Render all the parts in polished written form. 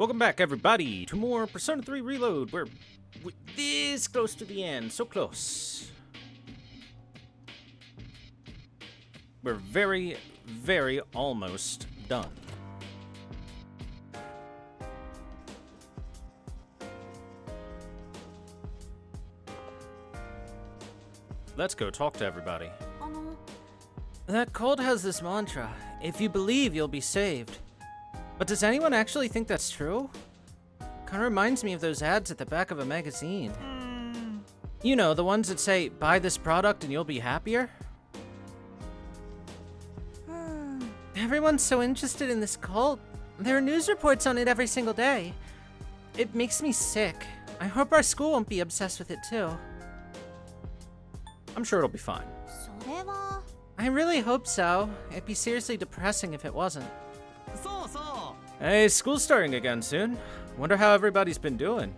Welcome back, everybody, to more Persona 3 Reload. We're this close to the end, so close. We're very, very almost done. Let's go talk to everybody. That cult has this mantra, if you believe, you'll be saved. But does anyone actually think that's true? Kinda reminds me of those ads at the back of a magazine. You know, the ones that say, buy this product and you'll be happier? Everyone's so interested in this cult. There are news reports on it every single day. It makes me sick. I hope our school won't be obsessed with it too. I'm sure it'll be fine. I really hope so. It'd be seriously depressing if it wasn't. Hey, school's starting again soon. Wonder how everybody's been doing.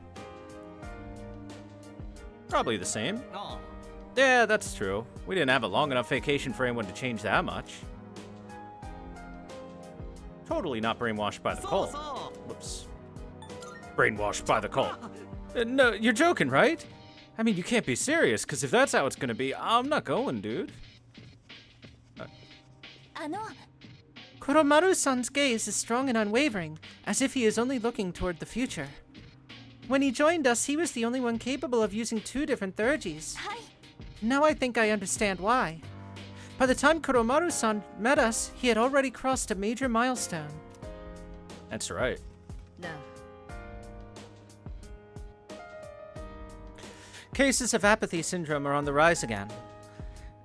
Probably the same. Yeah, that's true. We didn't have a long enough vacation for anyone to change that much. Totally not brainwashed by the cult. Whoops. Brainwashed by the cult. No, you're joking, right? I mean, you can't be serious, because if that's how it's gonna be, I'm not going, dude. Koromaru-san's gaze is strong and unwavering, as if he is only looking toward the future. When he joined us, he was the only one capable of using 2 different ThorWs. Now I think I understand why. By the time Koromaru-san met us, he had already crossed a major milestone. That's right. Cases of apathy syndrome are on the rise again.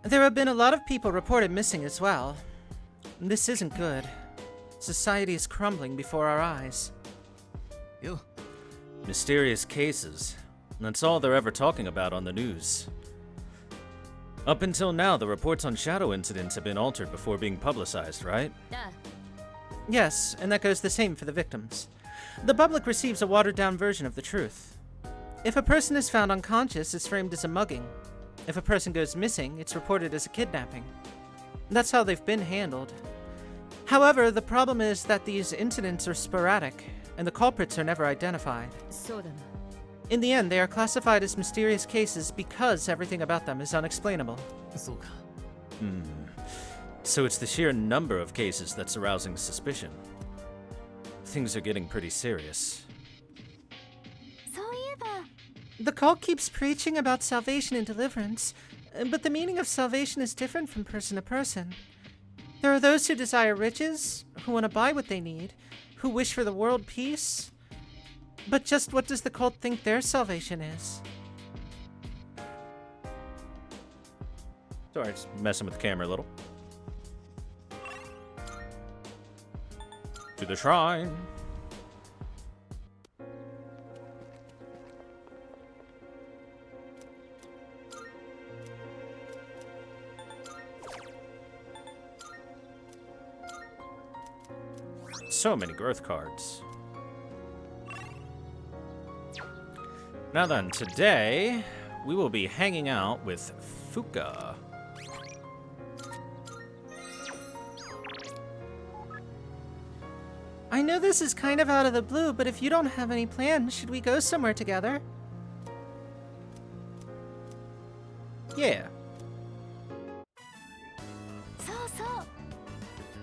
There have been a lot of people reported missing as well. This isn't good. Society is crumbling before our eyes. Mysterious cases. That's all they're ever talking about on the news. Up until now, the reports on shadow incidents have been altered before being publicized, right? Yes, and that goes the same for the victims. The public receives a watered-down version of the truth. If a person is found unconscious, it's framed as a mugging. If a person goes missing, it's reported as a kidnapping. That's how they've been handled. However, the problem is that these incidents are sporadic, and the culprits are never identified. In the end, they are classified as mysterious cases because everything about them is unexplainable. So it's the sheer number of cases that's arousing suspicion. Things are getting pretty serious. The cult keeps preaching about salvation and deliverance, but the meaning of salvation is different from person to person. There are those who desire riches, who want to buy what they need, who wish for the world peace. But just what does the cult think their salvation is? Sorry, just messing with the camera a little. To the shrine. So many growth cards. Now then, today we will be hanging out with Fuka. I know this is kind of out of the blue, but if you don't have any plans, should we go somewhere together? Yeah.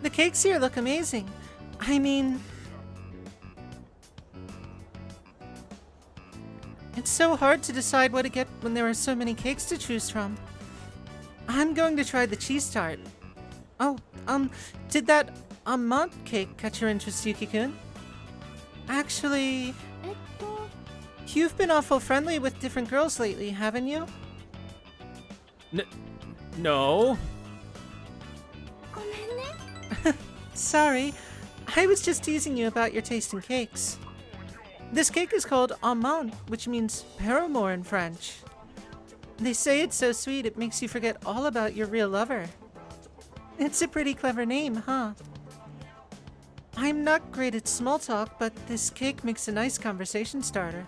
The cakes here look amazing. I mean, it's so hard to decide what to get when there are so many cakes to choose from. I'm going to try the cheese tart. Oh, did that almond cake catch your interest, Yuki-kun? Actually, you've been awful friendly with different girls lately, haven't you? No. Sorry. I was just teasing you about your taste in cakes. This cake is called amande, which means paramour in French. They say it's so sweet it makes you forget all about your real lover. It's a pretty clever name, huh? I'm not great at small talk, but this cake makes a nice conversation starter.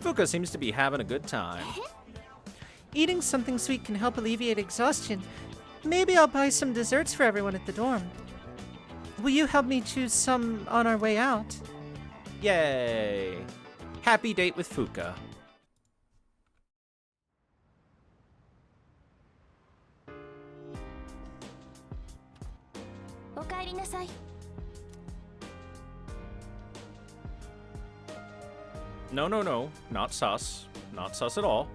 Fuka seems to be having a good time. Eating something sweet can help alleviate exhaustion. Maybe I'll buy some desserts for everyone at the dorm. Will you help me choose some on our way out? Yay! Happy date with Fuka. No, no, no. Not sus. Not sus at all.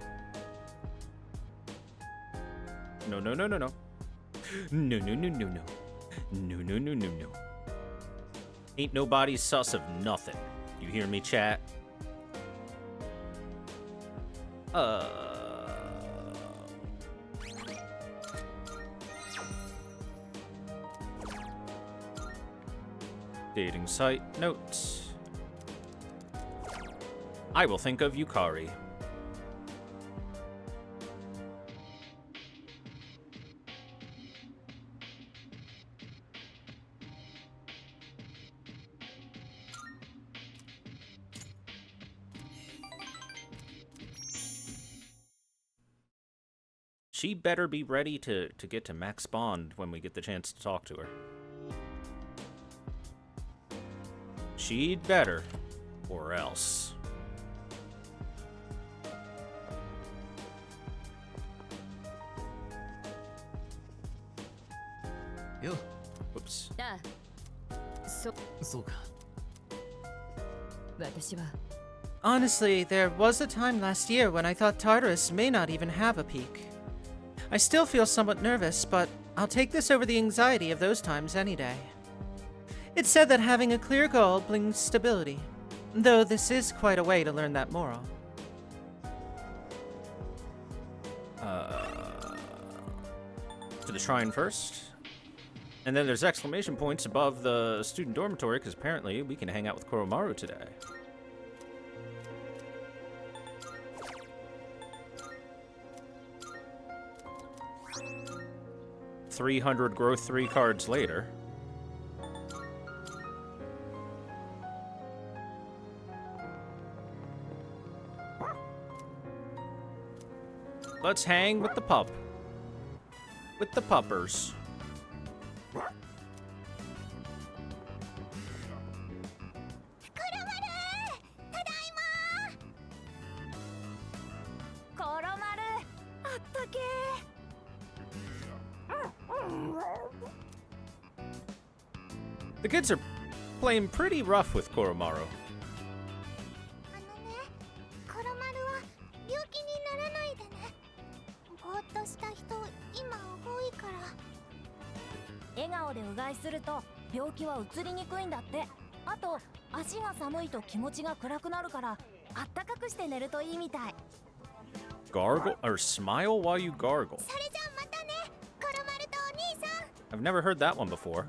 No, no, no, no, no. No, no, no, no, no. No, no, no, no, no. Ain't nobody sus of nothing. You hear me, chat? Dating site notes. I will think of Yukari. She better be ready to get to max bond when we get the chance to talk to her. She'd better, or else. Yo. Whoops. Honestly, there was a time last year when I thought Tartarus may not even have a peak. I still feel somewhat nervous, but I'll take this over the anxiety of those times any day. It's said that having a clear goal brings stability, though this is quite a way to learn that moral. To the shrine first. And then there's exclamation points above the student dormitory, because apparently we can hang out with Koromaru today. $300 growth 3 cards later. Let's hang with the pup. With the puppers. The kids are playing pretty rough with Koromaru. Gargle or smile while you gargle. I've never heard that one before.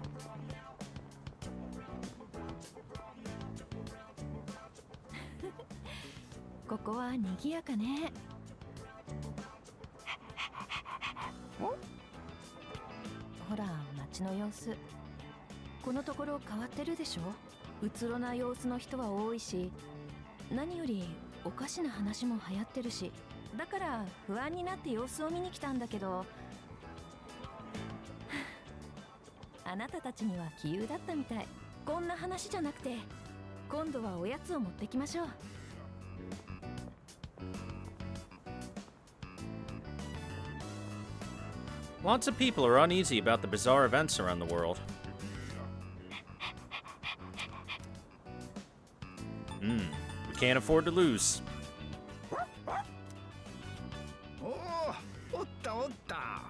Lots of people are uneasy about the bizarre events around the world. We can't afford to lose. Oh, otta otta.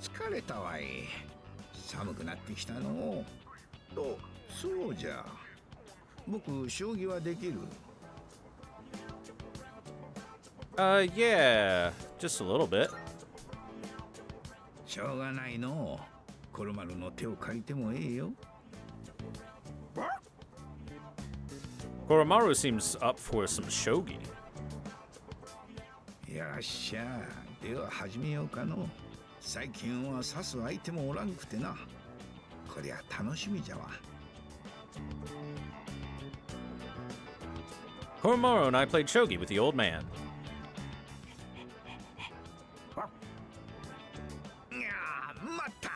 疲れたわい。寒くなってきたの。と、そうじゃ。僕、将棋はできる。Yeah, just a little bit. しょうがないの。コロマルの手を借りてもええよ。Koromaru seems up for some shogi. よっしゃ。では始めようかの。最近は指す相手もおらんくてな。こりゃ楽しみじゃわ。Koromaru and I played shogi with the old man. いやー、待った。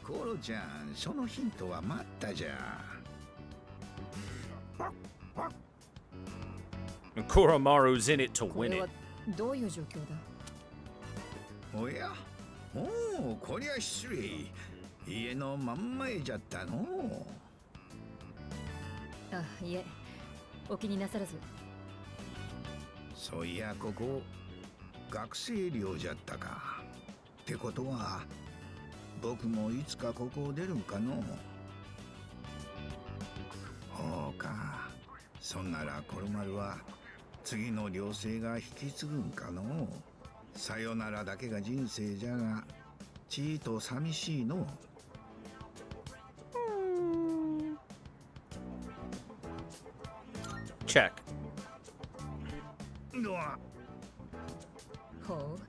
コロちゃん、そのヒントは待ったじゃ。Koromaru's in it to こ win れは it. どういう状況だ？おや、おお、こりゃ失礼。家の真ん前じゃったの。あ、いえ、お気になさらず。そういや、ここ学生寮じゃったか。ってことは僕もいつかここを出るんかの。ほうか。そんならコロマルは次の寮生が引き継ぐんかの。さよならだけが人生じゃが、ちーと寂しいの。Check. うわ、ほう、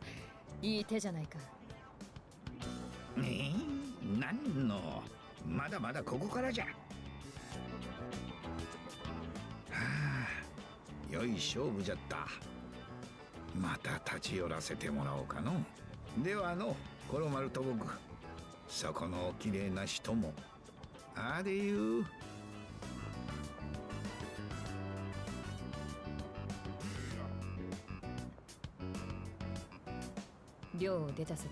いい手じゃないか。なんの、まだまだここからじゃ。はあ、良い勝負じゃった。また立ち寄らせてもらおうかの。ではコロマルと僕、そこの綺麗な人もあれいう。寮を出た先、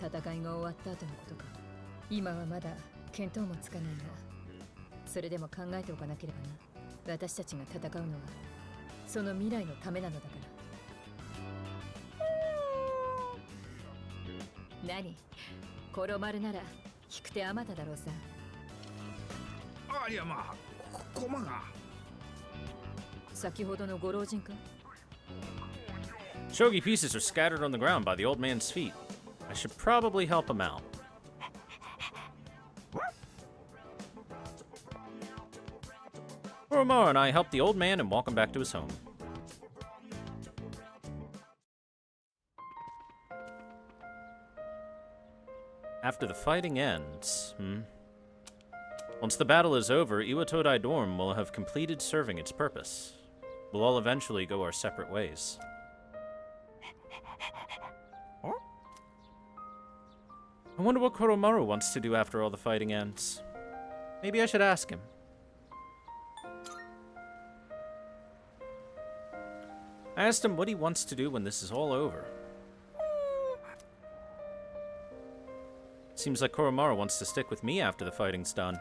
戦いが終わった後のことか。今はまだ見当もつかないが、それでも考えておかなければな。私たちが戦うのはその未来のためなのだから。何、コロマルなら引く手あまただろうさ。ありゃまあ、駒が。先ほどのご老人か。Shogi pieces are scattered on the ground by the old man's feet. I should probably help him out. Koromaru and I help the old man and walk him back to his home. After the fighting ends, Once the battle is over, Iwatodai Dorm will have completed serving its purpose. We'll all eventually go our separate ways. I wonder what Koromaru wants to do after all the fighting ends. Maybe I should ask him. I asked him what he wants to do when this is all over. Seems like Koromaru wants to stick with me after the fighting's done.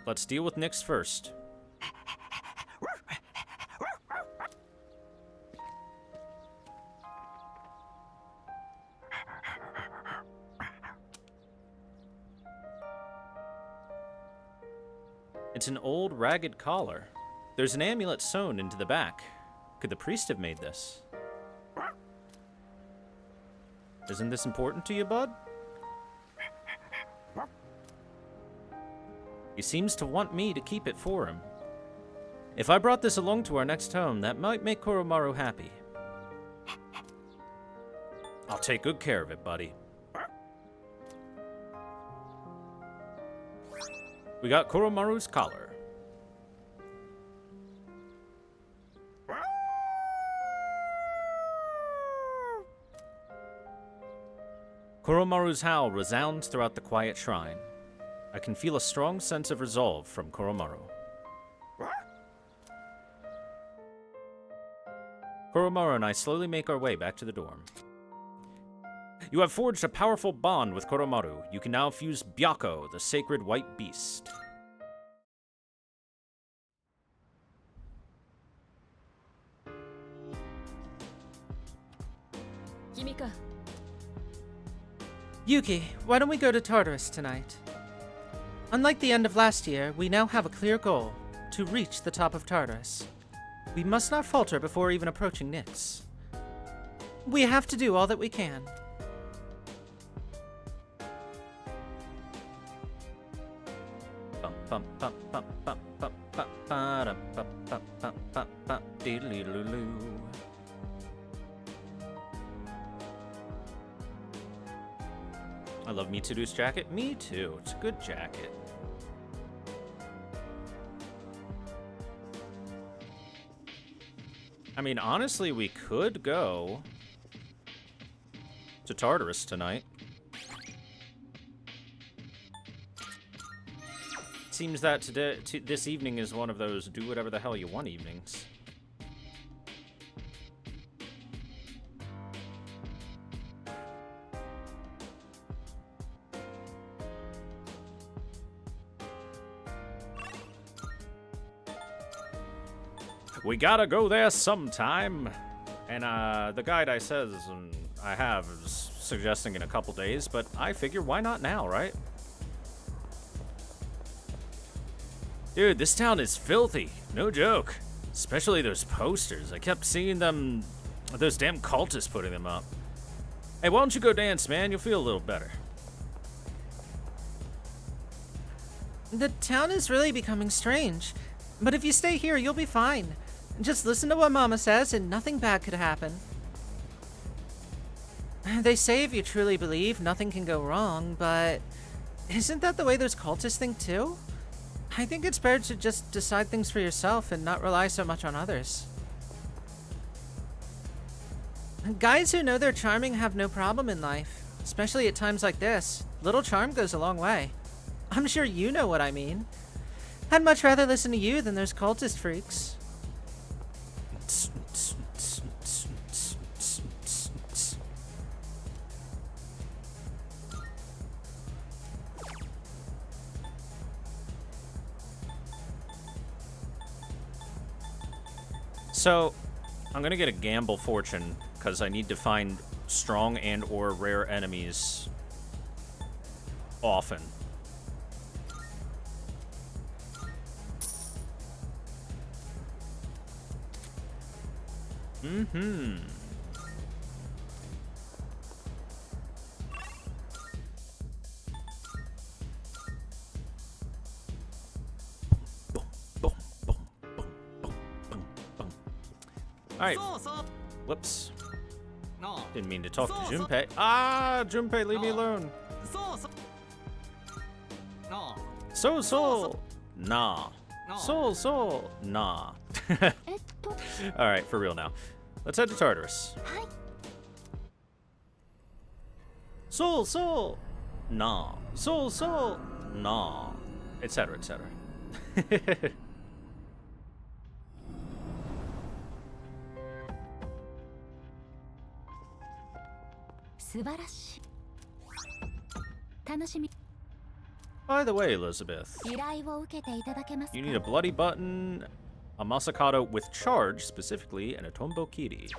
Let's deal with Nyx first. It's an old, ragged collar. There's an amulet sewn into the back. Could the priest have made this? Isn't this important to you, bud? He seems to want me to keep it for him. If I brought this along to our next home, that might make Koromaru happy. I'll take good care of it, buddy. We got Koromaru's collar. Koromaru's howl resounds throughout the quiet shrine. I can feel a strong sense of resolve from Koromaru. Koromaru and I slowly make our way back to the dorm. You have forged a powerful bond with Koromaru. You can now fuse Byakko, the sacred white beast. Kimika. Yuki, why don't we go to Tartarus tonight? Unlike the end of last year, we now have a clear goal, to reach the top of Tartarus. We must not falter before even approaching Nyx. We have to do all that we can. I love Mitsuru's jacket. Me too. It's a good jacket. I mean, honestly, we could go to Tartarus tonight. Seems that this evening is one of those do whatever the hell you want evenings. We gotta go there sometime. And the guide I have is suggesting in a couple days, but I figure why not now, right? Dude, this town is filthy. No joke. Especially those posters. I kept seeing them, those damn cultists putting them up. Hey, why don't you go dance, man? You'll feel a little better. The town is really becoming strange. But if you stay here, you'll be fine. Just listen to what Mama says and nothing bad could happen. They say if you truly believe, nothing can go wrong, but isn't that the way those cultists think too? I think it's better to just decide things for yourself and not rely so much on others. Guys who know they're charming have no problem in life, especially at times like this. Little charm goes a long way. I'm sure you know what I mean. I'd much rather listen to you than those cultist freaks. So, I'm gonna get a gamble fortune, because I need to find strong and or rare enemies often. Mm-hmm. Alright. Whoops. Didn't mean to talk to Junpei. Ah, Junpei, leave me alone. So, nah. Nah. Alright, for real now. Let's head to Tartarus. Nah. Nah. Etc., etc. By the way, Elizabeth, you need a bloody button, a Masakado with charge, specifically, and a Tombokiri.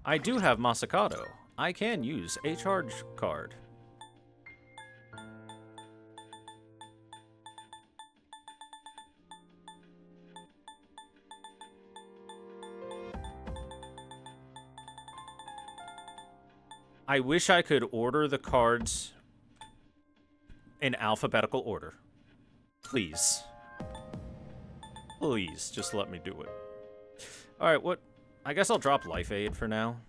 I do have Masakado. I can use a charge card. I wish I could order the cards in alphabetical order. Please. Please, just let me do it. Alright, what? I guess I'll drop Life Aid for now.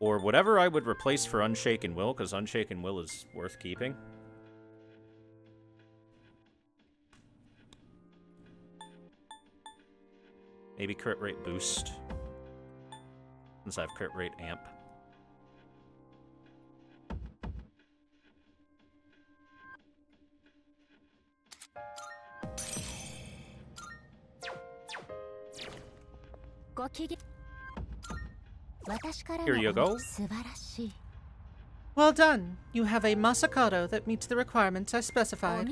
Or whatever I would replace for Unshaken Will, because Unshaken Will is worth keeping. Maybe crit rate boost. Since I have crit rate amp. Here you go. Well done. You have a Masakado that meets the requirements I specified.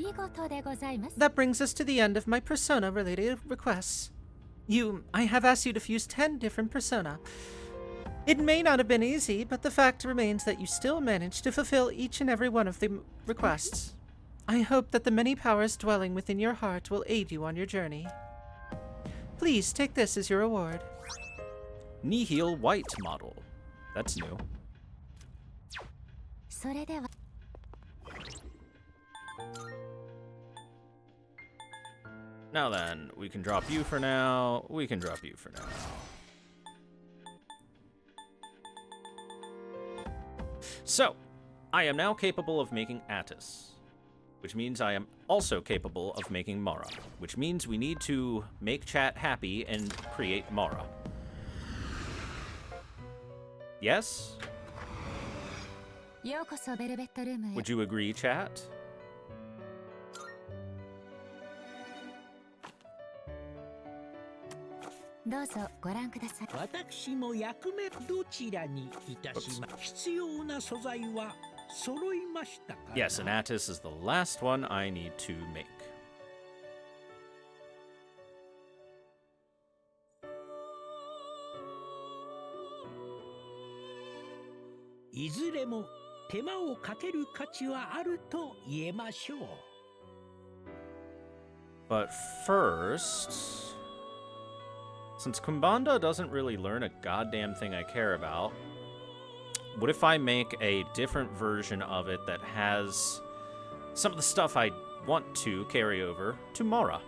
That brings us to the end of my persona-related requests. I have asked you to fuse 10 different persona. It may not have been easy, but the fact remains that you still managed to fulfill each and every one of the requests. I hope that the many powers dwelling within your heart will aid you on your journey. Please take this as your reward. Nihil White model. That's new. Now then, we can drop you for now. We can drop you for now. So, I am now capable of making Attis. which means I am also capable of making Mara, which means we need to make chat happy and create Mara. Yes? Would you agree, chat? Yes, and Attis is the last one I need to make. But first, since Kumbanda doesn't really learn a goddamn thing I care about, what if I make a different version of it that has some of the stuff I want to carry over to Mara?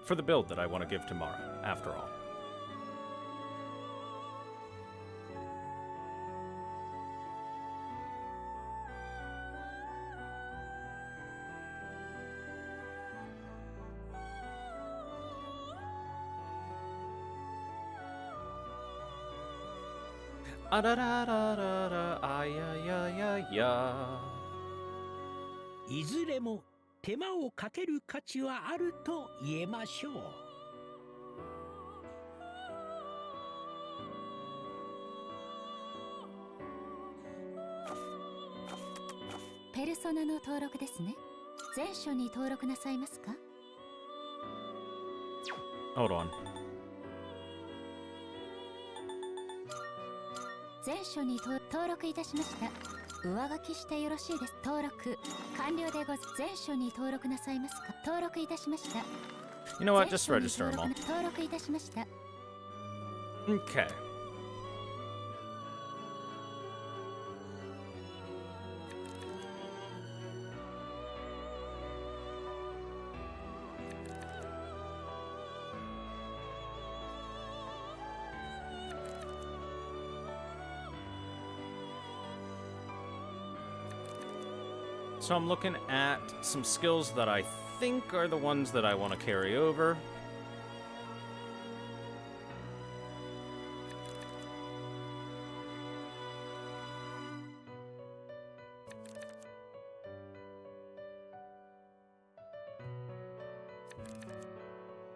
For the build that I want to give to Mara, after all. Hold on. 全書に登録いたしました。上書きしてよろしいです。登録完了でござ。全書に登録なさいますか。登録いたしました。 You know what? Just register them all. 登録いたしました。 Okay. So I'm looking at some skills that I think are the ones that I want to carry over.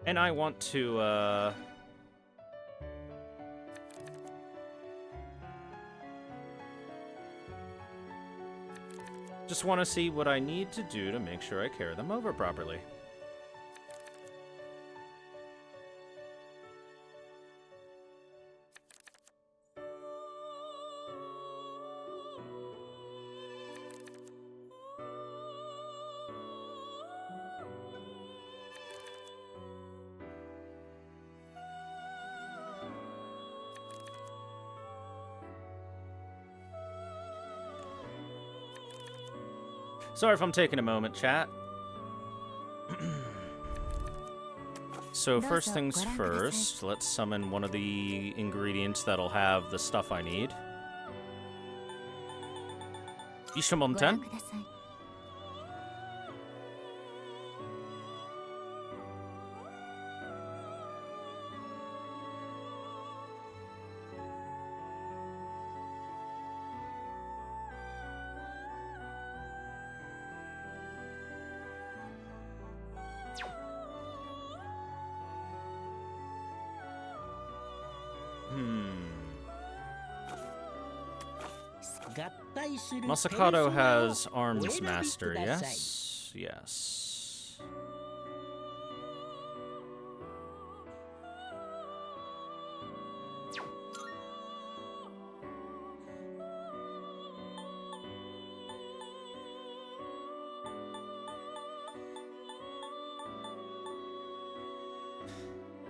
And I want to, just want to see what I need to do to make sure I carry them over properly. Sorry if I'm taking a moment, chat. So first things first, let's summon one of the ingredients that'll have the stuff I need. Ishamonten. Masakato has Arms Master, yes? Yes.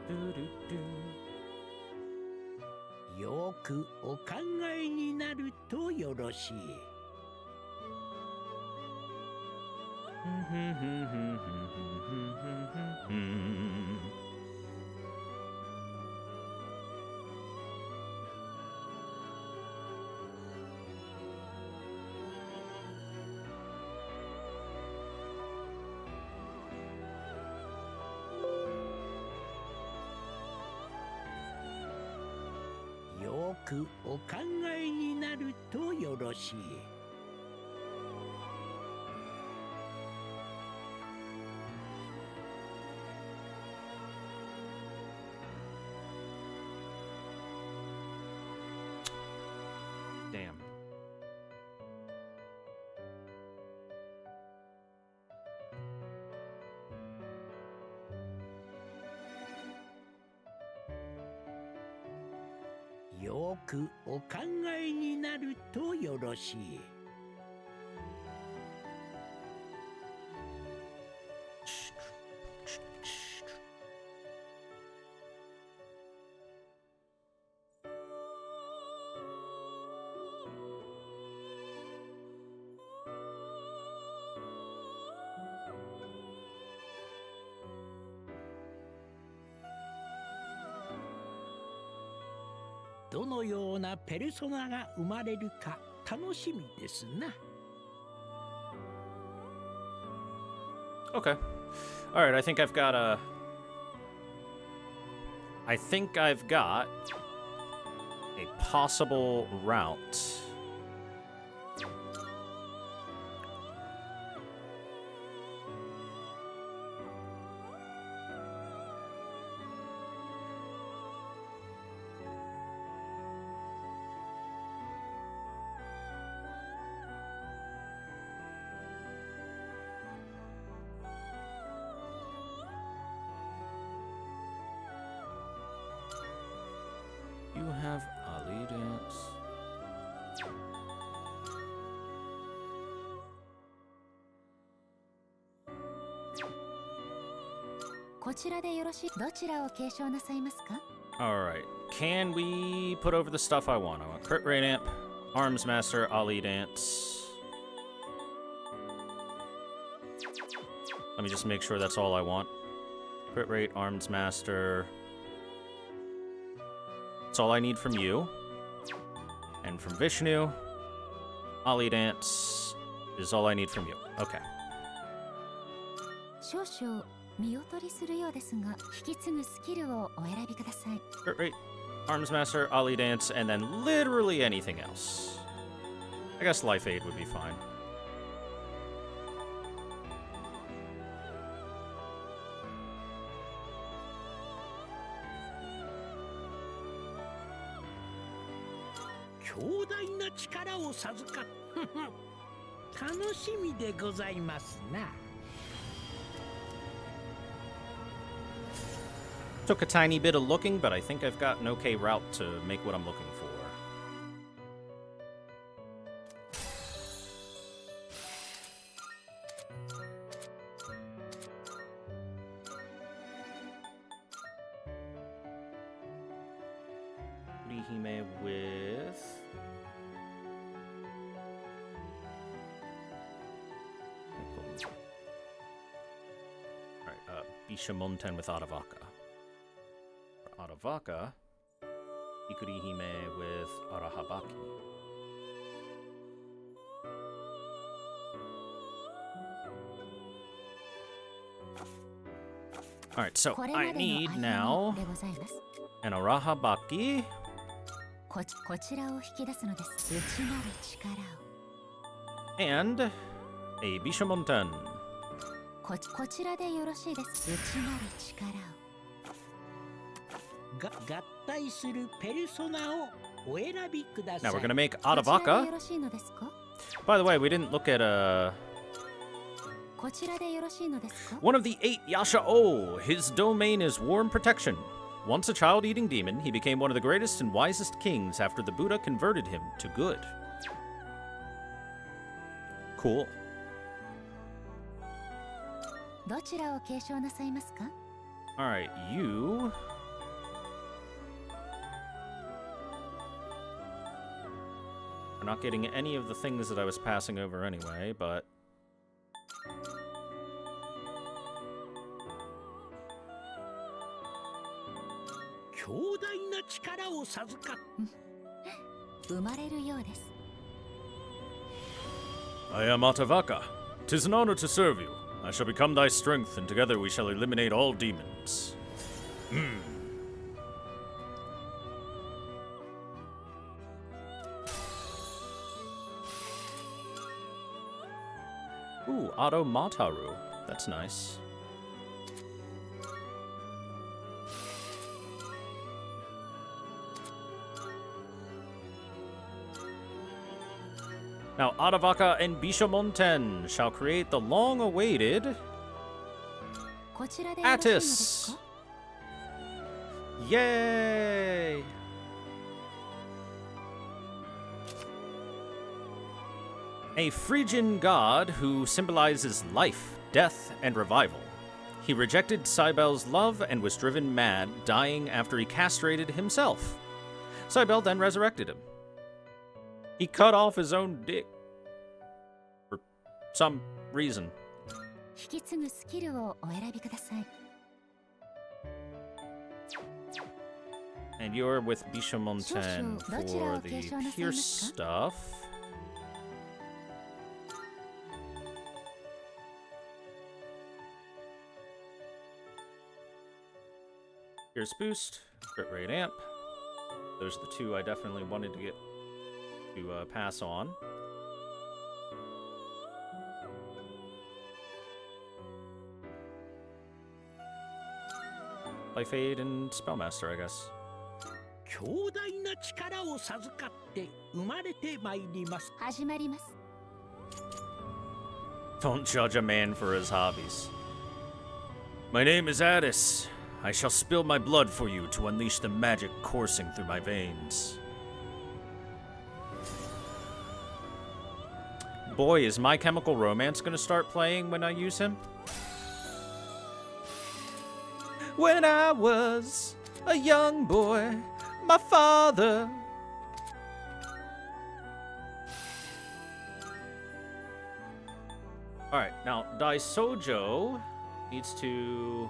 Do-do-do. よくお考えになるとよろしい。くお考えになるとよろしい。Damn.よくお考えになるとよろしい。どのようなペルソナが生まれるか楽しみですな。Okay. All right, I think I've got a... I think I've got a possible route. You have Ali dance. こちらでよろしい。どちらを継承なさいますか？ Alright. Can we put over the stuff I want? I want Crit Rate Amp, Arms Master, Ali Dance. Let me just make sure that's all I want. Crit Rate, Arms Master. That's all I need from you. And from Vishnu, Ali Dance is all I need from you. Okay. 少々見劣りするようですが、引き継ぐスキルをお選びください。Crit Rate, Arms Master, Ali Dance, and then literally anything else. I guess Life Aid would be fine. 強大な力を授かっ楽しみでございますな。Took a tiny bit of looking, but I think I've got an okay route to make what I'm looking for. Urihime with... Alright, Bishamonten with Aravaka. Aravaka, Ikurihime with Arahabaki. Alright, so I need now でございます。 an Arahabaki こちらを引き出すのです。内なる力を。 and a Bishamonten. こちらでよろしいです。内なる力を。 合体するペルソナをお選びくださ Now い。 we're gonna make こちらで Aravaka. よろしいのですか？ By the way, we didn't look at こちらでよろしいのですか？ one of the 8 Yasha-O. His domain is war and protection. Once a child-eating demon, he became one of the greatest and wisest kings after the Buddha converted him to good. Cool. どちらを継承なさいますか？ Alright, you... are not getting any of the things that I was passing over anyway, but... 強大な力を授かっ生まれるようです。 I am Atavaka. 'Tis an honor to serve you. I shall become thy strength, and together we shall eliminate all demons. Auto Mataru. That's nice. Now, Aravaka and Bishamonten shall create the long-awaited こちらでよろしいのです Attis. か Yay! A Phrygian god who symbolizes life, death, and revival. He rejected Cybele's love and was driven mad, dying after he castrated himself. Cybele then resurrected him. He cut off his own dick. For some reason. 引き継ぐスキルをお選びください And you're with Bishamonten for the Pierce stuff. Pierce boost, crit rate amp. Those are the two I definitely wanted to get to pass on. Life Aid and Spellmaster, I guess. 強大な力を授かって生まれてまいります。始まります Don't judge a man for his hobbies. My name is Attis. I shall spill my blood for you to unleash the magic coursing through my veins. Boy, is My Chemical Romance gonna start playing when I use him? When I was a young boy, my father... Alright, now Daisojo needs to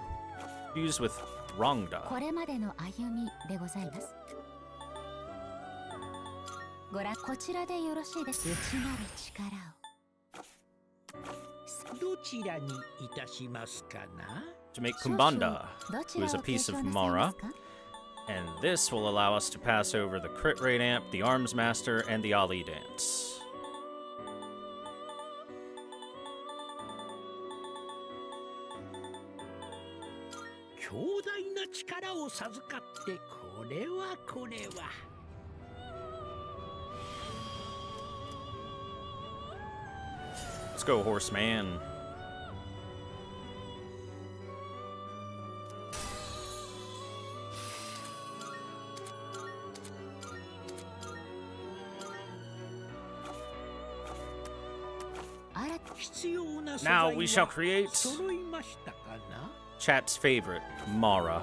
fuse with こ Rongda. れまでの歩みでございますご覧こちらでよろしいです内なる力をどちらにいたしますかな To make 少々 Kumbanda, どち who ら is を a 継 piece 承 of なさいま Mara. すか And this will allow us to pass over the Crit Rate Amp, the Arms Master, and the Ali Dance. 強大な力を授かってこれはこれは Let's go, Horseman. Now we shall create 揃いましたかな chat's favorite, Mara.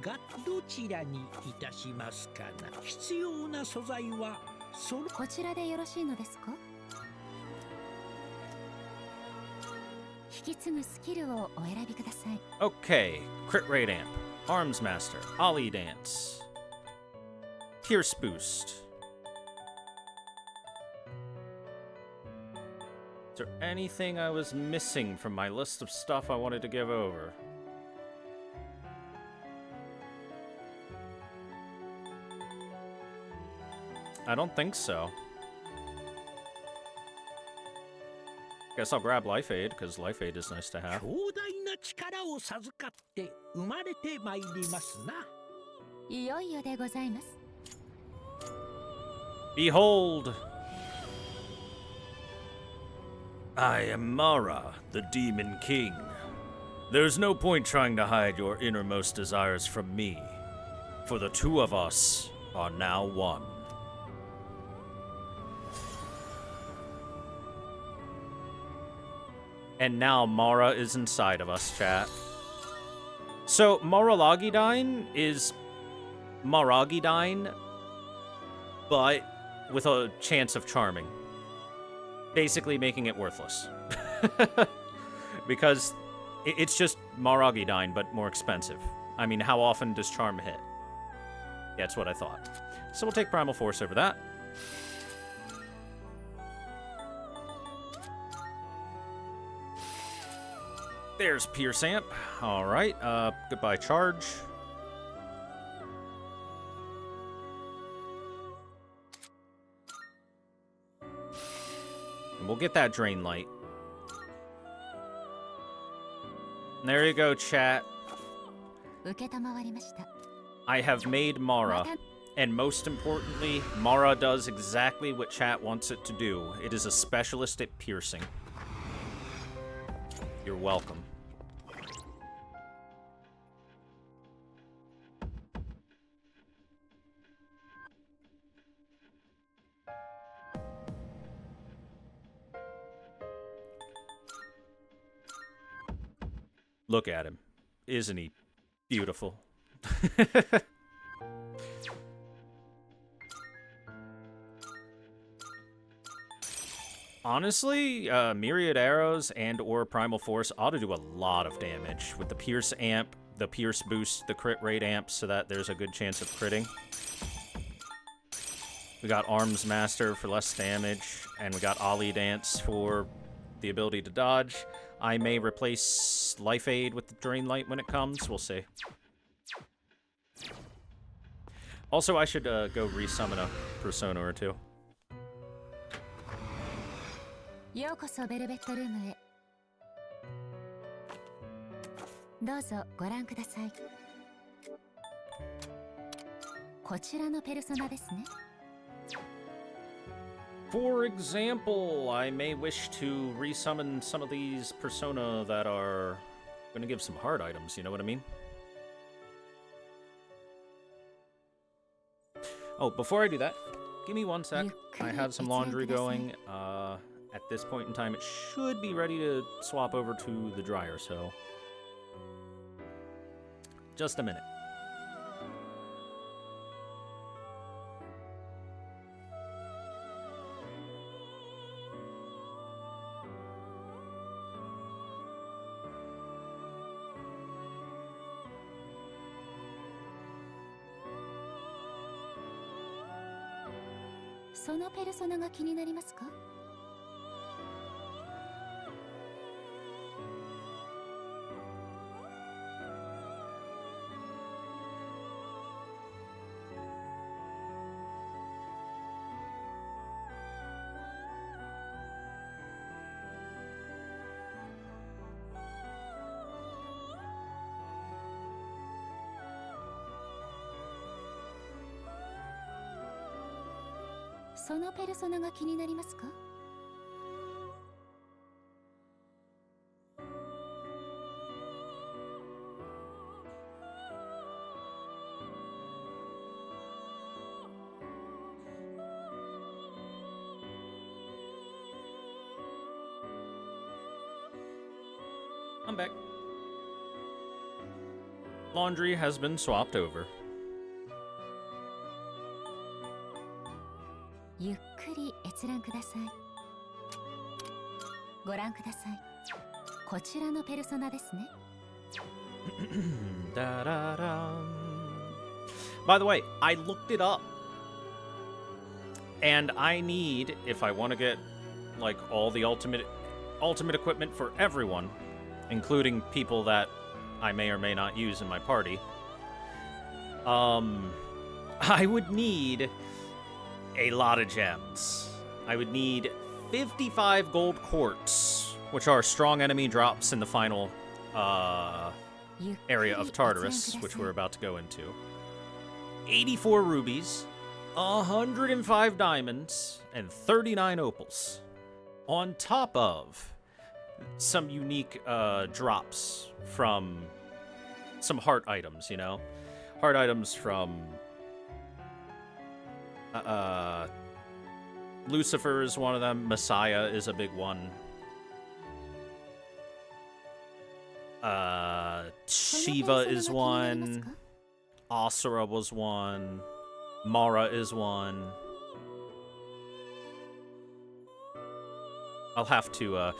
がどちらにいたしますかな必要な素材はそろこちらでよろしいのですか引き継ぐスキルをお選びください Okay, Crit Rate Amp, Arms Master, Ali Dance, Pierce Boost. Is there anything I was missing from my list of stuff I wanted to give over? I don't think so. Guess I'll grab Life Aid, because Life Aid is nice to have. 強大な力を授かって生まれてまいりますな。いよいよでございます Behold! I am Mara, the Demon King. There's no point trying to hide your innermost desires from me, for the two of us are now one. And now Mara is inside of us, chat. So, Maralagidine is Maragidine, but with a chance of charming. Basically making it worthless. Because it's just Maragidine, but more expensive. I mean, how often does charm hit? That's what I thought. So we'll take Primal Force over that. There's Pierce Amp. Alright, goodbye Charge. And we'll get that drain light. There you go, chat. 承りました。 I have made Mara. And most importantly, Mara does exactly what chat wants it to do. It is a specialist at piercing. You're welcome. Look at him. Isn't he beautiful? Honestly, Myriad Arrows and or Primal Force ought to do a lot of damage with the Pierce amp, the Pierce boost, the crit rate amp, so that there's a good chance of critting. We got Arms Master for less damage, and we got Ollie Dance for the ability to dodge. I may replace Life Aid with the Drain Light when it comes. We'll see. Also, I should go resummon a Persona or two. ようこそベルベットルームへ。どうぞご覧ください。こちらのペルソナですね。For example, I may wish to resummon some of these persona that are going to give some hard items, you know what I mean? Oh, before I do that, give me one sec. I have some laundry going. At this point in time, it should be ready to swap over to the dryer, so... Just a minute.「そのペルソナが気になりますか?」 そのペルソナが気になりますか? I'm back. Laundry has been swapped over. ゆっくり閲覧ください。ご覧ください。こちらのペルソナですね。By the way, I looked it up. And I need, if I want to get like all the ultimate equipment for everyone, including people that I may or may not use in my party, I would need a lot of gems. I would need 55 gold quartz, which are strong enemy drops in the final area of Tartarus, which we're about to go into. 84 rubies, 105 diamonds, and 39 opals. On top of some unique drops from some heart items, you know? Heart items from Lucifer is one of them. Messiah is a big one. Shiva is one. Asura was one. Mara is one. I'll have to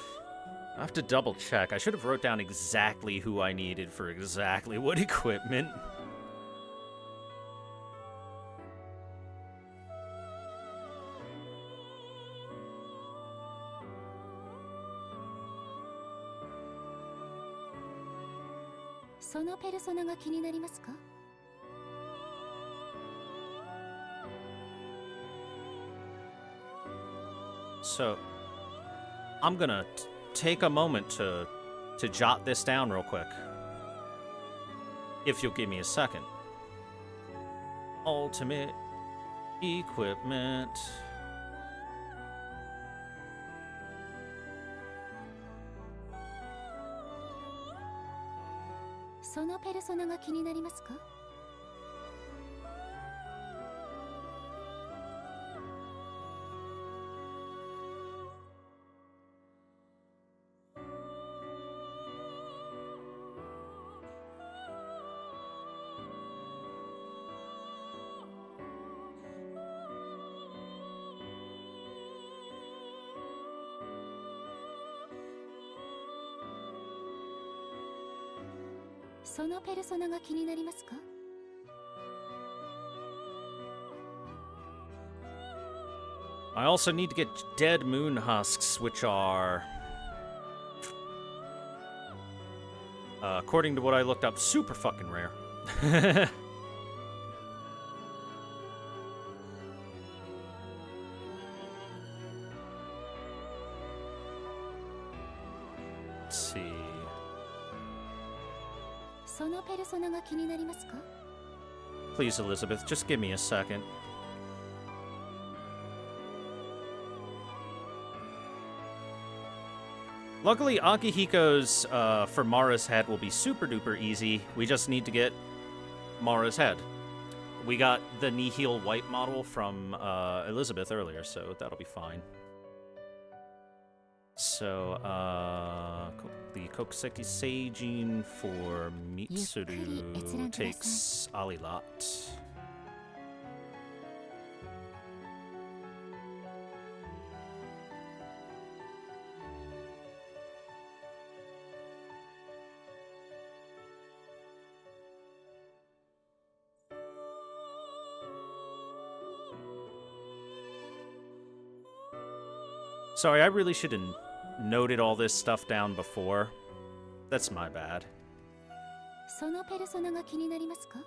double check. I should have wrote down exactly who I needed for exactly what equipment. I'm gonna take a moment to jot this down real quick. If you'll give me a second. Ultimate equipment. そのペルソナが気になりますか？ そのペルソナが気になりますか？ I also need to get dead moon husks, which are, according to what I looked up, super fucking rare. Let's see. そのペルソナが気になりますか？ Please, Elizabeth, just give me a second. Luckily, Akihiko's for Mara's head will be super duper easy. We just need to get Mara's head. We got the Nihil white model from Elizabeth earlier, so that'll be fine. So, the Kokuseki Seijin for Mitsuru takes Alilot. Sorry, I really should have noted all this stuff down before. That's my bad. そのペルソナが気になりますか？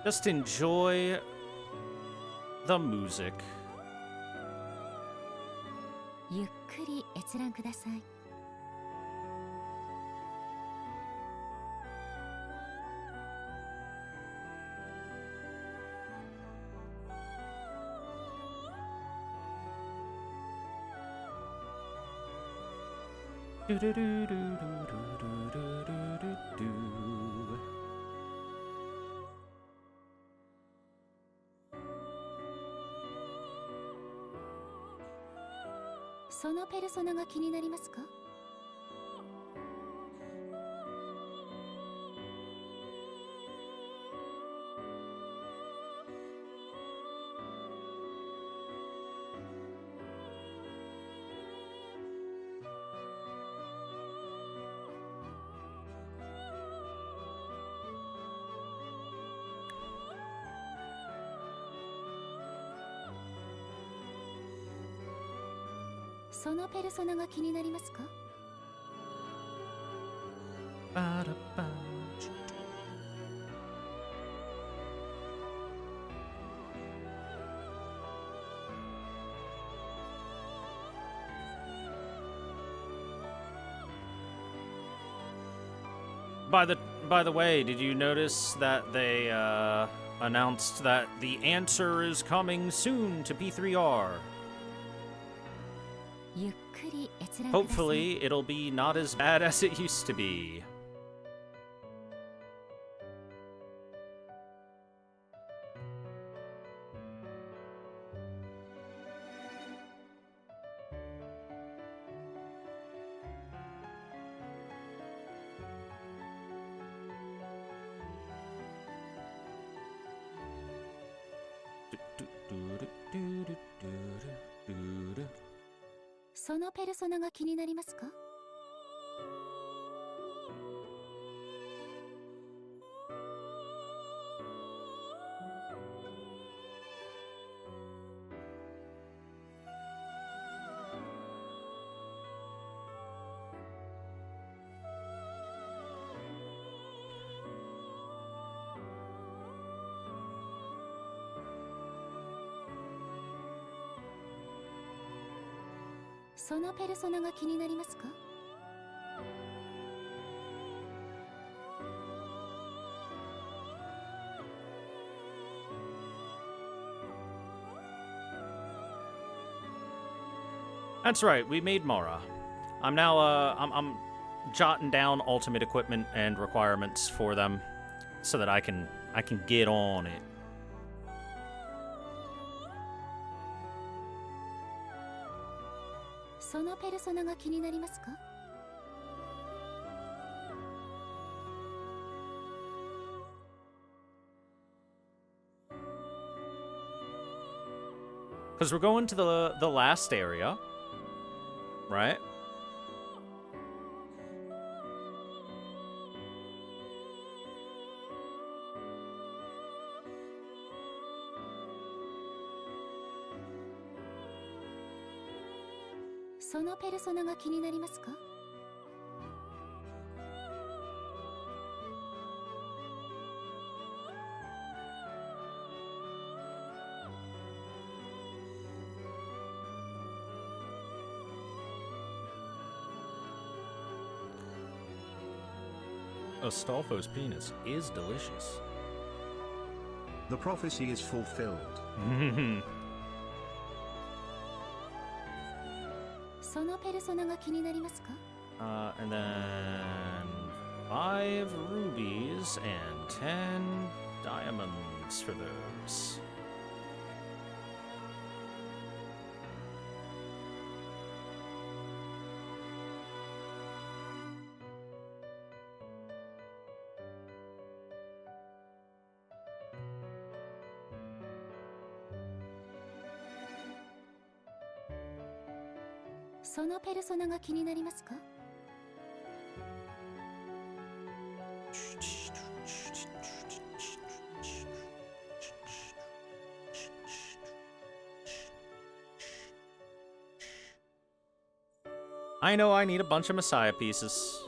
Just enjoy the music. ゆっくり閲覧ください。 そのペルソナが気になりますか？ そのペルソナが気になりますか？ By the way, did you notice that they announced that the answer is coming soon to P3R? ゆっくり閲覧ください。 Hopefully, it'll be not as bad as it used to be. Do-do-do-do-do-do-do-do. そのペルソナが気になりますか？ 「そのペルソナが気になりますか？That's right, we made Mara. I'm now, I'm jotting down ultimate equipment and requirements for them so that I can get on it. そのペルソナが気になりますか？ Because we're going to the last area, right?そのペルソナが気になりますか？ Astolfo's penis is delicious. The prophecy is fulfilled. そのペルソナが気になりますか？ And then 5 rubies and 10 diamonds for those.「そのペルソナが気になりますか？ I know I need a bunch of Messiah pieces.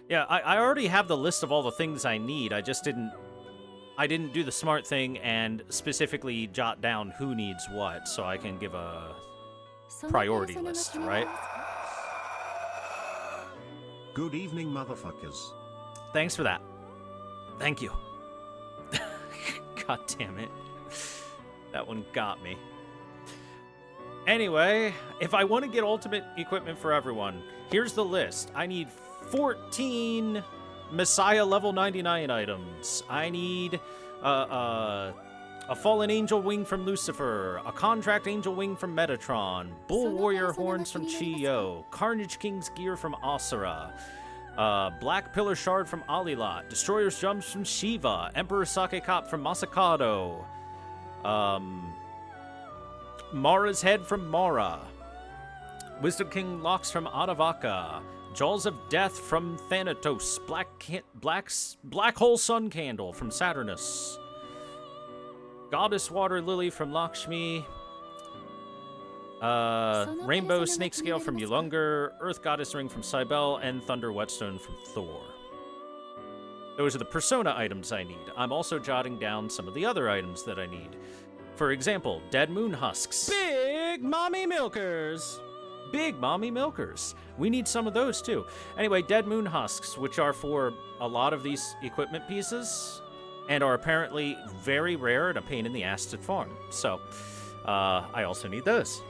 Yeah, I already have the list of all the things I need. I didn't do the smart thing and specifically jot down who needs what, so I can give a priority list, right? Good evening, motherfuckers. Thanks for that. Thank you. God damn it. That one got me. Anyway, if I want to get ultimate equipment for everyone, here's the list. I need 14 Messiah level 99 items. I need a Fallen Angel Wing from Lucifer, a Contract Angel Wing from Metatron, Bull Warrior Horns from Chiyo, Carnage King's Gear from Asura, Black Pillar Shard from Alilot, Destroyer's Jumps from Shiva, Emperor Sake Cop from Masakado, Mara's Head from Mara, Wisdom King Locks from Adavaka, Jaws of Death from Thanatos, Black Hole Sun Candle from Saturnus, Goddess Water Lily from Lakshmi, Rainbow Snake Scale from Yulungar, Earth Goddess Ring from Cybele, and Thunder Whetstone from Thor. Those are the persona items I need. I'm also jotting down some of the other items that I need. For example, Dead Moon Husks. Big Mommy Milkers! Big Mommy Milkers. We need some of those too. Anyway, Dead Moon Husks, which are for a lot of these equipment pieces, and are apparently very rare and a pain in the ass to farm. So, I also need those.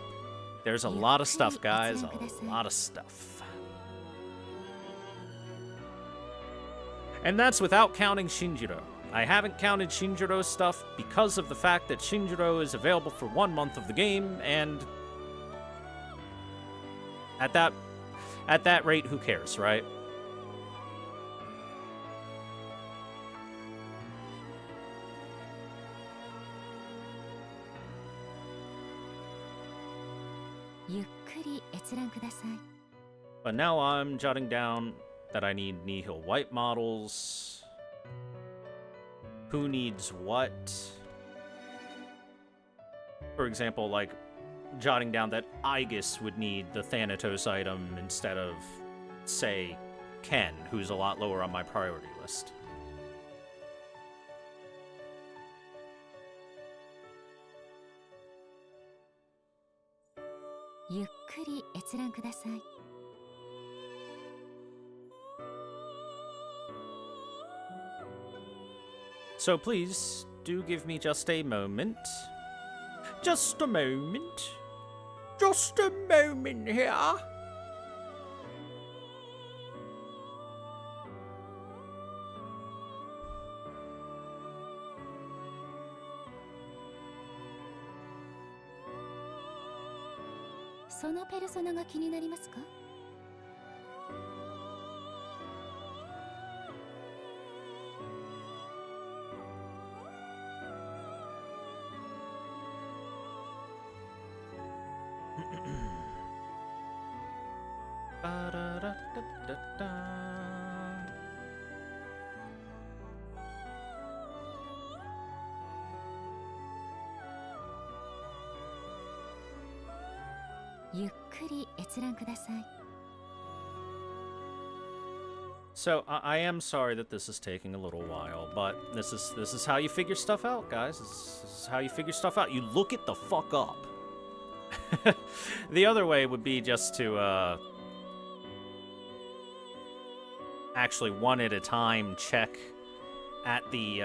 There's a lot of stuff, guys. A lot of stuff. And that's without counting Shinjiro. I haven't counted Shinjiro's stuff because of the fact that Shinjiro is available for 1 month of the game, and at that rate, who cares, right? But now I'm jotting down that I need Nihil White models. Who needs what? For example, like, jotting down that Aegis would need the Thanatos item instead of, say, Ken, who's a lot lower on my priority list. ゆっくり閲覧ください。 So please, do give me just a moment. Just a moment. Just a moment here. そのペルソナが気になりますか？ゆっくり閲覧ください。 So I am sorry that this is taking a little while, but this is how you figure stuff out, guys. This is how you figure stuff out. You look it the fuck up. The other way would be just to actually one at a time check at the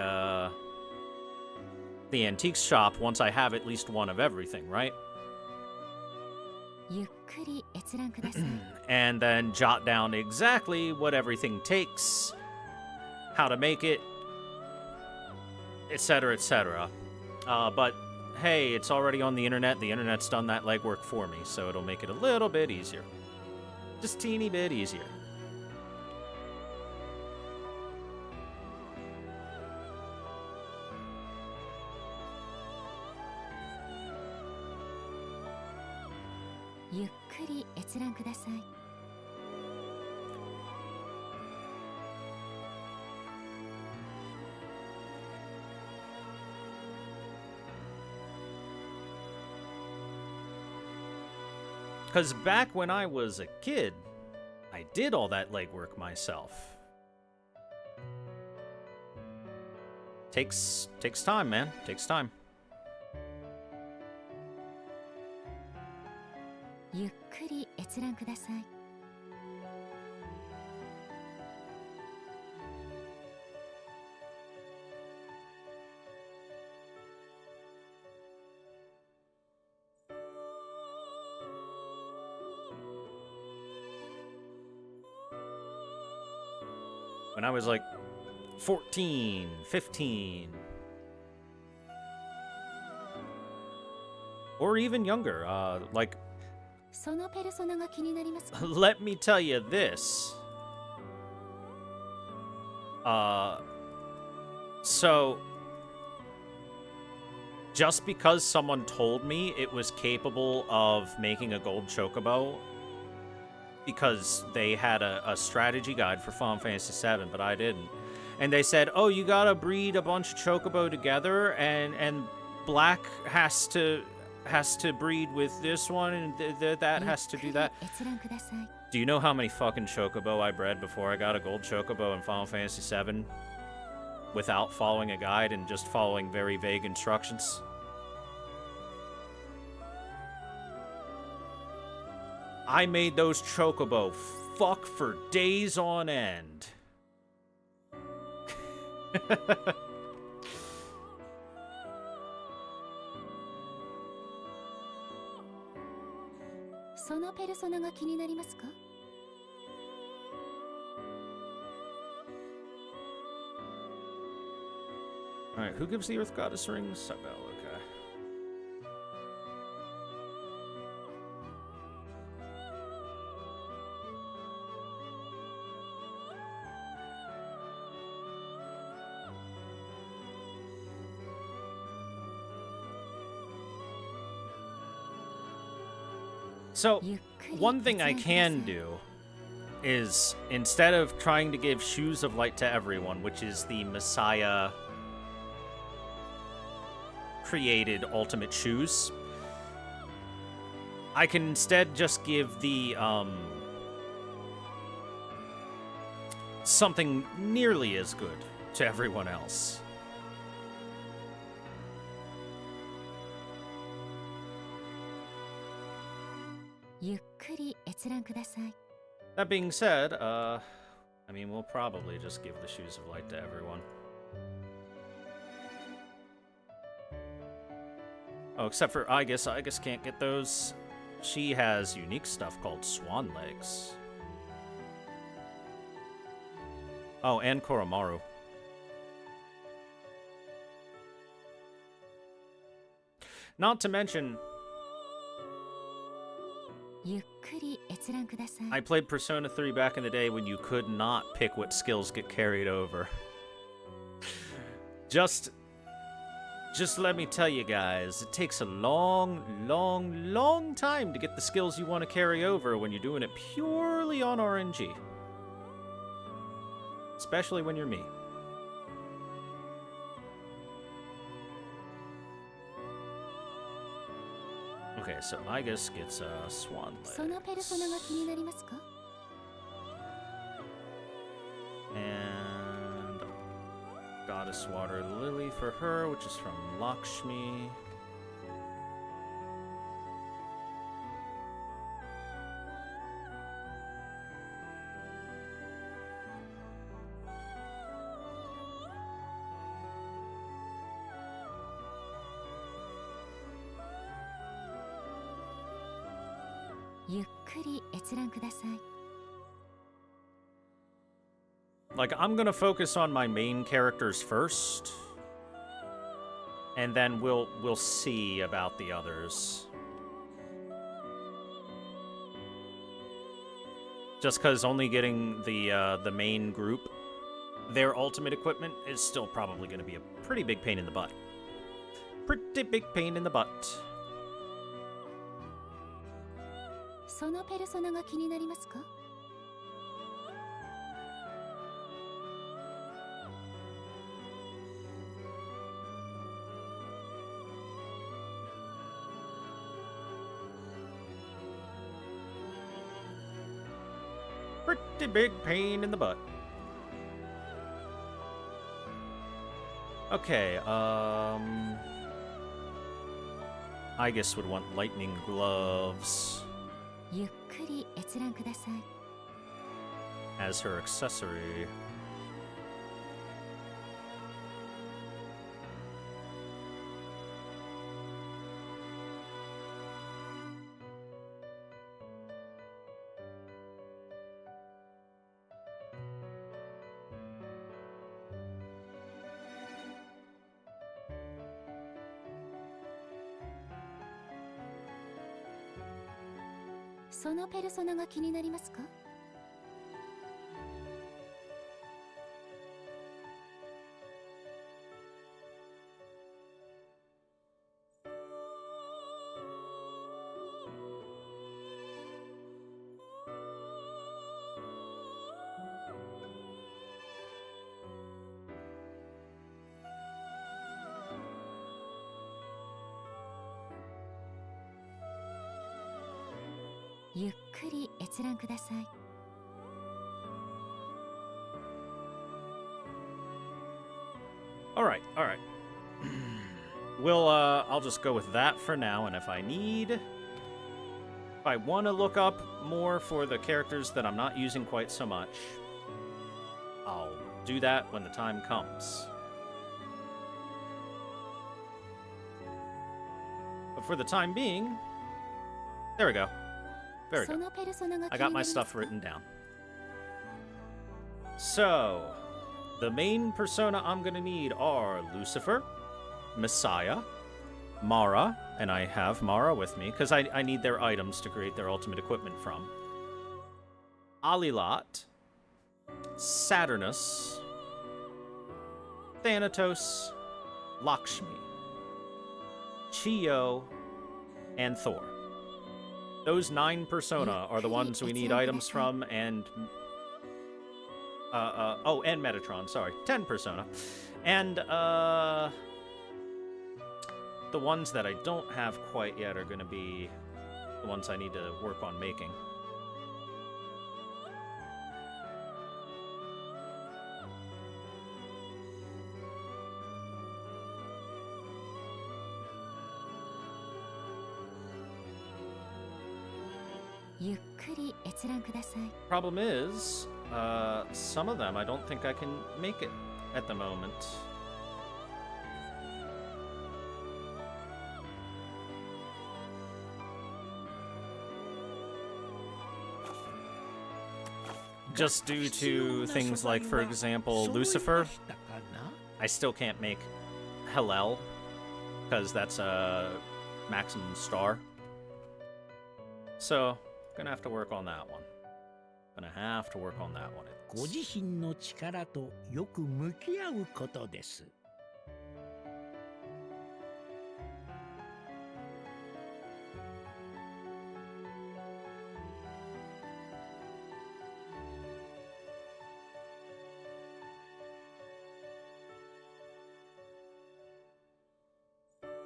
antiques shop once I have at least one of everything, right? ゆっくり閲覧ください。 And then jot down exactly what everything takes, how to make it, etc., etc. But hey, it's already on the internet. The internet's done that legwork for me, so it'll make it a little bit easier. Just teeny bit easier. ゆっくり閲覧ください。 Because back when I was a kid, I did all that legwork myself. Takes time, man. Takes time. ゆっくり閲覧ください。 When I was like 14, 15, or even younger, like, そのペルソナが気になりますか？ let me tell you this. So, just because someone told me it was capable of making a gold chocobo, because they had a strategy guide for Final Fantasy VII, but I didn't. And they said, oh, you gotta breed a bunch of chocobo together, and black has to breed with this one, and that has to do that. 閲覧ください。 Do you know how many fucking chocobo I bred before I got a gold chocobo in Final Fantasy VII? Without following a guide and just following very vague instructions? I made those chocobo fuck for days on end. そのペルソナが気になりますか？ Alright, who gives the Earth Goddess rings? Sabel, okay. So, ゆっくり one thing I 閲覧ください。 can do is, instead of trying to give Shoes of Light to everyone, which is the Messiah created ultimate shoes, I can instead just give the, something nearly as good to everyone else. ゆっくり閲覧ください。 That being said, I mean, we'll probably just give the Shoes of Light to everyone. Oh, except for Aegis. Aegis can't get those. She has unique stuff called Swan Legs. Oh, and Koromaru. Not to mention, ゆっくり閲覧ください。 I played Persona 3 back in the day when you could not pick what skills get carried over. Just let me tell you guys, it takes a long time to get the skills you want to carry over when you're doing it purely on RNG. Especially when you're me. Okay, so Aegis gets Swan そのペルソナが気になりますか？ And Goddess Water Lily for her, which is from Lakshmi. Like, I'm gonna focus on my main characters first, and then we'll see about the others. Just because only getting the main group their ultimate equipment is still probably gonna be a pretty big pain in the butt. Pretty big pain in the butt. そのペルソナが気になりますか？ Pretty big pain in the butt. Okay, Aegis would want lightning gloves ゆっくり閲覧ください。 as her accessory.「そのペルソナが気になりますか？ ゆっくり閲覧ください。 Alright. I'll just go with that for now, and if I want to look up more for the characters that I'm not using quite so much, I'll do that when the time comes. But for the time being, there we go. Very そ good. のペルソナが気 I にな got り my ますか？ stuff written down. So, the main persona I'm gonna need are Lucifer, Messiah, Mara, and I have Mara with me, because I need their items to create their ultimate equipment from. Alilat, Saturnus, Thanatos, Lakshmi, Chio, and Thor. Those 9 persona are the ones we need items from, and and Metatron, sorry. 10 persona. And, the ones that I don't have quite yet are gonna be the ones I need to work on making. ゆっくり閲覧ください。 Problem is, some of them I don't think I can make it at the moment. Just due to things like, for example, Lucifer, I still can't make Hillel, because that's a maximum star. So, gonna have to work on that one. Gonna have to work on that one. ご自身の力とよく向き合うことです。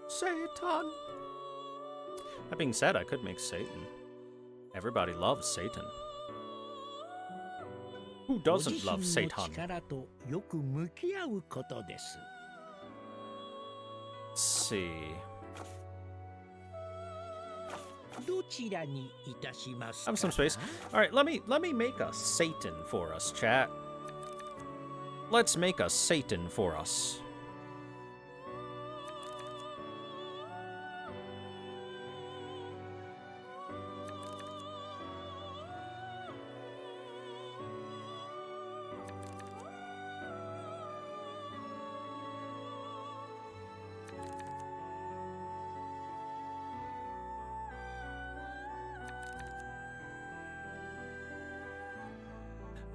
Satan! That being said, I could make Satan. Everybody loves Satan. Who ご doesn't 自 love 身の Satan? 力とよく向き合うことです。 Let's see. どちらにいたしますか？ Have some space. All right, let me make a Satan for us, chat. Let's make a Satan for us.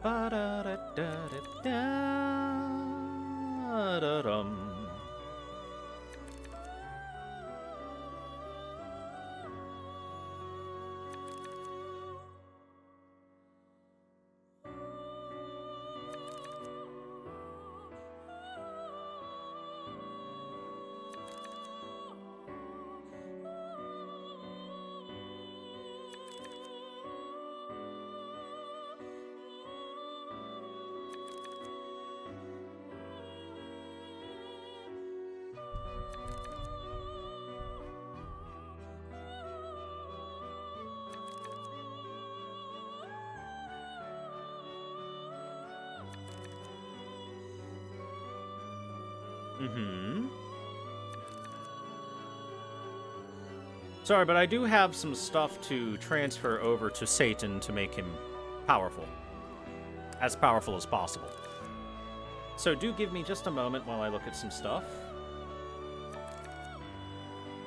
Ba-da-da-da-da-da-dum. Mm-hmm. Sorry, but I do have some stuff to transfer over to Satan to make him powerful. As powerful as possible. So do give me just a moment while I look at some stuff.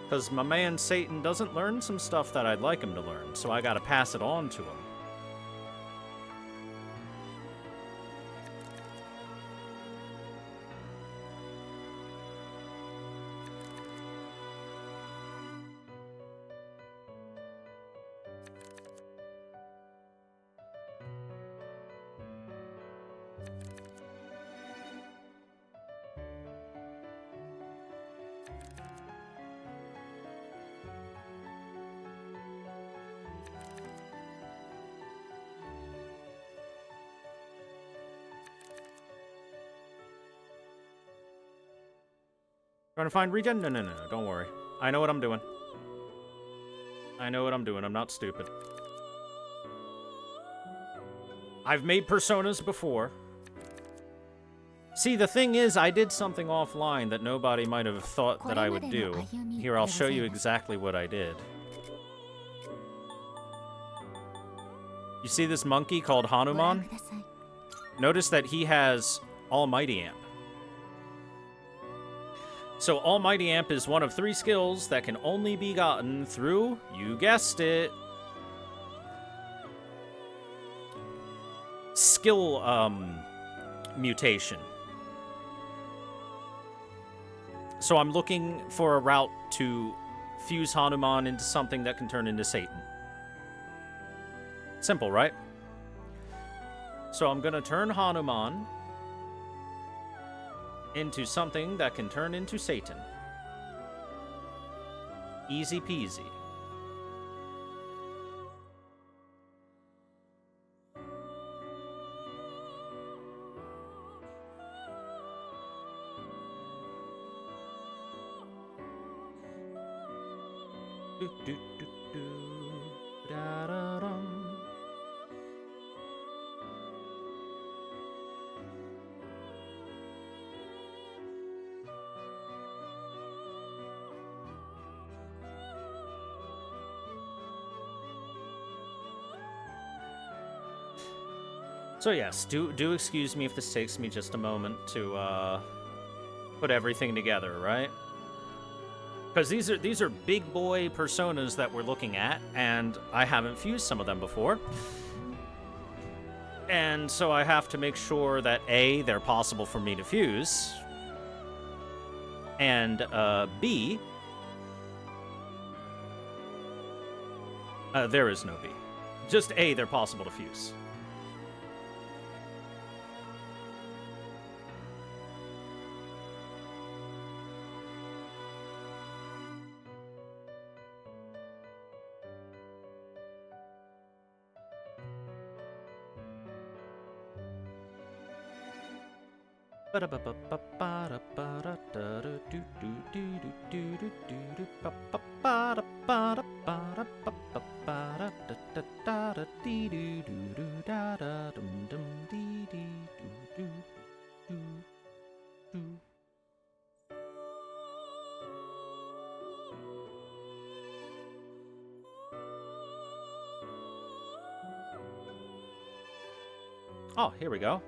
Because my man Satan doesn't learn some stuff that I'd like him to learn, so I gotta pass it on to him. Trying to find regen? No, don't worry. I know what I'm doing. I know what I'm doing. I'm not stupid. I've made personas before. See, the thing is, I did something offline that nobody might have thought that I would do. Here, I'll show you exactly what I did. You see this monkey called Hanuman? Notice that he has Almighty Amp. So Almighty Amp is one of 3 skills that can only be gotten through, you guessed it, skill, mutation. So I'm looking for a route to fuse Hanuman into something that can turn into Satan. Simple, right? So I'm gonna turn Hanuman into something that can turn into Satan. Easy peasy. Do, do, do, do. Da, da, dum. So yes, do excuse me if this takes me just a moment to put everything together, right? Because these are big boy personas that we're looking at, and I haven't fused some of them before. And so I have to make sure that A, they're possible for me to fuse, and B, there is no B. Just A, they're possible to fuse. Oh, here we go.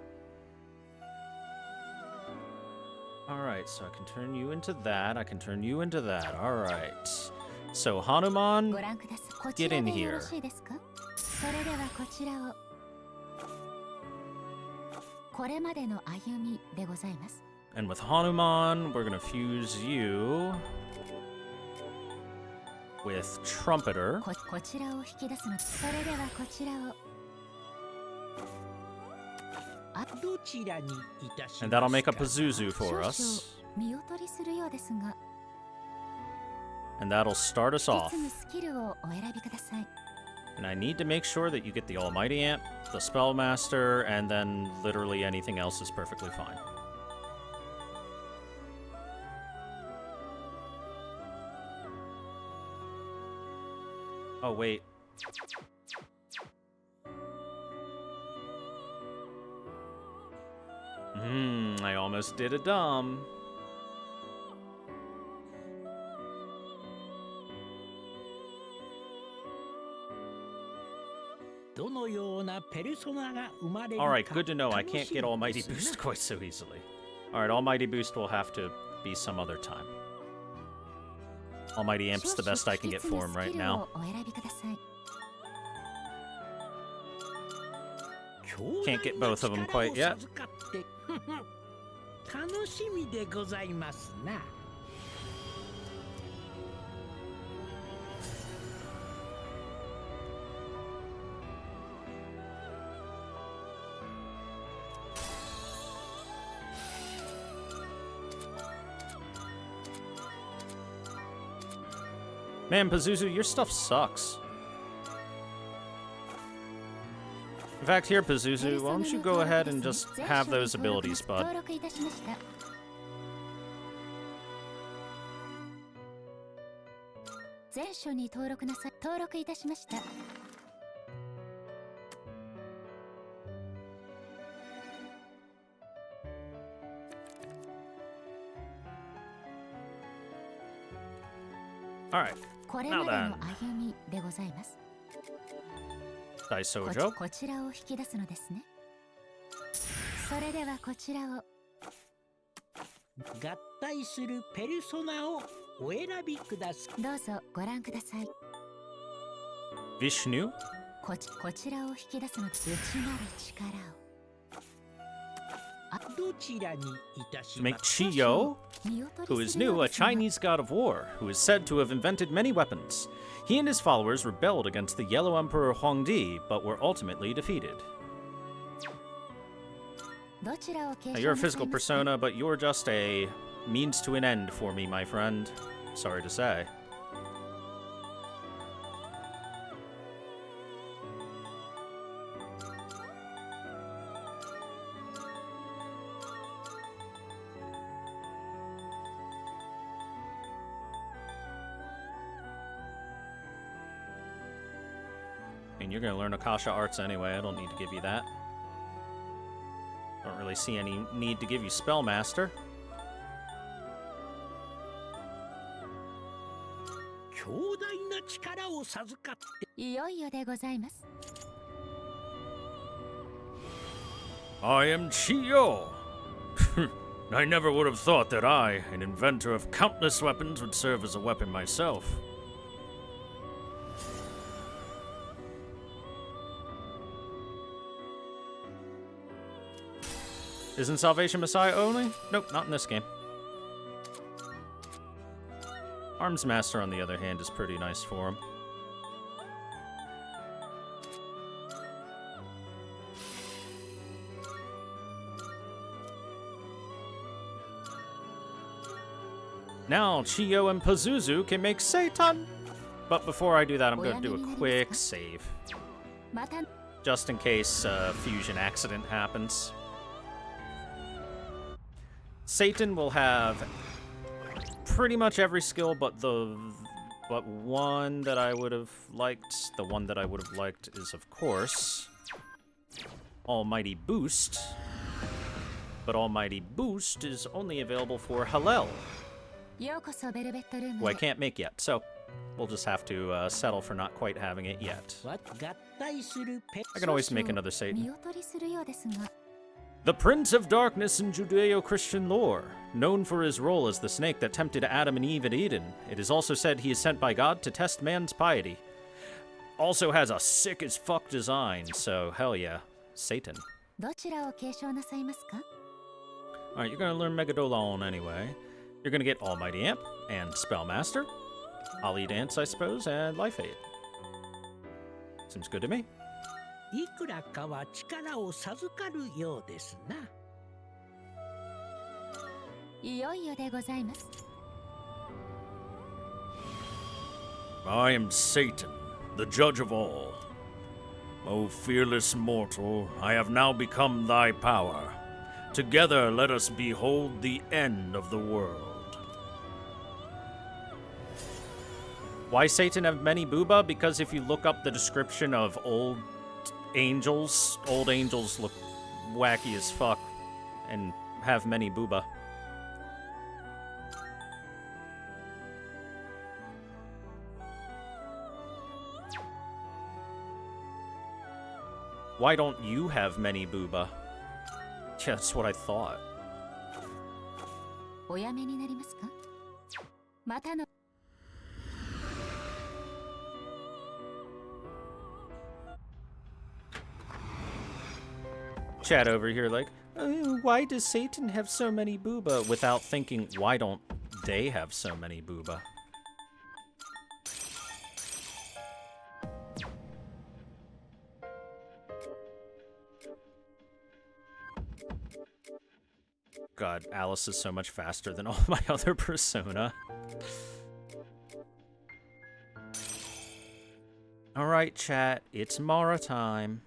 Alright, so I can turn you into that. I can turn you into that. Alright. So, Hanuman, get in here. And with Hanuman, we're gonna fuse you with Trumpeter. And that'll make a Pazuzu for us. And that'll start us off. And I need to make sure that you get the Almighty Amp, the Spellmaster, and then literally anything else is perfectly fine. Oh, wait. I almost did a dumb. Alright, good to know I can't get Almighty Boost quite so easily. Alright, Almighty Boost will have to be some other time. Almighty Amp's the best I can get for him right now. Can't get both of them quite yet. Man, Pazuzu, your stuff sucks. In fact, here, Pazuzu, why don't you go ahead and just have those abilities, bud? Alright, now then. Daisojo. Vishnu. Make Chiyo, who is new, a Chinese god of war, who is said to have invented many weapons. He and his followers rebelled against the Yellow Emperor Huangdi, but were ultimately defeated. Now, you're a physical persona, but you're just a means to an end for me, my friend. Sorry to say. You're gonna learn Akasha Arts anyway, I don't need to give you that. Don't really see any need to give you Spellmaster. I am Chiyo. I never would have thought that I, an inventor of countless weapons, would serve as a weapon myself. Isn't Salvation Messiah only? Nope, not in this game. Arms Master, on the other hand, is pretty nice for him. Now, Chiyo and Pazuzu can make Satan! But before I do that, I'm gonna do a quick save. Just in case a fusion accident happens. Satan will have pretty much every skill but one that I would have liked. The one that I would have liked is, of course, Almighty Boost. But Almighty Boost is only available for Hallel, who I can't make yet, so we'll just have to settle for not quite having it yet. I can always make another Satan. The Prince of Darkness in Judeo-Christian lore, known for his role as the snake that tempted Adam and Eve at Eden. It is also said he is sent by God to test man's piety. Also has a sick as fuck design, so hell yeah, Satan. Alright, you're gonna learn Megadolon anyway. You're gonna get Almighty Amp and Spellmaster, Ali Dance, I suppose, and Life Aid. Seems good to me. いくらかは力を授かるようですな。いよいよでございます。I am Satan, the judge of all. O fearless mortal, I have now become thy power. Together let us behold the end of the world. Why Satan have many booba? Because if you look up the description of old angels look wacky as fuck and have many booba. Why don't you have many booba? Yeah, that's what I thought. おやめになりますか？またの Chat over here like, why does Satan have so many booba? Without thinking, why don't they have so many booba? God, Alice is so much faster than all my other Persona. Alright, chat, it's Mara time.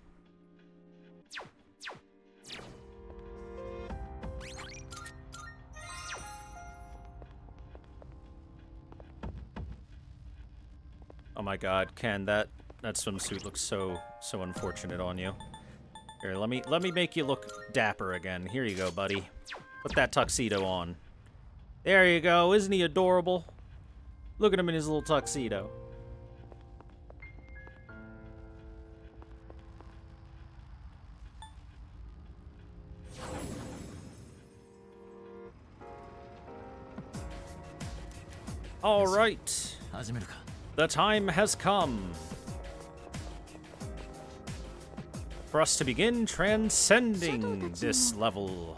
Oh my god, Ken, that swimsuit looks so unfortunate on you. Here, let me make you look dapper again. Here you go, buddy. Put that tuxedo on. There you go. Isn't he adorable? Look at him in his little tuxedo. All right. The time has come for us to begin transcending this level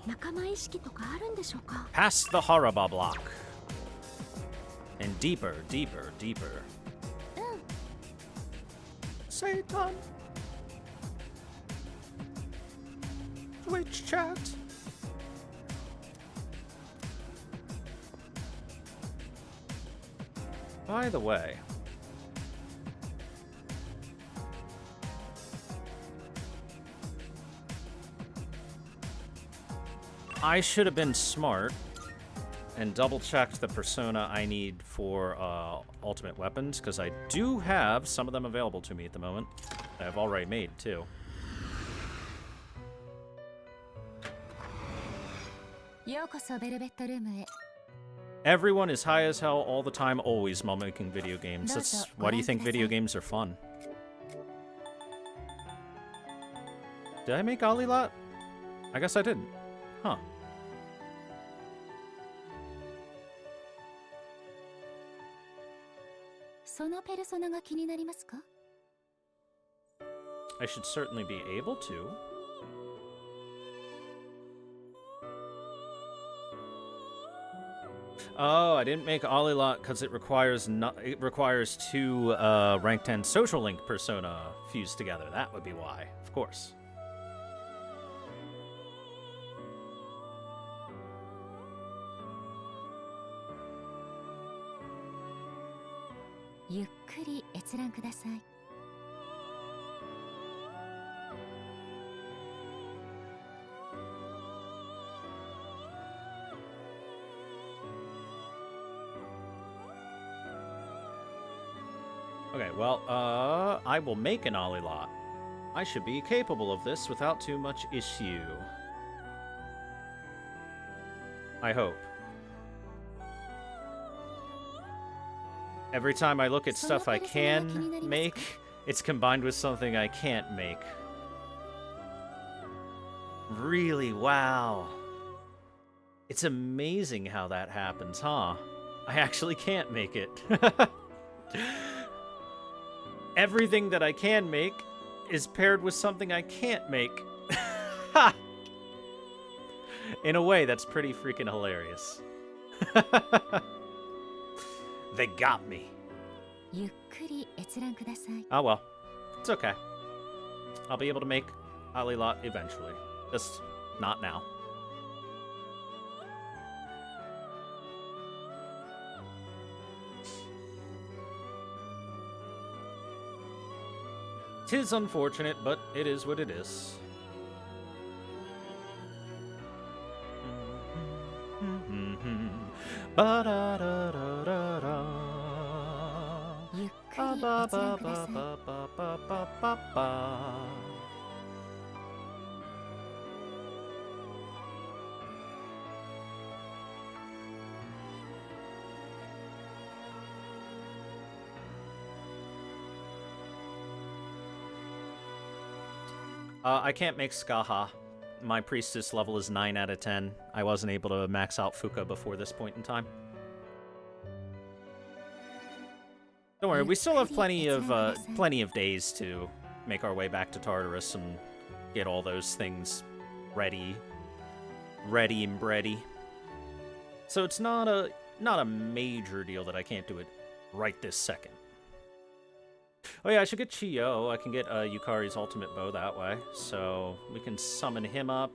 past the Haraba block and deeper, deeper, deeper. Satan. Twitch chat. By the way, I should have been smart and double-checked the persona I need for ultimate weapons, because I do have some of them available to me at the moment. I've already made, too. Everyone is high as hell all the time, always, while making video games. Why do you think video games are fun? Did I make Olilot? I guess I didn't. Huh. I should certainly be able to. Oh, I didn't make Olilot because it requires two rank 10 social link persona fused together. That would be why, of course. Okay, well, I will make an Olilot. I should be capable of this without too much issue. I hope. Every time I look at stuff I can make, it's combined with something I can't make. Really, wow. It's amazing how that happens, huh? I actually can't make it. Everything that I can make is paired with something I can't make. In a way, that's pretty freaking hilarious. They got me. Oh well, it's okay. I'll be able to make Olilot eventually. Just not now. Tis unfortunate, but it is what it is. I can't make Skaha. My priestess level is 9 out of 10. I wasn't able to max out Fuka before this point in time. Don't worry, we still have plenty of days to make our way back to Tartarus and get all those things ready and bready. So it's not a major deal that I can't do it right this second. Oh yeah, I should get Chiyo. I can get Yukari's ultimate bow that way, so we can summon him up.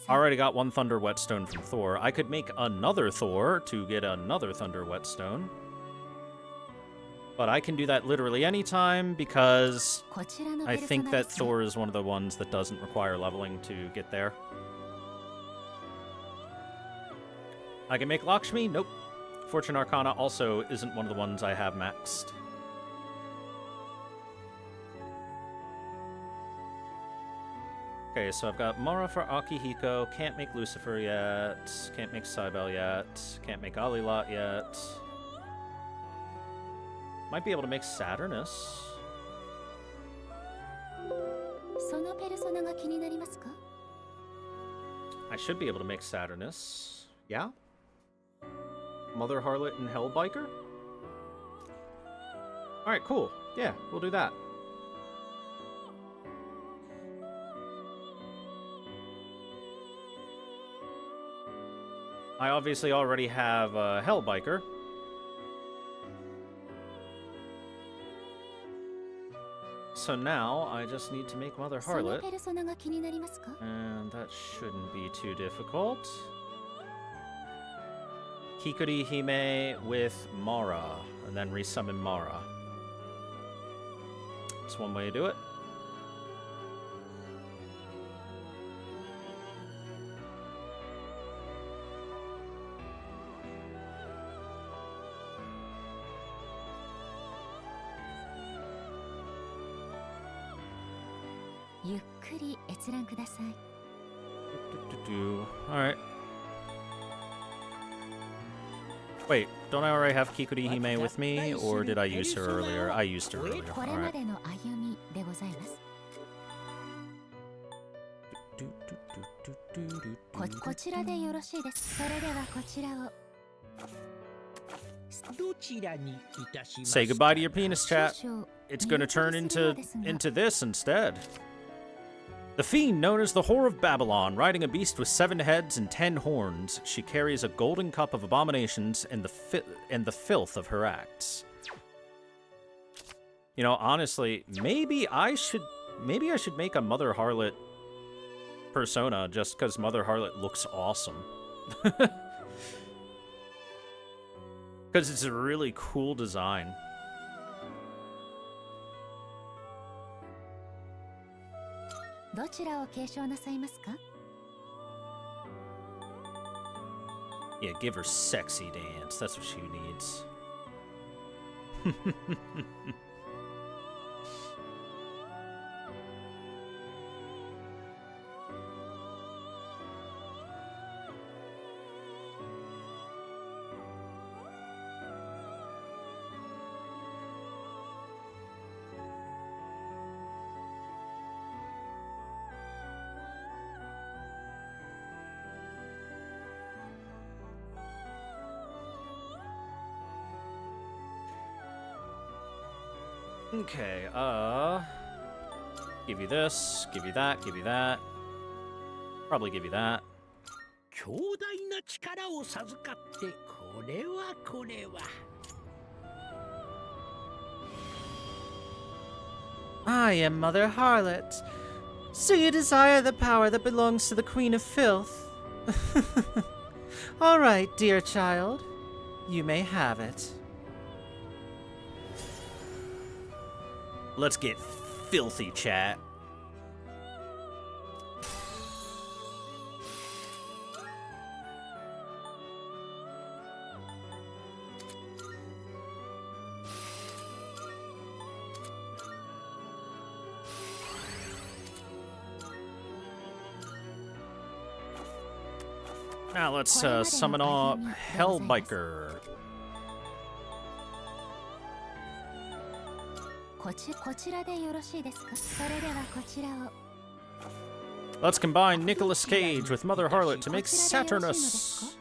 Already got one Thunder Whetstone from Thor. I could make another Thor to get another Thunder Whetstone. But I can do that literally anytime because I think that Thor is one of the ones that doesn't require leveling to get there. I can make Lakshmi? Nope. Fortune Arcana also isn't one of the ones I have maxed. Okay, so I've got Mara for Akihiko, can't make Lucifer yet, can't make Cybele yet, can't make Olilot yet. Might be able to make Saturnus. I should be able to make Saturnus. Yeah? Mother Harlot and Hellbiker? Alright, cool. Yeah, we'll do that. I obviously already have Hellbiker. So now, I just need to make Mother Harlot. And that shouldn't be too difficult. Kikuri Hime with Mara, and then resummon Mara. That's one way to do it. Alright. Wait, don't I already have Kikuri Hime with me, or did I use her earlier? I used her earlier. これま Alright. での歩みでございます。こちらでよろしいです。それではこちらを。どちらにいたします Say goodbye to your penis, chat. 少々 It's gonna turn 見劣りするようですが into this instead. The fiend known as the Whore of Babylon, riding a beast with 7 heads and 10 horns, she carries a golden cup of abominations and the filth of her acts. You know, honestly, maybe I should make a Mother Harlot persona just because Mother Harlot looks awesome. Because it's a really cool design. Yeah, give her sexy dance. That's what she needs. Okay, give you this, give you that, give you that. Probably give you that. 強大な力を授かってこれはこれは I am Mother Harlot. So you desire the power that belongs to the Queen of Filth? All right, dear child. You may have it. Let's get filthy, chat. Now let's summon up Hellbiker. こちらでよろしいですか。それではこちらを。Let's combine Nicolas Cage with Mother Harlot to make Saturnus.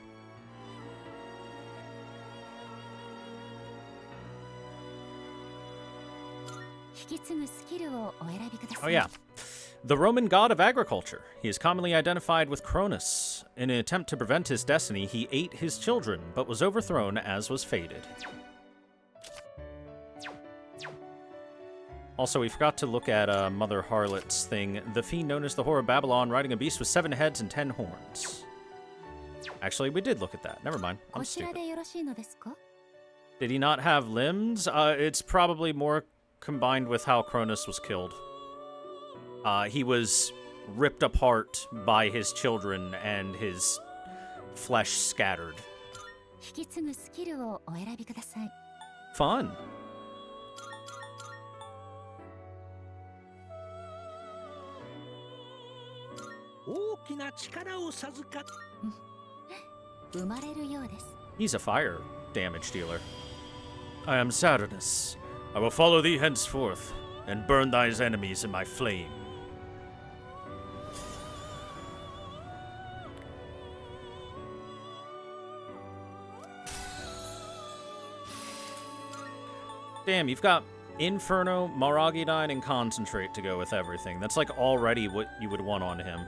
Oh yeah. The Roman god of agriculture. He is commonly identified with Cronus. In an attempt to prevent his destiny, he ate his children, but was overthrown as was fated. Also, we forgot to look at Mother Harlot's thing. The fiend known as the Whore of Babylon, riding a beast with 7 heads and 10 horns. Actually, we did look at that. Never mind. I'm stupid. Did he not have limbs? It's probably more combined with how Cronus was killed. He was ripped apart by his children and his flesh scattered. Fun. He's a fire damage dealer. I am Saturnus. I will follow thee henceforth, and burn thy enemies in my flame. Damn, you've got Inferno, Maragidine, and Concentrate to go with everything. That's like already what you would want on him.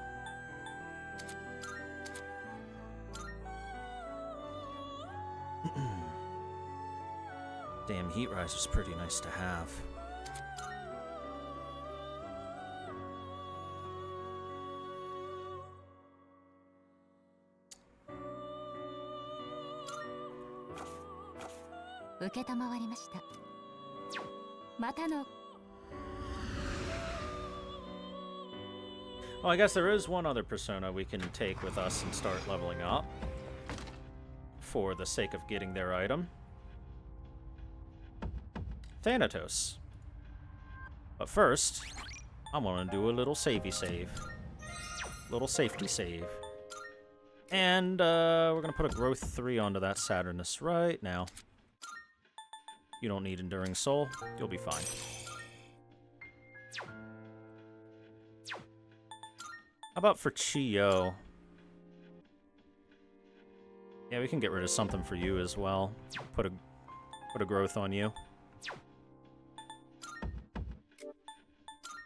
Damn, Heat Rise was pretty nice to have. Well, I guess there is one other persona we can take with us and start leveling up. For the sake of getting their item. Thanatos. But first, I want to do a little savey save. Little safety save. And we're gonna put a growth 3 onto that Saturnus right now. You don't need Enduring Soul. You'll be fine. How about for Chiyo? Yeah, we can get rid of something for you as well. Put a growth on you.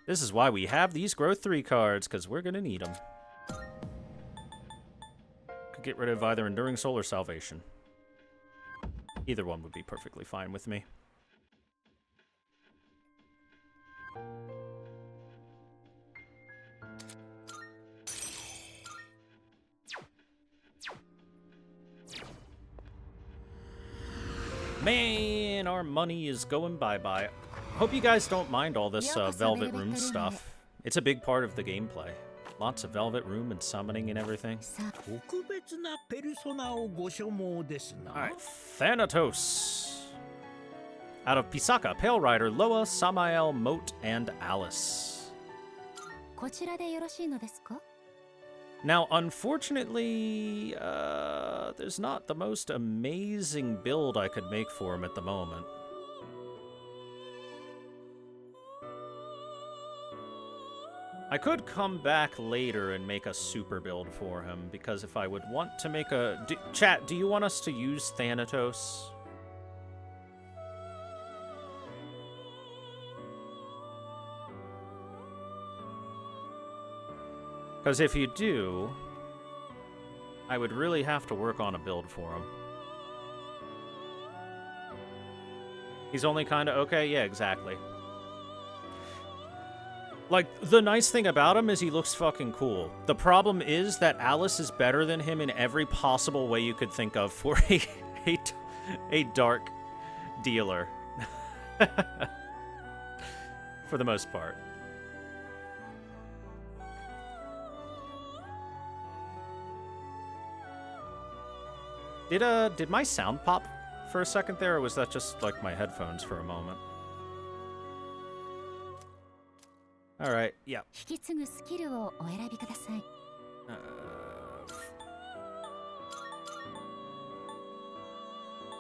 This is why we have these growth 3 cards, because we're gonna need them. Could get rid of either Enduring Soul or Salvation. Either one would be perfectly fine with me. Man, our money is going bye-bye. Hope you guys don't mind all this Velvet Room stuff. It's a big part of the gameplay. Lots of Velvet Room and summoning and everything. Alright, Thanatos. Out of Pisaka, Pale Rider, Loa, Samael, Moat, and Alice. Now, unfortunately, there's not the most amazing build I could make for him at the moment. I could come back later and make a super build for him, because if I would want to make a... Chat, do you want us to use Thanatos? Because if you do, I would really have to work on a build for him. He's only kind of... Okay, yeah, exactly. Like, the nice thing about him is he looks fucking cool. The problem is that Alice is better than him in every possible way you could think of for a dark dealer. For the most part. Did my sound pop for a second there, or was that just, like, my headphones for a moment? Alright, yeah.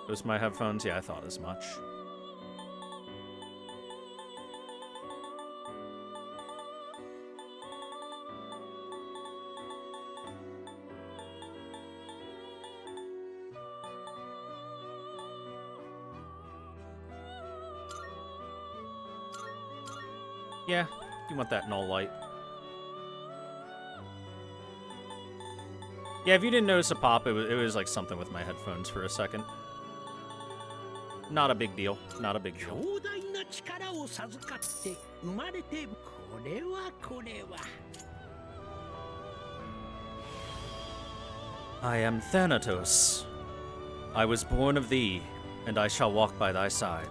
Those my headphones? Yeah, I thought as much. Yeah, you want that null light. Yeah, if you didn't notice a pop, it was like something with my headphones for a second. Not a big deal. Not a big deal. I am Thanatos. I was born of thee, and I shall walk by thy side.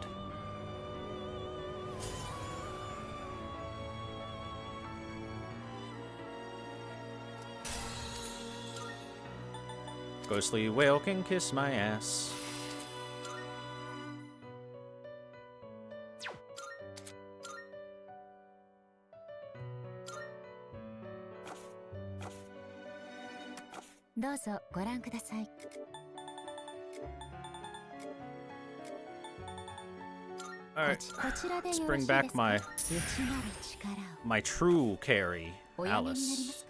Ghostly whale can kiss my ass. Alright, let's bring back my true carry, Alice.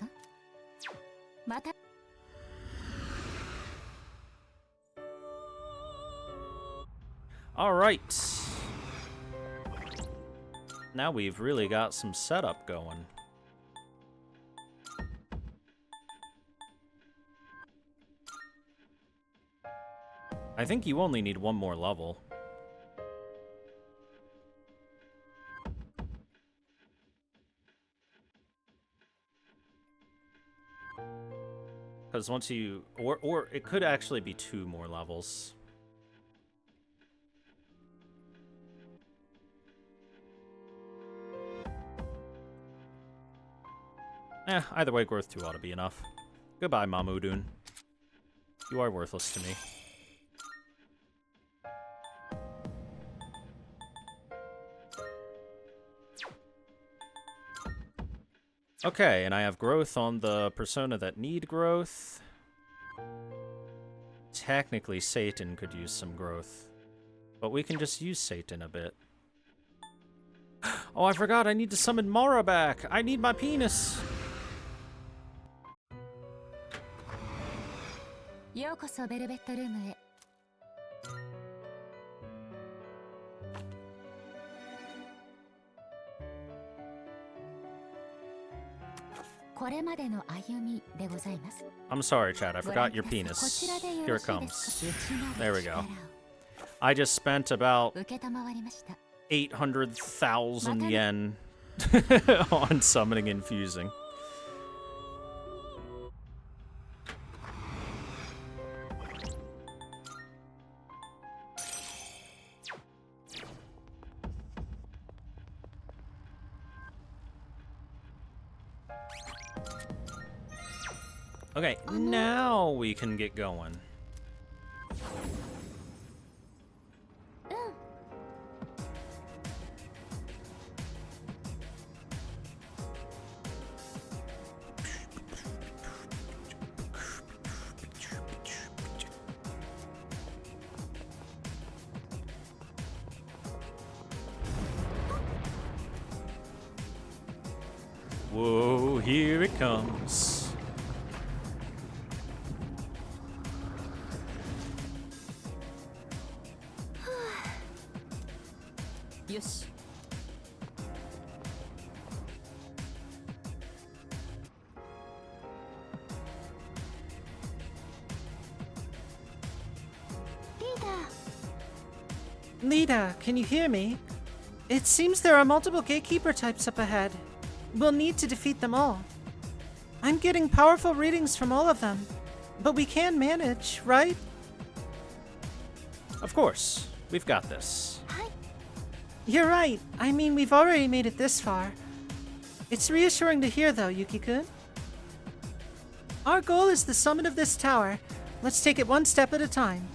Alright. Now we've really got some setup going. I think you only need one more level. Because once you... Or it could actually be 2 more levels. Either way, growth 2 ought to be enough. Goodbye, Mamudun. You are worthless to me. Okay, and I have growth on the persona that need growth. Technically, Satan could use some growth. But we can just use Satan a bit. Oh, I forgot, I need to summon Mara back! I need my penis! ようこそベルベットルームへ。これまでの歩みでございます。 I'm sorry, Chad, I forgot your penis. Here it comes. There we go. I just spent about 承りました。 800,000 yen on summoning and fusing. Okay, now we can get going. Whoa, here it comes. Yoshi. Lita, can you hear me? It seems there are multiple gatekeeper types up ahead. We'll need to defeat them all. I'm getting powerful readings from all of them, but we can manage, right? Of course, we've got this. You're right. I mean, we've already made it this far. It's reassuring to hear, though, Yuki-kun. Our goal is the summit of this tower. Let's take it one step at a time.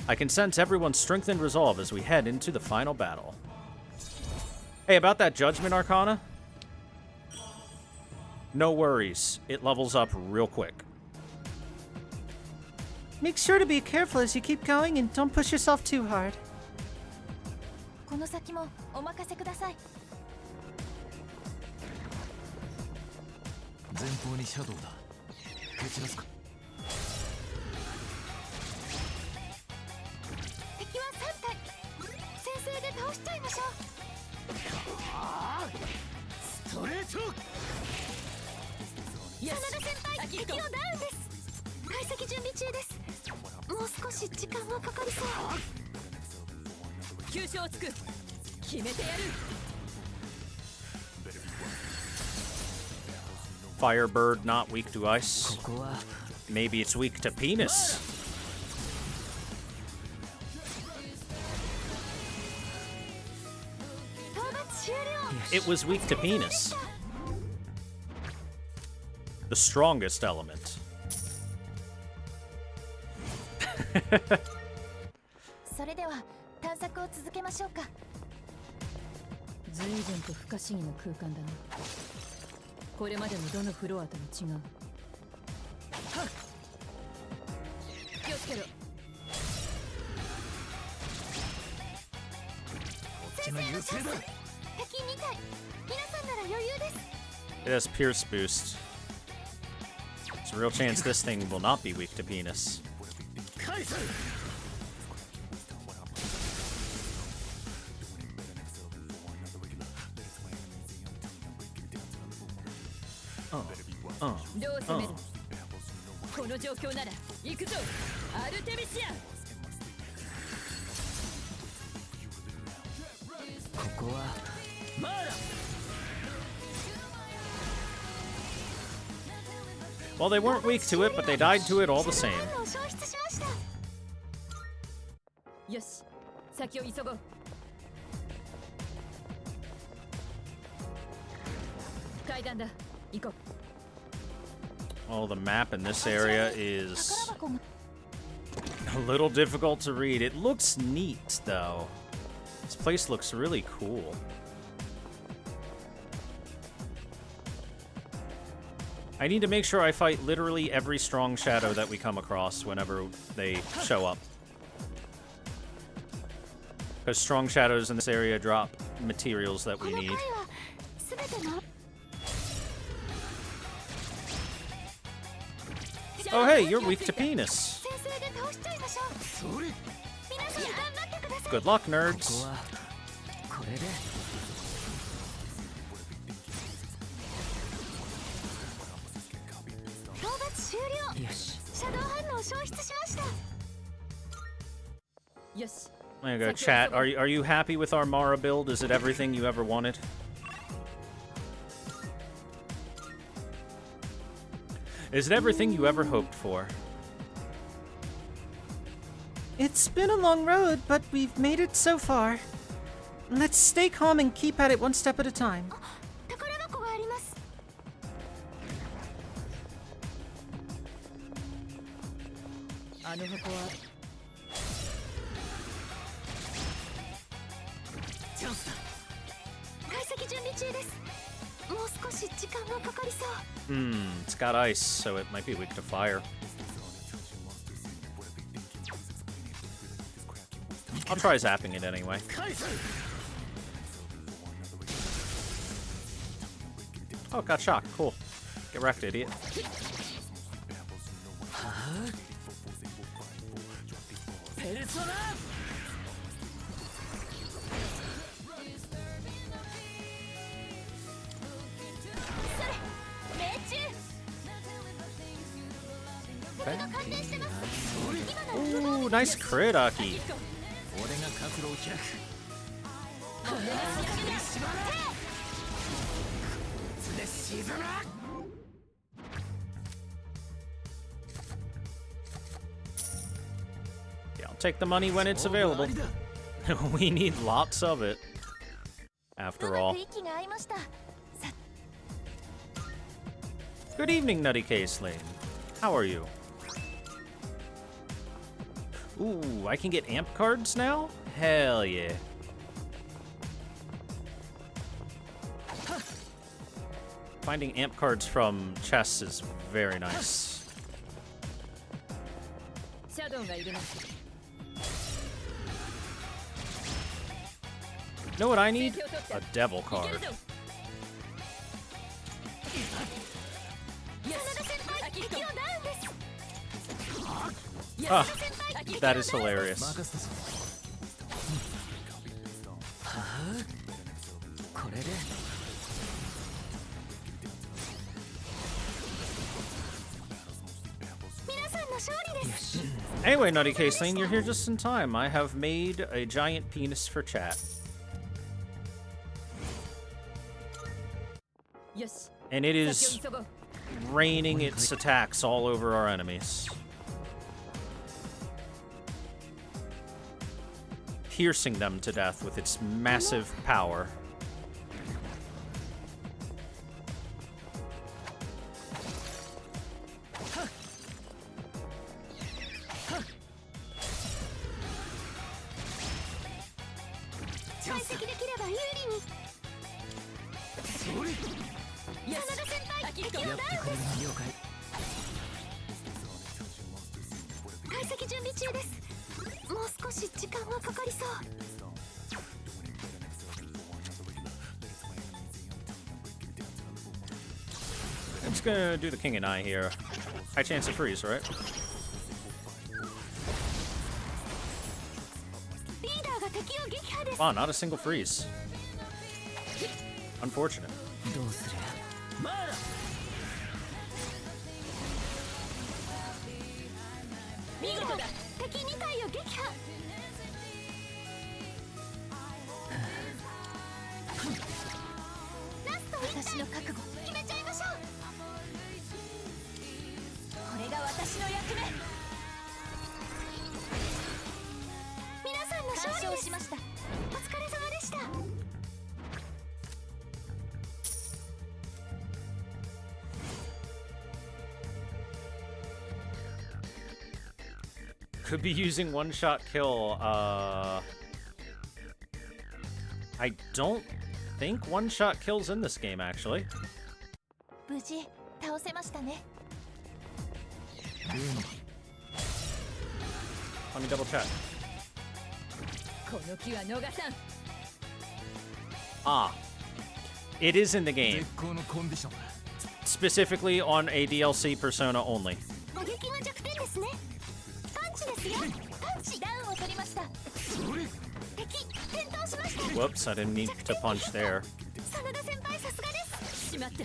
I can sense everyone's strengthened resolve as we head into the final battle. Hey, about that Judgment Arcana? No worries. It levels up real quick. Make sure to be careful as you keep going and don't push yourself too hard. この先もお任せください。前方にシャドウだ。蹴散らすか。敵は3体。先制で倒しちゃいましょう。ストレート。真田先輩、敵のダウンです。解析準備中です。もう少し時間がかかりそう。急所をつく。決めてやる。 Firebird not weak to ice. ここは Maybe it's weak to penis. It was weak to penis. The strongest element. それでは探索を続けましょうか。随分と不可思議な空間だな。これまでのどのフロアとも違う。気をつけろ。こっちの優勢だ。敵2体。皆さんなら余裕です。 It has pierce boost. There's a real chance this thing will not be weak to penis. 返せ。 どう攻める？この状況なら行くぞ、アルテミシア。ここはマーラ。 Well, they weren't weak to it, but they died to it all the same. 消失しました。よし、先を急ごう。階段だ、行こう。 Oh, the map in this area is a little difficult to read. It looks neat, though. This place looks really cool. I need to make sure I fight literally every strong shadow that we come across whenever they show up. Because strong shadows in this area drop materials that we need. Oh hey, you're weak to penis. Good luck, nerds. これで There you go, chat. Are you happy with our Mara build? Is it everything you ever wanted? Is it everything you ever hoped for? It's been a long road, but we've made it so far. Let's stay calm and keep at it one step at a time. It's got ice, so it might be weak to fire. I'll try zapping it anyway. Oh, it got shocked. Cool. Get wrecked, idiot. Ooh, nice crit, Aki. 俺が活路を開く Yeah, I'll take the money when it's available. We need lots of it. After all. Good evening, Nutty Case Lane. How are you? Ooh, I can get amp cards now? Hell yeah. Finding amp cards from chests is very nice. Know what I need? A devil card. Ah, that is hilarious. これで Anyway, Nutty Case Lane, you're here just in time. I have made a giant penis for chat. And it is raining its attacks all over our enemies. Piercing them to death with its massive power. I'm just gonna do the King and I here. High chance of freeze, right? Wow, not a single freeze. Unfortunate. どうする Could be using one-shot kill. I don't think one-shot kills in this game, actually. 倒せましたね。 Let me double check. この気は逃さん。 Ah. It is in the game. Specifically on a DLC Persona only. 打撃が弱点ですね。パンチですよ。パンチダウンを取りました。敵転倒しました。 Whoops, I didn't mean to punch there. 真田先輩さすがです。しまった。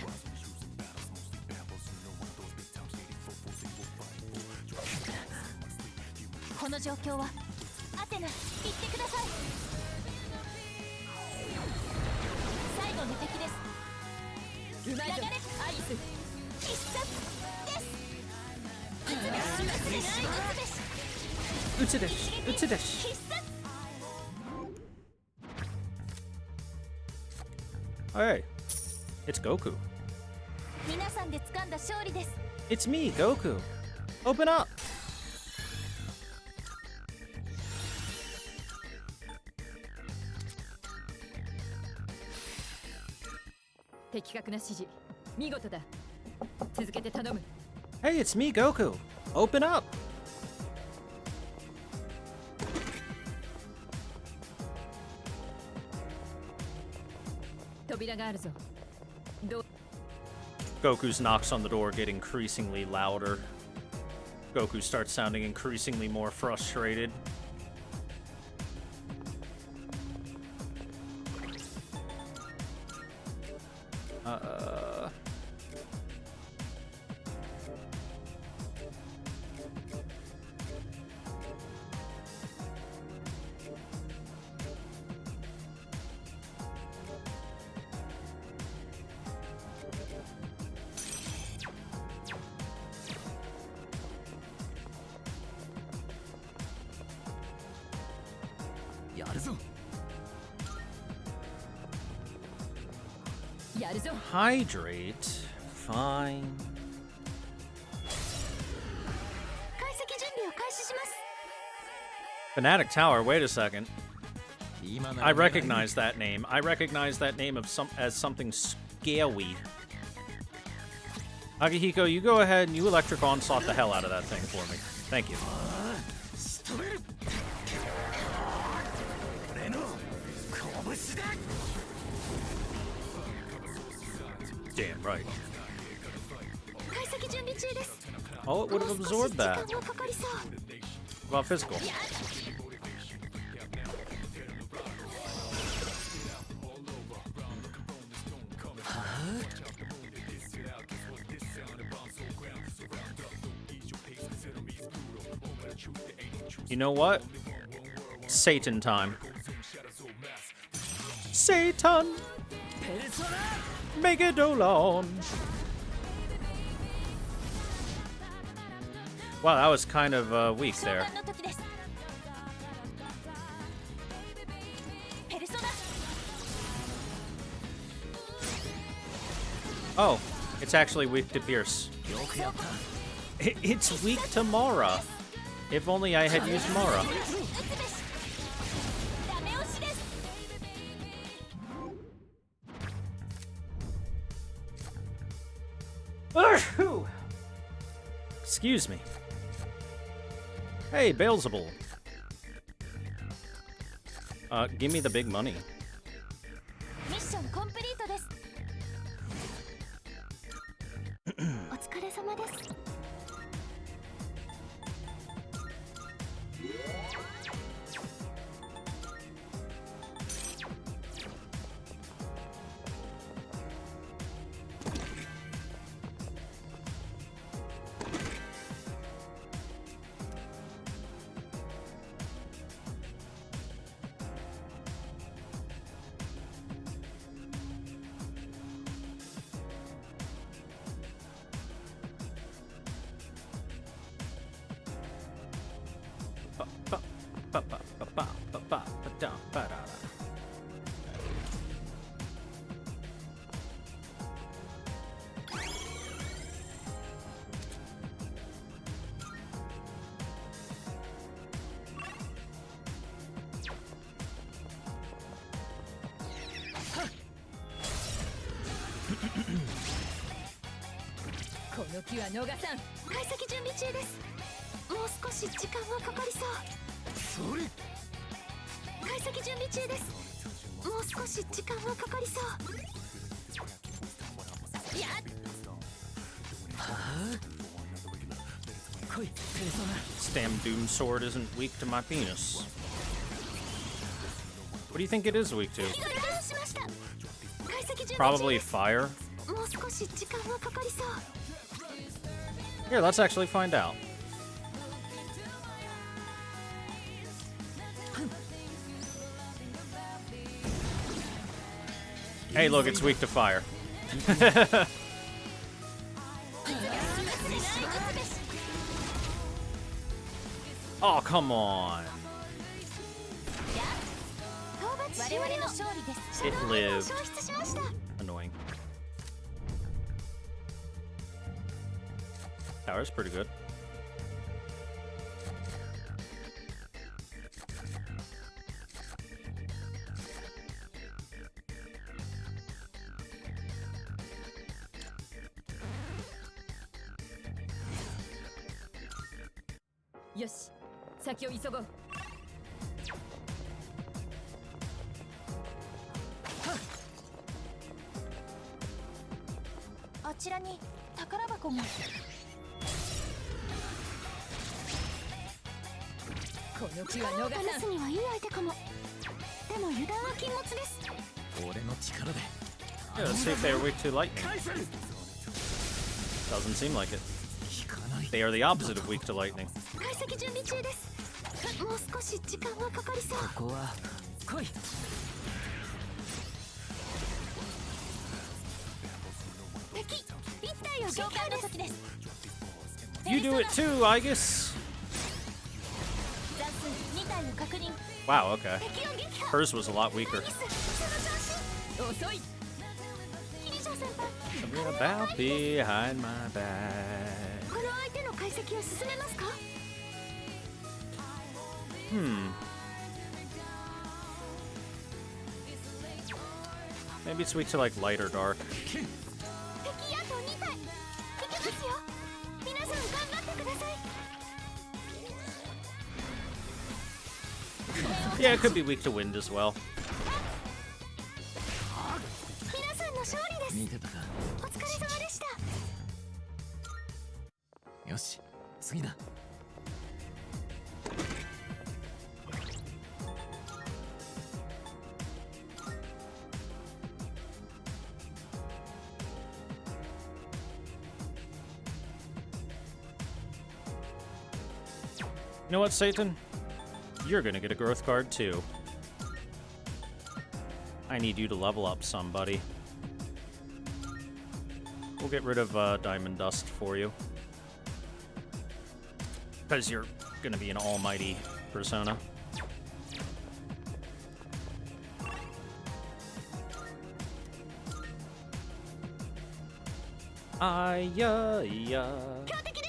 この状況はアテナ言ってください。最後の敵です。うまいぞアイス。必殺です。打つです。打つです。 必殺。 Hey, it's Goku. 皆さんで掴んだ勝利です。 It's me, Goku. Open up. 的確な指示。見事だ。続けて頼む。 Hey, it's me, Goku. Open up. 扉があるぞ。どう Goku's knocks on the door get increasingly louder. Goku starts sounding increasingly more frustrated. Hydrate. Fine. 解析準備を開始します。 Fanatic Tower, wait a second. I recognize that name. I recognize that name as something scary. Akihiko, you go ahead and you electric onslaught the hell out of that thing for me. Thank you. Damn right. 解析準備中です。 Oh, it would have absorbed that. 時間がかかりそう。 What about physical? You know what? Satan time. Satan! Megadolon! Wow, that was kind of weak 召 there. 喚の時です。ペルソナ。 Oh, it's actually weak to Pierce. It's weak to Mara. If only I had used Mara. 打つべし。ダメ押しです。 Excuse me. Hey, Beelzebul. Give me the big money. ミッションコンプリートです。お疲れ様です。この木は逃さん。解析準備中です。もう少し時間はかかりそう。それ解析準備中です。もう少し時間はかかりそう。やっ来いペルソナ。 This damn doom sword isn't weak to my penis. What do you think it is weak to? 油断しました。解析準備中 Probably です。 fire? もう少し時間はかかりそう。 Here, let's actually find out. Hey, look, it's weak to fire. Oh, come on. 我々の勝利です。 It lived. 消失しました。 Annoying. Tower's pretty good.よし、先を急ごう。あちらに宝箱が。この木は力を逃さん。試すにはいい相手かも。でも油断は禁物です。俺の力で Yeah, let's see if they are weak to lightning. 返せ。 Doesn't seem like it. 効かない。 They are the opposite of weak to lightning. 解析準備中です。もう少し時間はかかりそう。ここは来い。敵一体を召喚の時です。 You do it too, I guess. 残数2体を確認。 Wow, okay. 敵を撃破。 Hers was a lot weaker. ミス、その調子。遅い。キリシャ先輩。 Something about behind my back. この相手の解析を進めますか。 Maybe it's weak to like light or dark. 敵あと2体。いけますよ。皆さん頑張ってください。 Yeah, it could be weak to wind as well. 皆さんの勝利です。見てたか。お疲れ様でした。よし次だ。 You know what, Satan? You're gonna get a growth card too. I need you to level up somebody. We'll get rid of Diamond Dust for you. Because you're gonna be an almighty persona.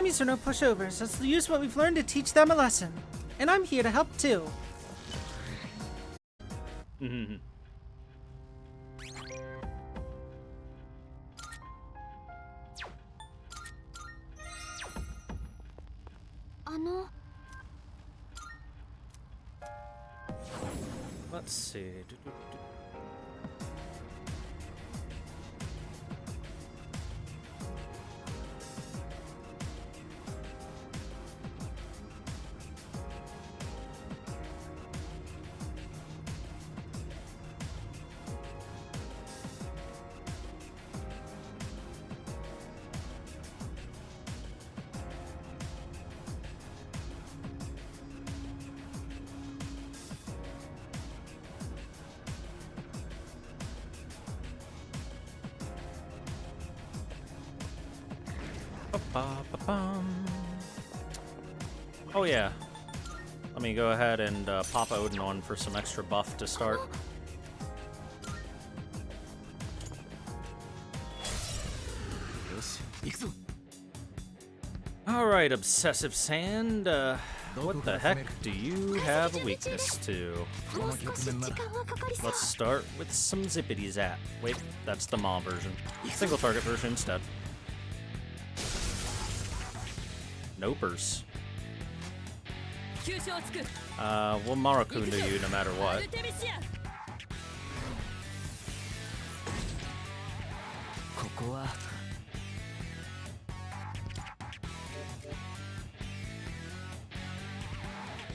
Enemies are no pushovers. Let's use what we've learned to teach them a lesson. And I'm here to help too. Mhm. あの Let's see. Ba-ba-ba-bum. Oh yeah. Let me go ahead and pop Odin on for some extra buff to start. Alright, Obsessive Sand. What the heck do you have a weakness to? もう少し時間はかかりそう。 Let's start with some zippity zap. Wait, that's the Maw version. Single target version instead. Nopers. 急所をつく We'll Marakun to you no matter ア what. ルテミシア ここは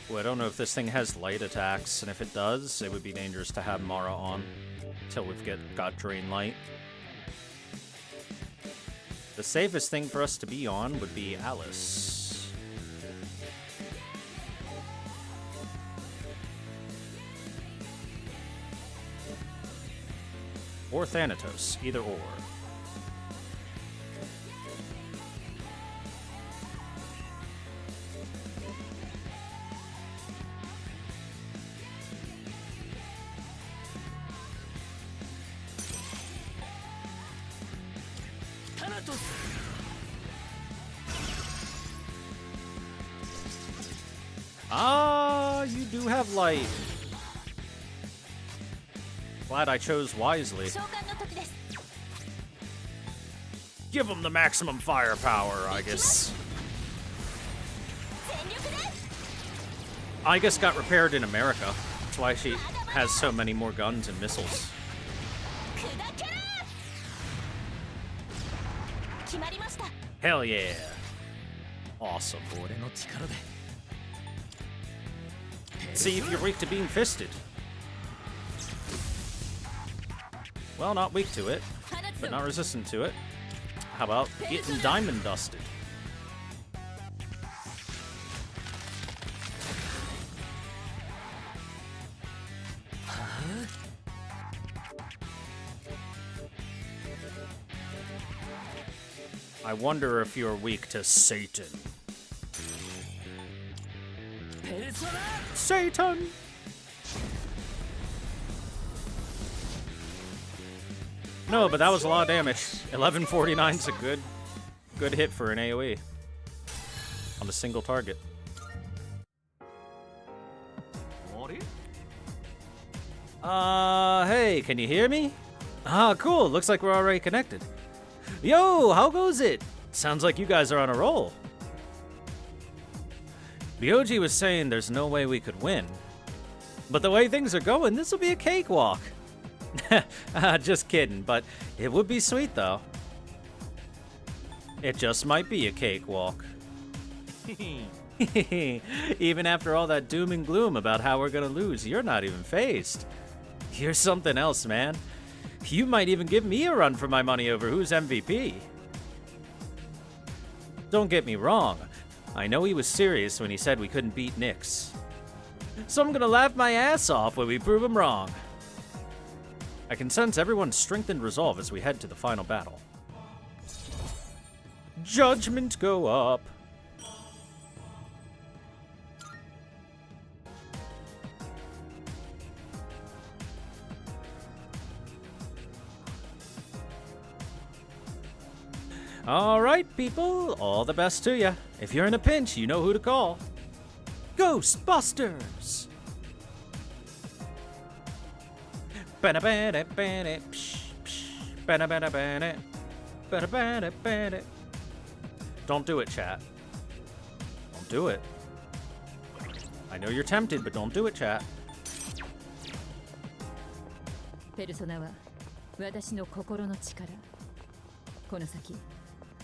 Well, I don't know if this thing has light attacks, and if it does, it would be dangerous to have Mara on till we've got Drain Light. The safest thing for us to be on would be Alice. Or Thanatos, either or. Ah, you do have light. Glad I chose wisely. 召喚の時です Give him the maximum firepower, I guess. 全力で I guess got repaired in America. That's why she has so many more guns and missiles. 砕ける決まりました Hell yeah. Awesome. 俺の力で See if you're weak to being fisted. Well, not weak to it, 放つ but ぞ not resistant to it. How about getting diamond dusted? I wonder if you're weak to Satan. ペルソナ Satan! No, but that was a lot of damage. 1149's a good hit for an AoE. On a single target. あれ Hey, can you hear me? Ah, cool. Looks like we're already connected. Yo, how goes it? Sounds like you guys are on a roll. Ryoji was saying there's no way we could win. But the way things are going, this will be a cakewalk. Just kidding, but it would be sweet though. It just might be a cakewalk. Even after all that doom and gloom about how we're gonna lose, you're not even phased. You're something else, man. You might even give me a run for my money over who's MVP. Don't get me wrong. I know he was serious when he said we couldn't beat Nyx. So I'm gonna laugh my ass off when we prove him wrong. I can sense everyone's strengthened resolve as we head to the final battle. Judgment go up. All right, people, all the best to you. If you're in a pinch, you know who to call. Ghostbusters! Don't do it, chat. Don't do it. I know you're tempted, but don't do it, chat. ペルソナは私の心の力この先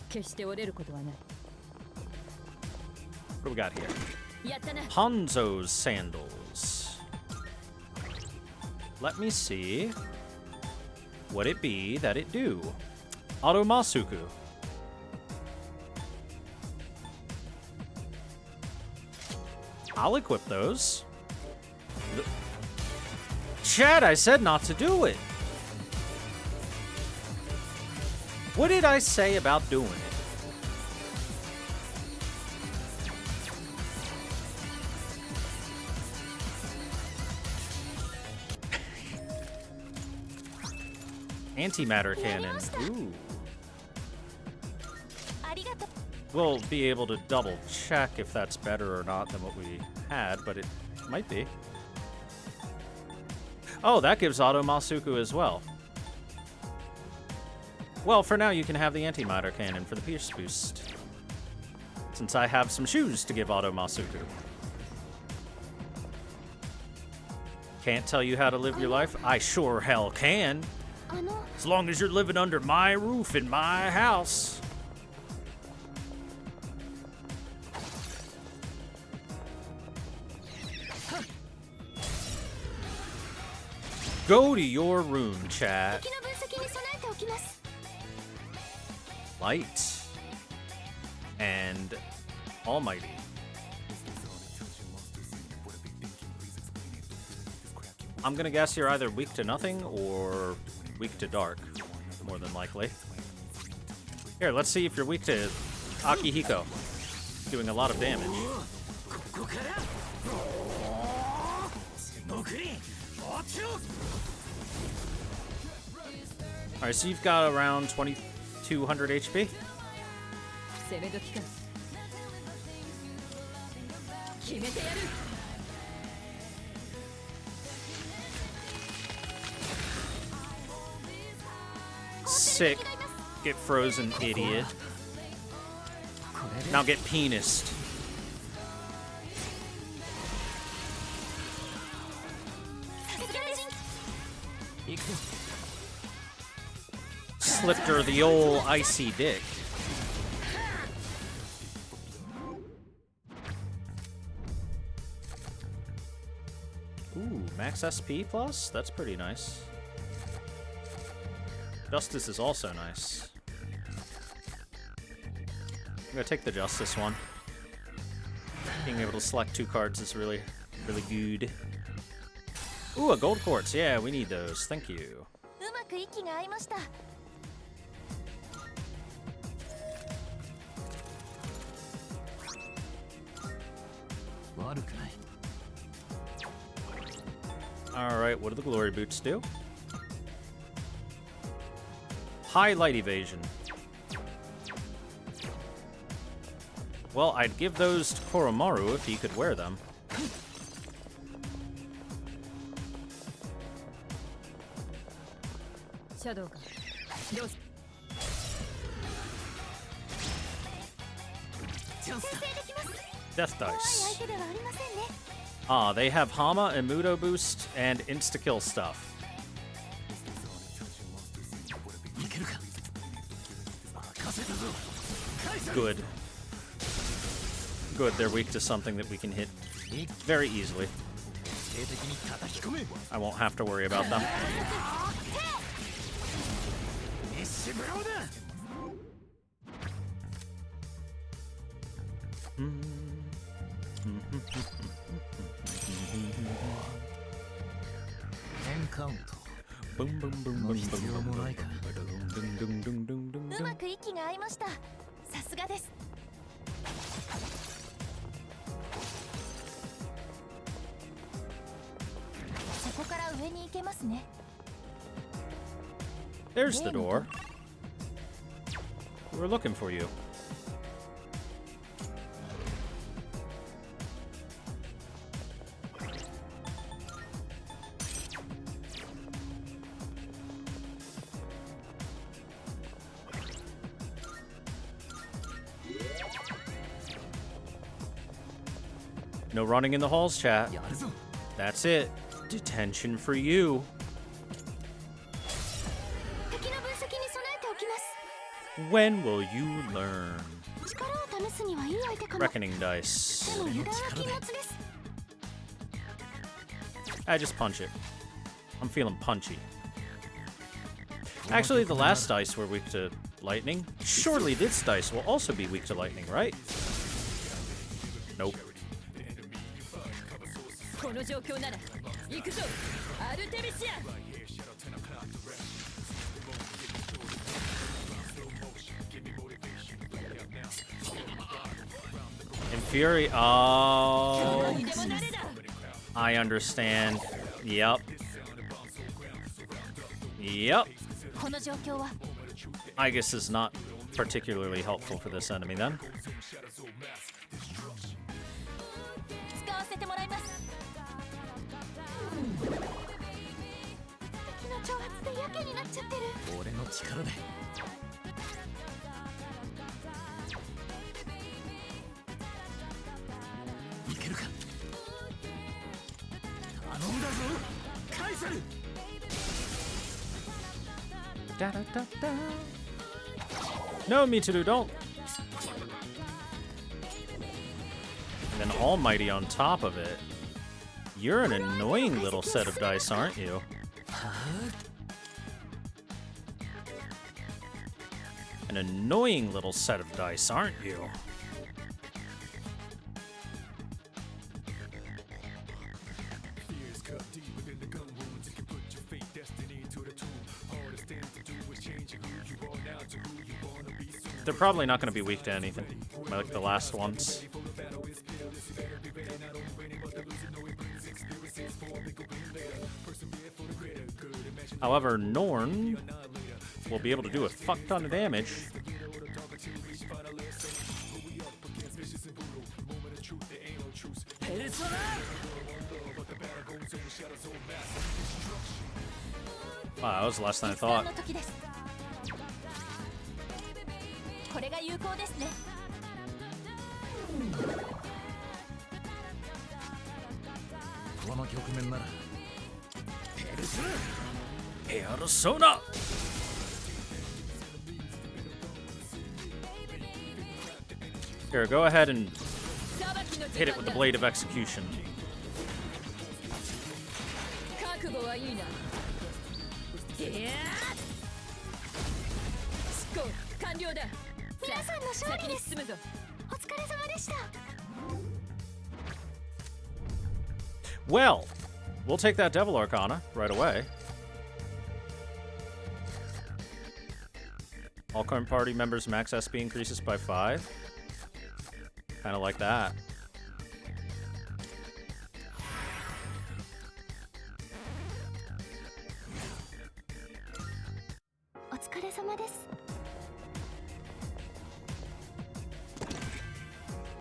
決して折れることはない What do we got here? やったな Hanzo's sandals. Let me see what it be that it do. Automasuku. I'll equip those. Chad, I said not to do it. What did I say about doing it? Antimatter cannon. Ooh. ありがとう We'll be able to double check if that's better or not than what we had, but it might be. Oh, that gives Auto Masuku as well. Well, for now you can have the Antimatter cannon for the Pierce boost. Since I have some shoes to give Auto Masuku. Can't tell you how to live your life? I sure hell can. As long as you're living under my roof in my house. Go to your room, chat. Light and almighty. I'm gonna guess you're either weak to nothing or weak to dark, more than likely. Here, let's see if you're weak to Akihiko. Doing a lot of damage. Alright, so you've got around 2200 HP. Sick. Get frozen, idiot. Now get penised. Slipped her the old icy dick. Ooh, max SP plus? That's pretty nice. Justice is also nice. I'm gonna take the Justice one. Being able to select 2 cards is really good. Ooh, a gold quartz. Yeah, we need those. Thank you. Alright, what do the glory boots do? High light evasion. Well, I'd give those to Koromaru if he could wear them. Death dice. Ah, they have Hama and Mudo boost and insta-kill stuff. Good. Good, they're weak to something that we can hit very easily. I won't have to worry about them. Boom, boom, boom, boom, boom, boom, boom, boom, boom, boom, boom. うまく息が合いました。さすがです。そこから上に行けますね。There's the door. We're looking for you. No running in the halls, chat. That's it. Detention for you. When will you learn? Reckoning dice. I just punch it. I'm feeling punchy. Actually, the last dice were weak to lightning. Surely this dice will also be weak to lightning, right? Nope. Infuri. Oh. I understand. Yep. Yep. I guess is not particularly helpful for this enemy then. Da-da-da-da. No, Mitsuru, don't. And then Almighty on top of it. You're an annoying little set of dice, aren't you? An annoying little set of dice, aren't you? They're probably not going to be weak to anything, like the last ones. However, Norn will be able to do a fuck ton of damage. Wow, that was less than I thought. これが有効ですね。この局面なら Persona! Here, go ahead and hit it with the Blade of Execution. 覚悟はいいな。執行完了だ。皆さんの勝利です。先に進むぞ。お疲れ様でした。 Well, we'll take that Devil Arcana right away. All current party members' max SP increases by 5. Kind of like that.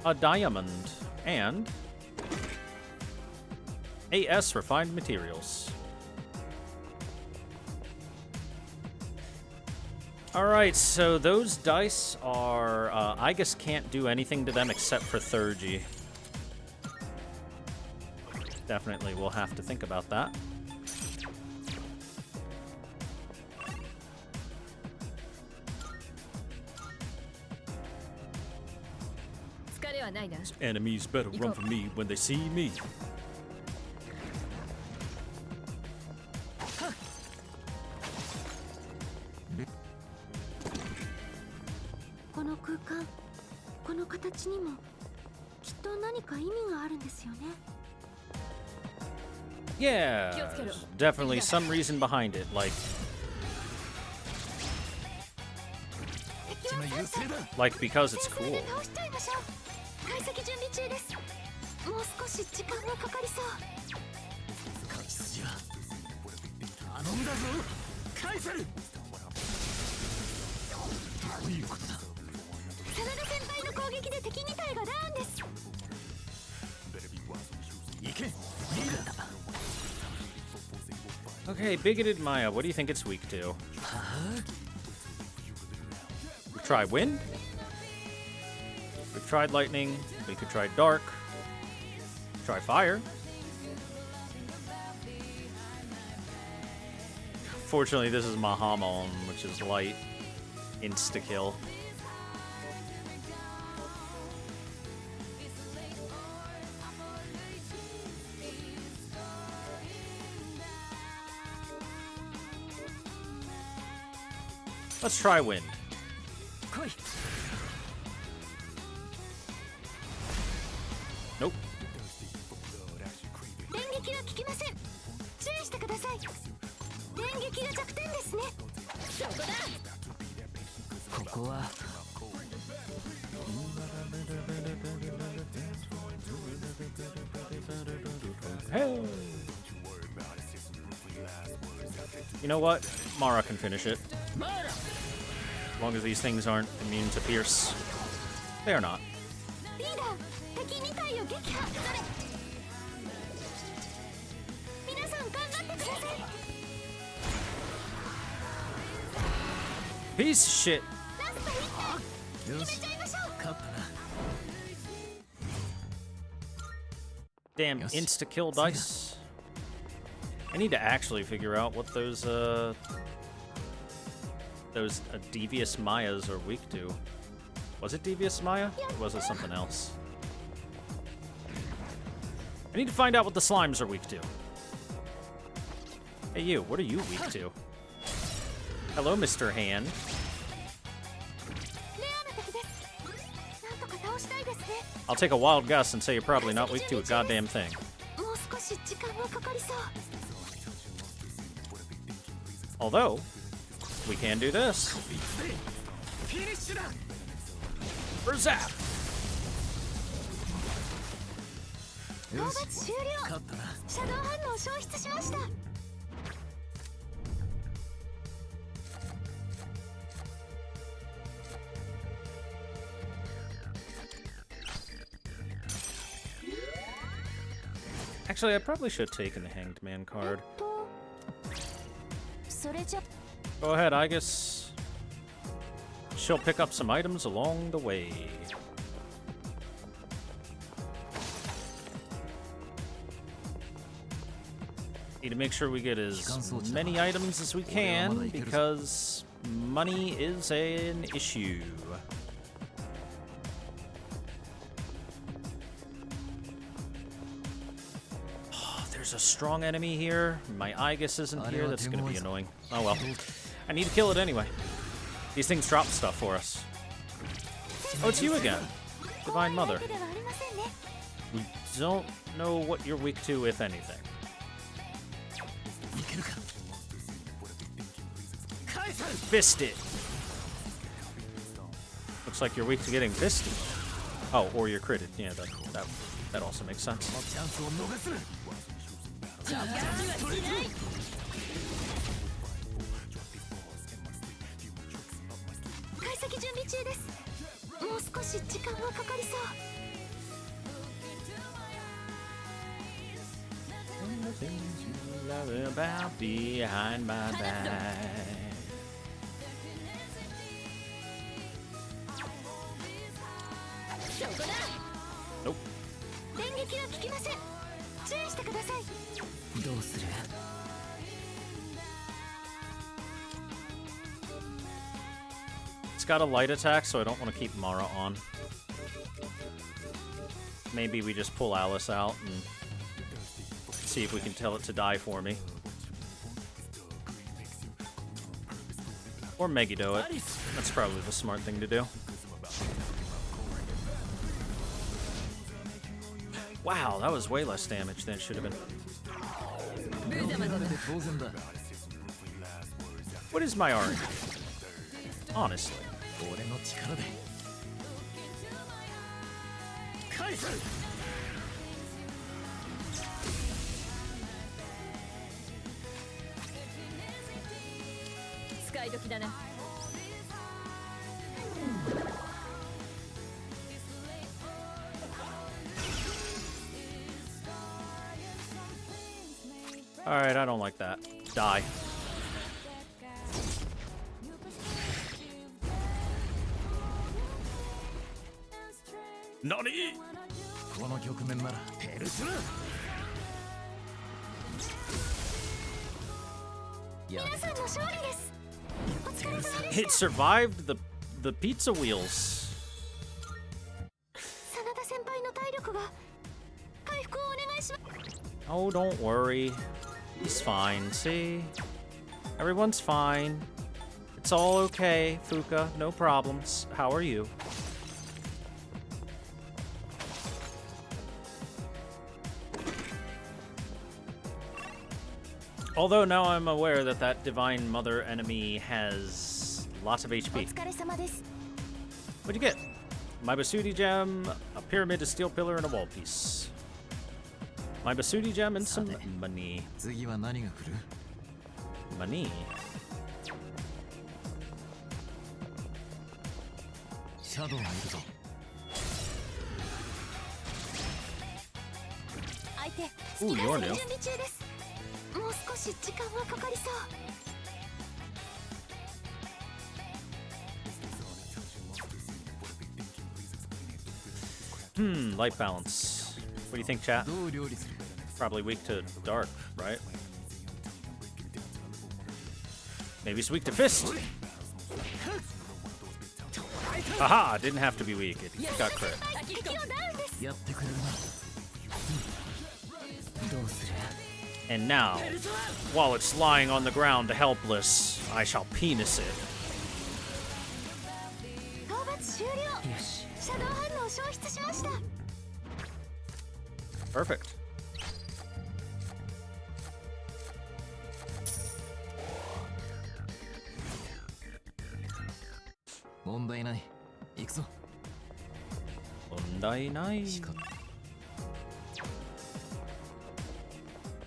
A diamond and AS refined materials. Alright, so those dice are, I guess can't do anything to them except for ThorW. Definitely we'll have to think about that. Enemies better run from me when they see me. この空間、この形にもきっと何か意味があるんですよね。 Yeah, definitely some reason behind it, like because it's cool. 解析準備中です。もう少し時間がかかりそう。勝ち筋は頼んだぞ、カイサル。どういうことだ。真田先輩の攻撃で敵2体がダウンです。行け、リーダー。 Okay, bigoted Maya, what do you think it's weak to? Try wind? We've tried lightning, we could try dark. Try fire. Fortunately, this is Mahamon, which is light. Insta-kill. Let's try wind. Nope. 電撃は効きません。注意してください。電撃が弱点ですね。そこだ。ここは Hey. You know what? Mara can finish it. As long as these things aren't immune to pierce. They are not. リーダー、敵2体を撃破。皆さん頑張ってください。 Piece of shit. ラスト1点決めちゃいましょう。勝ったな。 Damn insta-kill dice. I need to actually figure out what those, those devious Mayas are weak to. Was it devious Maya? Or was it something else? I need to find out what the slimes are weak to. Hey you, what are you weak to? Hello, Mr. Hand. I'll take a wild guess and say you're probably not weak to a goddamn thing. Although, we can do this. For zap! Actually, I probably should have taken the Hanged Man card. Go ahead, I guess. She'll pick up some items along the way. Need to make sure we get as many items as we can, because money is an issue. There's a strong enemy here. My Aegis isn't here. That's gonna be annoying. Oh well. I need to kill it anyway. These things drop stuff for us. Oh, it's you again. Divine Mother. We don't know what you're weak to, if anything. Fisted. Looks like you're weak to getting fisted. Oh, or you're critted. Yeah, that also makes sense. The things you love about behind my back. Nope. It's got a light attack, so I don't want to keep Mara on. Maybe we just pull Alice out and see if we can tell it to die for me. Or Megiddo it. That's probably the smart thing to do. Wow, that was way less damage than it should have been. What is my RNG? Honestly. Alright, I don't like that. Die. Nani? It survived the pizza wheels. Oh, don't worry. He's fine, see? Everyone's fine. It's all okay, Fuka. No problems. How are you? Although now I'm aware that that Divine Mother enemy has lots of HP. What'd you get? My Basudi Gem, a Pyramid, a Steel Pillar, and a Wall Piece. My Basudi Gem and some money. Money? Ooh, you're new. Light balance. What do you think, chat? Probably weak to dark, right? Maybe it's weak to fist. Haha, didn't have to be weak. It got crit. やってくれるな。どうする？ And now, while it's lying on the ground helpless, I shall penis it. 討伐終了。よし。シャドウ反応消失しました。 Perfect. 問題ない。行くぞ。問題ない。しか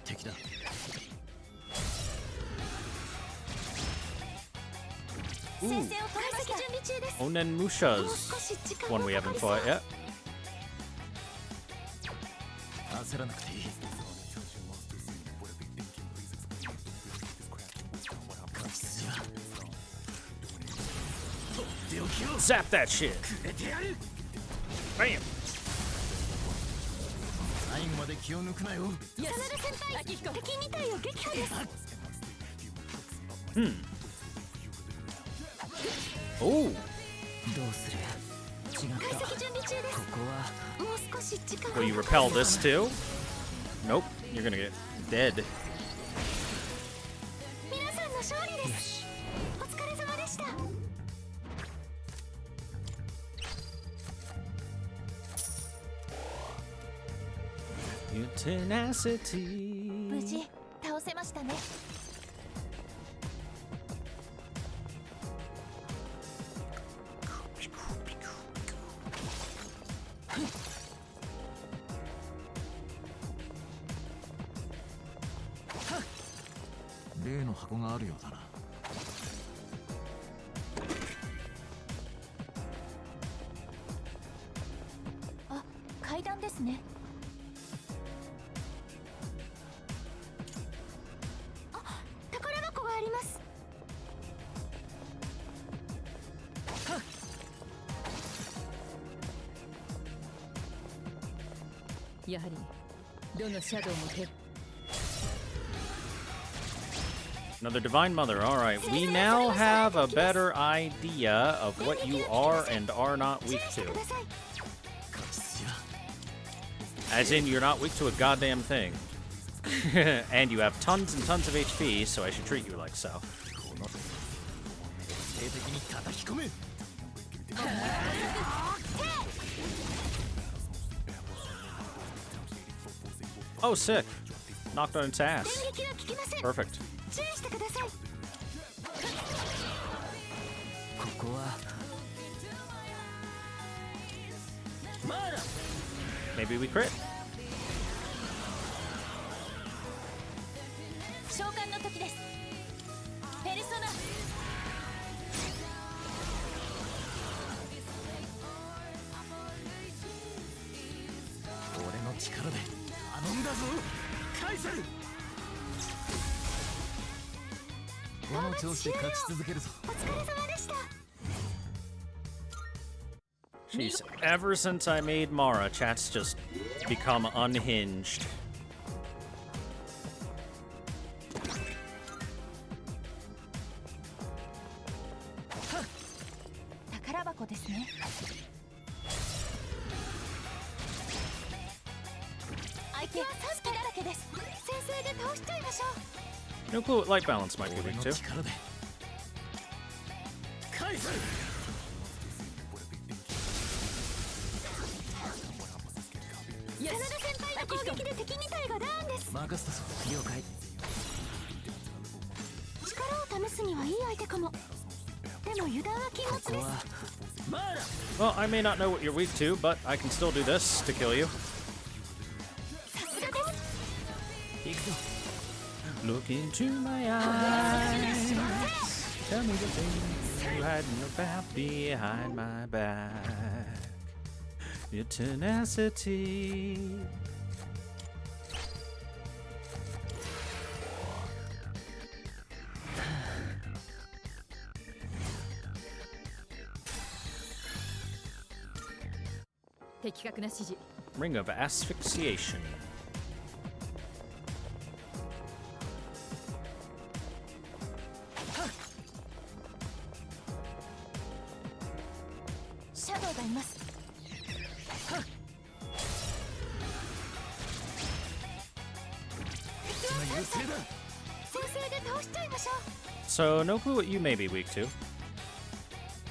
敵だ。 Ooh, 先生を解析準備中です。 Onen もう Musha's 少し時間 one が we かか haven't りそう。 fought yet. 焦らなくていい。勝ち筋は。とっておきを Zap that shit. くれてやる。 Bam. 最後まで気を抜くなよ。真田先輩、敵2体を撃破です。 Oh, どうする？違っ解た。析準備中です。ここはもう少し時間が will you かかり repel そう。 this too? Nope, you're gonna get dead. 皆さんの勝利でよす。し。お疲れ様でした。 Your tenacity. 無事倒せましたね。例の箱があるようだな。あ、階段ですね。あ、宝箱があります。やはりどのシャドウも手 Another Divine Mother. Alright, we now have a better idea of what you are and are not weak 注意して to. ください。勝ち筋は。 As in, you're not weak to a goddamn thing. And you have tons and tons of HP, so I should treat you like so. 徹底的に叩き込め。 Oh, sick. Knocked on its 電 ass. 撃は効きません。 Perfect. 注意してください。ここは Maybe we crit. 召喚の時です。ペルソナ。俺の力で頼んだぞ。カイサル。この調子で勝ち続けるぞ。お疲れ様でした。 Jeez, ever since I made Mara, chat's just become unhinged. 宝箱ですね。相手は3機だらけです。先生で倒しちゃいましょう。 No clue what light balance might be 俺 weak の to. 力でカイサル。真田先輩の攻撃で敵2体がダウンです。任せたぞ。了解。力を試すにはいい相手かも。でも油断は禁物です。ここは Well, I may not know what you're weak to, but I can still do this to kill you. さすがです。行くぞ。 Look into my eyes. Tell me the things you hide in your back behind my back. Your tenacity. Ring of asphyxiation. シャドウがいます。先生で倒しちゃいましょう。 So, no clue what you may be weak to.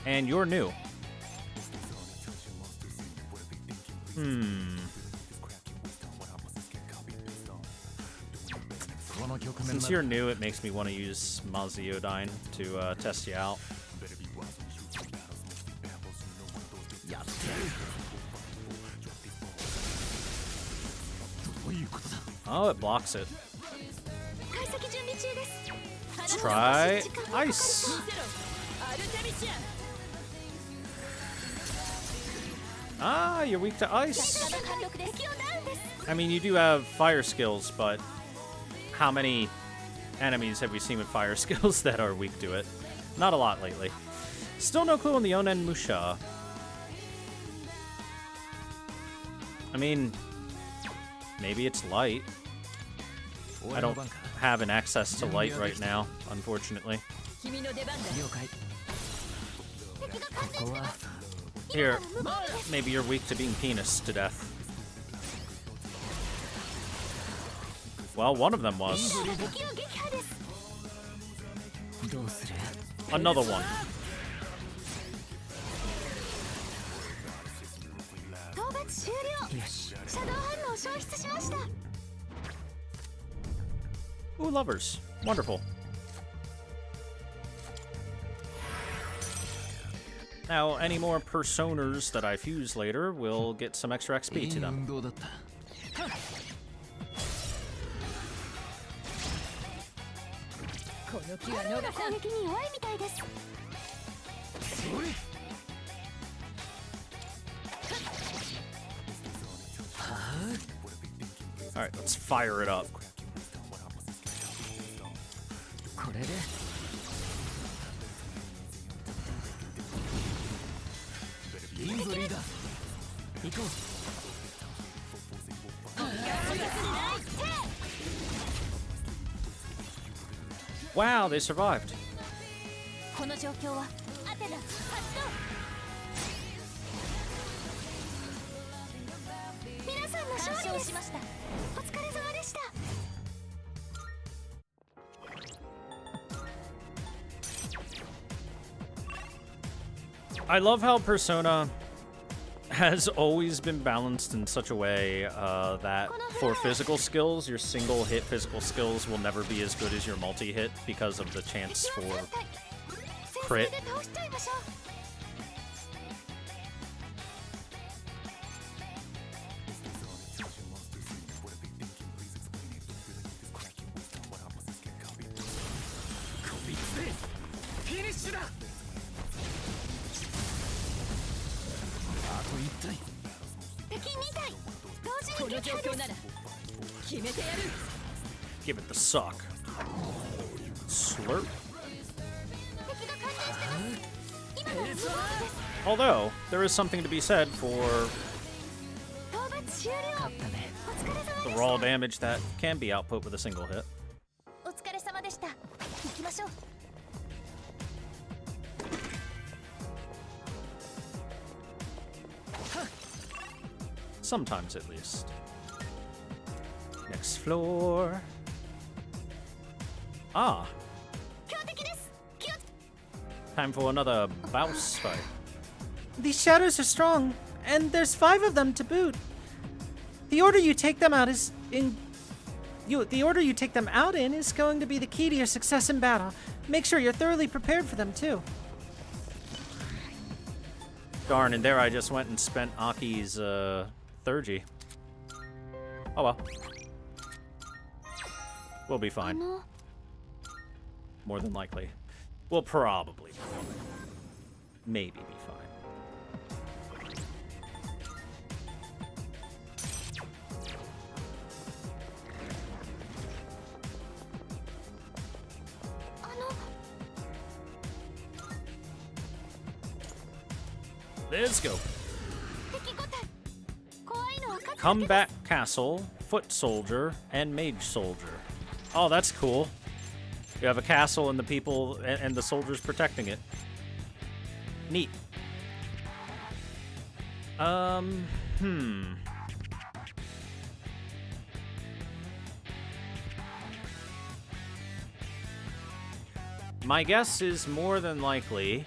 And you're new. Since you're new, it makes me want to use Maziodyne to test you out. Oh, it blocks it. 解析準備中です。 Let's try ice. Ah, you're weak to ice. I mean, you do have fire skills, but how many enemies have we seen with fire skills that are weak to it? Not a lot lately. Still no clue on the Onen Musha. I mean, maybe it's light. I don't have an access to light right now, unfortunately. Here, maybe you're weak to being penis to death. Well, one of them was. Another one. Ooh, lovers. Wonderful. Now, any more personas that I fuse later will get some extra XP to them. Alright, let's fire it up. Wow, they survived. I love how Persona has always been balanced in such a way that for physical skills, your single hit physical skills will never be as good as your multi-hit because of the chance for crit. Give it the suck. Slurp. Although, there is something to be said for the raw damage that can be output with a single hit. Sometimes, at least. Next floor. Ah. Time for another boss fight. These shadows are strong, and there's 5 of them to boot. The order you take them out is in. The order you take them out in is going to be the key to your success in battle. Make sure you're thoroughly prepared for them too. Darn, and there I just went and spent Aki's Thurgy. Oh well. We'll be fine. More than likely. We'll probably be fine. Maybe be fine. Let's go. Combat Castle, Foot Soldier, and Mage Soldier. Oh, that's cool. You have a castle and the people and the soldiers protecting it. Neat. Hmm. My guess is more than likely,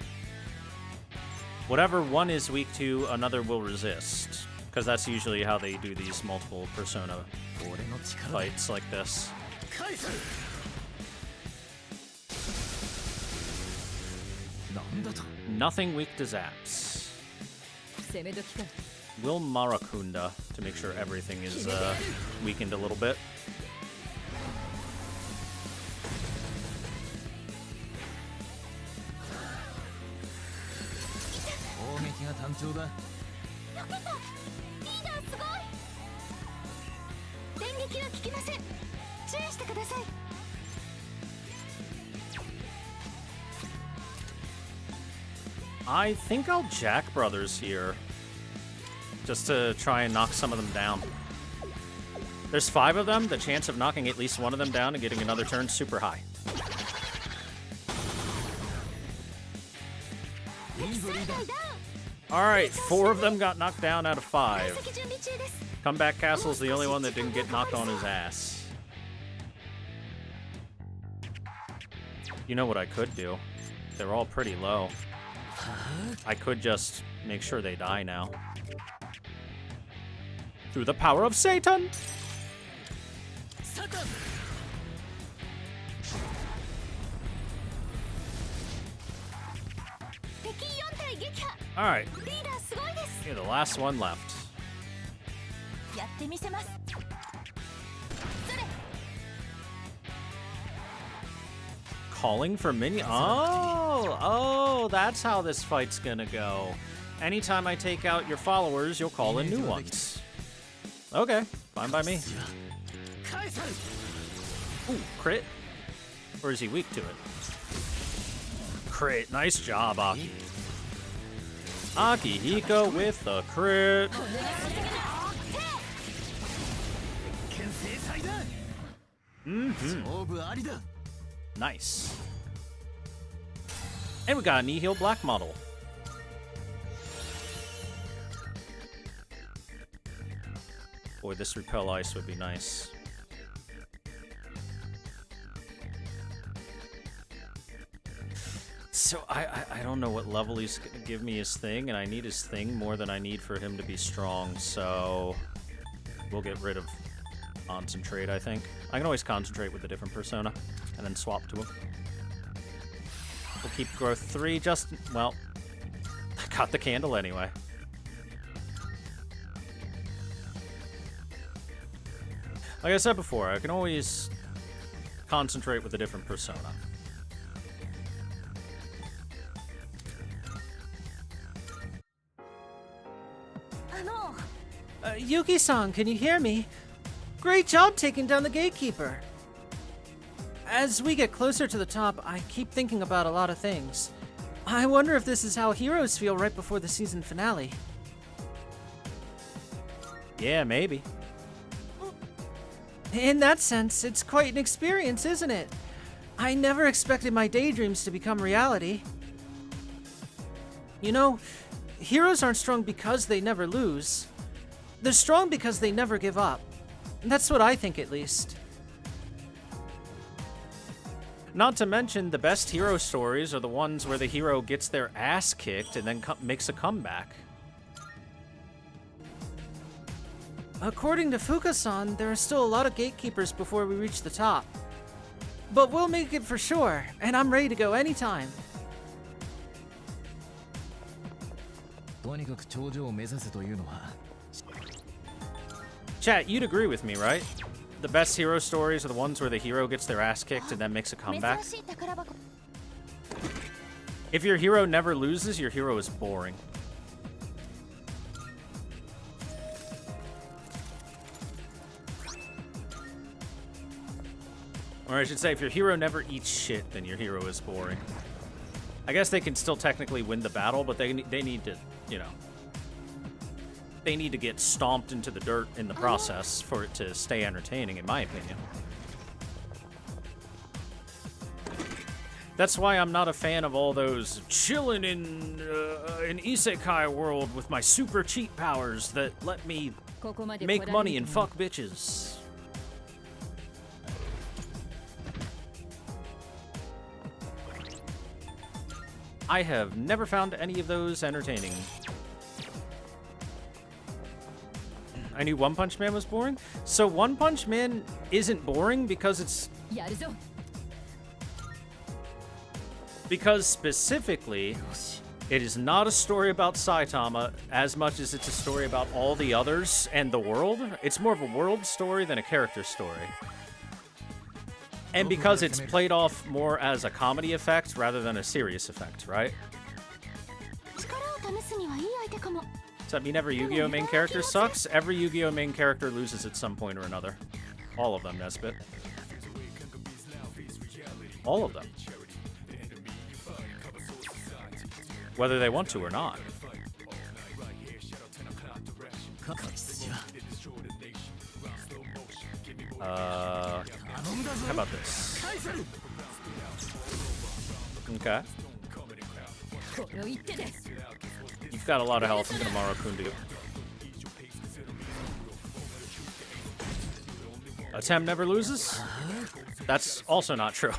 whatever one is weak to, another will resist. Because that's usually how they do these multiple persona fights like this. Nothing weak to zaps. Will Marakunda to make sure everything is weakened a little bit. I think I'll Jack Brothers here, just to try and knock some of them down. There's 5 of them. The chance of knocking at least one of them down and getting another turn super high. Alright, 4 of them got knocked down out of 5. Comeback Castle's the only one that didn't get knocked on his ass. You know what I could do? They're all pretty low. I could just make sure they die now. Through the power of Satan! Alright. You're the last one left. Calling for minion. Oh, that's how this fight's gonna go. Anytime I take out your followers, you'll call in new ones. Okay, fine by me. Ooh, crit? Or is he weak to it? Crit. Nice job, Aki. Akihiko with the crit. Nice. And we got a Nihil Black model. Boy, this Repel Ice would be nice. So I don't know what level he's gonna give me his thing, and I need his thing more than I need for him to be strong, so we'll get rid of Concentrate, I think. I can always concentrate with a different persona, and then swap to him. We'll keep growth 3 just, well, I got the candle anyway. Like I said before, I can always concentrate with a different persona. Yuki-san, can you hear me? Great job taking down the gatekeeper. As we get closer to the top, I keep thinking about a lot of things. I wonder if this is how heroes feel right before the season finale. Yeah, maybe. In that sense, it's quite an experience, isn't it? I never expected my daydreams to become reality. You know, heroes aren't strong because they never lose. They're strong because they never give up. That's what I think, at least. Not to mention, the best hero stories are the ones where the hero gets their ass kicked and then makes a comeback. According to Fuka-san, there are still a lot of gatekeepers before we reach the top. But we'll make it for sure, and I'm ready to go anytime. Chat, you'd agree with me, right? The best hero stories are the ones where the hero gets their ass kicked and then makes a comeback. If your hero never loses, your hero is boring. Or I should say, if your hero never eats shit, then your hero is boring. I guess they can still technically win the battle, but they need to, you know, they need to get stomped into the dirt in the process for it to stay entertaining, in my opinion. That's why I'm not a fan of all those chilling in an isekai world with my super cheat powers that let me ここまで make money and fuck bitches. I have never found any of those entertaining. I knew One Punch Man was boring. So One Punch Man isn't boring because it's... やるぞ Because specifically, it is not a story about Saitama as much as it's a story about all the others and the world. It's more of a world story than a character story. And because it's played off more as a comedy effect rather than a serious effect, right? 力を試すにはいい相手かも。 Does that mean every Yu-Gi-Oh main character sucks? Every Yu-Gi-Oh main character loses at some point or another. All of them, Nesbit. All of them. Whether they want to or not. 勝筋は How about this? Okay. この一手で You've got a lot of health. I'm gonna Marakun you. Attempt never loses? That's also not true.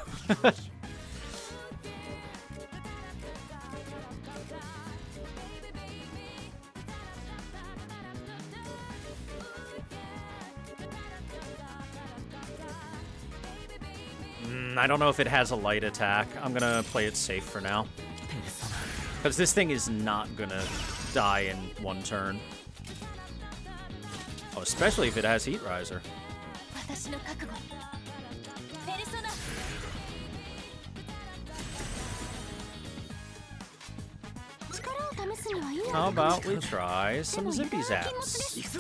I don't know if it has a light attack. I'm gonna play it safe for now. Because this thing is not gonna die in one turn. Oh, especially if it has Heat Riser. 私の覚悟。ペルソナ。力を試すにはいい How about we try some Zippy Zaps?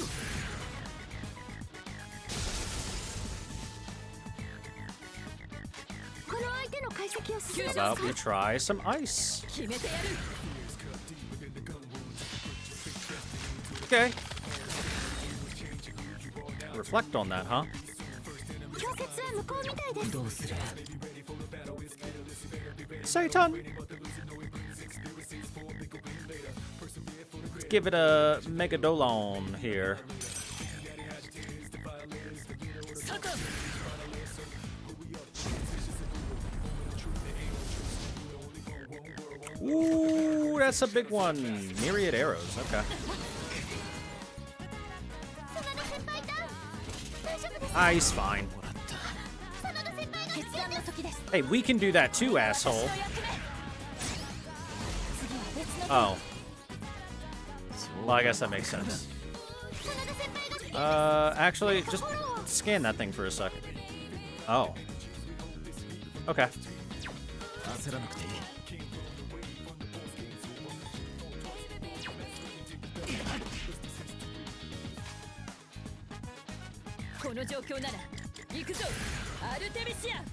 この相手の解析を進め How ます about we try some ice? 決めてやる Okay. Reflect on that, huh? 氷結は向こうみたいです。どうする Satan! Let's give it a Megadolon here. Ooh, that's a big one. Myriad arrows, okay. Ah, he's fine. Hey, we can do that too, asshole. Oh. Well, I guess that makes sense. Actually, just scan that thing for a second. Oh. Okay. 焦らなくていい この状況なら行くぞアルテミシア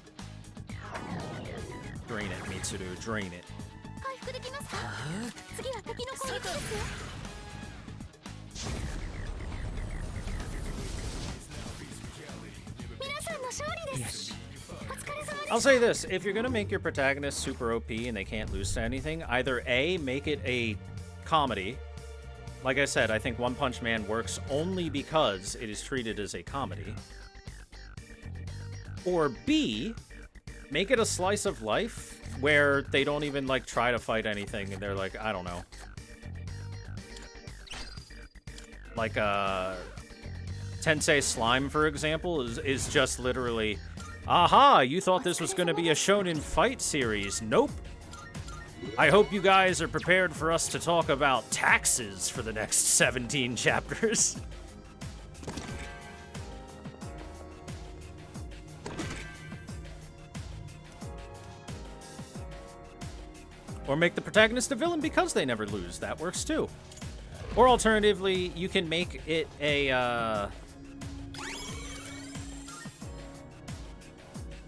Drain it, Mitsuru, drain it. 回復できますか？次は敵の攻撃ですよ。皆さんの勝利です。お疲れ様です。 I'll say this, if you're gonna make your protagonist super OP and they can't lose to anything, either A, make it a comedy. Like I said, I think One Punch Man works only because it is treated as a comedy. Or B, make it a slice of life where they don't even, like, try to fight anything and they're like, I don't know. Like, Tensei Slime, for example, is just literally, aha, you thought this was gonna be a shonen fight series. Nope. I hope you guys are prepared for us to talk about taxes for the next 17 chapters. Or make the protagonist a villain because they never lose. That works too. Or alternatively, you can make it a,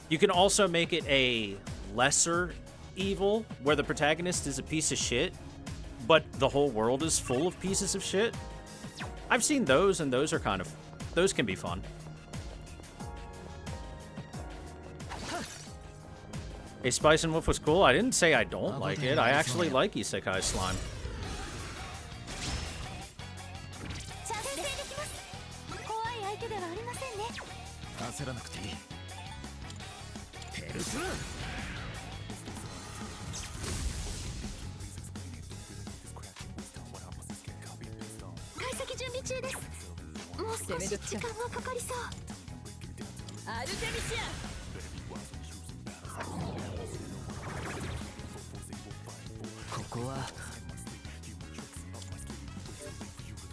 You can also make it a lesser evil, where the protagonist is a piece of shit, but the whole world is full of pieces of shit. I've seen those, and those are kind of... Those can be fun. Hey, Spice and Wolf was cool. I didn't say I don't like it. I actually like Isekai Slime. 相手ではありませんね。焦らなくていい。ペルソナ解析準備中です。もう少し時間がかかりそう。アルテミシア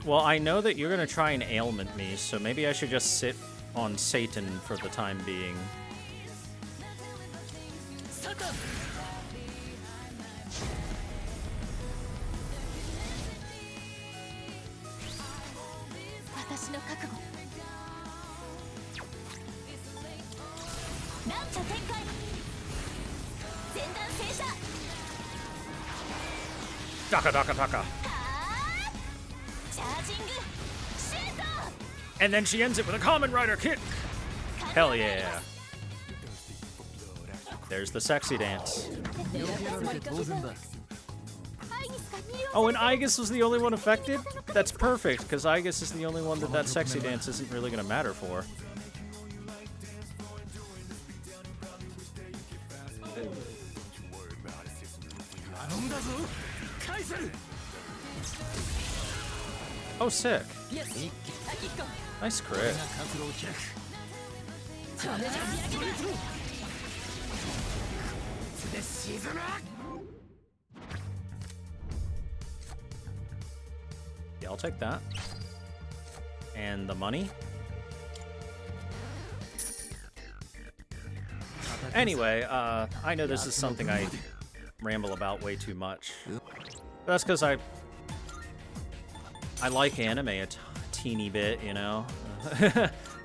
Well, I know that you're gonna try and ailment me, so maybe I should just sit on Satan for the time being. 私の覚悟。ランチャ展開。前段戦車。 Daka daka daka. チャージングシュート。 And then she ends it with a Common Rider kick. Hell yeah. There's the sexy dance. Oh, and Aegis was the only one affected? That's perfect, because Aegis is the only one that sexy dance isn't really going to matter for. Oh, sick. Nice crit. Yeah, I'll take that. And the money. Anyway, I know this is something I ramble about way too much. That's because I like anime a teeny bit, you know,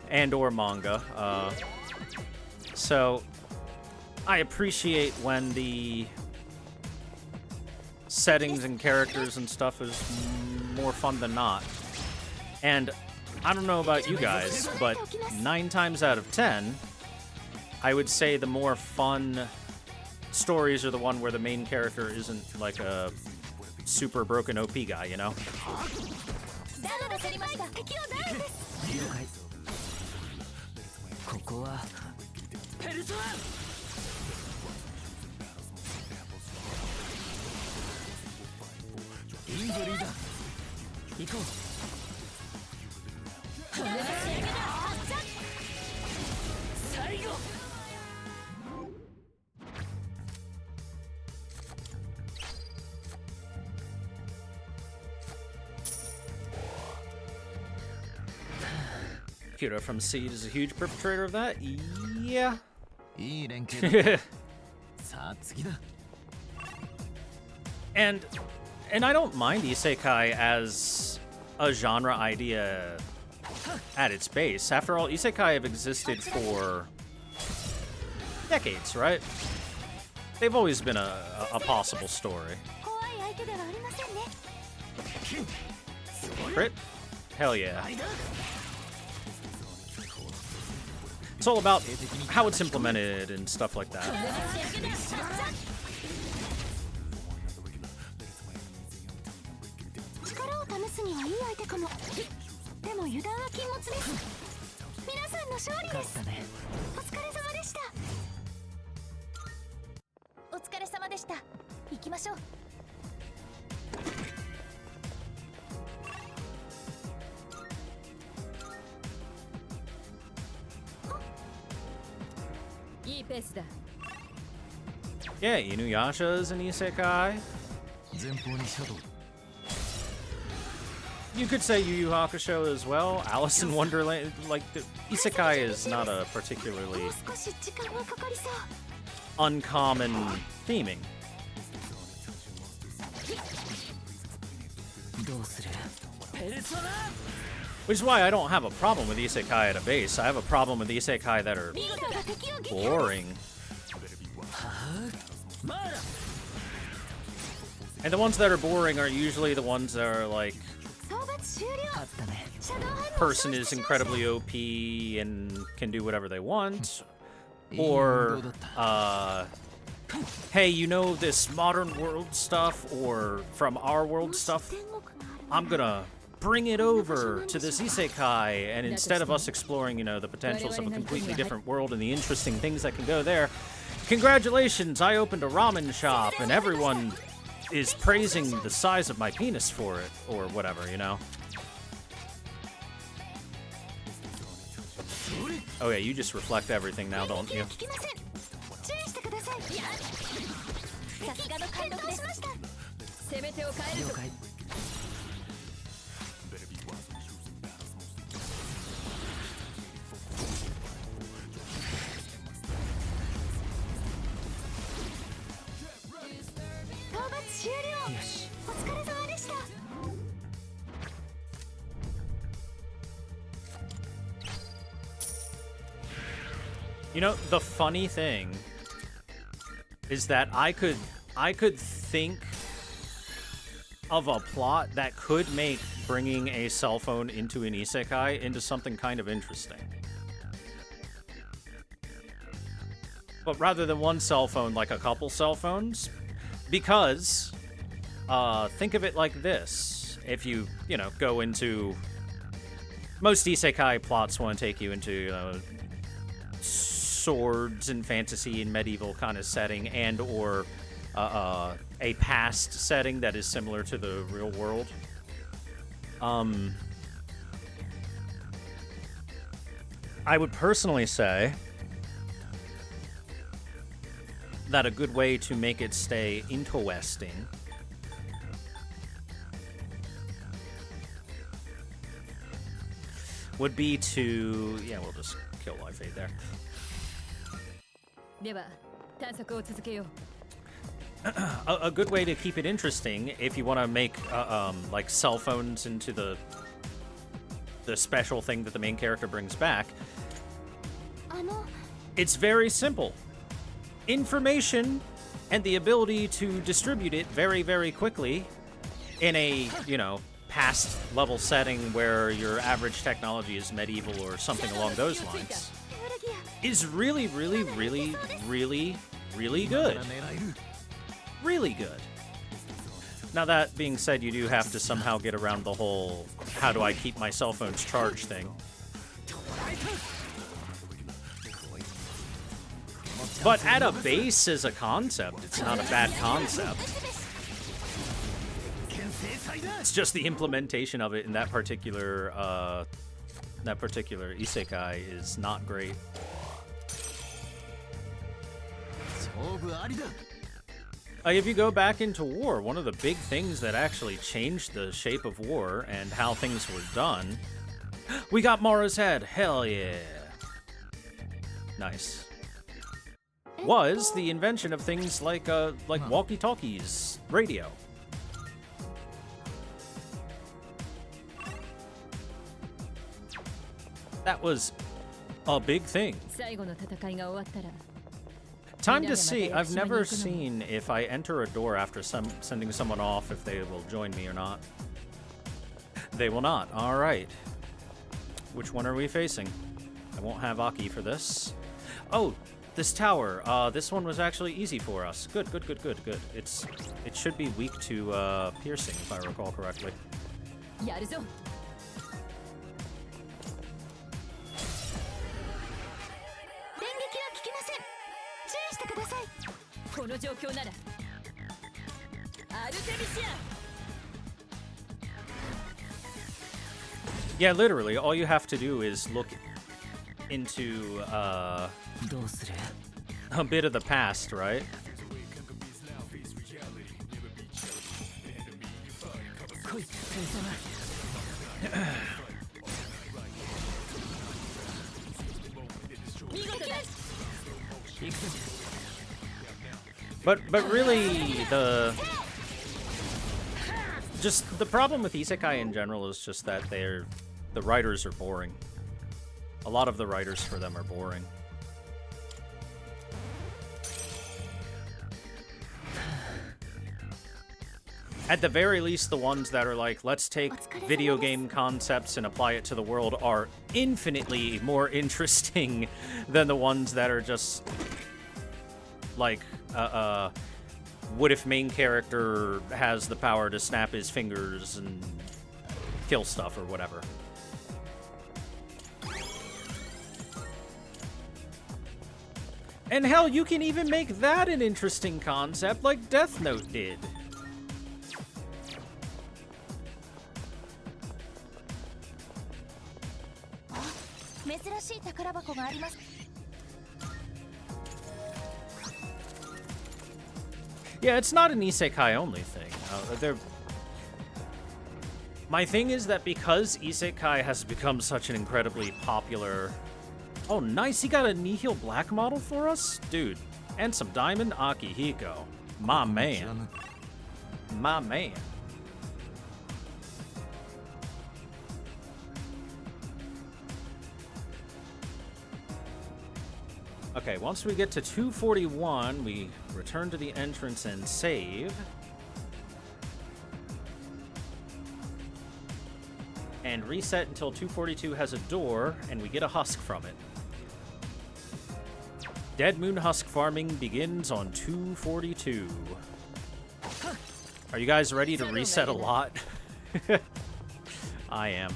and or manga. So I appreciate when the settings and characters and stuff is more fun than not. And I don't know about you guys, but 9 times out of 10, I would say the more fun stories are the one where the main character isn't like a super broken OP guy, you know? Kira from Seed is a huge perpetrator of that? Yeah. And I don't mind isekai as a genre idea at its base. After all, isekai have existed for decades, right? They've always been a possible story. Crit? Hell yeah. It's all about how it's implemented and stuff like that. Yeah, Inuyasha is an isekai. You could say Yu Yu Hakusho as well. Alice in Wonderland, like, the isekai is not a particularly uncommon theming. Which is why I don't have a problem with isekai at a base. I have a problem with isekai that are boring. And the ones that are boring are usually the ones that are like, person is incredibly OP and can do whatever they want, or hey, you know this modern world stuff or from our world stuff, I'm gonna bring it over to this isekai, and instead of us exploring, you know, the potentials of a completely different world and the interesting things that can go there, congratulations, I opened a ramen shop, and everyone is praising the size of my penis for it, or whatever, you know? Oh yeah, you just reflect everything now, don't you? You know, the funny thing is that I could think of a plot that could make bringing a cell phone into an isekai into something kind of interesting. But rather than one cell phone, like a couple cell phones, because think of it like this. If you know, go into... Most isekai plots want to take you into, swords and fantasy and medieval kind of setting, and or a past setting that is similar to the real world. I would personally say that a good way to make it stay interesting would be to... Yeah, we'll just kill Life Aid there. A good way to keep it interesting, if you want to make like cell phones into the special thing that the main character brings back, it's very simple. Information and the ability to distribute it very, very quickly in a, you know, past level setting where your average technology is medieval or something along those lines is really, really, really, really, really good. Really good. Now, that being said, you do have to somehow get around the whole how do I keep my cell phones charged thing. But at a base as a concept, it's not a bad concept. It's just the implementation of it in that particular isekai is not great. If you go back into war, one of the big things that actually changed the shape of war and how things were done... We got Mara's head! Hell yeah! Nice. Was the invention of things like walkie-talkies, radio. That was a big thing. Time to see. I've never seen if I enter a door after sending someone off if they will join me or not. They will not. All right. Which one are we facing? I won't have Aki for this. Oh, this tower. This one was actually easy for us. Good, good, good, good, good. It should be weak to piercing, if I recall correctly. Yeah, literally, all you have to do is look into a bit of the past, right? But really, the problem with isekai in general is just that the writers are boring. A lot of the writers for them are boring. At the very least, the ones that are like, let's take video game concepts and apply it to the world are infinitely more interesting than the ones that are just like, what if main character has the power to snap his fingers and kill stuff or whatever. And hell, you can even make that an interesting concept like Death Note did. Yeah, it's not an isekai only thing. My thing is that because isekai has become such an incredibly popular... Oh, nice, he got a Nihil Black model for us? Dude, and some Diamond Akihiko. My man. My man. Okay, once we get to 241, we return to the entrance and save. And reset until 242 has a door, and we get a husk from it. Dead Moon Husk farming begins on 242. Are you guys ready to reset a lot? I am.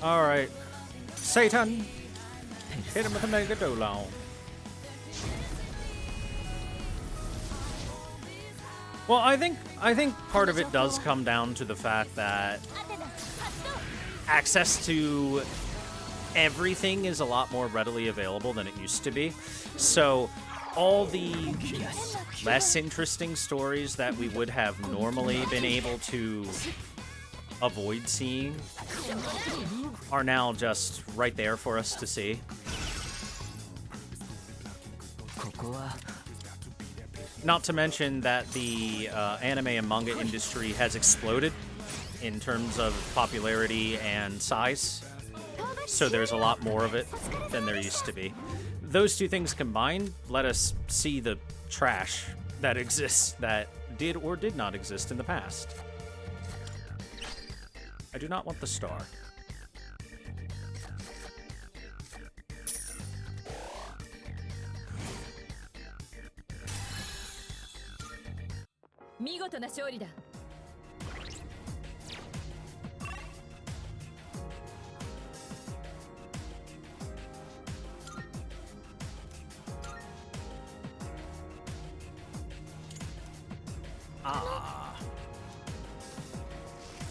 Alright. Satan! Hit him with a Mega Dolon. Well, I think part of it does come down to the fact that access to everything is a lot more readily available than it used to be. So all the less interesting stories that we would have normally been able to avoid seeing are now just right there for us to see. Not to mention that the anime and manga industry has exploded in terms of popularity and size. So there's a lot more of it than there used to be. Those two things combined let us see the trash that exists that did or did not exist in the past. I do not want the star.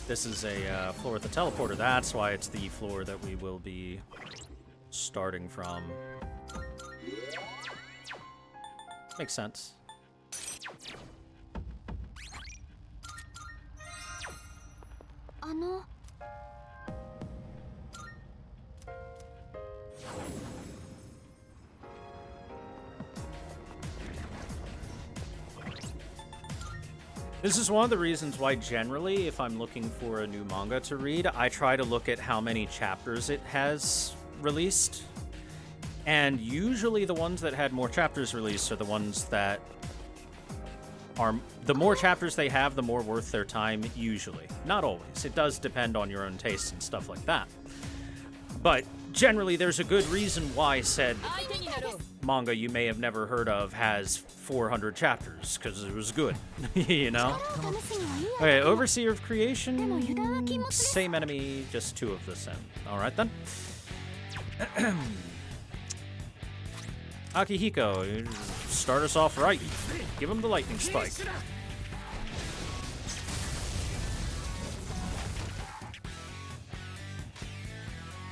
This is a floor with a teleporter. That's why it's the floor that we will be starting from. Makes sense. This is one of the reasons why generally, if I'm looking for a new manga to read, I try to look at how many chapters it has released. And usually the ones that had more chapters released are the ones that are... The more chapters they have, the more worth their time, usually. Not always. It does depend on your own tastes and stuff like that. But generally, there's a good reason why said manga you may have never heard of has 400 chapters, because it was good, you know? Okay, Overseer of Creation, same enemy, just two of the same. Alright then. Akihiko, start us off right. Give him the lightning spike.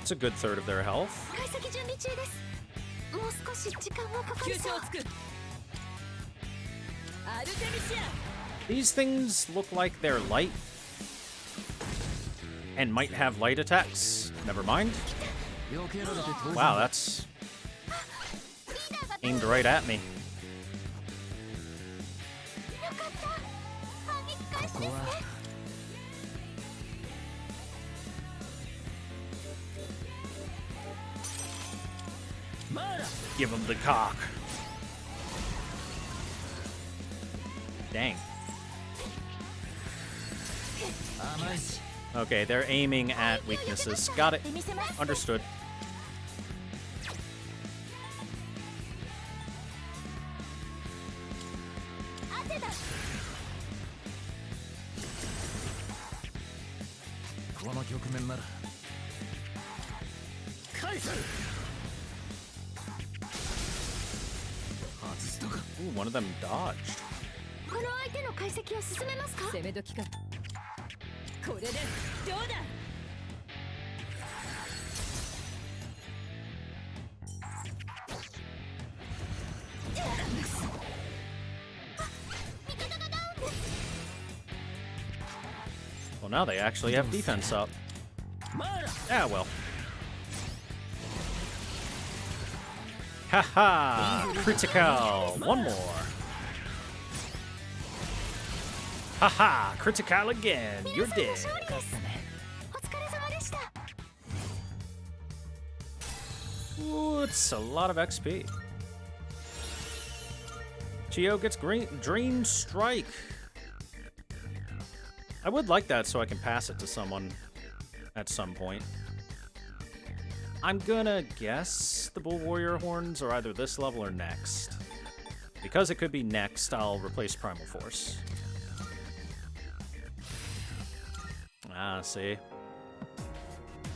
It's a good third of their health. These things look like they're light. And might have light attacks. Never mind. Wow, that's aimed right at me. Give him the cock. Dang. Okay, they're aiming at weaknesses. Got it. Understood. Ooh, one of them dodged. Well, now they actually have defense up. Yeah, well. Haha! Critical! One more. Haha! Critical again! You're dead. Ooh, it's a lot of XP. Chio gets Dream Strike. I would like that so I can pass it to someone at some point. I'm gonna guess the Bull Warrior Horns are either this level or next. Because it could be next, I'll replace Primal Force. Ah, see?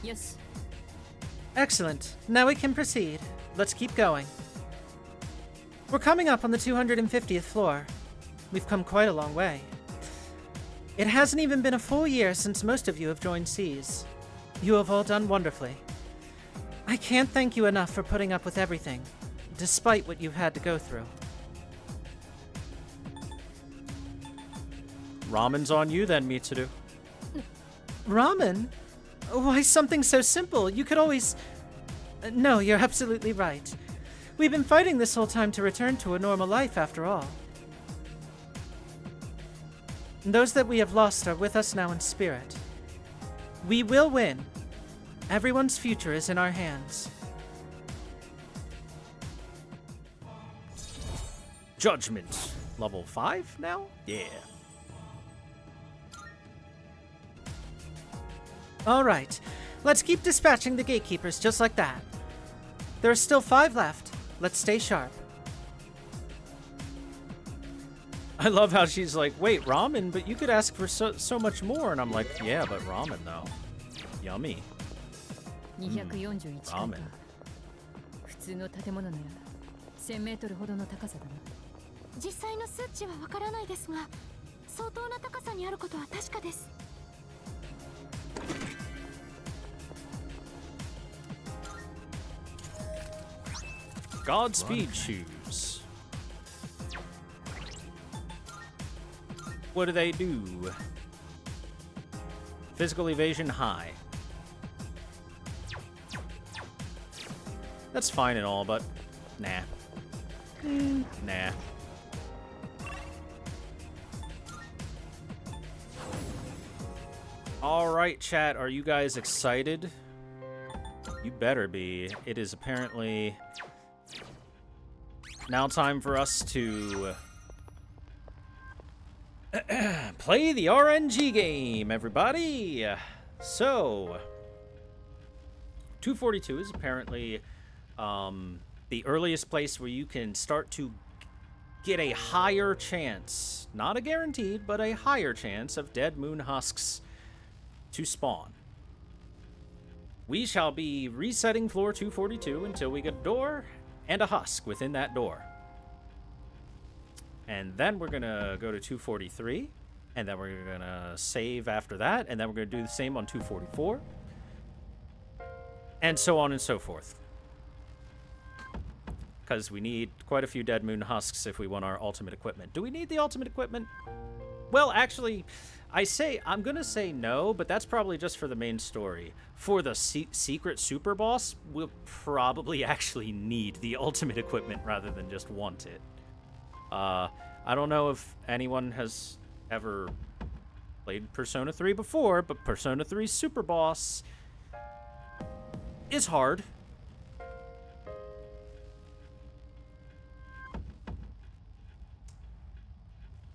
Yes. Excellent. Now we can proceed. Let's keep going. We're coming up on the 250th floor. We've come quite a long way. It hasn't even been a full year since most of you have joined Seas. You have all done wonderfully. I can't thank you enough for putting up with everything, despite what you've had to go through. Ramen's on you then, Mitsuru. Ramen? Why, something so simple. You could always... No, you're absolutely right. We've been fighting this whole time to return to a normal life, after all. Those that we have lost are with us now in spirit. We will win. Everyone's future is in our hands. Judgment. Level 5 now? Yeah. All right, let's keep dispatching the gatekeepers just like that. There are still 5 left. Let's stay sharp. I love how she's like, wait, ramen? But you could ask for so much more. And I'm like, yeah, but ramen, though. Yummy. Ramen. 普通の建物なら1000メートルほどの高さだな。実際の数値はわからないですが、相当な高さにあることは確かです。Godspeed shoes. What do they do? Physical evasion high. That's fine and all, but nah. Nah. Alright, chat, are you guys excited? You better be. It is apparently now time for us to play the RNG game, everybody! So, 242 is apparently the earliest place where you can start to get a higher chance, not a guaranteed, but a higher chance of dead moon husks to spawn. We shall be resetting floor 242 until we get a door and a husk within that door. And then we're gonna go to 243, and then we're gonna save after that, and then we're gonna do the same on 244, and so on and so forth. Because we need quite a few Dead Moon husks if we want our ultimate equipment. Do we need the ultimate equipment? Well, actually, I'm gonna say no, but that's probably just for the main story. For the secret super boss, we'll probably actually need the ultimate equipment rather than just want it. I don't know if anyone has ever played Persona 3 before, but Persona 3 super boss is hard.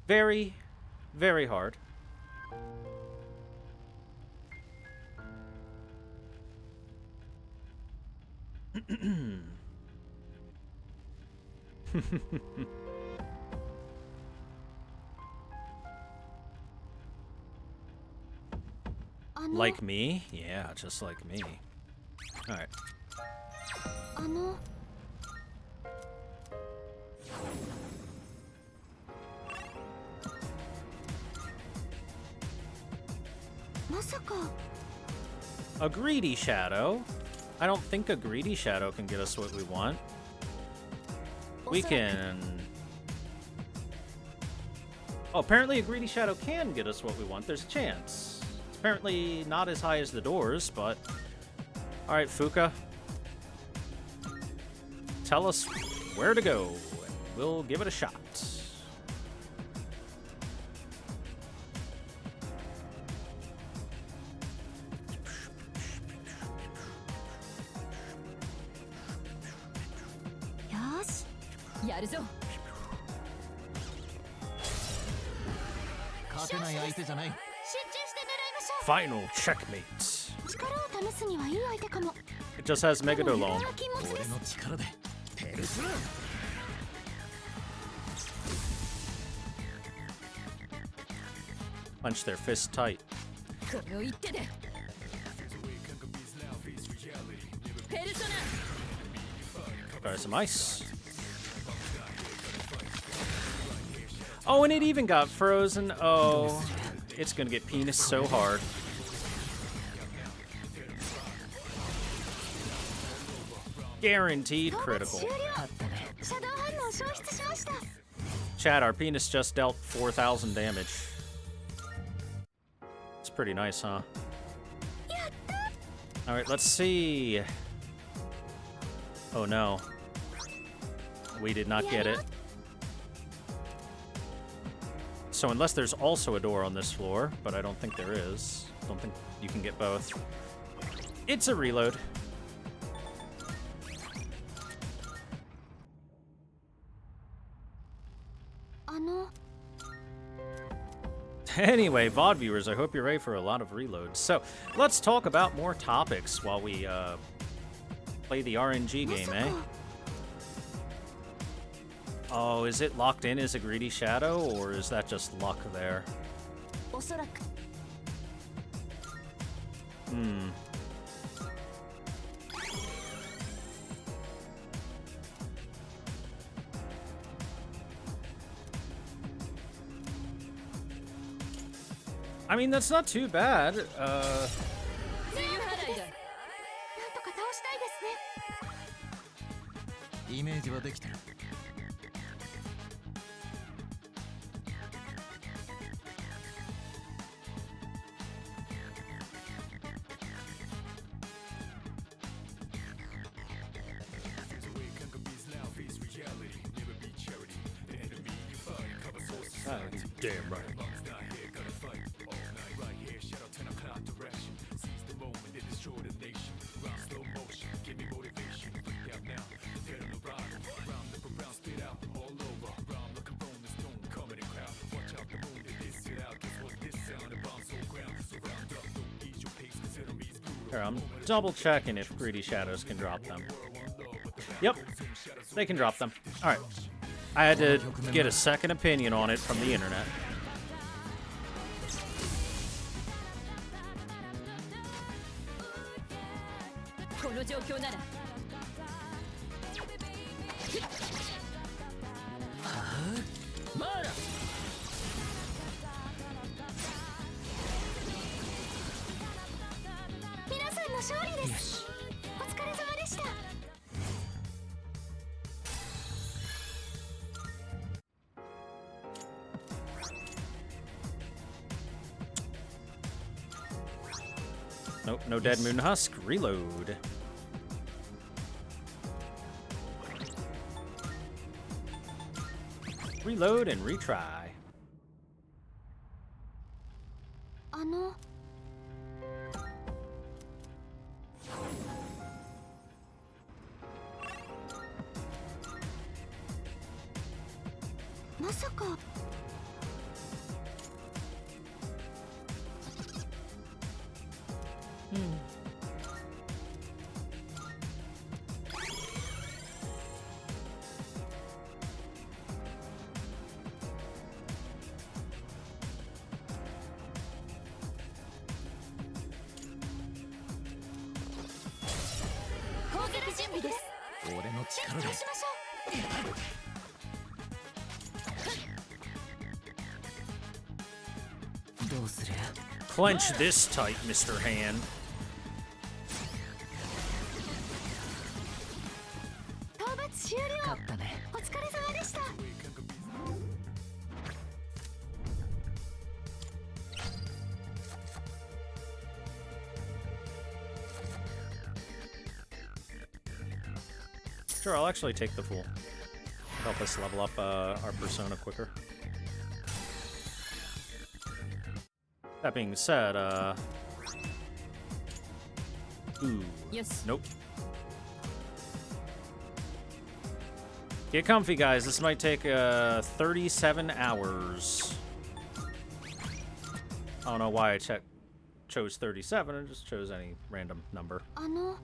Very, very hard. Like me? Yeah, just like me. Alright. A greedy shadow? I don't think a greedy shadow can get us what we want. We can... Oh, apparently a greedy shadow can get us what we want. There's a chance. It's apparently not as high as the doors, but... Alright, Fuka. Tell us where to go, and we'll give it a shot. Final checkmate. It just has Megadolon. Punch their fist tight. Try some ice. Oh, and it even got frozen. Oh, it's gonna get penis so hard. Guaranteed critical. Chad, our penis just dealt 4,000 damage. It's pretty nice, huh? Alright, let's see. Oh no. We did not get it. So unless there's also a door on this floor, but I don't think there is. Don't think you can get both. It's a reload. Anyway, VOD viewers, I hope you're ready for a lot of reloads. So, let's talk about more topics while we play the RNG game, eh? Oh, is it locked in as a greedy shadow, or is that just luck there? I mean, that's not too bad. イメージはできてる。Damn right. Here, I'm double checking if greedy shadows can drop them. Yep, they can drop them. All right. I had to get a second opinion on it from the internet. Nope, no Dead Moon Husk. Reload. Reload and retry. あのまさか攻撃準備です。俺の力でしましょどうする Clench this tight, Mr. Hand. 討伐終了。勝ったねお疲れ様でした。 Sure, I'll actually take the Fool. Help us level up our persona quicker. That being said, ooh. Yes. Nope. Get comfy, guys. This might take 37 hours. I don't know why I chose 37. I just chose any random number. あの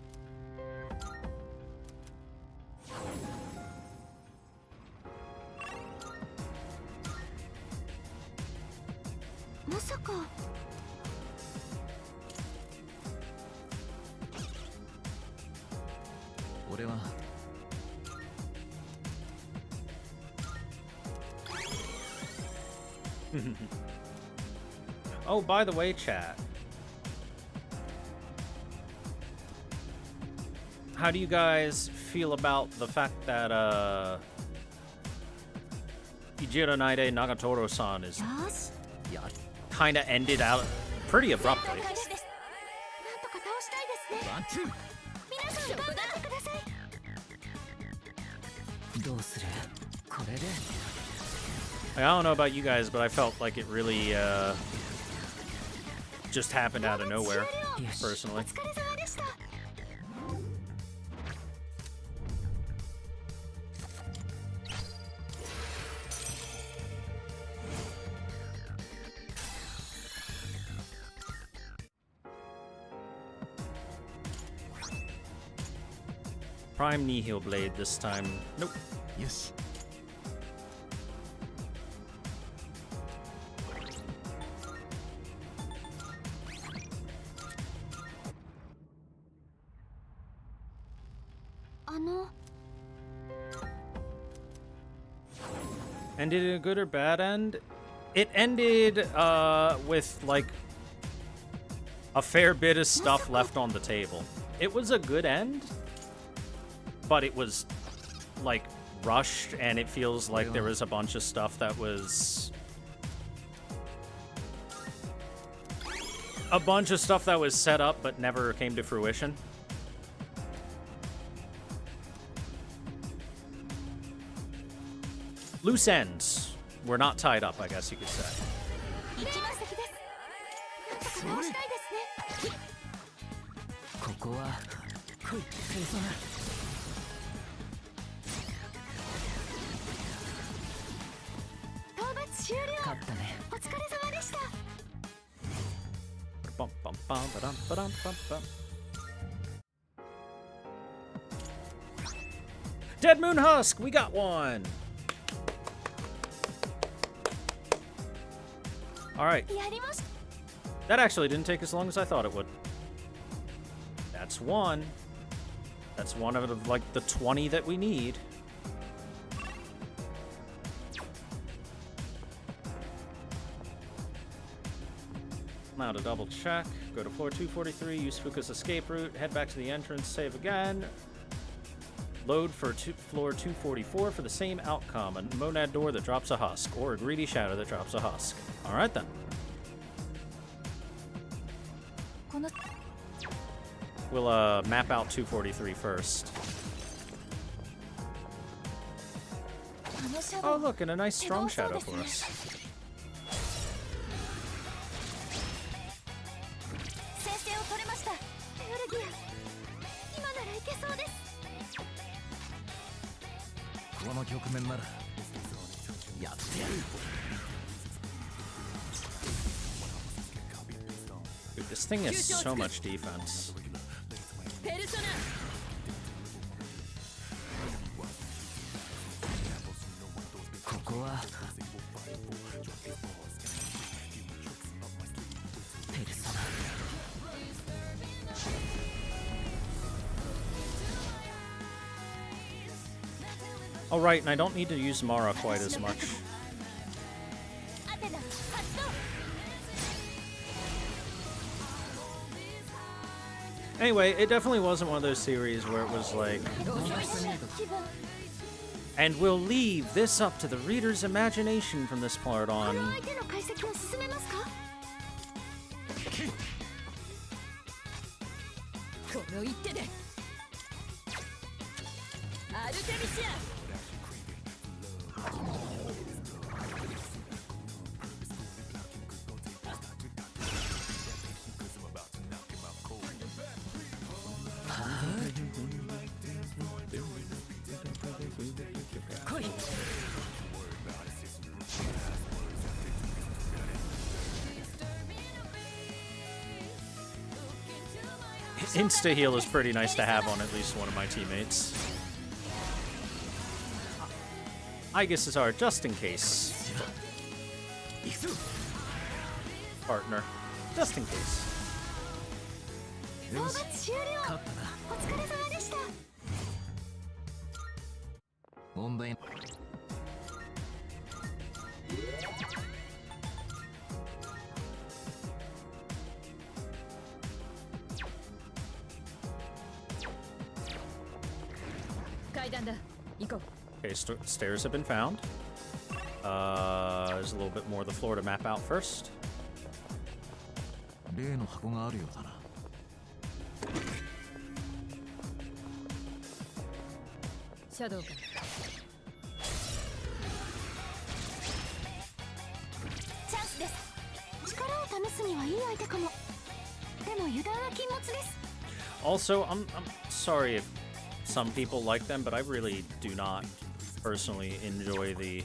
まさか俺は Oh, by the way, chat. How do you guys feel about the fact that Ijiro Naide Nagatoro-san is よし やる kind of ended out pretty abruptly? 開始です。なんとか倒したいですね。ワンツ皆さん頑張ってください。ーどうするこれで Like, I don't know about you guys, but I felt like it really just happened out of nowhere, personally. お疲れ様でした。 Prime Nihil Blade this time. Nope. よし あの Ended in a good or bad end? It ended with like a fair bit of stuff left on the table. It was a good end, but it was like rushed, and it feels like there was a bunch of stuff that was set up but never came to fruition. Loose ends were not tied up, I guess you could say. 一番先です。なんとか倒したいですね。ここは来いペルソナ 討伐終了。勝ったねお疲れ様でした。 Bum, bum, bum, ba-dum, ba-dum, bum, bum. Dead Moon Husk, we got one. All right, やりました。 that actually didn't take as long as I thought it would. That's one. That's one out of like the 20 that we need. Now to double check, go to floor 243, use Fuka's escape route, head back to the entrance, save again. Load for floor 244 for the same outcome, a monad door that drops a husk, or a greedy shadow that drops a husk. Alright then. この We'll map out 243 first. Oh look, and a nice strong shadow for us. この局面ならやってやる。 Dude, this thing has so much defense. Oh right, and I don't need to use Mara quite as much. Anyway, it definitely wasn't one of those series where it was like... And we'll leave this up to the reader's imagination from this part on. Insta-heal is pretty nice to have on at least one of my teammates. I guess it's our just in case partner. Just in case. Okay, stairs have been found. There's a little bit more of the floor to map out first. Shadow. Also, I'm sorry if some people like them, but I really do not personally enjoy the...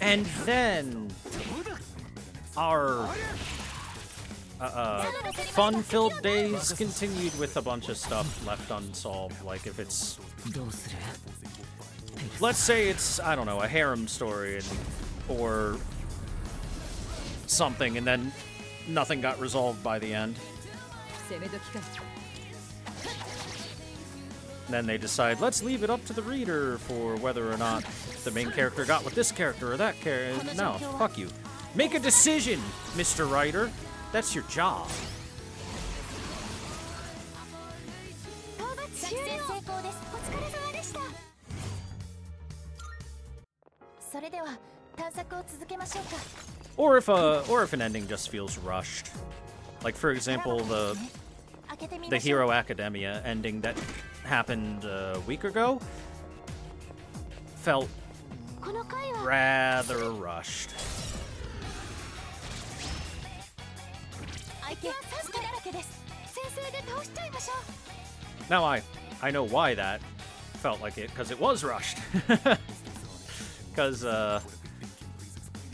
And then our fun-filled days continued with a bunch of stuff left unsolved. Like if it's... Let's say it's, I don't know, a harem story or something, and then nothing got resolved by the end. Then they decide, let's leave it up to the reader for whether or not the main character got with this character or that character. No, fuck you. Make a decision, Mr. Writer. That's your job. Or if an ending just feels rushed. Like for example, the Hero Academia ending that happened a week ago felt rather rushed. Now I know why that felt like it, because it was rushed. Because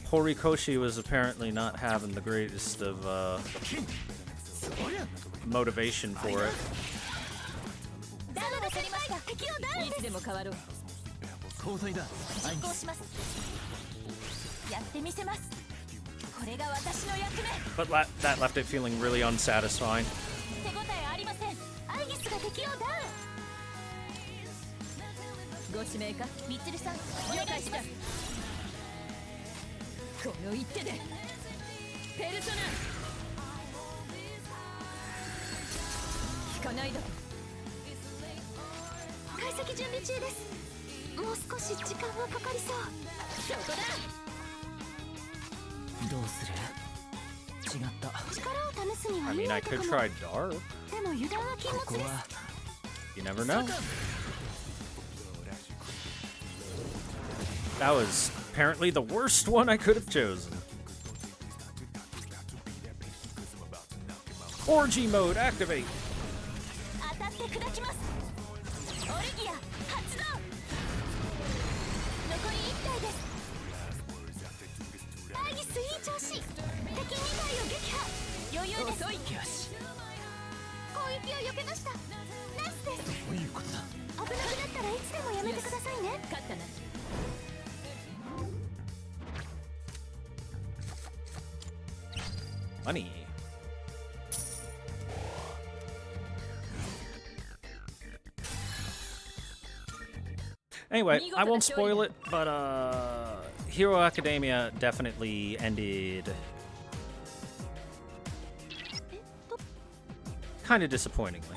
Horikoshi was apparently not having the greatest of motivation for it. But that left it feeling really unsatisfying. I mean, I could try dark. You never know. That was apparently the worst one I could have chosen. Orgy mode, activate! Money. Anyway, I won't spoil it, but Hero Academia definitely ended kind of disappointingly.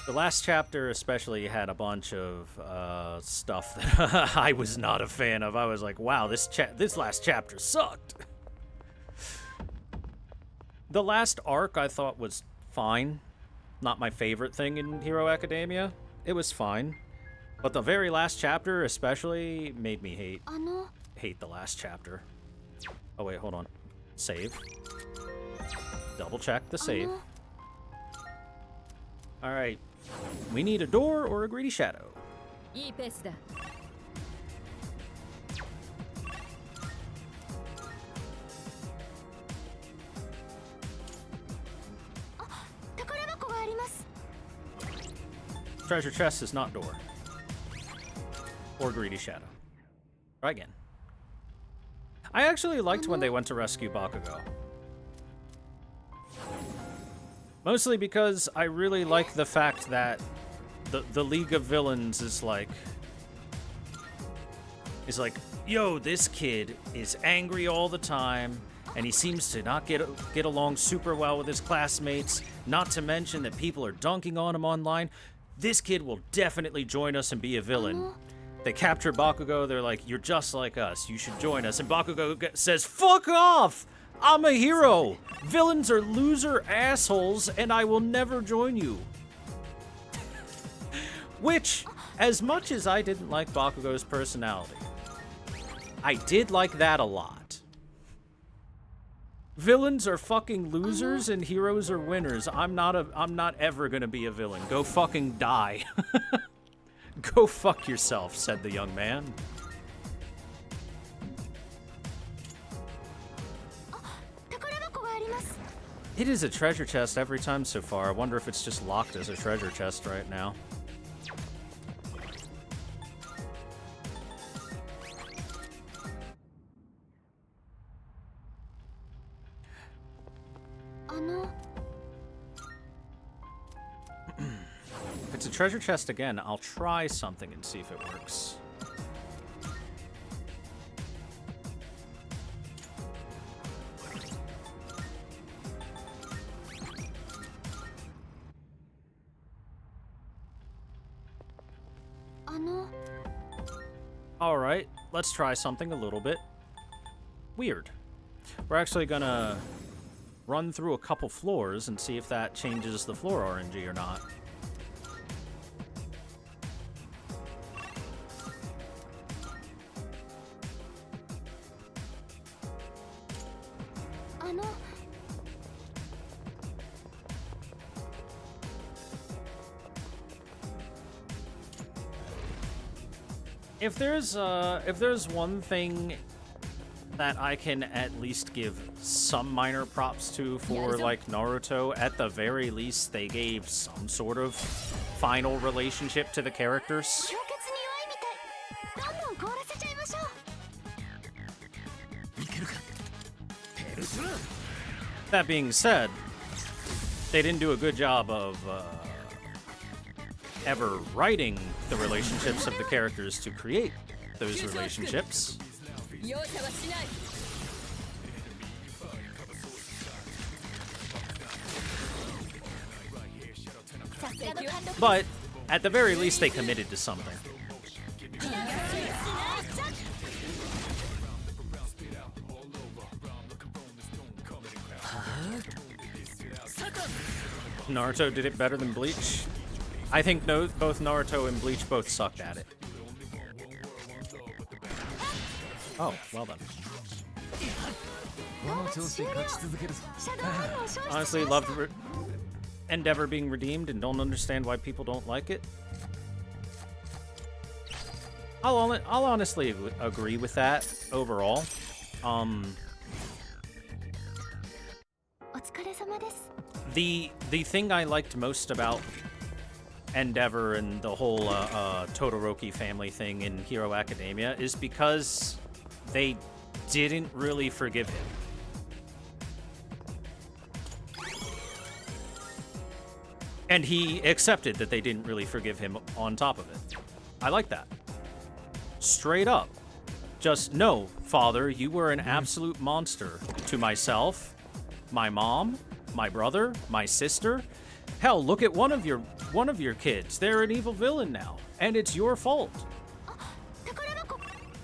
The last chapter especially had a bunch of stuff that I was not a fan of. I was like, wow, this last chapter sucked. The last arc I thought was fine. Not my favorite thing in Hero Academia. It was fine. But the very last chapter especially made me hate the last chapter. Oh wait, hold on. Save. Double check the save. Alright. We need a door or a greedy shadow. Treasure chest is not door. Or greedy shadow. Try again. I actually liked when they went to rescue Bakugo. Mostly because I really like the fact that the League of Villains is like, yo, this kid is angry all the time, and he seems to not get along super well with his classmates, not to mention that people are dunking on him online. This kid will definitely join us and be a villain. They capture Bakugo, they're like, you're just like us, you should join us. And Bakugo says, fuck off! I'm a hero! Villains are loser assholes, and I will never join you. Which, as much as I didn't like Bakugo's personality, I did like that a lot. Villains are fucking losers and heroes are winners. I'm not ever gonna be a villain. Go fucking die. Go fuck yourself, said the young man. It is a treasure chest every time so far. I wonder if it's just locked as a treasure chest right now. If it's a treasure chest again, I'll try something and see if it works. Alright, let's try something a little bit weird. We're actually gonna run through a couple floors and see if that changes the floor RNG or not. If there's one thing that I can at least give some minor props to for like Naruto, at the very least they gave some sort of final relationship to the characters. That being said, they didn't do a good job of ever writing the relationships of the characters to create those relationships. But at the very least, they committed to something. Naruto did it better than Bleach. I think both Naruto and Bleach both sucked at it. Oh, well done. Honestly, loved Endeavor being redeemed and don't understand why people don't like it. I'll honestly agree with that overall. The thing I liked most about Endeavor and the whole Todoroki family thing in Hero Academia is because they didn't really forgive him. And he accepted that they didn't really forgive him on top of it. I like that. Straight up. Just, no, father, you were an absolute monster to myself, my mom, my brother, my sister. Hell, look at one of your kids. They're an evil villain now, and it's your fault.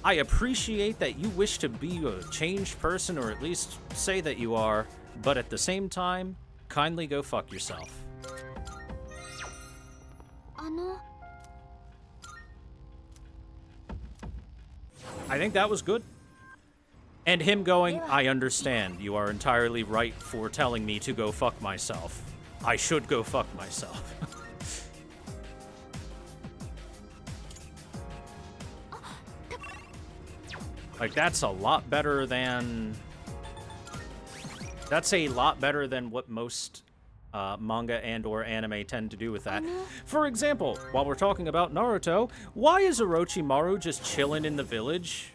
I appreciate that you wish to be a changed person, or at least say that you are, but at the same time, kindly go fuck yourself. I think that was good. And him going, I understand. You are entirely right for telling me to go fuck myself. I should go fuck myself. Like, that's a lot better than... That's a lot better than what most manga and or anime tend to do with that. For example, while we're talking about Naruto, why is Orochimaru just chilling in the village?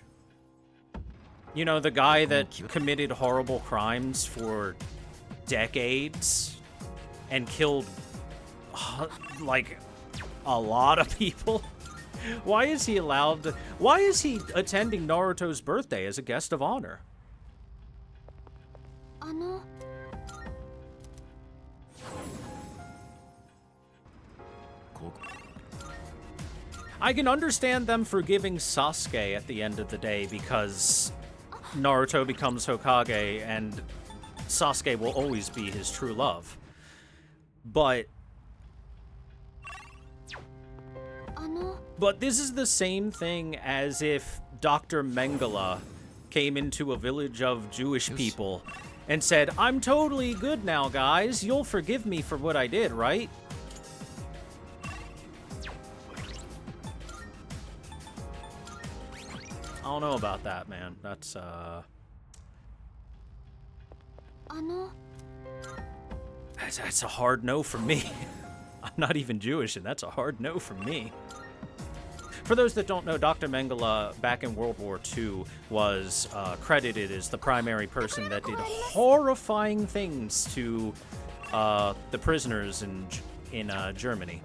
You know, the guy that committed horrible crimes for decades and killed, like, a lot of people? Why is he allowed to... Why is he attending Naruto's birthday as a guest of honor? I can understand them forgiving Sasuke at the end of the day because Naruto becomes Hokage and Sasuke will always be his true love. But this is the same thing as if Dr. Mengele came into a village of Jewish people and said, I'm totally good now, guys. You'll forgive me for what I did, right? I don't know about that, man. That's, That's a hard no from me. I'm not even Jewish, and that's a hard no from me. For those that don't know, Dr. Mengele, back in World War II, was credited as the primary person that did horrifying things to the prisoners in Germany.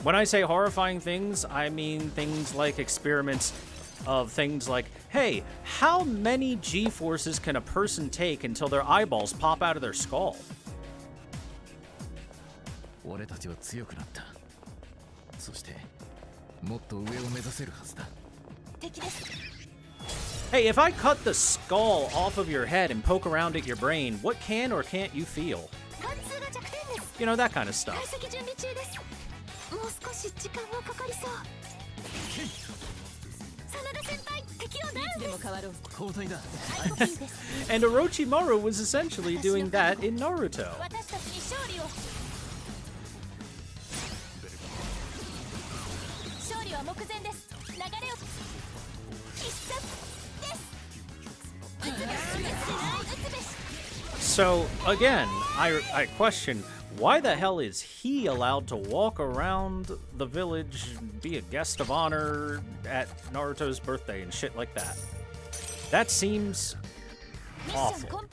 When I say horrifying things, I mean things like experiments of things like, hey, how many G-forces can a person take until their eyeballs pop out of their skull? Hey, if I cut the skull off of your head and poke around at your brain, what can or can't you feel? You know, that kind of stuff. And Orochimaru was essentially doing that in Naruto. So, again, I question, why the hell is he allowed to walk around the village and be a guest of honor at Naruto's birthday and shit like that? That seems awful.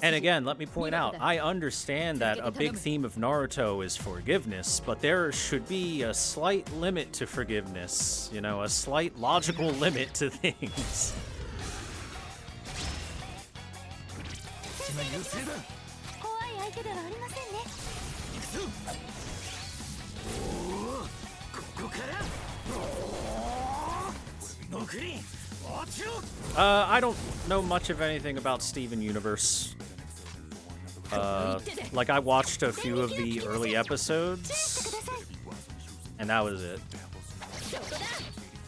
And again, let me point out, I understand that a big theme of Naruto is forgiveness, but there should be a slight limit to forgiveness, you know, a slight logical limit to things. が優勢だ。怖い相手ではありませんね。行くぞ。おお、ここから残り落ちろ。I don't know much of anything about Steven Universe. Like, I watched a few of the early episodes, and that was it.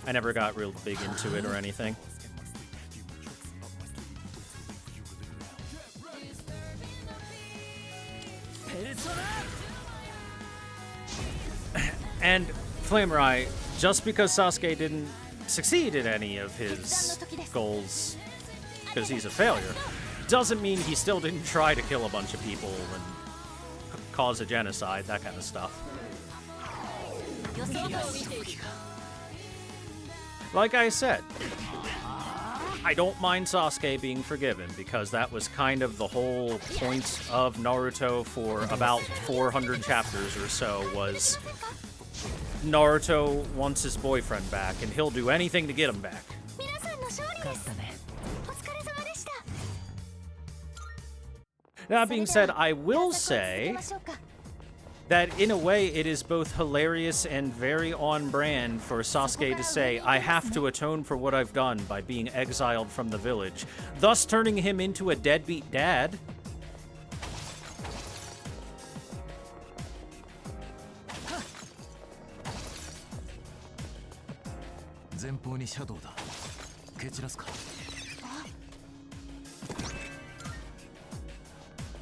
I never got real big into it or anything. And Flamerai, just because Sasuke didn't succeed in any of his goals, because he's a failure, doesn't mean he still didn't try to kill a bunch of people and cause a genocide, that kind of stuff. Like I said, I don't mind Sasuke being forgiven, because that was kind of the whole point of Naruto for about 400 chapters or so, was Naruto wants his boyfriend back, and he'll do anything to get him back. That being said, I will say that in a way it is both hilarious and very on brand for Sasuke to say, I have to atone for what I've done by being exiled from the village, thus turning him into a deadbeat dad.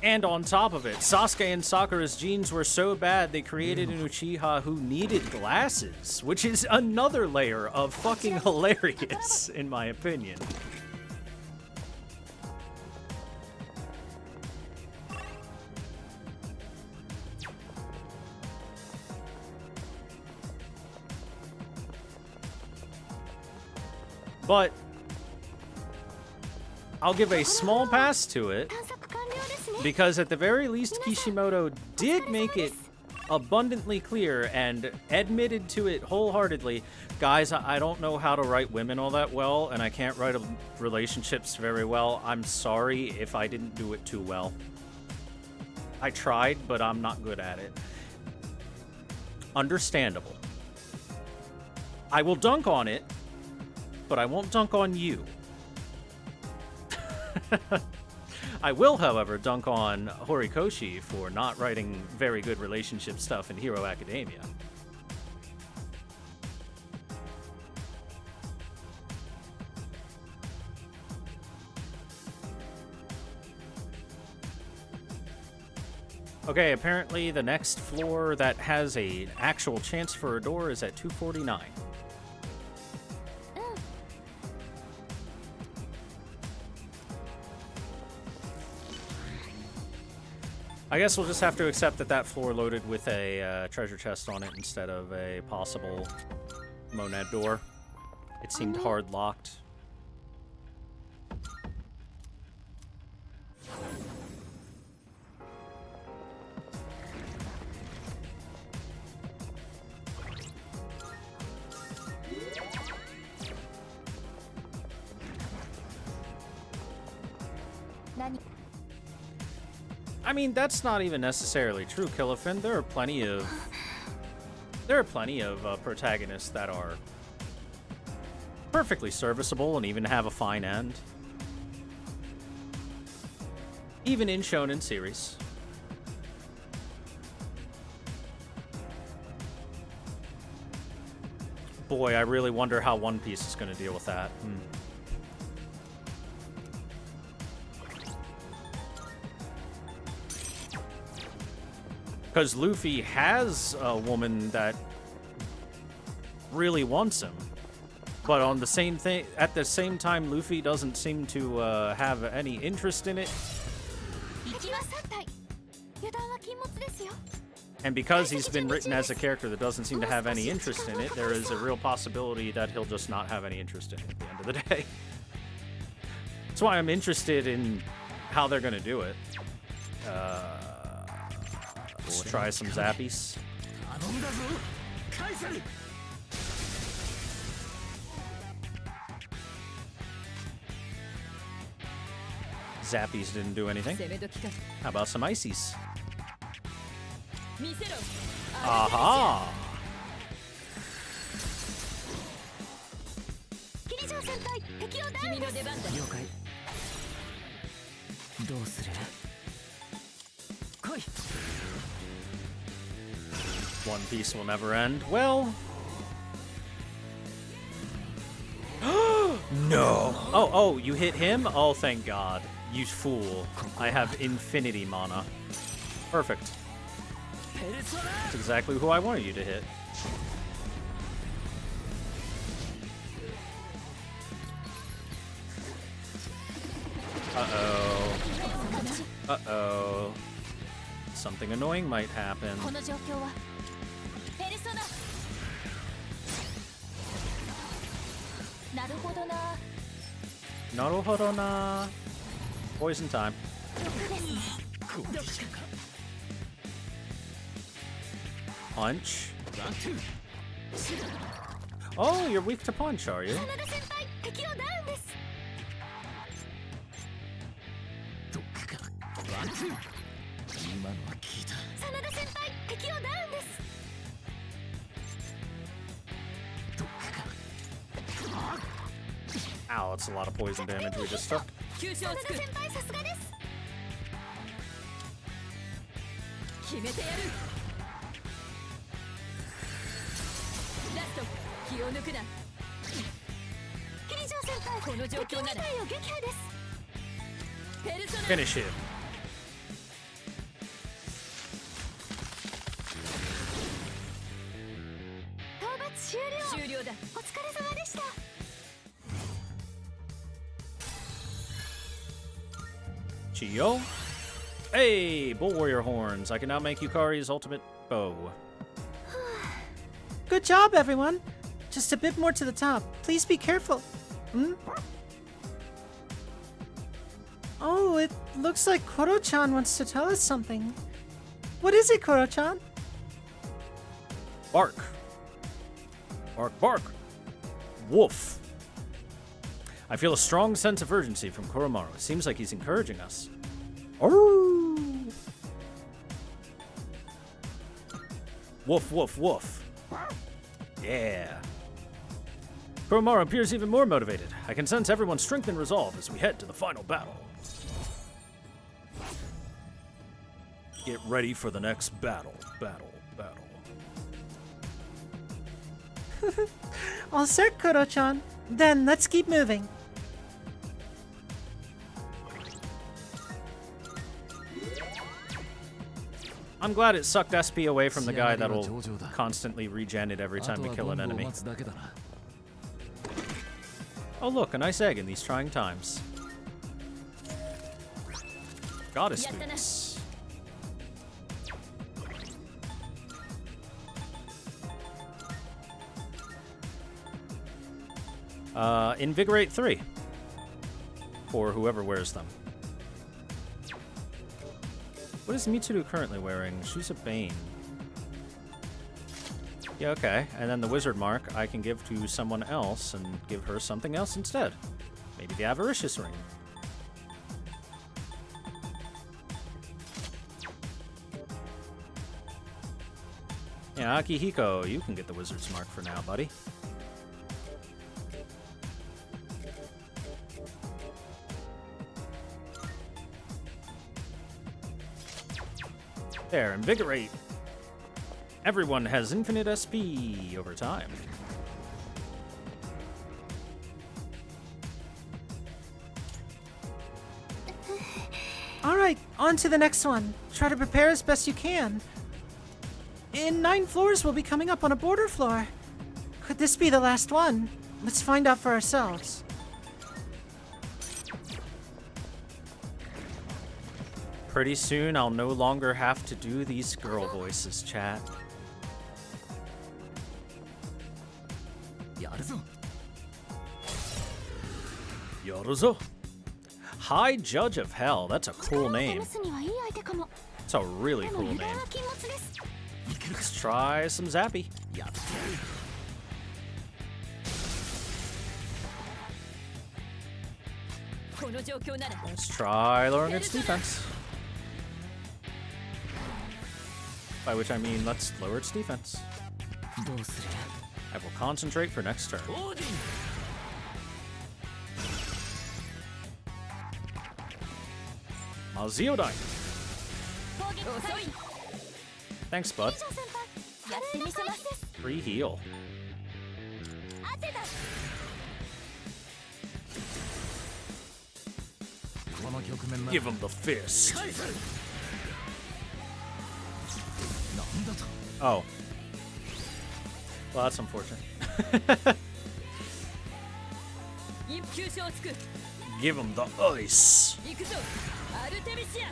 And on top of it, Sasuke and Sakura's genes were so bad they created an Uchiha who needed glasses, which is another layer of fucking hilarious, in my opinion. But I'll give a small pass to it, because at the very least Kishimoto did make it abundantly clear and admitted to it wholeheartedly. Guys, I don't know how to write women all that well, and I can't write relationships very well. I'm sorry if I didn't do it too well. I tried, but I'm not good at it. Understandable. I will dunk on it, but I won't dunk on you. I will, however, dunk on Horikoshi for not writing very good relationship stuff in Hero Academia. Okay, apparently the next floor that has an actual chance for a door is at 249. I guess we'll just have to accept that that floor loaded with a treasure chest on it instead of a possible monad door. It seemed hard locked. I mean, that's not even necessarily true, Killafin. There are plenty of protagonists that are perfectly serviceable and even have a fine end. Even in shonen series. Boy, I really wonder how One Piece is going to deal with that. Because Luffy has a woman that really wants him, but on the same thing, at the same time, Luffy doesn't seem to have any interest in it. And because he's been written as a character that doesn't seem to have any interest in it, there is a real possibility that he'll just not have any interest in it at the end of the day. That's why I'm interested in how they're going to do it. Let's try some zappies. Zappies didn't do anything. 攻め時か How about some ices? 見せろ Aha! キリジョー先輩敵をダウン君の出番だ了解どうする来い One Piece will never end. Well... No! Oh, you hit him? Oh, thank God. You fool. I have infinity mana. Perfect. That's exactly who I wanted you to hit. Uh-oh. Uh-oh. Something annoying might happen. この状況はペルソナなるほどな Naruhodo na. Poison time. 6です Punch. Oh, you're weak to punch, are you? 真田先輩敵をダウンですどっかワンツー今のは聞いた真田先輩敵をダウンです どっか Ow, that's a lot of poison damage we just took. 急所を真田つく先輩さすがです 決めてやるラスト気を抜くなキリジョー先輩この状況なら敵部隊を撃破です ペルソナ Finish him. 討伐終了終了だお疲れ様でした Chiyo. Hey, Bull Warrior Horns. I can now make Yukari's ultimate bow. Good job, everyone. Just a bit more to the top. Please be careful. Hmm? Oh, it looks like Koro-chan wants to tell us something. What is it, Koro-chan? Bark. Bark, bark. Woof. I feel a strong sense of urgency from Koromaru. It seems like he's encouraging us. Oh. Woof, woof, woof. Yeah. Koromaru appears even more motivated. I can sense everyone's strength and resolve as we head to the final battle. Get ready for the next battle. Battle. All set, Koro-chan. Then let's keep moving. I'm glad it sucked SP away from the guy that'll constantly regen it every time we kill an enemy. Oh look, a nice egg in these trying times. Goddess boots. Invigorate 3. For whoever wears them. What is Mitsuru currently wearing? She's a Bane. Yeah, okay. And then the Wizard Mark I can give to someone else and give her something else instead. Maybe the Avaricious Ring. Yeah, Akihiko, you can get the Wizard's Mark for now, buddy. There, Invigorate. Everyone has infinite SP over time. Alright, on to the next one. Try to prepare as best you can. In 9 floors, we'll be coming up on a border floor. Could this be the last one? Let's find out for ourselves. Pretty soon, I'll no longer have to do these girl voices, chat. やるぞ Yoruzo. High Judge of Hell. That's a cool name. スにはいい相手かも It's a really でも cool 油断 name. は禁物です Let's try some Zappy. やってやる ここの状況なら Let's try lowering its defense. By which I mean, let's lower its defense. どうする I will concentrate for next turn. オーディン Maziodai. 攻撃遅い Thanks, bud. 先輩やってみせます Free heal. 当てたこの局面な Give him the fist. 返せなんだと Oh. Well, that's unfortunate. 一級賞をつく Give him the ice. 行くぞアルテミシア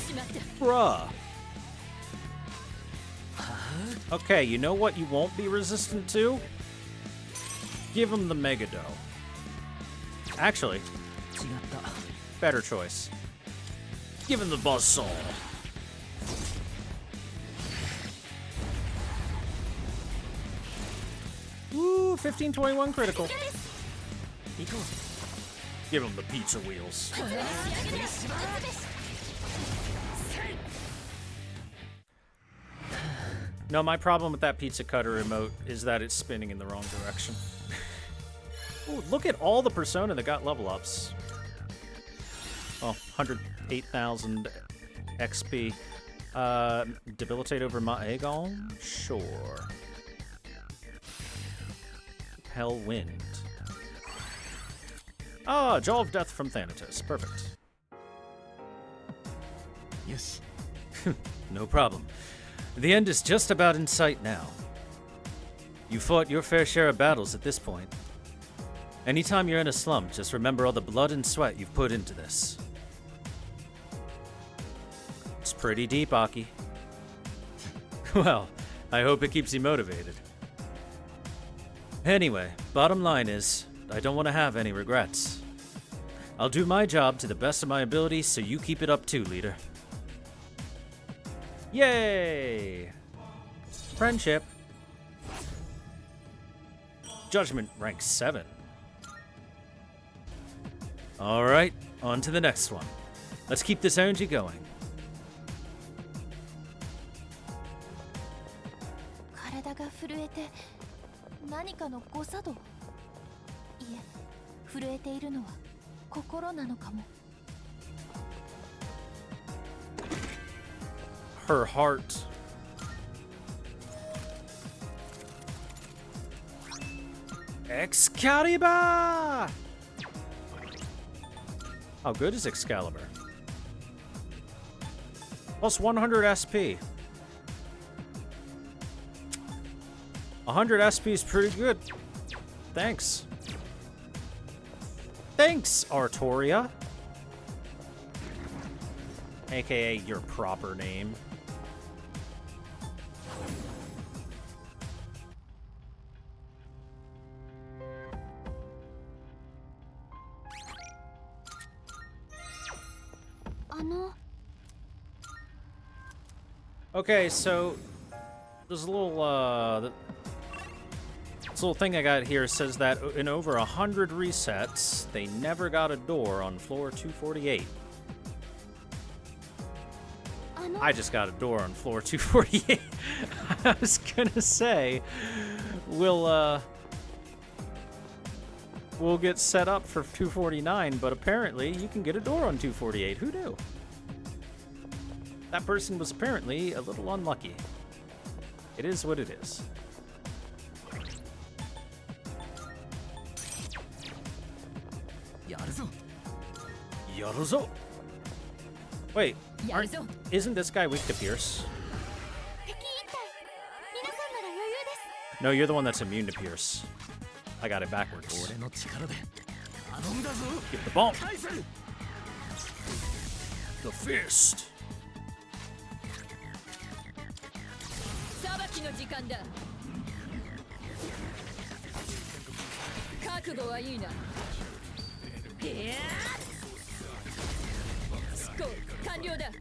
しまった Bruh. Okay, you know what you won't be resistant to? Give him the Megado. Actually, 違った better choice. Give him the Buzzsaw. Ooh, 1521 critical. 行こ Give him the pizza wheels. No, my problem with that pizza cutter remote is that it's spinning in the wrong direction. Ooh, look at all the Persona that got level ups. Oh, 108,000 XP. Debilitate over Maegon? Sure. Hell Wind. Ah, Jaw of Death from Thanatos. Perfect. うよし No problem. The end is just about in sight now. You fought your fair share of battles at this point. Anytime you're in a slump, just remember all the blood and sweat you've put into this. It's pretty deep, Aki. Well, I hope it keeps you motivated. Anyway, bottom line is, I don't want to have any regrets. I'll do my job to the best of my ability, so you keep it up too, leader. Yay! Friendship. Judgment rank 7. Alright, on to the next one. Let's keep this energy going. 体が震えて何かの誤作動いえ震えているのは心なのかも Her heart. Excalibur! How good is Excalibur? Plus 100 SP. 100 SP is pretty good. Thanks. Thanks, Artoria. AKA your proper name. Okay, so there's a little this little thing I got here says that in over 100 resets, they never got a door on floor 248. I just got a door on floor 248. I was gonna say, we'll get set up for 249, but apparently you can get a door on 248. Who knew? That person was apparently a little unlucky. It is what it is. Yaruzo. Wait, isn't this guy weak to Pierce? 敵一体皆さんなら余裕です No, you're the one that's immune to Pierce. I got it backwards. 俺の力で頼んだぞ Get the bomb. 返せ The fist. 裁きの時間だ覚悟はいいな執行完了だ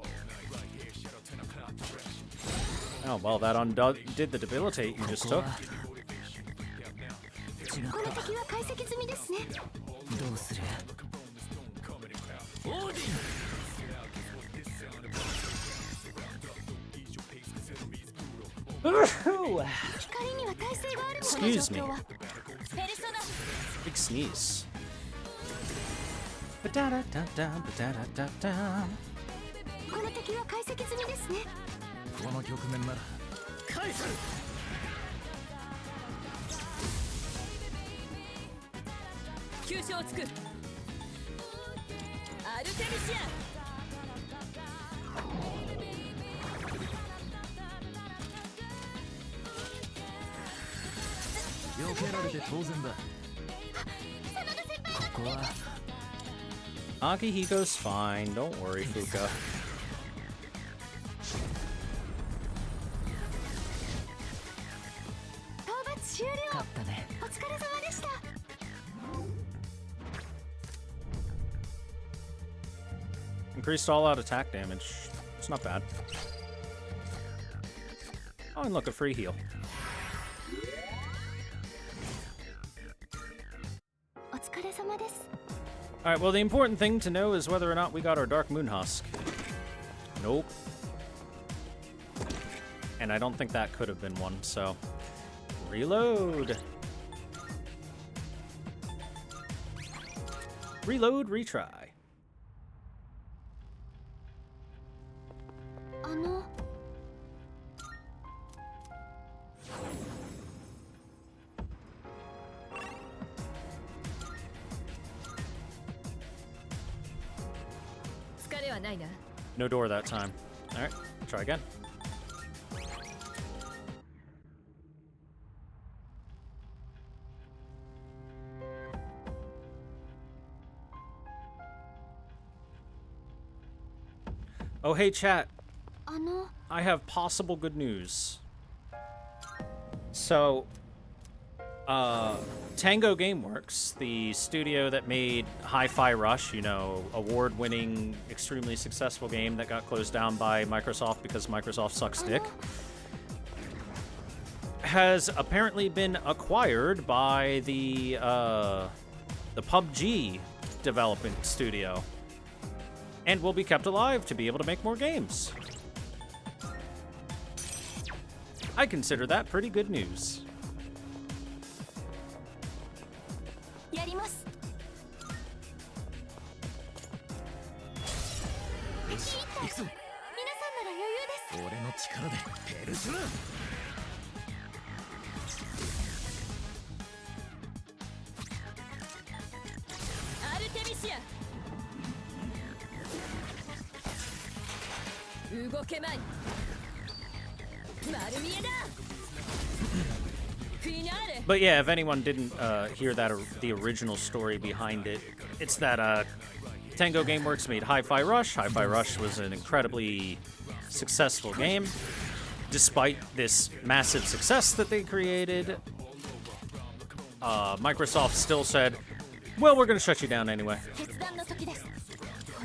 Oh, well, that undid the debilitate you just took. 違ったこの敵は解析済みですね。どうするオーディン 光には耐性があるの。この状 Excuse me. 況はペルソナ Big sneeze. この敵は解析済みですね。この局面なら返す急所をつくアルテミシ避けられて当然だここは Akihiko's fine. Don't worry, Fuka. 討伐終了。勝ったねお疲れ様でした。 Increased all-out attack damage. It's not bad. Oh, and look, a free heal. お疲れ様です。 Alright, well, the important thing to know is whether or not we got our Dark Moon Husk. Nope. And I don't think that could have been one, so... Reload! Reload, retry. 疲れはないな。 No door that time. Alright, try again. Oh, hey, chat. I have possible good news. So, Tango Gameworks, the studio that made Hi-Fi Rush, you know, award-winning, extremely successful game that got closed down by Microsoft because Microsoft sucks dick, has apparently been acquired by the PUBG development studio, and will be kept alive to be able to make more games. I consider that pretty good news. やります。よし行くぞ皆さんなら余裕です。俺の力でペルソナアルテミシア動けまい丸見えだ But yeah, if anyone didn't hear that, the original story behind it, it's that Tango Gameworks made Hi-Fi Rush. Hi-Fi Rush was an incredibly successful game. Despite this massive success that they created, Microsoft still said, well, we're going to shut you down anyway. 決断の時です。こ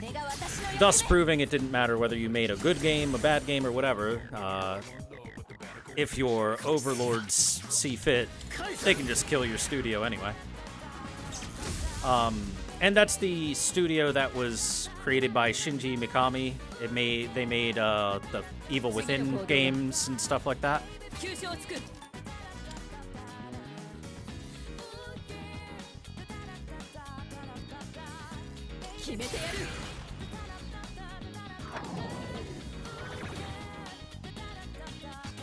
れが私の役目。 Thus proving it didn't matter whether you made a good game, a bad game, or whatever. If your overlords see fit, they can just kill your studio anyway. And that's the studio that was created by Shinji Mikami. They made the Evil Within games and stuff like that. 急所をつく決めてやる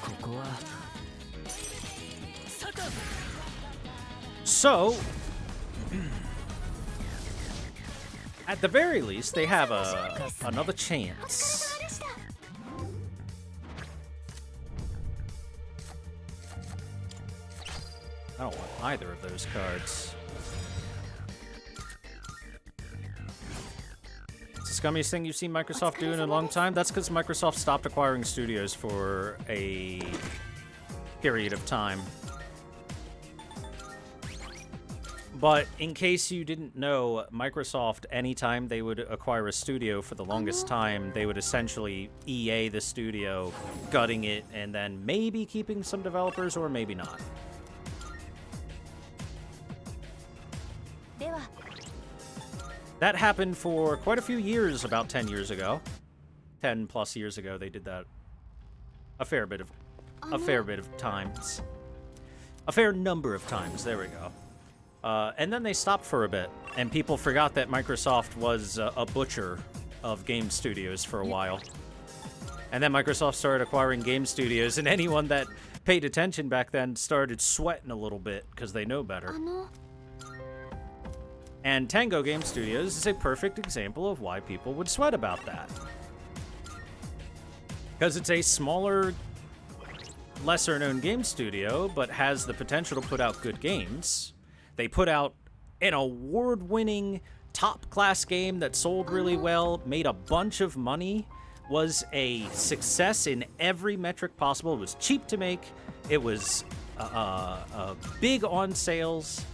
ここは So, at the very least, they have another chance. I don't want either of those cards. It's the scummiest thing you've seen Microsoft do in a long time. That's because Microsoft stopped acquiring studios for a period of time. But in case you didn't know, Microsoft, anytime they would acquire a studio for the longest time, they would essentially EA the studio, gutting it, and then maybe keeping some developers or maybe not. では That happened for quite a few years, about 10 years ago. 10 plus years ago, they did that a fair bit of times. A fair number of times, there we go. And then they stopped for a bit, and people forgot that Microsoft was a butcher of game studios for a while. And then Microsoft started acquiring game studios, and anyone that paid attention back then started sweating a little bit, because they know better. And Tango Game Studios is a perfect example of why people would sweat about that. Because it's a smaller, lesser-known game studio, but has the potential to put out good games. They put out an award-winning, top-class game that sold really well, made a bunch of money, was a success in every metric possible. It was cheap to make. It was big on sales.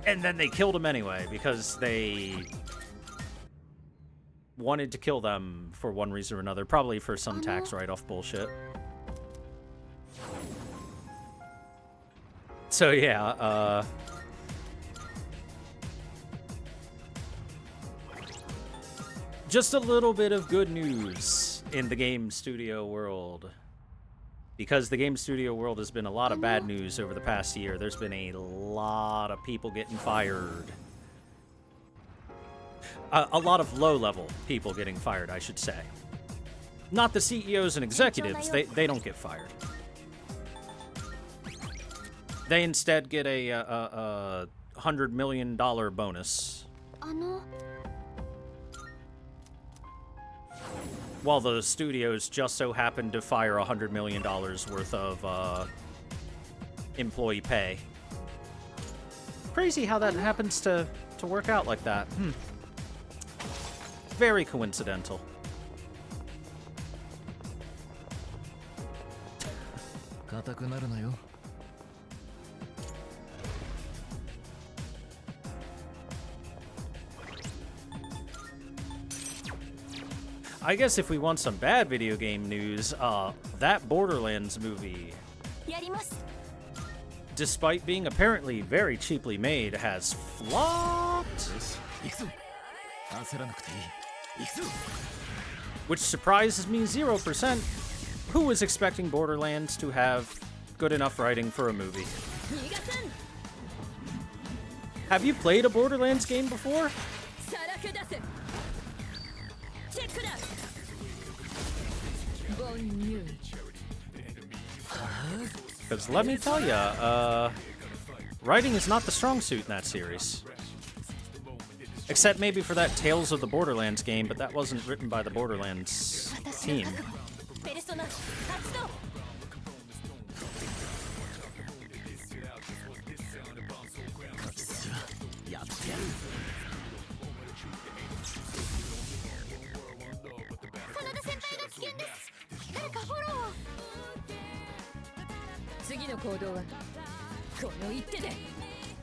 And then they killed them anyway, because they wanted to kill them for one reason or another, probably for some tax write-off bullshit. So yeah, just a little bit of good news in the game studio world. Because the game studio world has been a lot of bad news over the past year. There's been a lot of people getting fired. A lot of low-level people getting fired, I should say. Not the CEOs and executives. They don't get fired. They instead get a $100 million bonus. While the studios just so happened to fire $100 million worth of employee pay. Crazy how that happens to work out like that. Very coincidental. I guess if we want some bad video game news, that Borderlands movie, despite being apparently very cheaply made, has flopped. Which surprises me 0%. Who was expecting Borderlands to have good enough writing for a movie? Have you played a Borderlands game before? Because let me tell ya, writing is not the strong suit in that series. Except maybe for that Tales of the Borderlands game, but that wasn't written by the Borderlands team.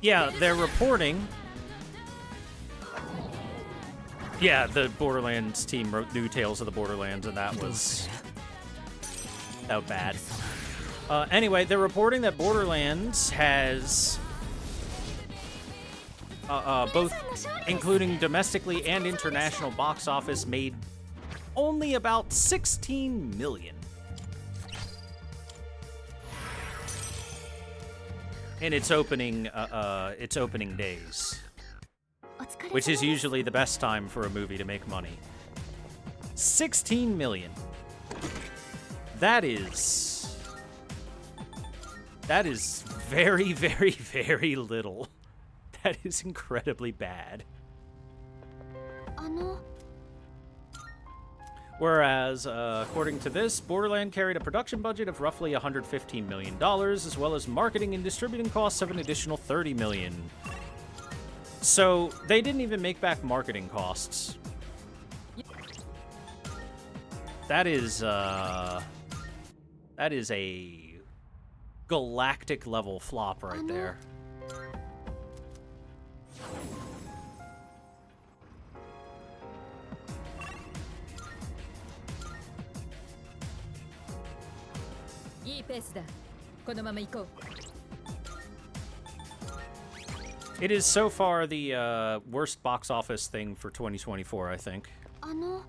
Yeah, they're reporting. Yeah, the Borderlands team wrote New Tales of the Borderlands, and that was bad. Anyway, they're reporting that Borderlands has both, including domestically and international box office, made only about 16 million. In its opening days, which is usually the best time for a movie to make money. 16 million. That is very, very, very little. That is incredibly bad. Whereas, according to this, Borderland carried a production budget of roughly $115 million, as well as marketing and distributing costs of an additional $30 million. So, they didn't even make back marketing costs. That is a galactic level flop right there. It is so far the worst box office thing for 2024, I think. あの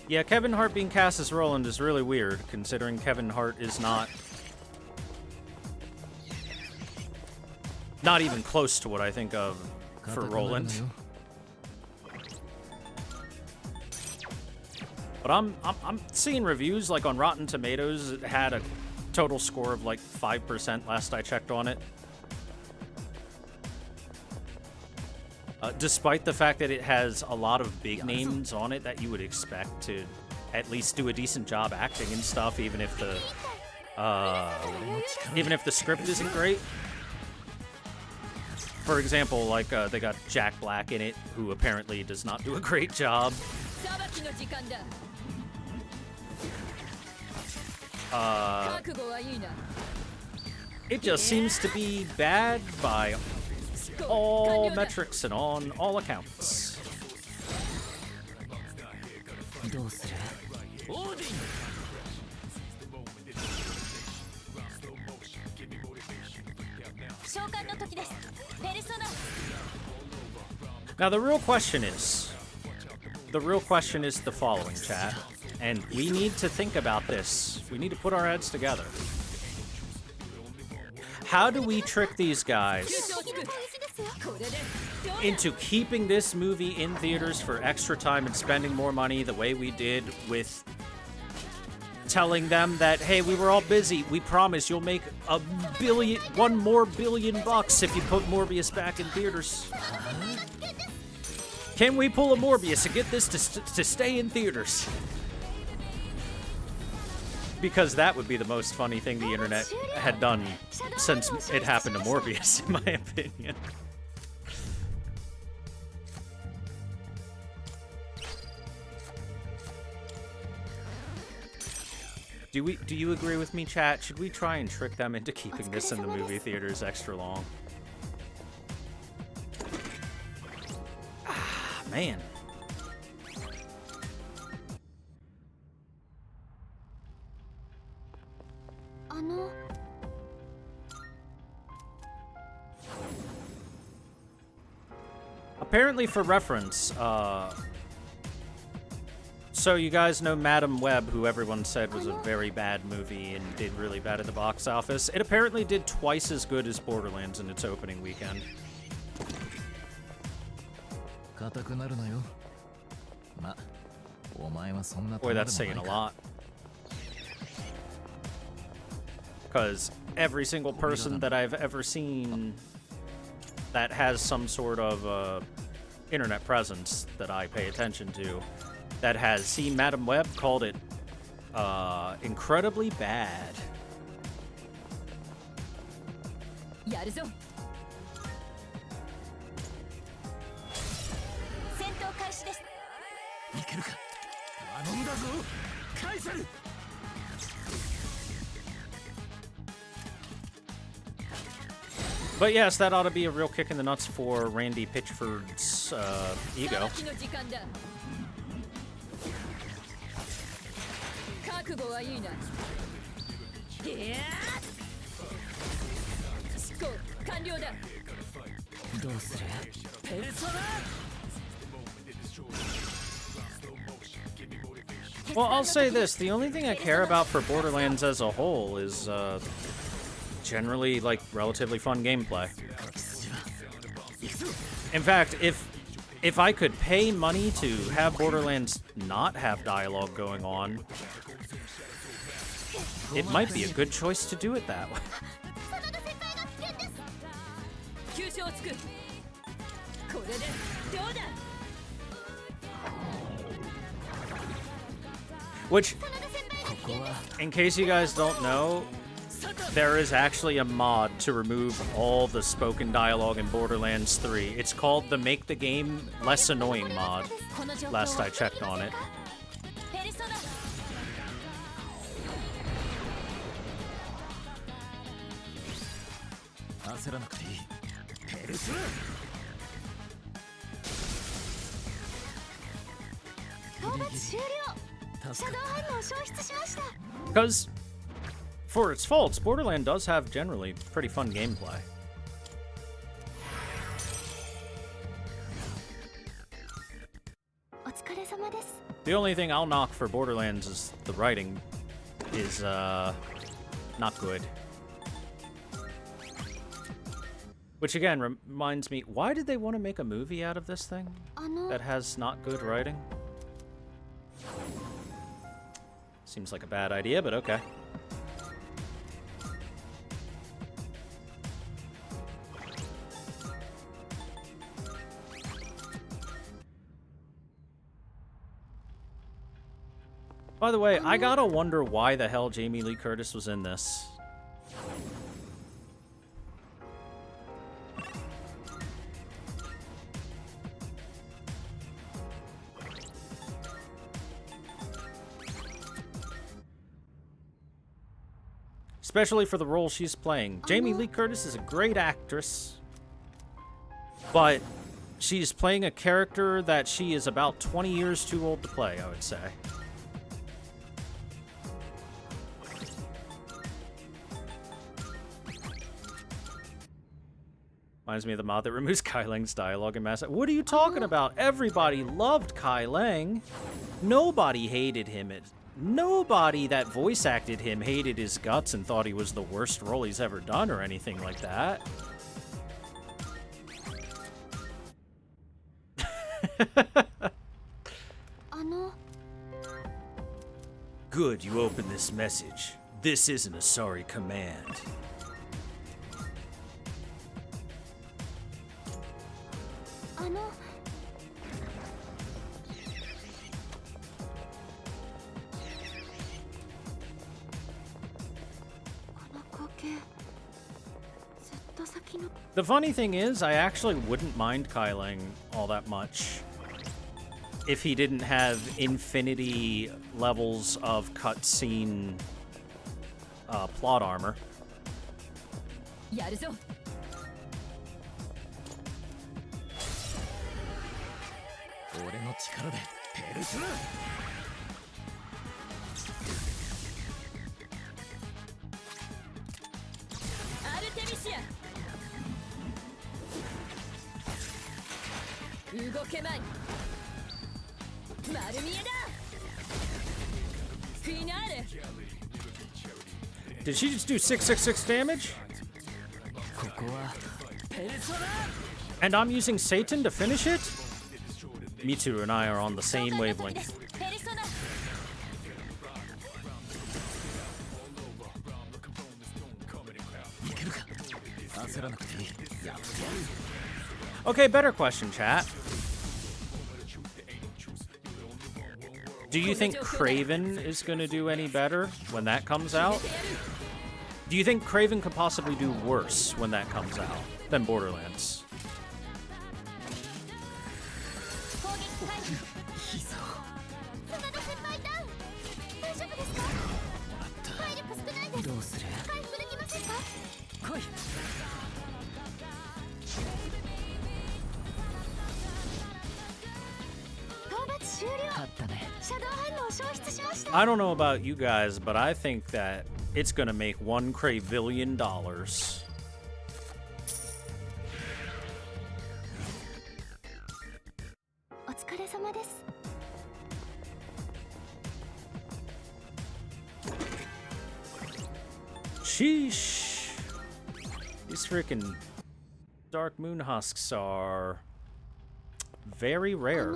Yeah, Kevin Hart being cast as Roland is really weird, considering Kevin Hart is not even close to what I think of for Roland. But I'm seeing reviews like on Rotten Tomatoes. It had a total score of like 5% last I checked on it. Despite the fact that it has a lot of big names on it that you would expect to at least do a decent job acting and stuff, even if the script isn't great. For example, like they got Jack Black in it, who apparently does not do a great job. It just seems to be bad by all metrics and on all accounts. どうする？オーディン。 召喚の時です。ペルソナ。 Now the real question is the following, chat, and we need to think about this. We need to put our heads together. How do we trick these guys into keeping this movie in theaters for extra time and spending more money the way we did with telling them that, hey, we were all busy. We promise you'll make $1 more billion if you put Morbius back in theaters. Can we pull a Morbius and get this to stay in theaters? Because that would be the most funny thing the internet had done since it happened to Morbius, in my opinion. Do you agree with me, chat? Should we try and trick them into keeping this in the movie theaters extra long? Ah, man. Apparently, for reference, so you guys know Madam Web, who everyone said was a very bad movie and did really bad at the box office. It apparently did twice as good as Borderlands in its opening weekend. Boy, that's saying a lot. Because every single person that I've ever seen that has some sort of internet presence that I pay attention to that has seen Madam Web called it incredibly bad. But yes, that ought to be a real kick in the nuts for Randy Pitchford's ego. Well, I'll say this. The only thing I care about for Borderlands as a whole is generally, like, relatively fun gameplay. In fact, if I could pay money to have Borderlands not have dialogue going on, it might be a good choice to do it that way. Which, in case you guys don't know, there is actually a mod to remove all the spoken dialogue in Borderlands 3. It's called the Make the Game Less Annoying mod, last I checked on it. Because, for its faults, Borderland does have generally pretty fun gameplay. The only thing I'll knock for Borderlands is the writing is, not good. Which again reminds me, why did they want to make a movie out of this thing that has not good writing? Seems like a bad idea, but okay. By the way, I gotta wonder why the hell Jamie Lee Curtis was in this. Especially for the role she's playing. Jamie Lee Curtis is a great actress, but she's playing a character that she is about 20 years too old to play, I would say. Reminds me of the mod that removes Kai Leng's dialogue in Mass. What are you talking about? Everybody loved Kai Leng. Nobody hated him. Nobody that voice acted him hated his guts and thought he was the worst role he's ever done or anything like that. Good, you opened this message. This isn't a sorry command. The funny thing is, I actually wouldn't mind Kai Leng all that much if he didn't have infinity levels of cutscene plot armor. Did she just do 666 damage? And I'm using Satan to finish it? Mitsu and I are on the same wavelength. Okay, better question, chat. Do you think Craven is going to do any better when that comes out? Do you think Craven could possibly do worse when that comes out than Borderlands? I don't know about you guys, but I think that it's gonna make $1 Cravillion. Sheesh. These freaking Dark Moon Husks are very rare.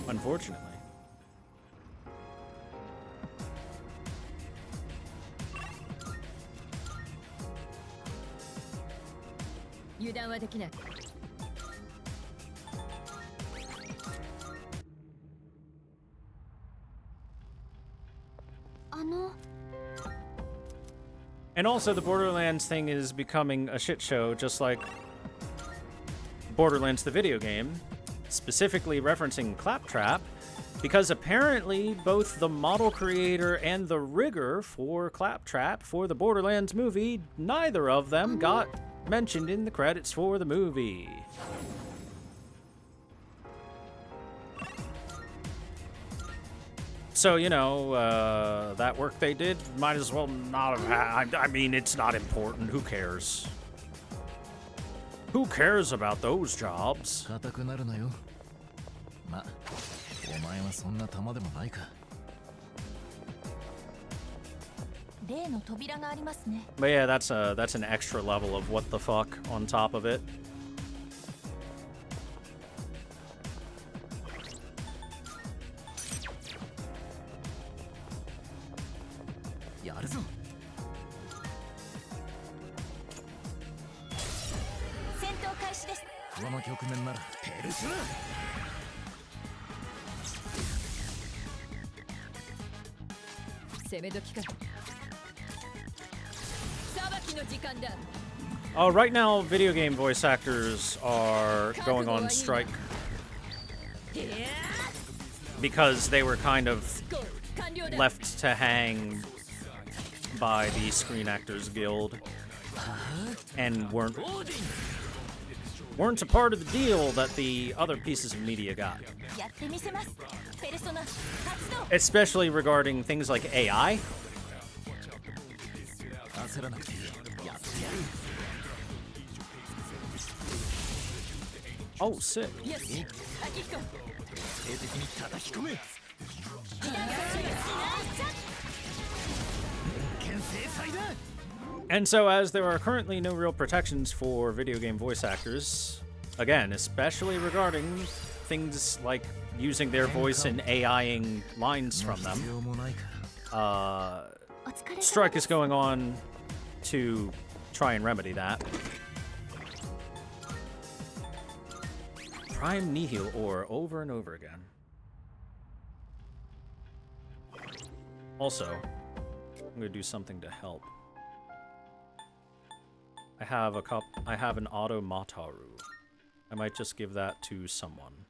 Unfortunately. And also, the Borderlands thing is becoming a shit show, just like Borderlands the video game, specifically referencing Claptrap, because apparently both the model creator and the rigger for Claptrap for the Borderlands movie, neither of them got mentioned in the credits for the movie. So, you know, that work they did might as well not have had. I mean, it's not important. Who cares? Who cares about those jobs? 硬くなるなよ。ま、お前はそんな玉でもないか。例の扉がありますね。 But yeah, that's an extra level of what the fuck on top of it. やるぞ。戦闘開始です。この局面ならペルソナ。攻め時か。裁きの時間だ。Right now, video game voice actors are going on strike because they were kind of left to hang by the Screen Actors Guild and weren't a part of the deal that the other pieces of media got. やってみせます。ペルソナ発動。 Especially regarding things like AI. 焦らなくていい。やってやる。 Oh, sick. よし、アキヒコ。定的に叩き込め。牽制祭だ。 And so, as there are currently no real protections for video game voice actors, again, especially regarding things like using their voice and AIing lines from them, 必要もないか。 お疲れ様 strike で is す。 going on to try and remedy that. Prime Nihil ore over and over again. Also, I'm gonna do something to help. I have an auto Mataru. I might just give that to someone.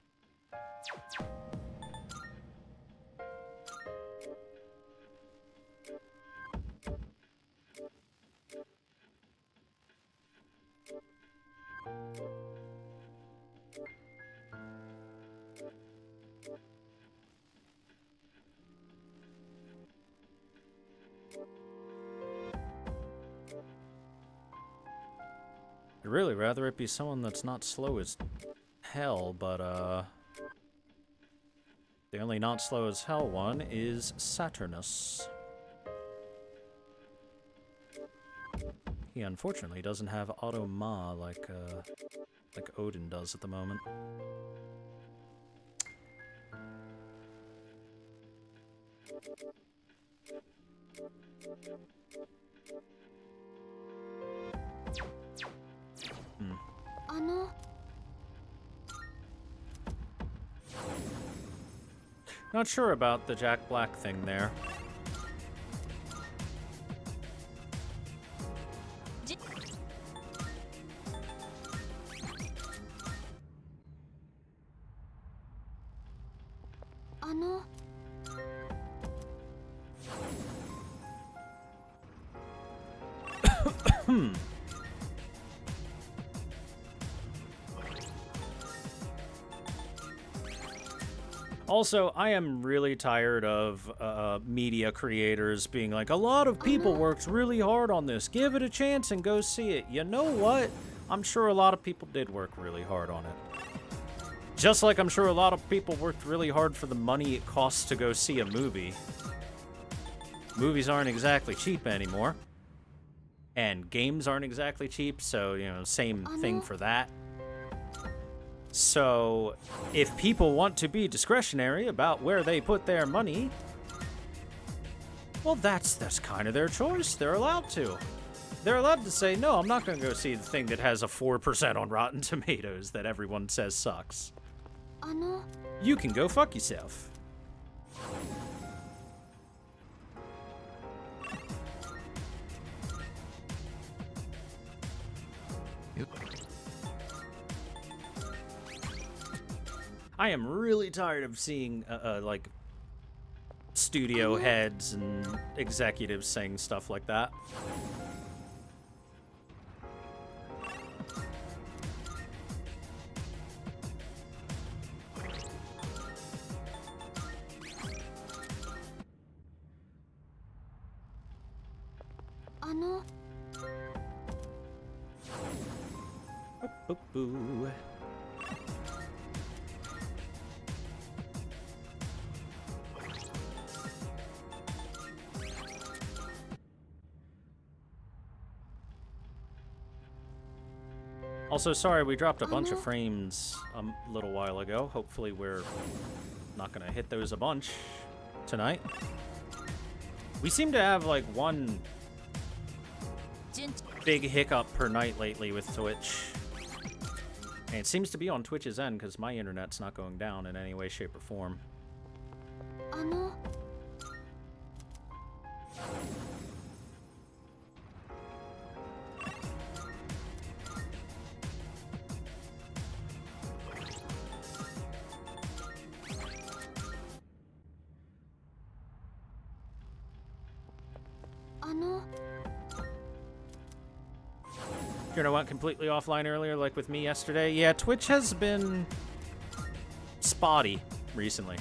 I'd really rather it be someone that's not slow as hell, but the only not slow as hell one is Saturnus. He unfortunately doesn't have Auto Ma like Odin does at the moment. Not sure about the Jack Black thing there. じ Also, I am really tired of media creators being like, a lot of people worked really hard on this. Give it a chance and go see it. You know what? I'm sure a lot of people did work really hard on it. Just like I'm sure a lot of people worked really hard for the money it costs to go see a movie. Movies aren't exactly cheap anymore. And games aren't exactly cheap, so, you know, same thing for that. So, if people want to be discretionary about where they put their money, well, that's kind of their choice. They're allowed to. They're allowed to say, no, I'm not going to go see the thing that has a 4% on Rotten Tomatoes that everyone says sucks. You can go fuck yourself. I am really tired of seeing, like, studio heads and executives saying stuff like that. Boop boo. Also, sorry, we dropped a bunch of frames a little while ago. Hopefully we're not gonna hit those a bunch tonight. We seem to have, like, one big hiccup per night lately with Twitch. And it seems to be on Twitch's end, because my internet's not going down in any way, shape, or form. You know, went completely offline earlier, like with me yesterday. Yeah, Twitch has been spotty recently.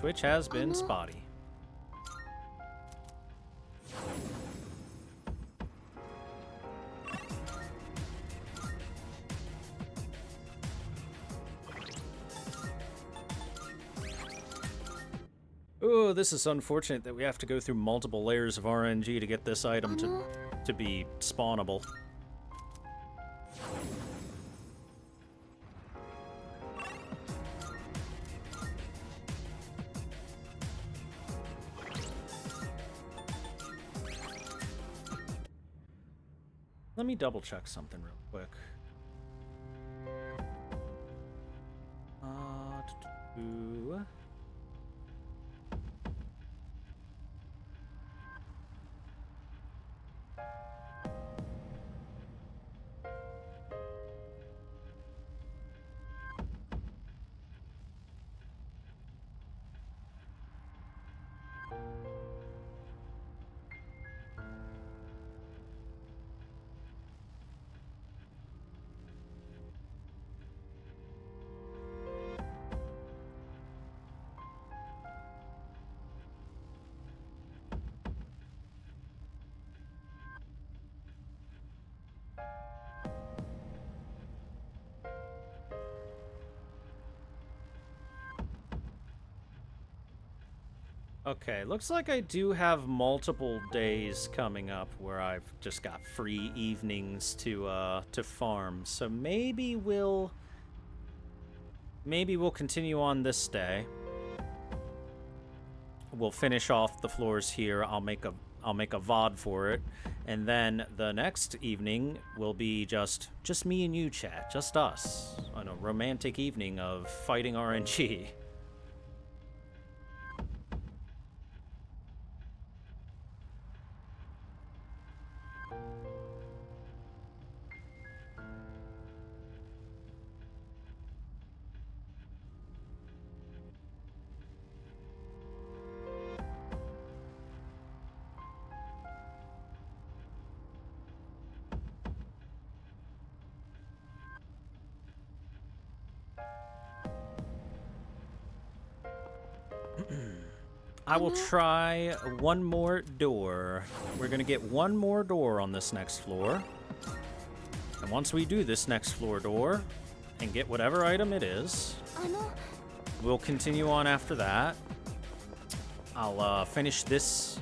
Twitch has been spotty. Oh, this is unfortunate that we have to go through multiple layers of RNG to get this item to be spawnable. Let me double check something real quick. Okay, looks like I do have multiple days coming up where I've just got free evenings to farm. So maybe we'll continue on this day. We'll finish off the floors here. I'll make a VOD for it, and then the next evening will be just me and you, chat, just us on a romantic evening of fighting RNG. I will try one more door. We're gonna get one more door on this next floor. And once we do this next floor door and get whatever item it is, we'll continue on after that. I'll finish this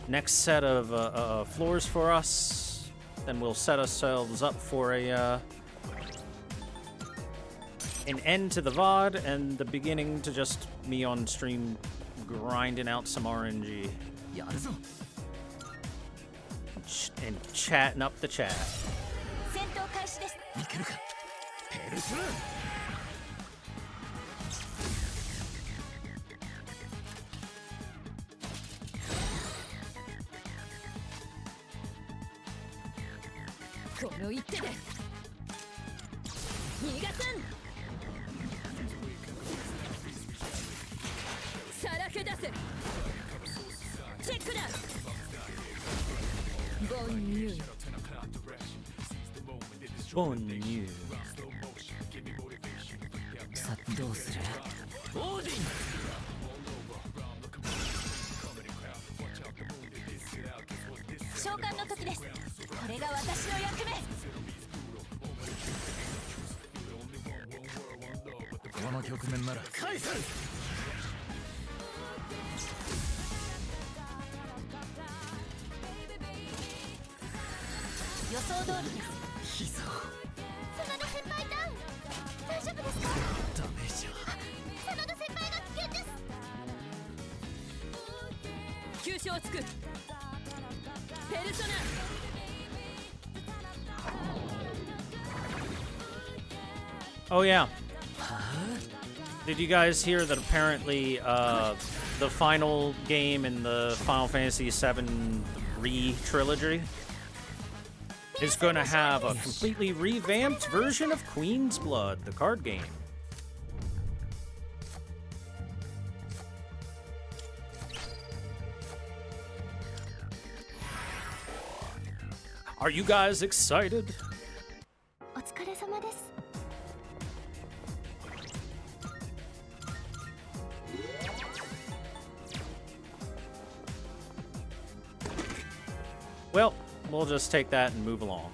next set of floors for us. Then we'll set ourselves up for an end to the VOD and the beginning to just me on stream grinding out some RNG. And chatting up the chat. Bon new. さあどうする？オーディン召喚の時です。これが私の役目。この局面なら返せる。予想通りです。膝を真田先輩ダウン。大丈夫ですか？ダメージは真田先輩が危険です。急所をつく。ペルソナ。 Oh yeah. Did you guys hear that apparently the final game in the Final Fantasy VII re-trilogy is going to have a completely revamped version of Queen's Blood, the card game. Are you guys excited? お疲れ様です。 Well, we'll just take that and move along.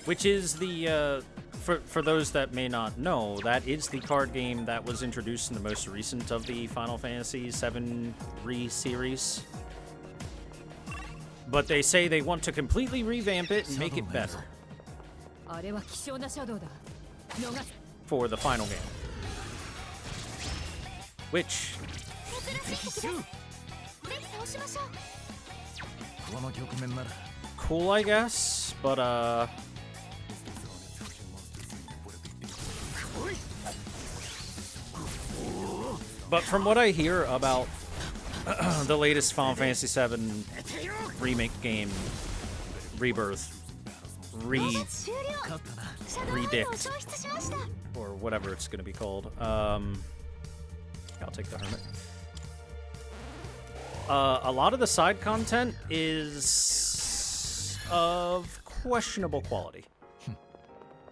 Which is the, for those that may not know, that is the card game that was introduced in the most recent of the Final Fantasy VII re-series. But they say they want to completely revamp it and make it better for the final game. Which... この局面なら cool, I guess, but But from what I hear about the latest Final Fantasy VII remake game, Rebirth, Redict, or whatever it's going to be called. I'll take the Hermit. A lot of the side content is of questionable quality.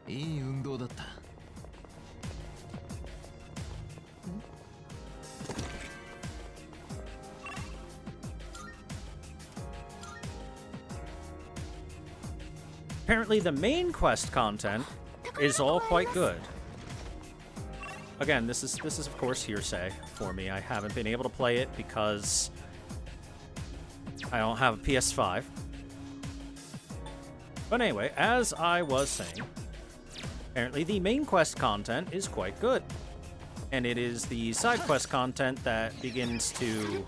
いい運動だった。 Apparently the main quest content is all quite good. Again, this is of course hearsay for me. I haven't been able to play it because I don't have a PS5. But anyway, as I was saying, apparently the main quest content is quite good. And it is the side quest content that begins to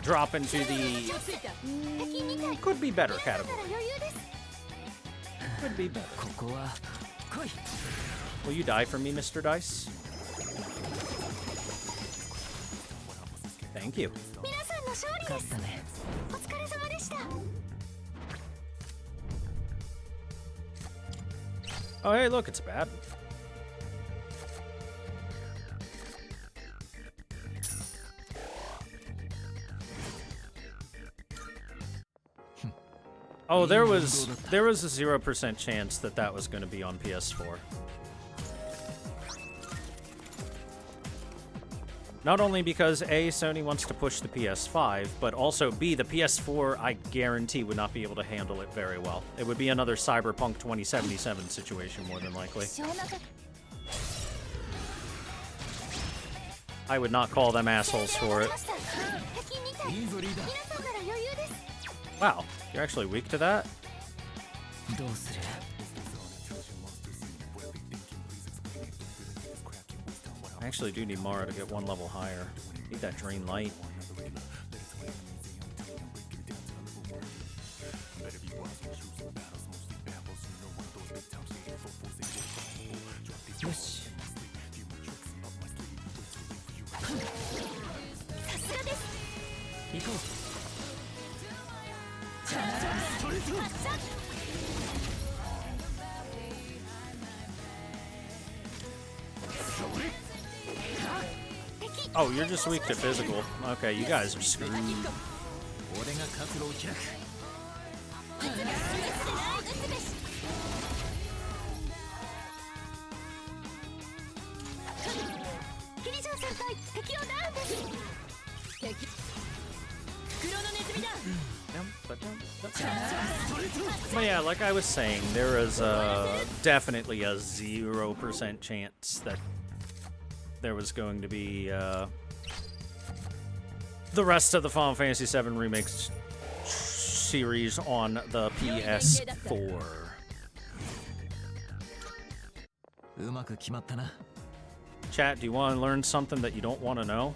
drop into the could be better category. Could be better. Will you die for me, Mr. Dice? Thank you. Oh, hey, look, it's bad. Oh, there was a 0% chance that that was going to be on PS4. Not only because A, Sony wants to push the PS5, but also B, the PS4, I guarantee, would not be able to handle it very well. It would be another Cyberpunk 2077 situation, more than likely. I would not call them assholes for it. Wow, you're actually weak to that? I actually do need Mara to get one level higher. Need that Drain Light. Oh, you're just weak to physical. Okay, you guys are screwed. 俺が活路を開く But yeah, like I was saying, there is definitely a 0% chance that there was going to be the rest of the Final Fantasy VII Remake series on the PS4. うまく決まったな Chat, do you want to learn something that you don't want to know?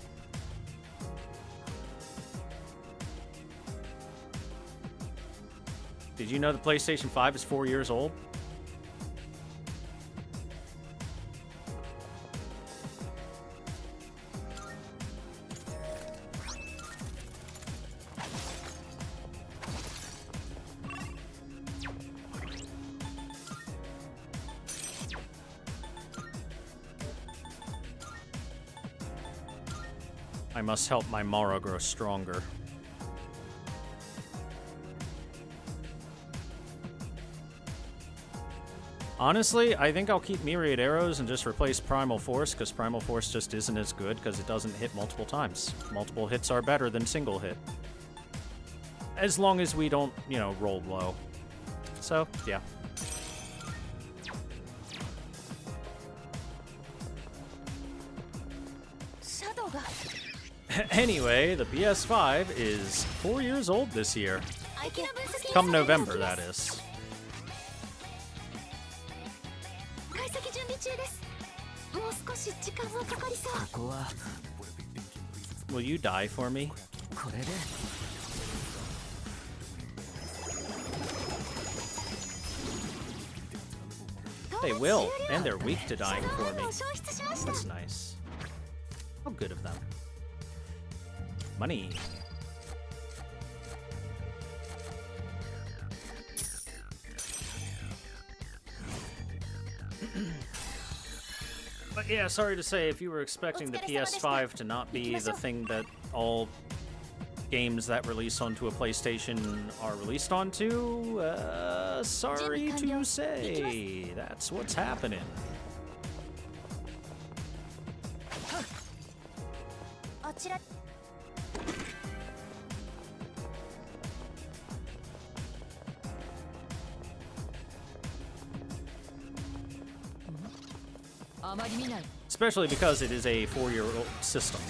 Did you know the PlayStation 5 is 4 years old? I must help my Mara grow stronger. Honestly, I think I'll keep Myriad Arrows and just replace Primal Force, because Primal Force just isn't as good because it doesn't hit multiple times. Multiple hits are better than single hit. As long as we don't, you know, roll low. So, yeah. Anyway, the PS5 is 4 years old this year. Come November, that is. Will you die for me? これで They will, and they're weak to dying for me. That's nice. How good of them. Money. But yeah, sorry to say, if you were expecting the PS5 to not be the thing that all games that release onto a PlayStation are released onto, sorry to say, that's what's happening. Especially because it is a 4-year-old system.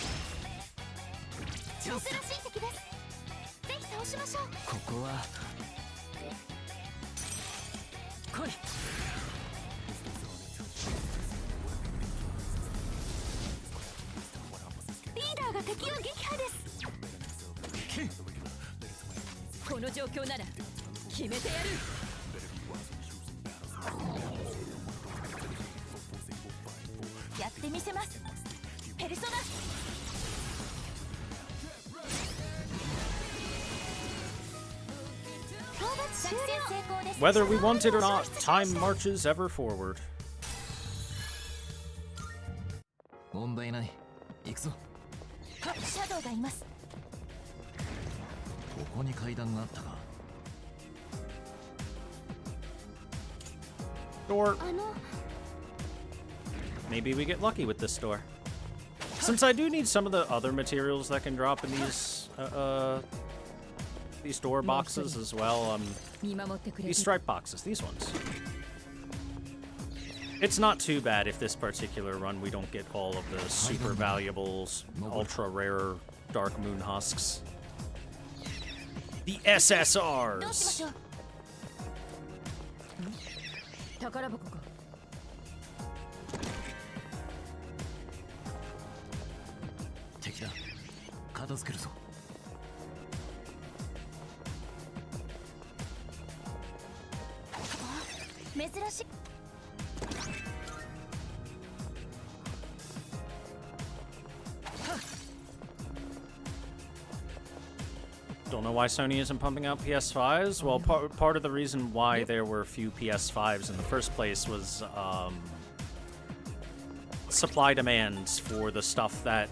ここは来い リーダーが敵を撃破です。この状況なら決めてやる。やってみせます。ペルソナ。Whether we want it or not, time marches ever forward. 問題ない。行くぞ。シャドウがいます。ここに階段があったか。Door. Maybe we get lucky with this door. Since I do need some of the other materials that can drop in these door boxes as well. These stripe boxes, these ones. It's not too bad if this particular run we don't get all of the super valuables, ultra rare Dark Moon husks. The SSRs! 宝箱か。敵だ。片付けるぞ。珍しい。 Don't know why Sony isn't pumping out PS5s. Well, part of the reason why there were few PS5s in the first place was supply demands for the stuff that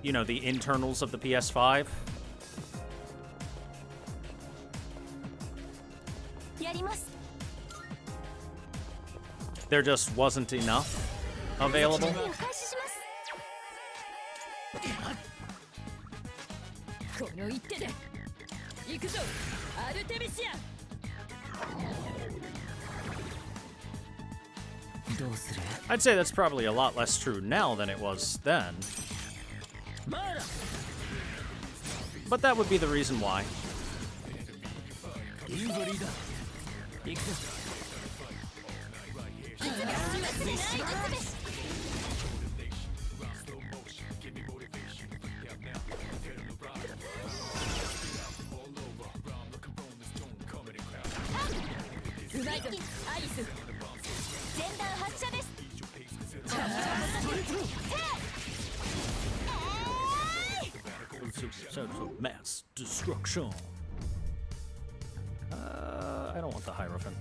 you know, the internals of the PS5. There just wasn't enough available. I'd say that's probably a lot less true now than it was then. But that would be the reason why. Mass destruction. I don't want the Hierophant.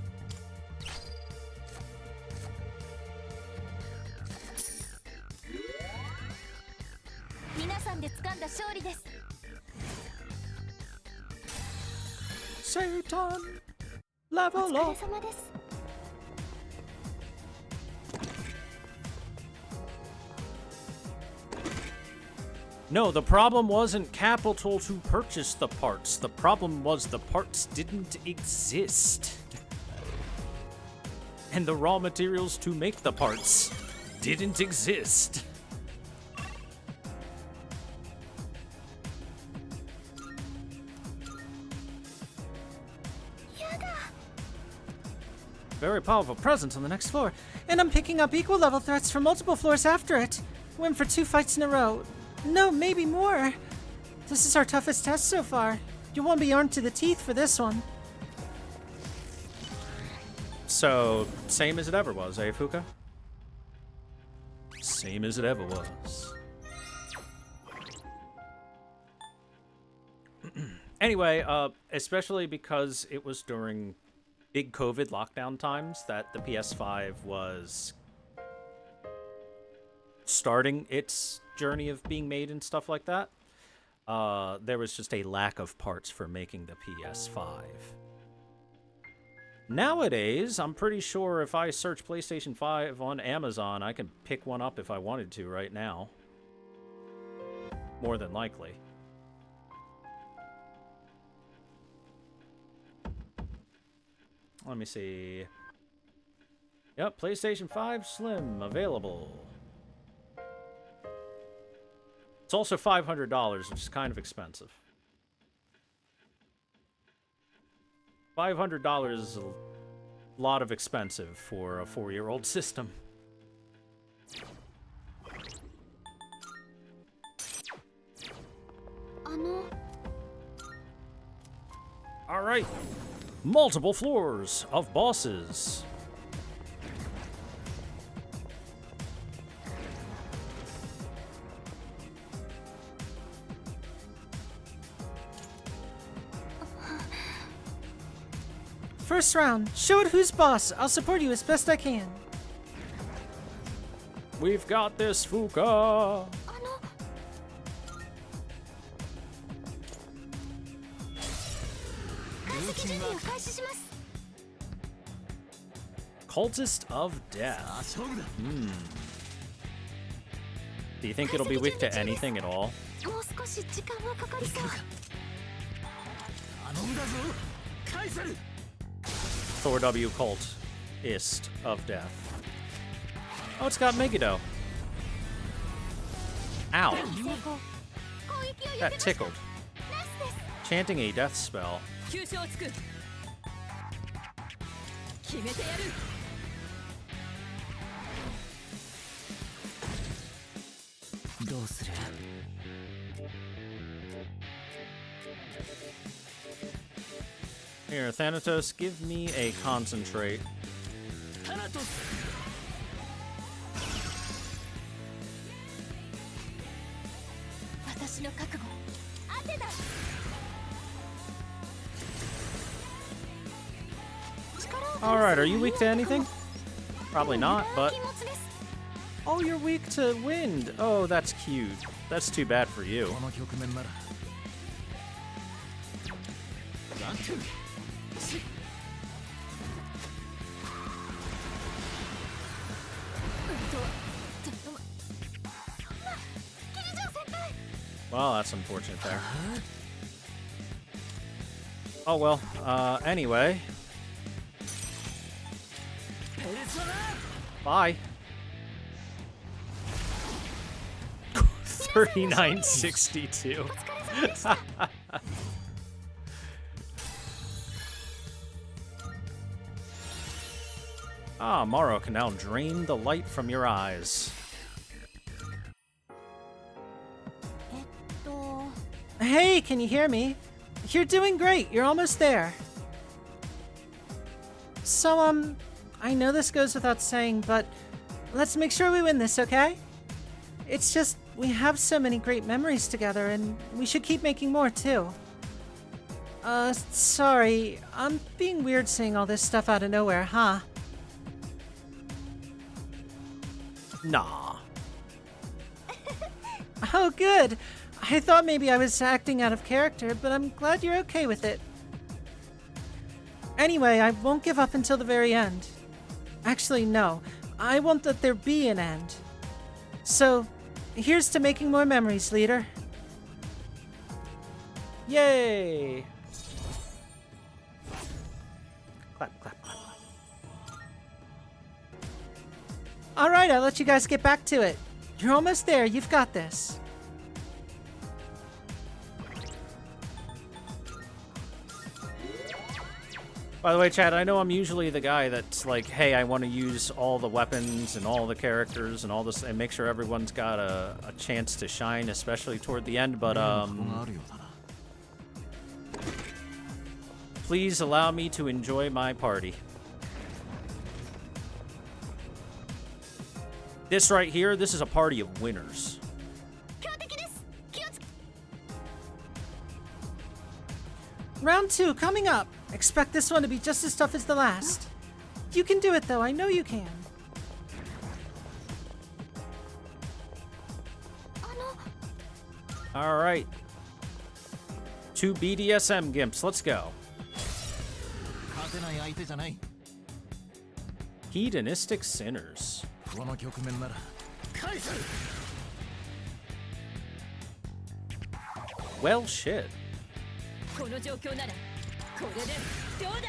Satan, level up. No, the problem wasn't capital to purchase the parts. The problem was the parts didn't exist. And the raw materials to make the parts didn't exist. Very powerful presence on the next floor. And I'm picking up equal level threats from multiple floors after it. Went for 2 fights in a row. No, maybe more. This is our toughest test so far. You won't be armed to the teeth for this one. So, same as it ever was, eh, Fuka? Same as it ever was. Anyway, especially because it was during big COVID lockdown times that the PS5 was starting its journey of being made and stuff like that, there was just a lack of parts for making the PS5. Nowadays, I'm pretty sure if I search PlayStation 5 on Amazon, I can pick one up if I wanted to right now. More than likely. Let me see. Yep, PlayStation 5 Slim available. It's also $500, which is kind of expensive. $500 is a lot of expensive for a 4-year-old system. Alright. Multiple floors of bosses. First round. Show it who's boss. I'll support you as best I can. We've got this, Fuka. Cultist of Death. Do you think it'll be weak to anything at all? ThorW Cultist of Death. Oh, it's got Megiddo. Ow. That tickled. Chanting a death spell. Here, Thanatos, give me a concentrate. Alright, are you weak to anything? Probably not, but Oh, you're weak to wind. Oh, that's cute. That's too bad for you. この局面ならワンツースリー Well, that's unfortunate there. Oh well, anyway. Bye. 3962. Ah, Maro can now drain the light from your eyes. Hey, can you hear me? You're doing great. You're almost there. So, I know this goes without saying, but let's make sure we win this, okay? It's just, we have so many great memories together, and we should keep making more, too. Sorry. I'm being weird saying all this stuff out of nowhere, huh? Nah. Oh, good. I thought maybe I was acting out of character, but I'm glad you're okay with it. Anyway, I won't give up until the very end. Actually, no. I won't let there be an end. So, here's to making more memories, leader. Yay! Clap, clap, clap, clap. Alright, I'll let you guys get back to it. You're almost there. You've got this. By the way, Chad, I know I'm usually the guy that's like, hey, I want to use all the weapons and all the characters and all this and make sure everyone's got a chance to shine, especially toward the end, but, please allow me to enjoy my party. This right here, this is a party of winners. Round 2 coming up. Expect this one to be just as tough as the last. You can do it, though. I know you can. All right. 2 BDSM gimps. Let's go. 勝てない相手じゃない Hedonistic sinners. この局面なら返せ Well, shit. この状況ならこれでどうだ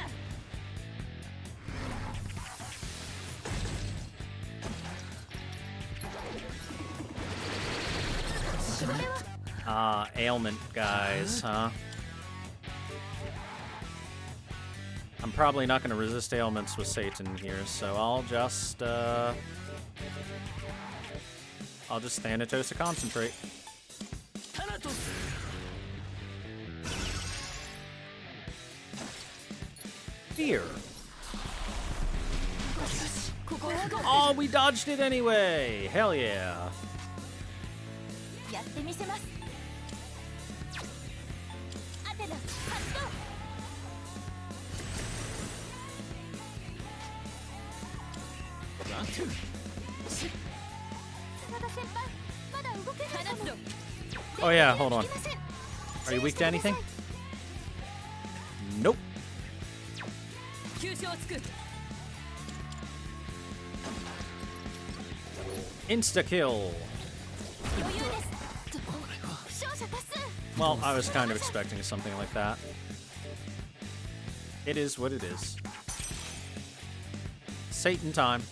Ailment guys, huh? I'm probably not going to resist ailments with Satan here, so I'll just Thanatos to concentrate. Fear. Oh, we dodged it anyway! Hell yeah! やってみせますアテナ発動 ワンツースリー 真田先輩まだ動けないかも Oh yeah, hold on. Are you weak to anything? Nope. 急所をつく Insta kill. 余裕です負傷者多数 Well, I was kind of expecting something like that. It is what it is. Satan time.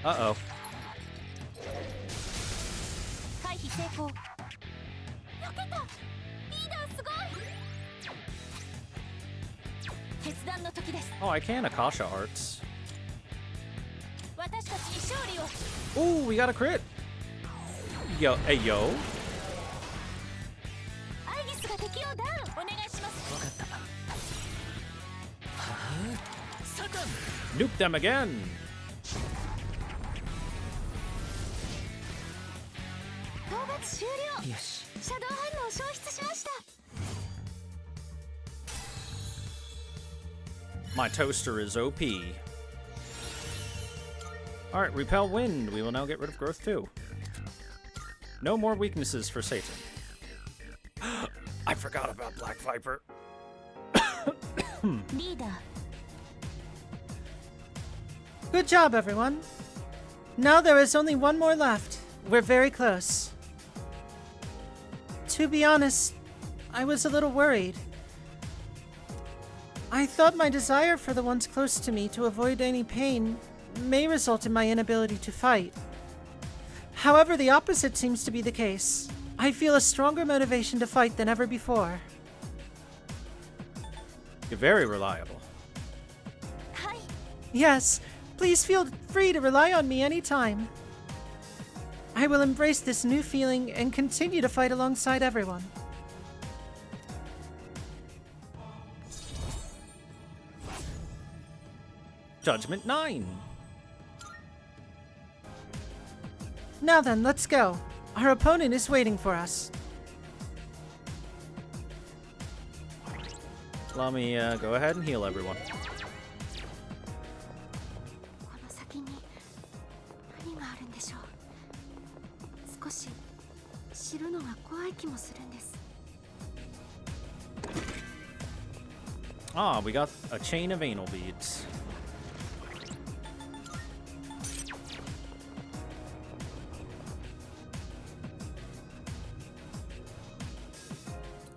Uh-oh. 回避成功避けたリーダーすごい決断の時です Oh, I can Akasha Arts. 私たちに勝利を Ooh, we got a crit. Yo, hey, yo. アイギスが敵をダウンお願いします 分かったはあサタン Nuke them again. 討伐終了よしシャドウ反応消失しました My toaster is OP. Alright, repel wind. We will now get rid of growth too. No more weaknesses for Satan. I forgot about Black Viper. Leader. Good job, everyone. Now there is only one more left. We're very close. To be honest, I was a little worried. I thought my desire for the ones close to me to avoid any pain may result in my inability to fight. However, the opposite seems to be the case. I feel a stronger motivation to fight than ever before. You're very reliable. Hi. Yes, please feel free to rely on me anytime. I will embrace this new feeling and continue to fight alongside everyone. Judgment 9. Now then, let's go. Our opponent is waiting for us. Let me go ahead and heal everyone. この先に何があるんでしょう。少し知るのが怖い気もするんです。 Ah, we got a chain of anal beads.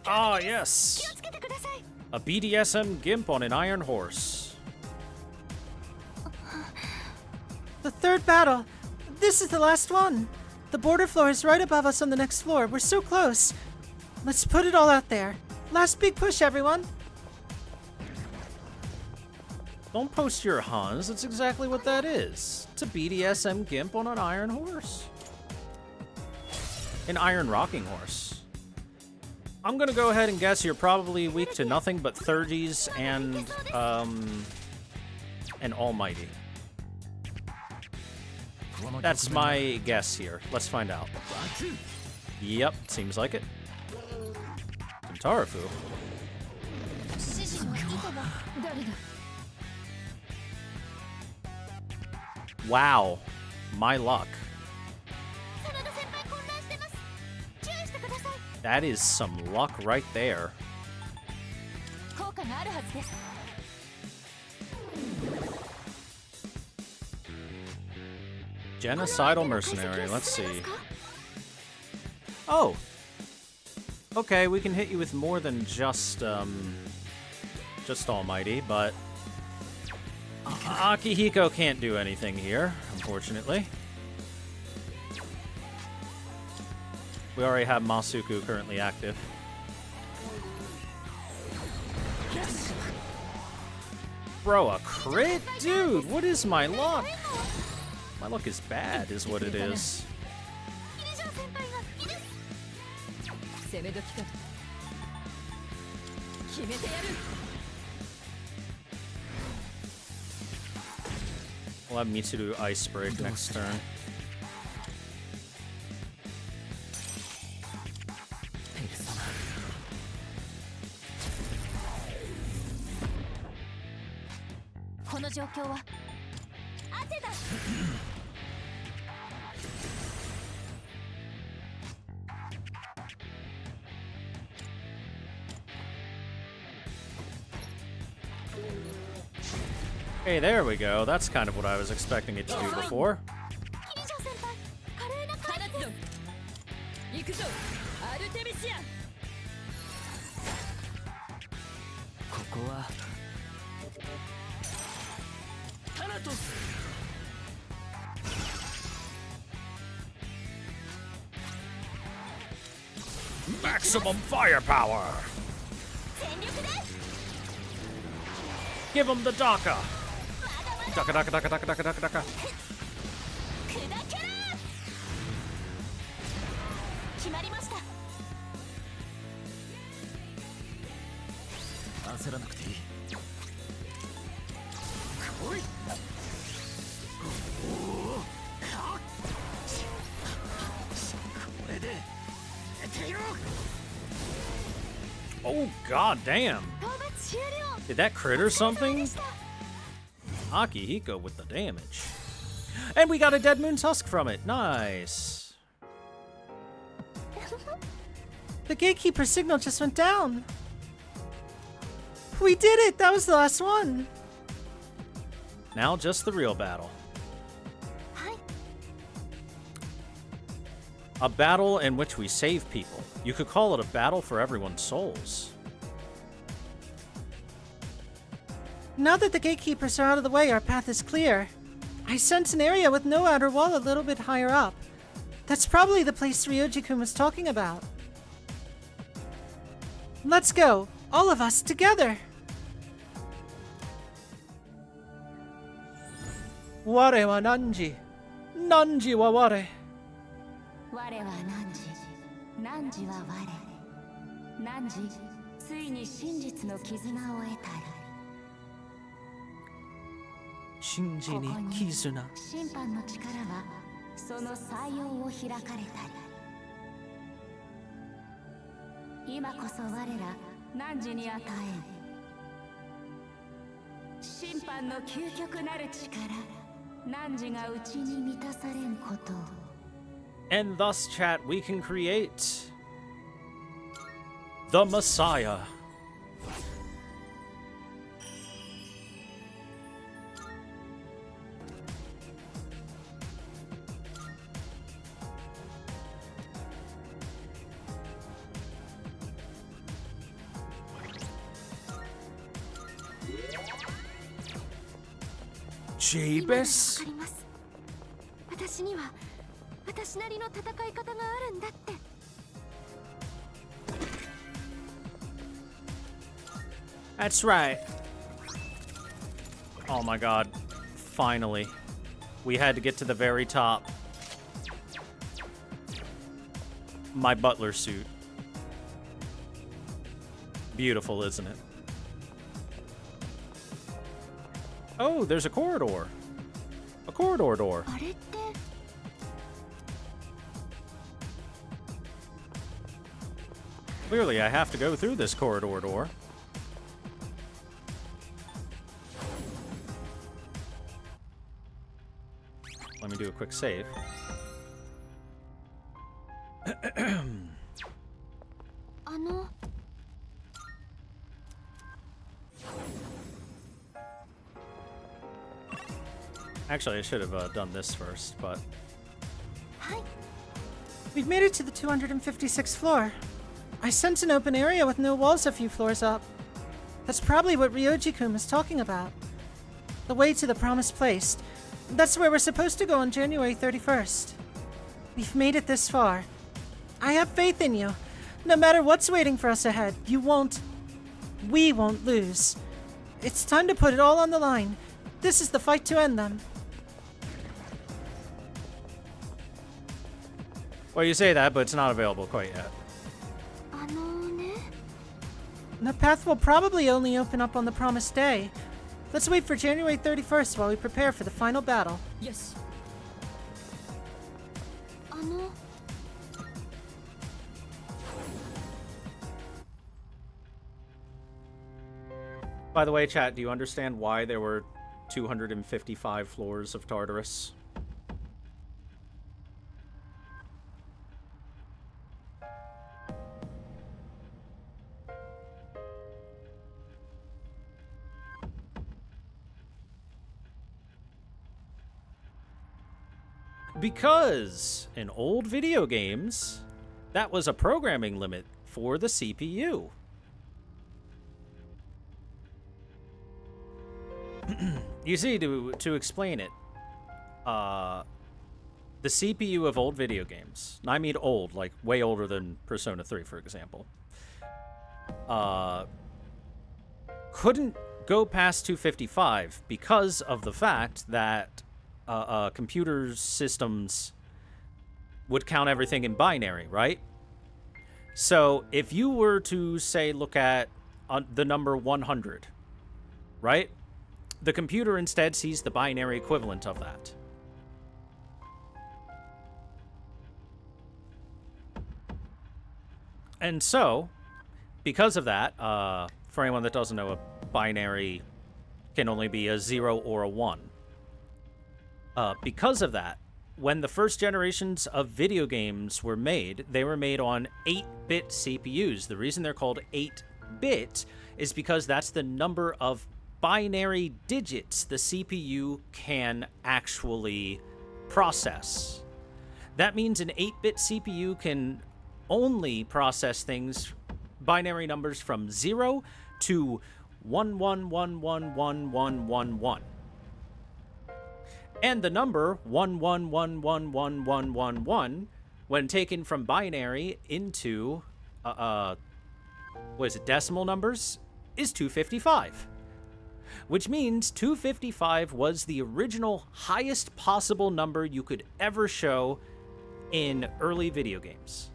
Ah, yes. 気をつけてください。 A BDSM gimp on an iron horse. The third battle. This is the last one. The border floor is right above us on the next floor. We're so close. Let's put it all out there. Last big push, everyone. Don't post your Hans. That's exactly what that is. It's a BDSM gimp on an iron horse. An iron rocking horse. I'm gonna go ahead and guess you're probably weak to nothing but 30s and Almighty. That's my guess here. Let's find out. Yep, seems like it. Some Tarafu. 指示の意図は誰だ Wow, my luck. 真田先輩混乱してます。注意してください。 That is some luck right there. 効果があるはずです。 Genocidal mercenary, let's see. Oh! Okay, we can hit you with more than just Almighty, but Akihiko can't do anything here, unfortunately. We already have Masuku currently active. Bro, a crit? Dude, what is my luck? My luck is bad, is what it is. ギリジャー先輩が好きです。攻め時か決めてやる We'll have Mitsuru Ice Break next turn. ペルソナこの状況は汗だ。 Hey, there we go. That's kind of what I was expecting it to do before. ギリジャー先輩、華麗な回復です。行くぞアルテミシアン ここはタナトス Maximum firepower! 全力で。 Give him the Daka! Daka, Daka, Daka, Daka, Daka, Daka, Daka. 砕けろ。決まりました。 焦らなくていい来いこれで出てよ Oh, god damn! 討伐終了。 Did that crit or something? でした。Akihiko with the damage. And we got a Dead Moon Tusk from it. Nice. The gatekeeper signal just went down. We did it! That was the last one. Now just the real battle. A battle in which we save people. You could call it a battle for everyone's souls. Now that the gatekeepers are out of the way, our path is clear. I sense an area with no outer wall a little bit higher up. That's probably the place Ryoji-kun was talking about. Let's go, all of us together. Ware wa Nanji. Nanji wa ware. 我は汝汝は我汝ついに真実の絆を得たり Shinji ni Kizuna. 審判の力はその採用を開かれたり今こそ我ら汝に与え審判の究極なる力汝が内に満たされんことを And thus, chat, we can create the Messiah. Jabus? 私には私なりの戦い方があるんだって That's right. Oh my god. Finally. We had to get to the very top. My butler suit. Beautiful, isn't it? Oh, there's a corridor. A corridor door. あれって Clearly, I have to go through this corridor door. Let me do a quick save. Actually, I should have done this first, but... We've made it to the 256th floor. I sense an open area with no walls a few floors up. That's probably what Ryoji-kun was talking about. The way to the promised place. That's where we're supposed to go on January 31st. We've made it this far. I have faith in you. No matter what's waiting for us ahead, we won't lose. It's time to put it all on the line. This is the fight to end them. Well, you say that, but it's not available quite yet. The path will probably only open up on the promised day. Let's wait for January 31st while we prepare for the final battle. Yes. By the way, chat, do you understand why there were 255 floors of Tartarus? Because in old video games, that was a programming limit for the CPU. You see, to explain it, the CPU of old video games, and I mean old, like way older than Persona 3, for example, couldn't go past 255 because of the fact that computer systems would count everything in binary, right? So if you were to, say, look at the number 100, right? The computer instead sees the binary equivalent of that. And so, because of that, for anyone that doesn't know what binary can only be a 0 or a 1. Because of that, when the first generations of video games were made, they were made on 8-bit CPUs. The reason they're called 8-bit is because that's the number of binary digits the CPU can actually process. That means an 8-bit CPU can only process things, binary numbers from 0 to 11111111. And the number 11111111, when taken from binary into decimal numbers, is 255. Which means 255 was the original highest possible number you could ever show in early video games.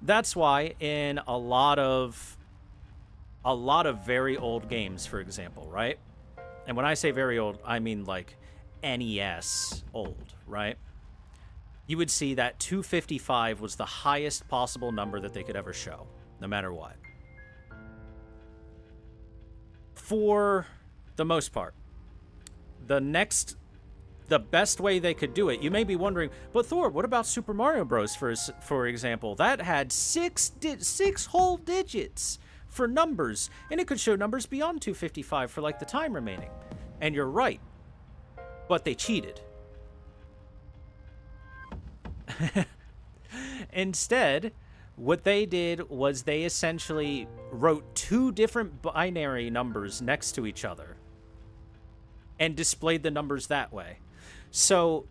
That's why in a lot of very old games, for example, right? And when I say very old, I mean like NES old, right? You would see that 255 was the highest possible number that they could ever show, no matter what. For the most part. The best way they could do it, you may be wondering, but Thor, what about Super Mario Bros, for example? That had six whole digits for numbers, and it could show numbers beyond 255 for like the time remaining. And you're right, but they cheated. Instead, what they did was they essentially wrote 2 different binary numbers next to each other and displayed the numbers that way. So,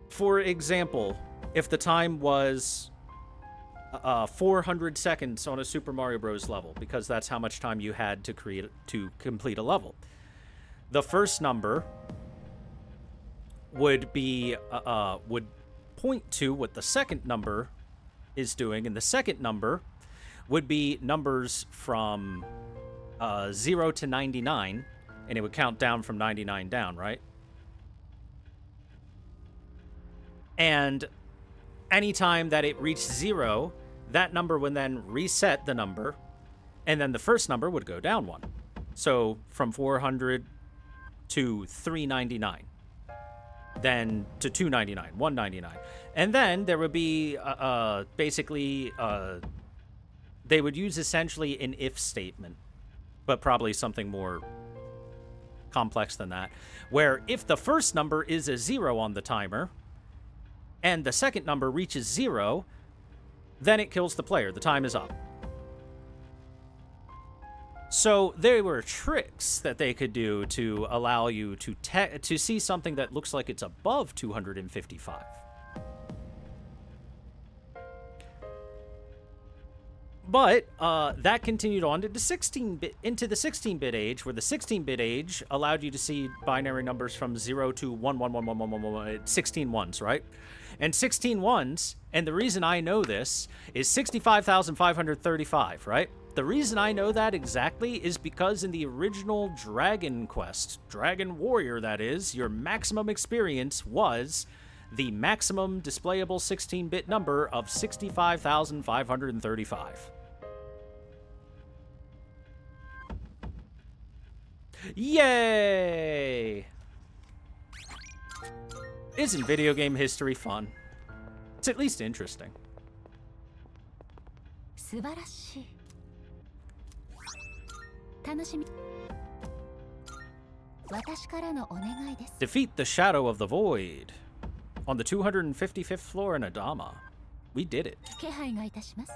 for example, if the time was 400 seconds on a Super Mario Bros. Level, because that's how much time you had to complete a level, the first number would be would point to what the second number is doing, and the second number would be numbers from 0 to 99, and it would count down from 99 down, right? And anytime that it reached 0, that number would then reset the number, and then the first number would go down 1. So from 400 to 399, then to 299, 199. And then there would be basically, they would use essentially an if statement, but probably something more complex than that, where if the first number is a 0 on the timer, and the second number reaches 0, then it kills the player. The time is up. So there were tricks that they could do to allow you to see something that looks like it's above 255. But that continued on to the 16-bit age, where the 16-bit age allowed you to see binary numbers from 0 to 1111111, 16 ones, right? And 16 ones, and the reason I know this is 65,535, right? The reason I know that exactly is because in the original Dragon Quest, Dragon Warrior that is, your maximum experience was the maximum displayable 16-bit number of 65,535. Yay! Isn't video game history fun? It's at least interesting. 素晴らしい。楽しみ。私からのお願いです。 Defeat the Shadow of the Void on the 255th floor in Adama. We did it. 気配がいたします。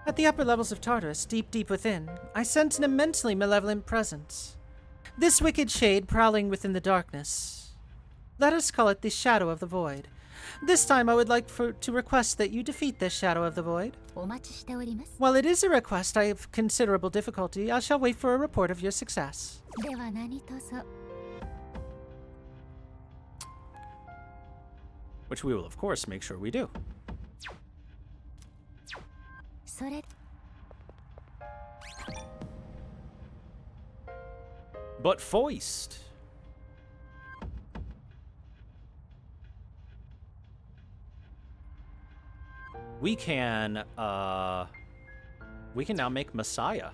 At the upper levels of Tartarus, deep, deep within, I sense an immensely malevolent presence. This wicked shade prowling within the darkness. Let us call it the Shadow of the Void. This time I would like to request that you defeat this Shadow of the Void. お待ちしております。 While it is a request I have considerable difficulty, I shall wait for a report of your success. では何卒。 Which we will, of course, make sure we do. それ。 But Foist. We can We can now make Messiah.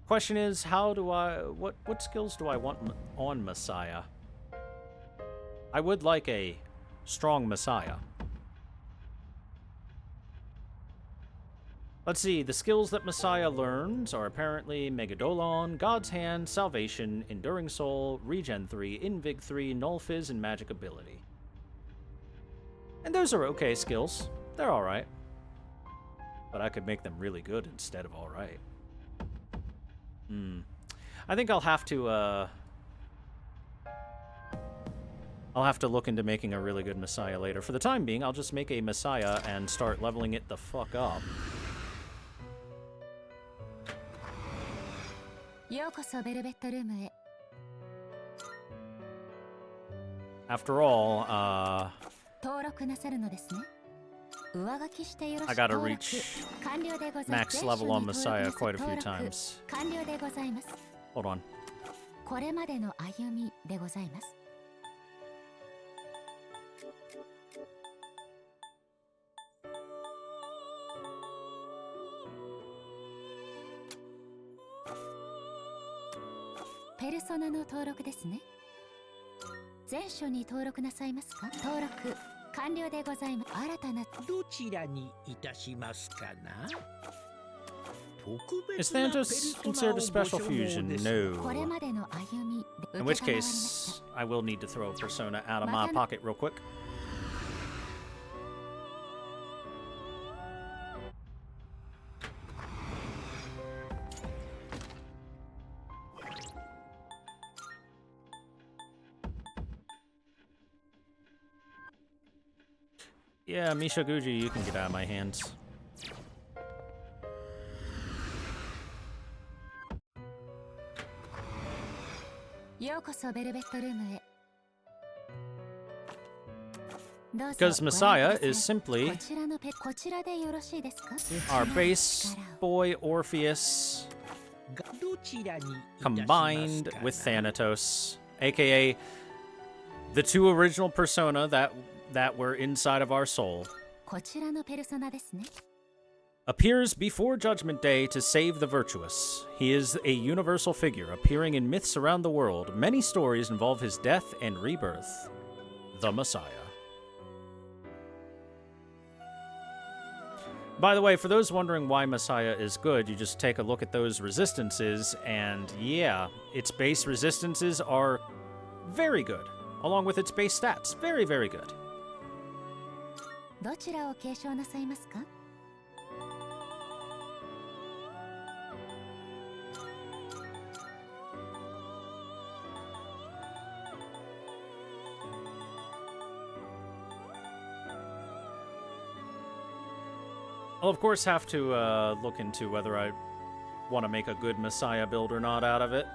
Question is, how do I... What skills do I want on Messiah? I would like a strong Messiah. Let's see, the skills that Messiah learns are apparently Megadolon, God's Hand, Salvation, Enduring Soul, Regen 3, Invig 3, Null Fizz, and Magic Ability. And those are okay skills. They're alright. But I could make them really good instead of alright. I think I'll have to, I'll have to look into making a really good Messiah later. For the time being, I'll just make a Messiah and start leveling it the fuck up. After all, I gotta reach max level on Messiah quite a few times. Hold on. Is Thanatos considered a special fusion? No. In which case, I will need to throw a persona out of my pocket real quick. Yeah, Mishoguji, you can get out of my hands. Because Messiah is simply our base boy Orpheus combined with Thanatos, aka the two original persona that were inside of our soul. Appears before Judgment Day to save the virtuous. He is a universal figure, appearing in myths around the world. Many stories involve his death and rebirth. The Messiah. By the way, for those wondering why Messiah is good, you just take a look at those resistances, and yeah, its base resistances are very good, along with its base stats. Very, very good. I'll of course have to look into whether I want to make a good Messiah build or not out of it.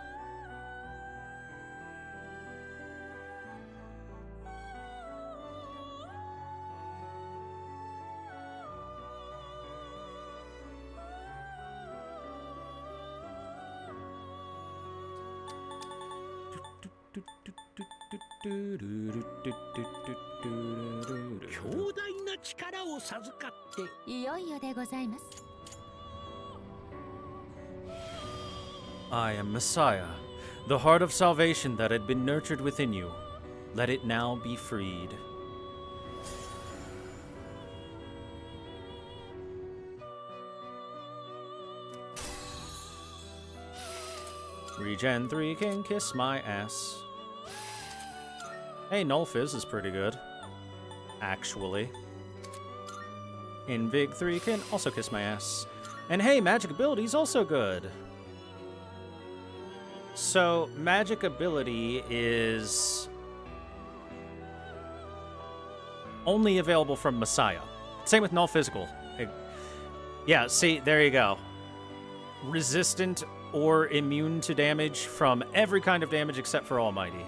I am Messiah, the heart of salvation that had been nurtured within you. Let it now be freed. Regen 3 can kiss my ass. Hey, Null Fizz is pretty good. Actually. Invig 3 can also kiss my ass. And hey, Magic Ability is also good. So, Magic Ability is only available from Messiah. Same with Null Physical. Yeah, see, there you go. Resistant or immune to damage from every kind of damage except for Almighty.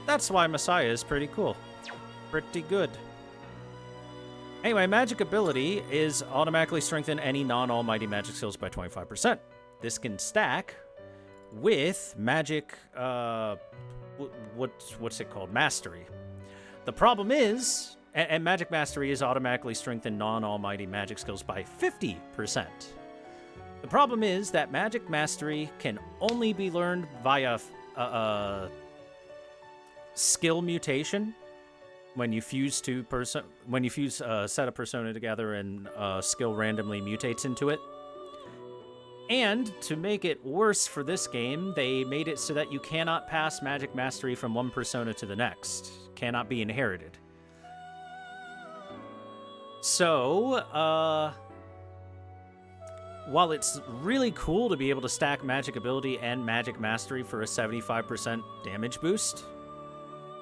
That's why Messiah is pretty cool. Pretty good. Anyway, magic ability is automatically strengthen any non-almighty magic skills by 25%. This can stack with magic, what's it called? Mastery. The problem is, and magic mastery is automatically strengthen non-almighty magic skills by 50%. The problem is that magic mastery can only be learned via skill mutation. When you fuse set a persona together and skill randomly mutates into it. And to make it worse for this game, they made it so that you cannot pass magic mastery from one persona to the next. Cannot be inherited. So, while it's really cool to be able to stack magic ability and magic mastery for a 75% damage boost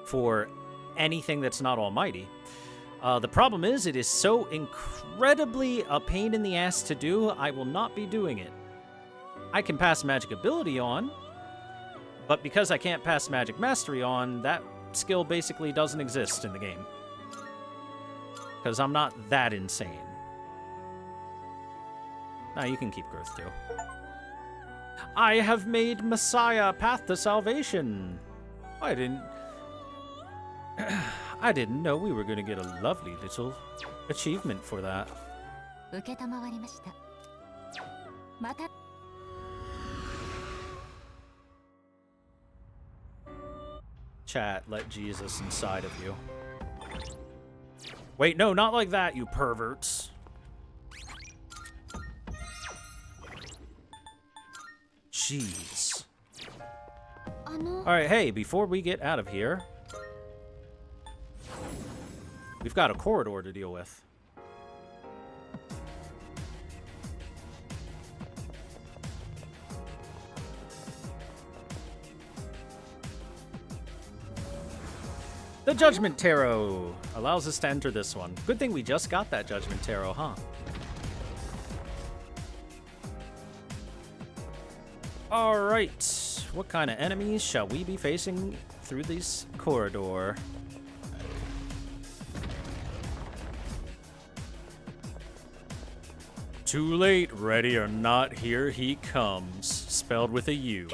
for anything that's not almighty, the problem is it is so incredibly a pain in the ass to do, I will not be doing it. I can pass magic ability on, but because I can't pass magic mastery on, that skill basically doesn't exist in the game. Because I'm not that insane. Now you can keep growth too. I have made Messiah Path to Salvation. I didn't know we were going to get a lovely little achievement for that. Chat, let Jesus inside of you. Wait, no, not like that, you perverts. Jeez. Alright, hey, before we get out of here, we've got a corridor to deal with. The Judgment Tarot allows us to enter this one. Good thing we just got that Judgment Tarot, huh? Alright, what kind of enemies shall we be facing through this corridor? Too late, ready or not, here he comes. Spelled with a U.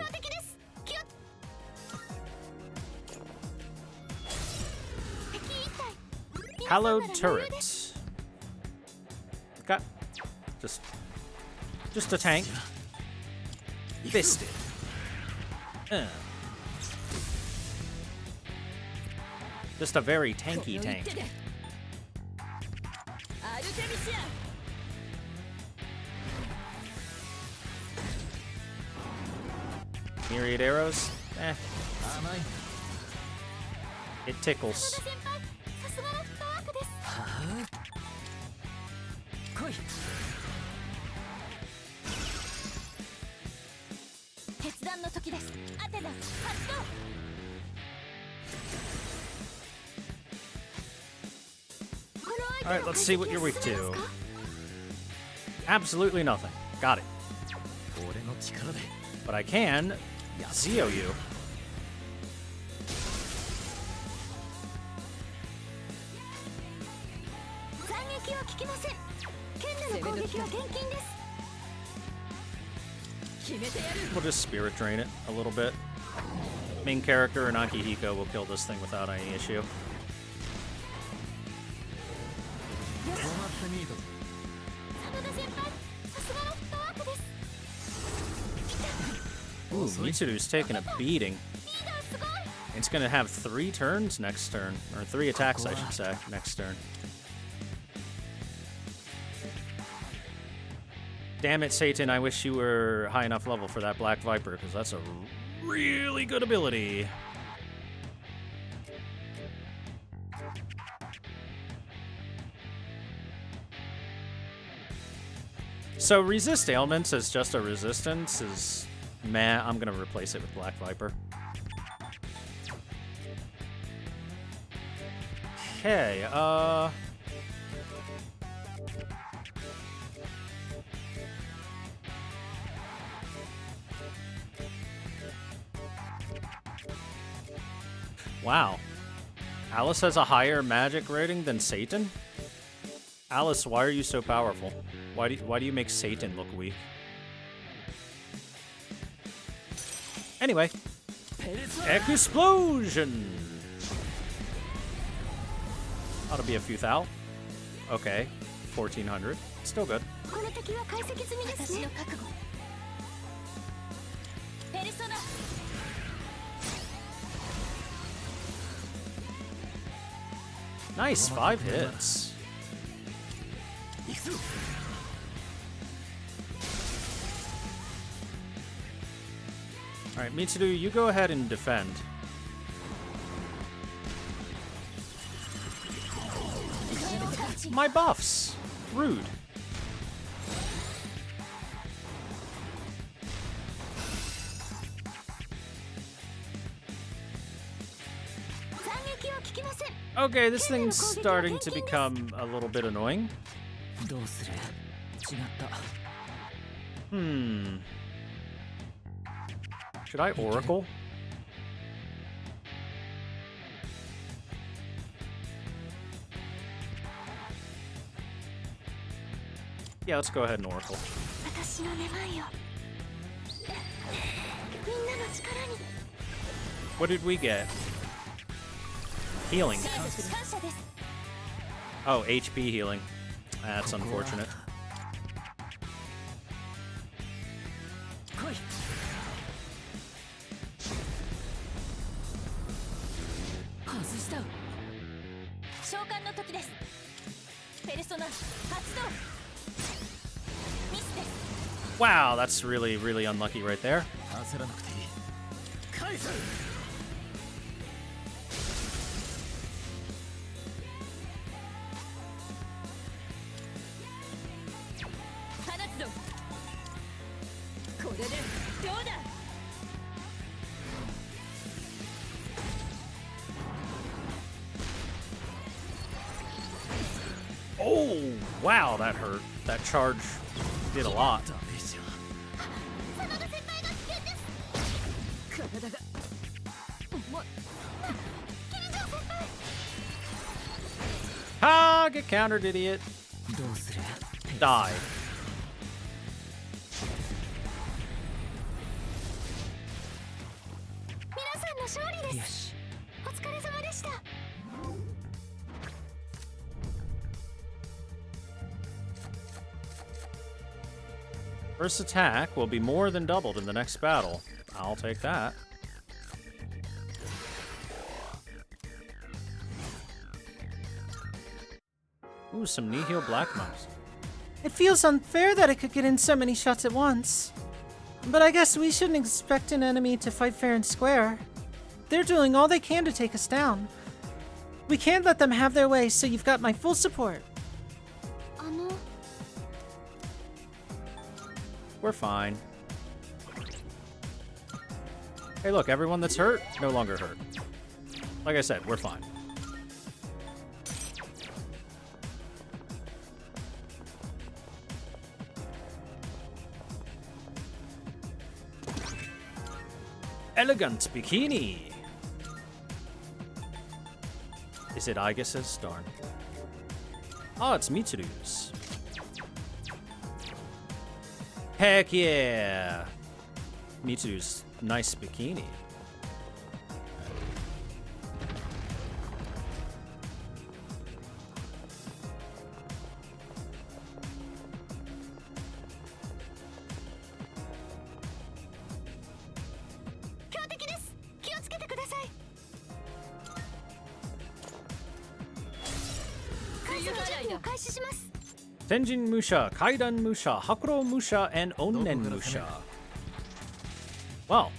Hallowed turret. Okay. Just a tank. Fisted. Just a very tanky tank. Myriad arrows? Eh. It tickles. Alright, let's see what you're weak to. Absolutely nothing. Got it. But I can Zeo you. We'll just spirit drain it a little bit. Main character and Akihiko will kill this thing without any issue. Ooh, Mitsuru's taking a beating. It's gonna have 3 turns next turn. Or 3 attacks, I should say, next turn. Damn it, Satan, I wish you were high enough level for that Black Viper, because that's a really good ability. So resist ailments as just a resistance is meh. I'm gonna replace it with Black Viper. Okay, wow. Alice has a higher magic rating than Satan? Alice, why are you so powerful? Why do you make Satan look weak? Anyway. Explosion! Ought to be a few thou. Okay. 1400. Still good. Nice, 5 hits. Alright, Mitsuru, you go ahead and defend. My buffs! Rude. Okay, this thing's starting to become a little bit annoying. Should I Oracle? Yeah, let's go ahead and Oracle. What did we get? Healing. Oh, HP healing. That's unfortunate. Wow, that's really, really unlucky right there. Oh, wow, that hurt. That charge did a lot. Ha! Get countered, idiot. Die. First attack will be more than doubled in the next battle. I'll take that. Ooh, some Nihil Black Mouse. It feels unfair that it could get in so many shots at once. But I guess we shouldn't expect an enemy to fight fair and square. They're doing all they can to take us down. We can't let them have their way, so you've got my full support. We're fine. Hey, look, everyone that's hurt, no longer hurt. Like I said, we're fine. Elegant bikini. Is it Aegis's? Darn. Oh, it's Mitsuru's. Heck yeah! Mitsuru's nice bikini. Tenjin Musha, Kaidan Musha, Hakuro Musha, and Onnen Musha. Well,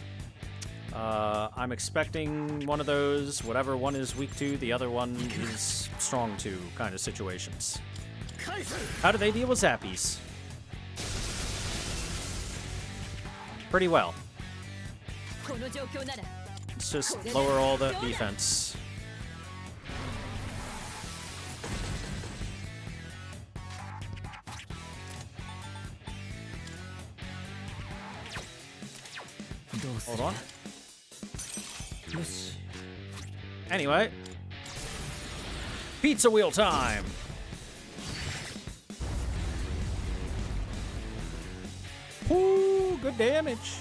I'm expecting one of those, whatever one is weak to, the other one is strong to kind of situations. How do they deal with Zappies? Pretty well. Let's just lower all the defense. Hold on. Anyway. Pizza wheel time! good damage.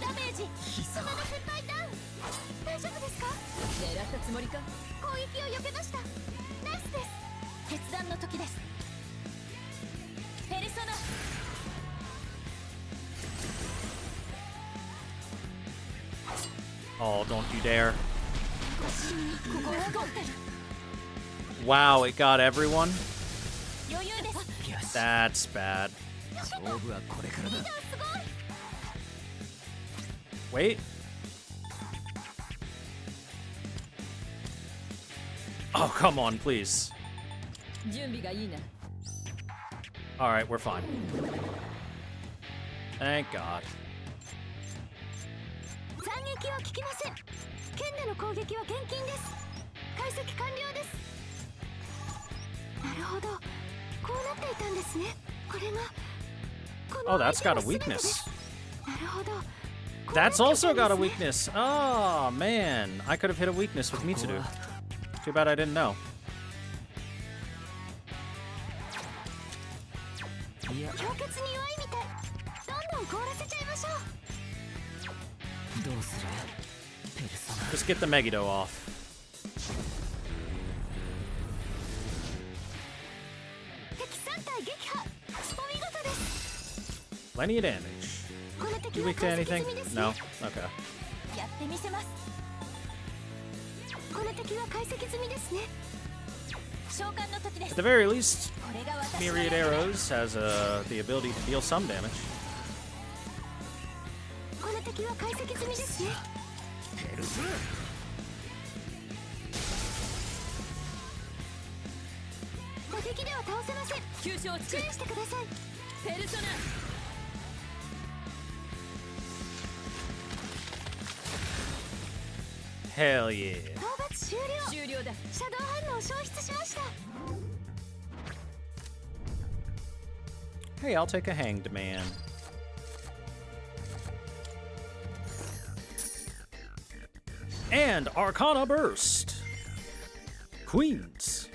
ダメージその先輩ダウン大丈夫ですか？狙ったつもりか。攻撃を避けました。ナイスです。決断の時です。ペルソナ Oh, don't you dare. ここはゴンテル Wow, it got everyone? 余裕です。よし That's bad. 勝負はこれからだ。すごい Wait. Oh, come on, please. 準備がいいな。 Alright, we're fine. Thank God. 斬撃は効きません。剣での攻撃は厳禁です。解析完了です。なるほど。こうなっていたんですね。これがこ Oh, の that's got a 相手の全てです weakness. なるほど。 That's also got a weakness. Oh, man. I could have hit a weakness with Mitsuru. Too bad I didn't know. いや氷結に弱いみたい。どんどん凍らせちゃいましょう。どうする？ペルソナ Just get the Megiddo off. 敵3体撃破。お見事です。 Plenty of damage. この敵 You は weak to 解析 anything? 済みですね。 No? Okay. やってみせます。この敵は解析済みですね。召喚の時です。 At the very least, これが私の Myriad Arrows has the ability to deal some damage. この敵は解析済みですね。ペルソナ打撃では倒せません。急所を注意してください。ペルソナ。 Hell yeah. 討伐終了。終了だ。シャドウ反応消失しました。 Hey, I'll take a hanged man. And Arcana Burst. Queens.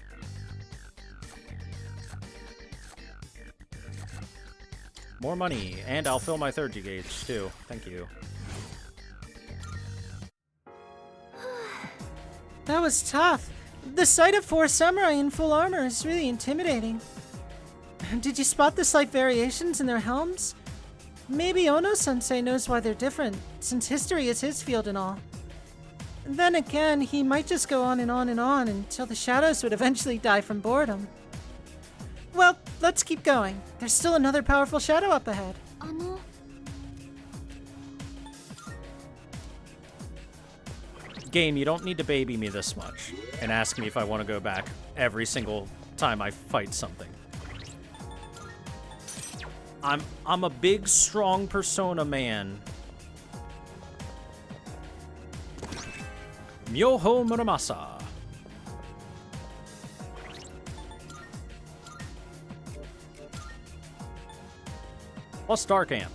More money, and I'll fill my third gauge too. Thank you. That was tough. The sight of 4 samurai in full armor is really intimidating. Did you spot the slight variations in their helms? Maybe Ono-sensei knows why they're different, since history is his field and all. Then again, he might just go on and on and on until the shadows would eventually die from boredom. Well, let's keep going. There's still another powerful shadow up ahead. Game, you don't need to baby me this much and ask me if I want to go back every single time I fight something. I'm a big, strong persona man. Myoho Muramasa. Plus Dark Amp.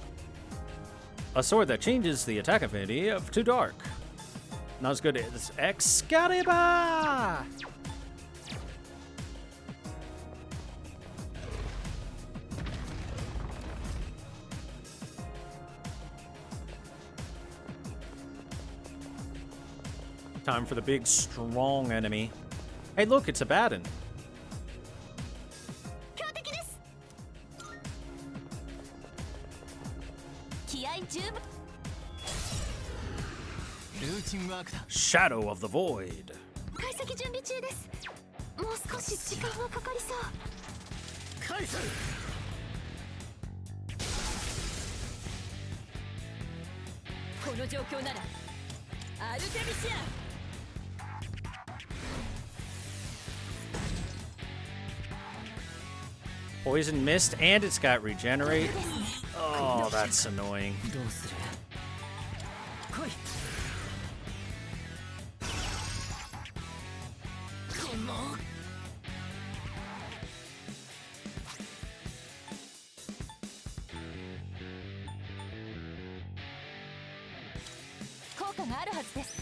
A sword that changes the attack affinity to dark. Not as good as Excalibur! Time for the big, strong enemy. Hey, look, it's a Baden. 強敵です。気合十分。ルーチンワークだ。 Shadow of the Void. 解析準備中です。もう少し時間がかかりそう。返せ。この状況ならアルテミシア。 Poison Mist, and it's got Regenerate. Oh, that's annoying. どうする？来い。この。 効果があるはずです。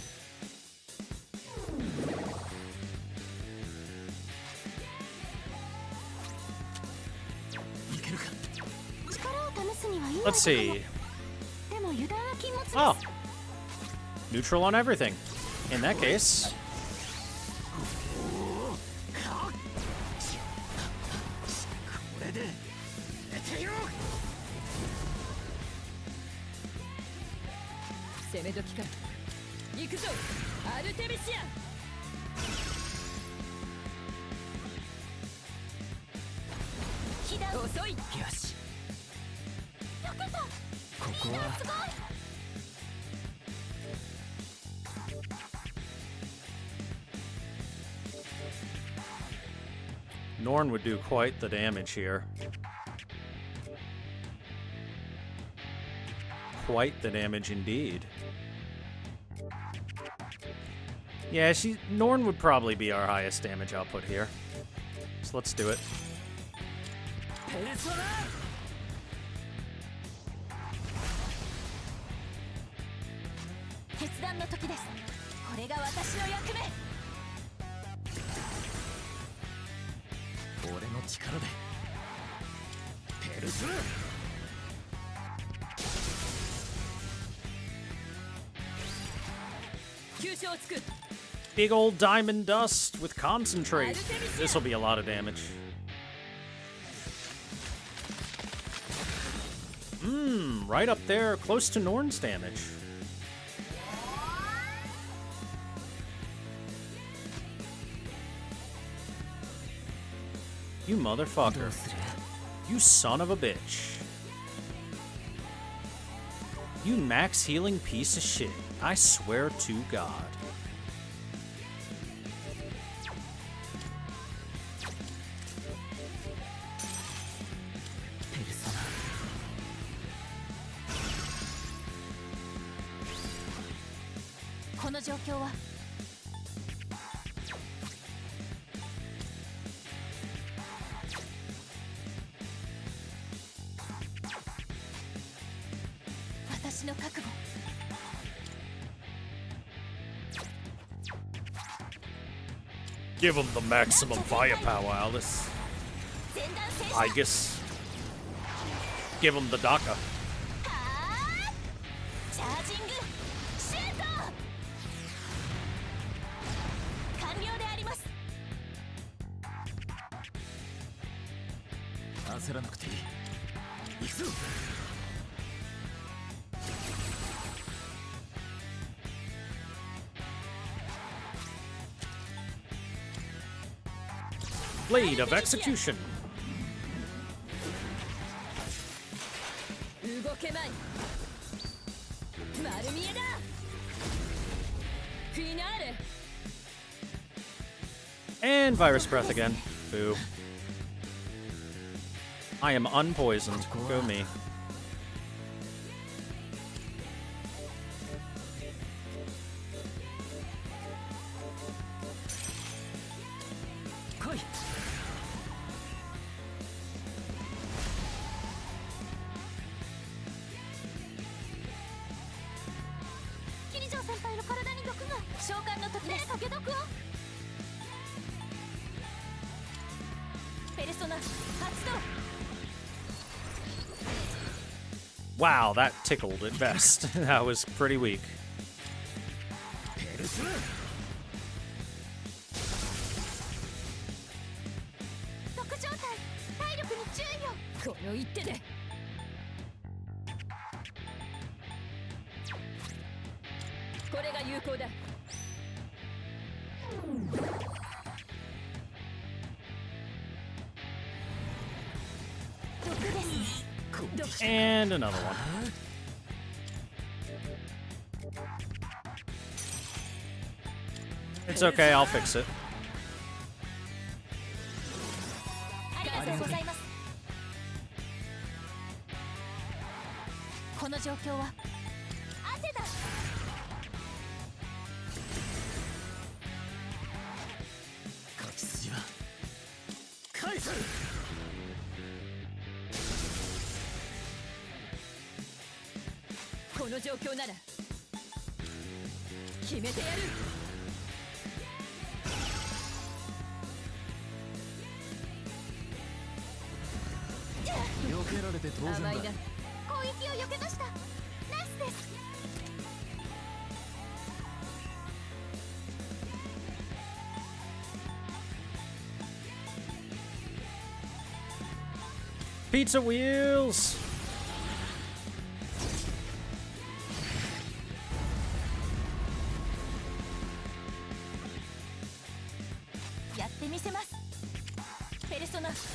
Let's see. でも油断は禁物です。 Oh. Neutral on everything. In that case. これで寝てよ。攻め時か。行くぞアルテミシア。被弾。遅い。よし。避けた。ここはすごい。 Norn would do quite the damage here. Quite the damage indeed. Yeah, Norn would probably be our highest damage output here. So let's do it. ペルソナ。決断の時です。これが私の役目。 俺の力でペルソナ。急所をつく。 Big old diamond dust with concentrate. This will be a lot of damage. Right up there, close to Norn's damage. You motherfucker. You son of a bitch. You max healing piece of shit. I swear to God. Give him the maximum firepower, Alice. I guess. Give him the DACA. チャージングシュート。完了であります。焦らなくていい。行くぞ。 Blade of Execution. 動けまい。丸見えだ。フィナーレ。 And Virus Breath again. Boo. I am unpoisoned. Go me. Wow, that tickled at best. That was pretty weak. この一手で。これが有効だ。 And another one. It's okay, I'll fix it. ありがとうございます。この状況は汗だ。勝ち筋は返す。 この状況なら決めてやる。避けられて当然だ。甘いな。こ攻撃を避けました。ナイスです。 Pizza wheels! やってみせます。ペルソナ発動。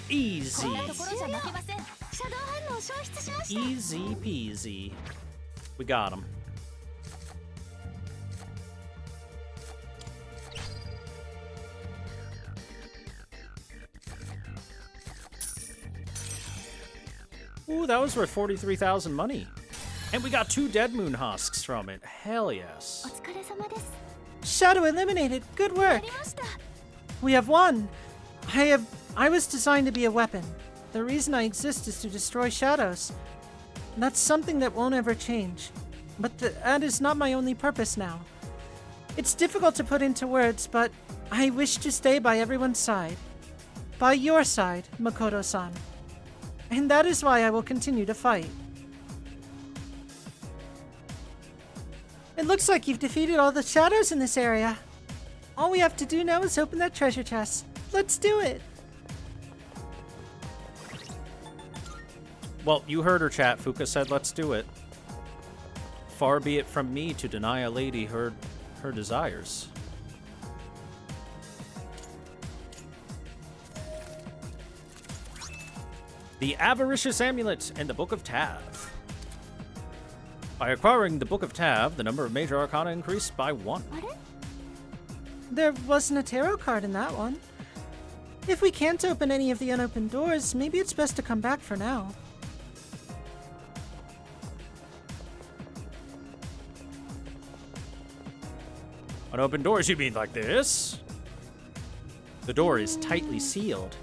Easy. こんなところじゃ負けません。シャドウ反応を消失しました。 Easy peasy. We got him. Ooh, that was worth 43,000 money. And we got 2 Dead Moon husks from it. Hell お yes. 疲れ様です。 Shadow eliminated. Good や work. りました。 We have won. I was designed to be a weapon. The reason I exist is to destroy shadows. That's something that won't ever change. But that is not my only purpose now. It's difficult to put into words, but I wish to stay by everyone's side. By your side, Makoto-san. And that is why I will continue to fight. It looks like you've defeated all the shadows in this area. All we have to do now is open that treasure chest. Let's do it! Well, you heard her, chat. Fuka said let's do it. Far be it from me to deny a lady her desires. The Avaricious Amulet and the Book of Tav. By acquiring the Book of Tav, the number of major arcana increased by 1. There wasn't a tarot card in that one. If we can't open any of the unopened doors, maybe it's best to come back for now. Unopened doors, you mean like this? The door is tightly sealed.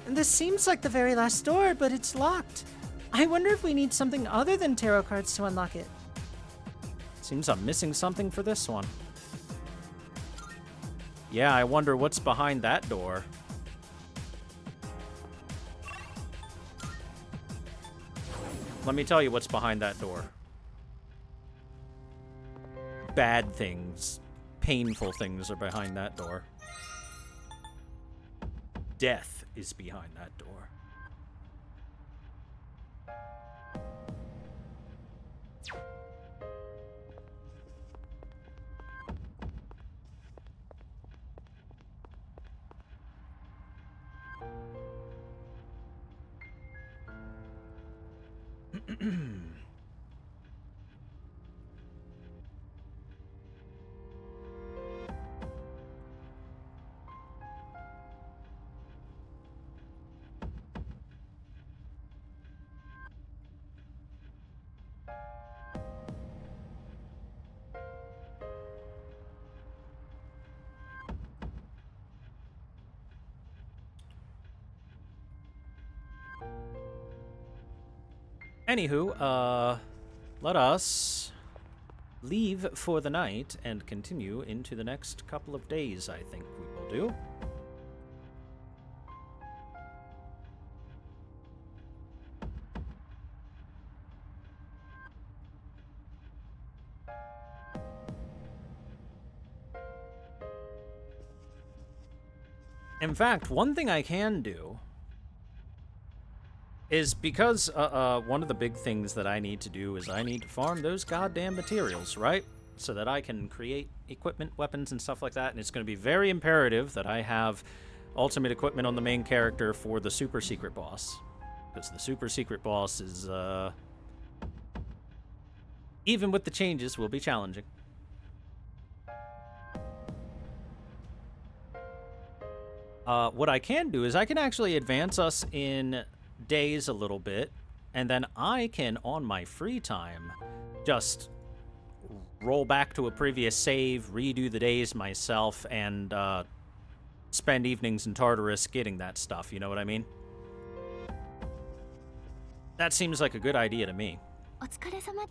This seems like the very last door, but it's locked. I wonder if we need something other than tarot cards to unlock it. Seems I'm missing something for this one. Yeah, I wonder what's behind that door. Let me tell you what's behind that door. Bad things, painful things are behind that door. Death is behind that door. Anywho, let us leave for the night and continue into the next couple of days, I think we will do. In fact, one thing I can do is because one of the big things that I need to do is I need to farm those goddamn materials, right? So that I can create equipment, weapons, and stuff like that. And it's going to be very imperative that I have ultimate equipment on the main character for the super secret boss. Because the super secret boss is, even with the changes, will be challenging. What I can do is I can actually advance us in days a little bit, and then I can, on my free time, just roll back to a previous save, redo the days myself, and spend evenings in Tartarus getting that stuff, you know what I mean? That seems like a good idea to me. お疲れ様。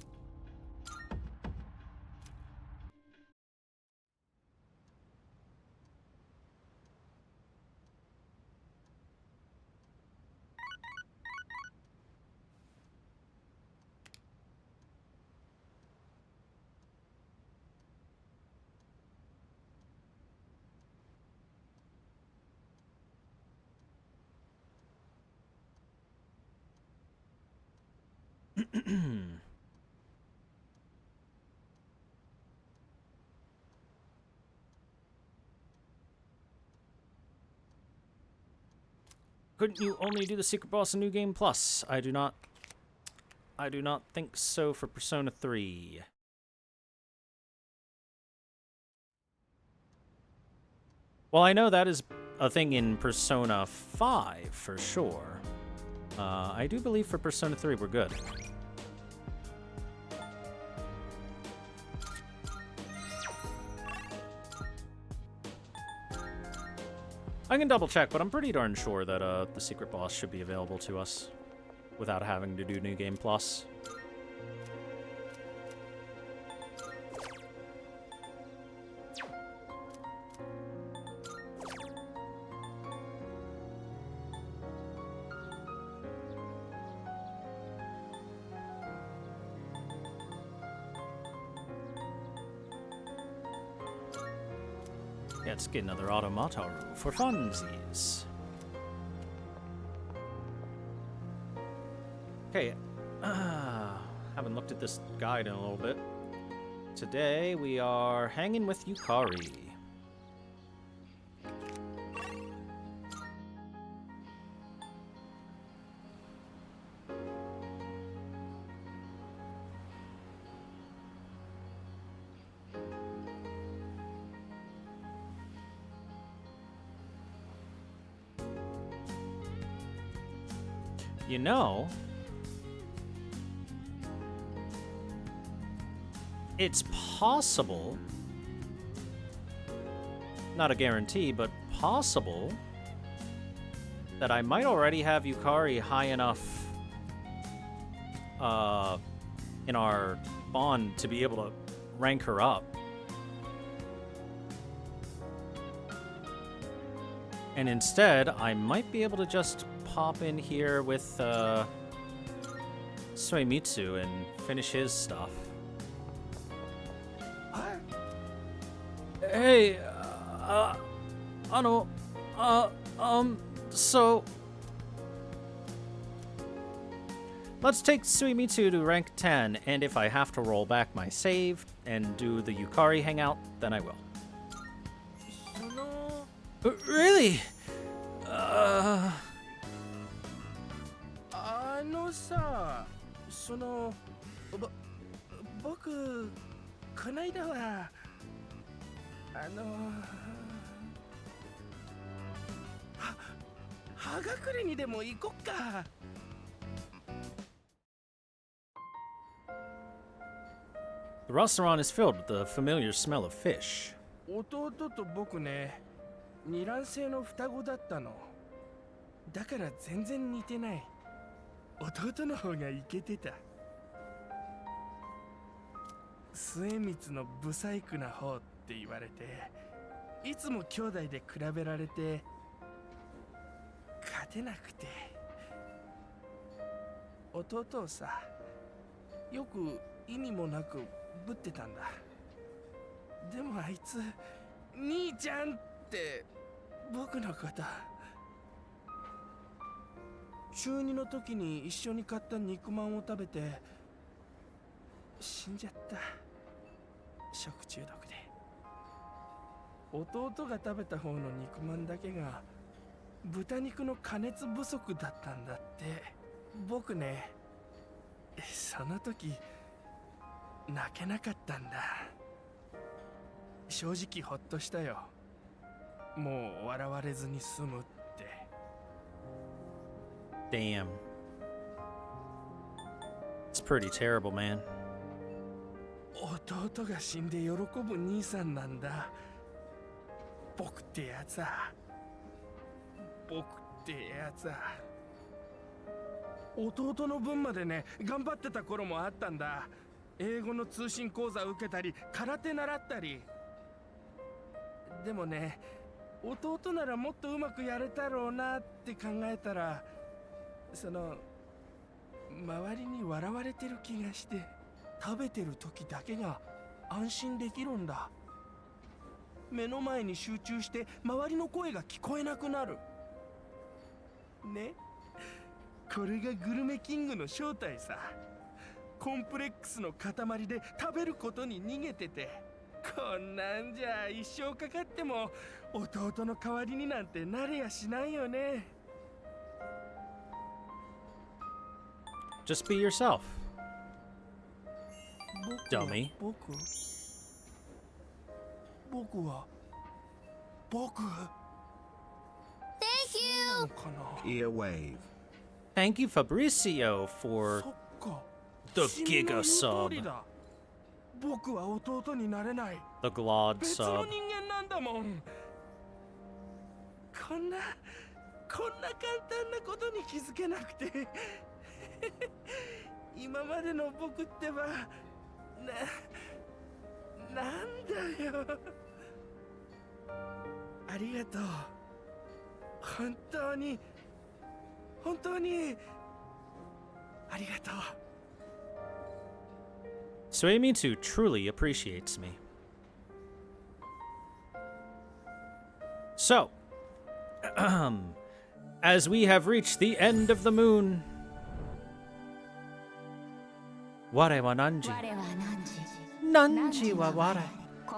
Couldn't you only do the secret boss in New Game Plus? I do not think so for Persona 3. Well, I know that is a thing in Persona 5 for sure. I do believe for Persona 3 we're good. I can double check, but I'm pretty darn sure that the secret boss should be available to us without having to do New Game Plus. Yeah, let's get another Automataru for funsies. Okay, haven't looked at this guide in a little bit. Today we are hanging with Yukari. You know, it's possible, not a guarantee, but possible, that I might already have Yukari high enough in our bond to be able to rank her up. And instead, I might be able to just pop in here with Suemitsu and finish his stuff. Hey, so let's take Suemitsu to rank 10, and if I have to roll back my save and do the Yukari hangout, then I will. Really? さ、僕こないだは葉隠れにでも行こっか。The restaurant is filled with the familiar smell of fish. 弟と僕ね、二卵性の双子だったの。だから全然似てない。弟の方がイケてた。末光のブサイクな方って言われて、いつも兄弟で比べられて勝てなくて。弟をさ、よく意味もなくぶってたんだ。でもあいつ兄ちゃんって僕のこと。中2の時に一緒に買った肉まんを食べて死んじゃった。食中毒で。弟が食べた方の肉まんだけが豚肉の加熱不足だったんだって。僕ね、その時泣けなかったんだ。正直ほっとしたよ。もう笑われずに済むって。Damn. It's pretty terrible, man. 弟が死んで喜ぶ兄さんなんだ。僕ってやつは。僕ってやつは。弟の分までね、頑張ってた頃もあったんだ。英語の通信講座受けたり、空手習ったり。でもね、弟ならもっとうまくやれたろうなって考えたら、その周りに笑われてる気がして、食べてる時だけが安心できるんだ。目の前に集中して周りの声が聞こえなくなるね。これがグルメキングの正体さ。コンプレックスの塊で食べることに逃げてて、こんなんじゃ一生かかっても弟の代わりになんてなれやしないよね。 Just be yourself, dummy. 僕は Thank なの you! かな。 Earwave. Thank you, Fabricio, for そっか。 the シミの Giga 言う通 sub, りだ。僕は弟になれない。 the Glod 別の sub. 人間なんだもん。こんな簡単なことに気づけなくて今までの僕ってばなんだよ。ありがとう。本当にありがとう。 Suemitsu truly appreciates me. So, as we have reached the end of the moon, Ware wa Nanji. Nanji wa ware.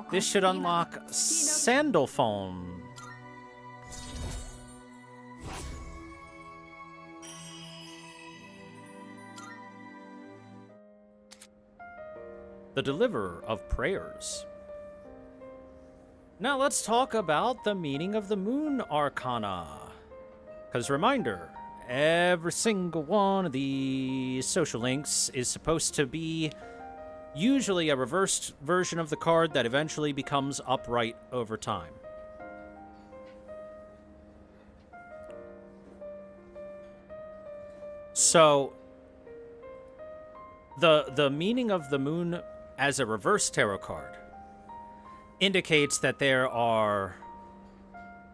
This should unlock Sandal Phone. The deliverer of prayers. Now let's talk about the meaning of the moon arcana. Because reminder, every single one of these social links is supposed to be usually a reversed version of the card that eventually becomes upright over time. So, the meaning of the moon as a reverse tarot card indicates that there are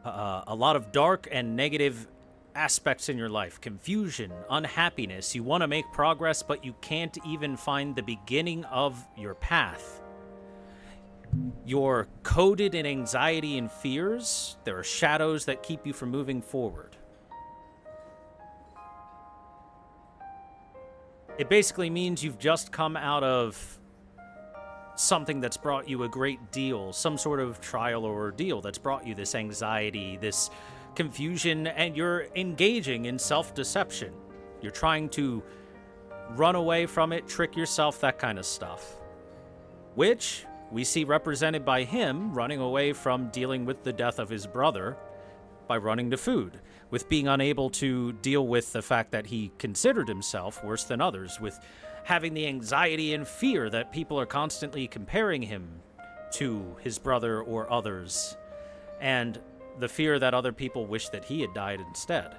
a lot of dark and negative aspects in your life. Confusion, unhappiness. You want to make progress, but you can't even find the beginning of your path. You're coded in anxiety and fears. There are shadows that keep you from moving forward. It basically means you've just come out of something that's brought you a great deal, some sort of trial or ordeal that's brought you this anxiety, this confusion, and you're engaging in self-deception. You're trying to run away from it, trick yourself, that kind of stuff. Which we see represented by him running away from dealing with the death of his brother by running to food, with being unable to deal with the fact that he considered himself worse than others, with having the anxiety and fear that people are constantly comparing him to his brother or others, and the fear that other people wish that he had died instead.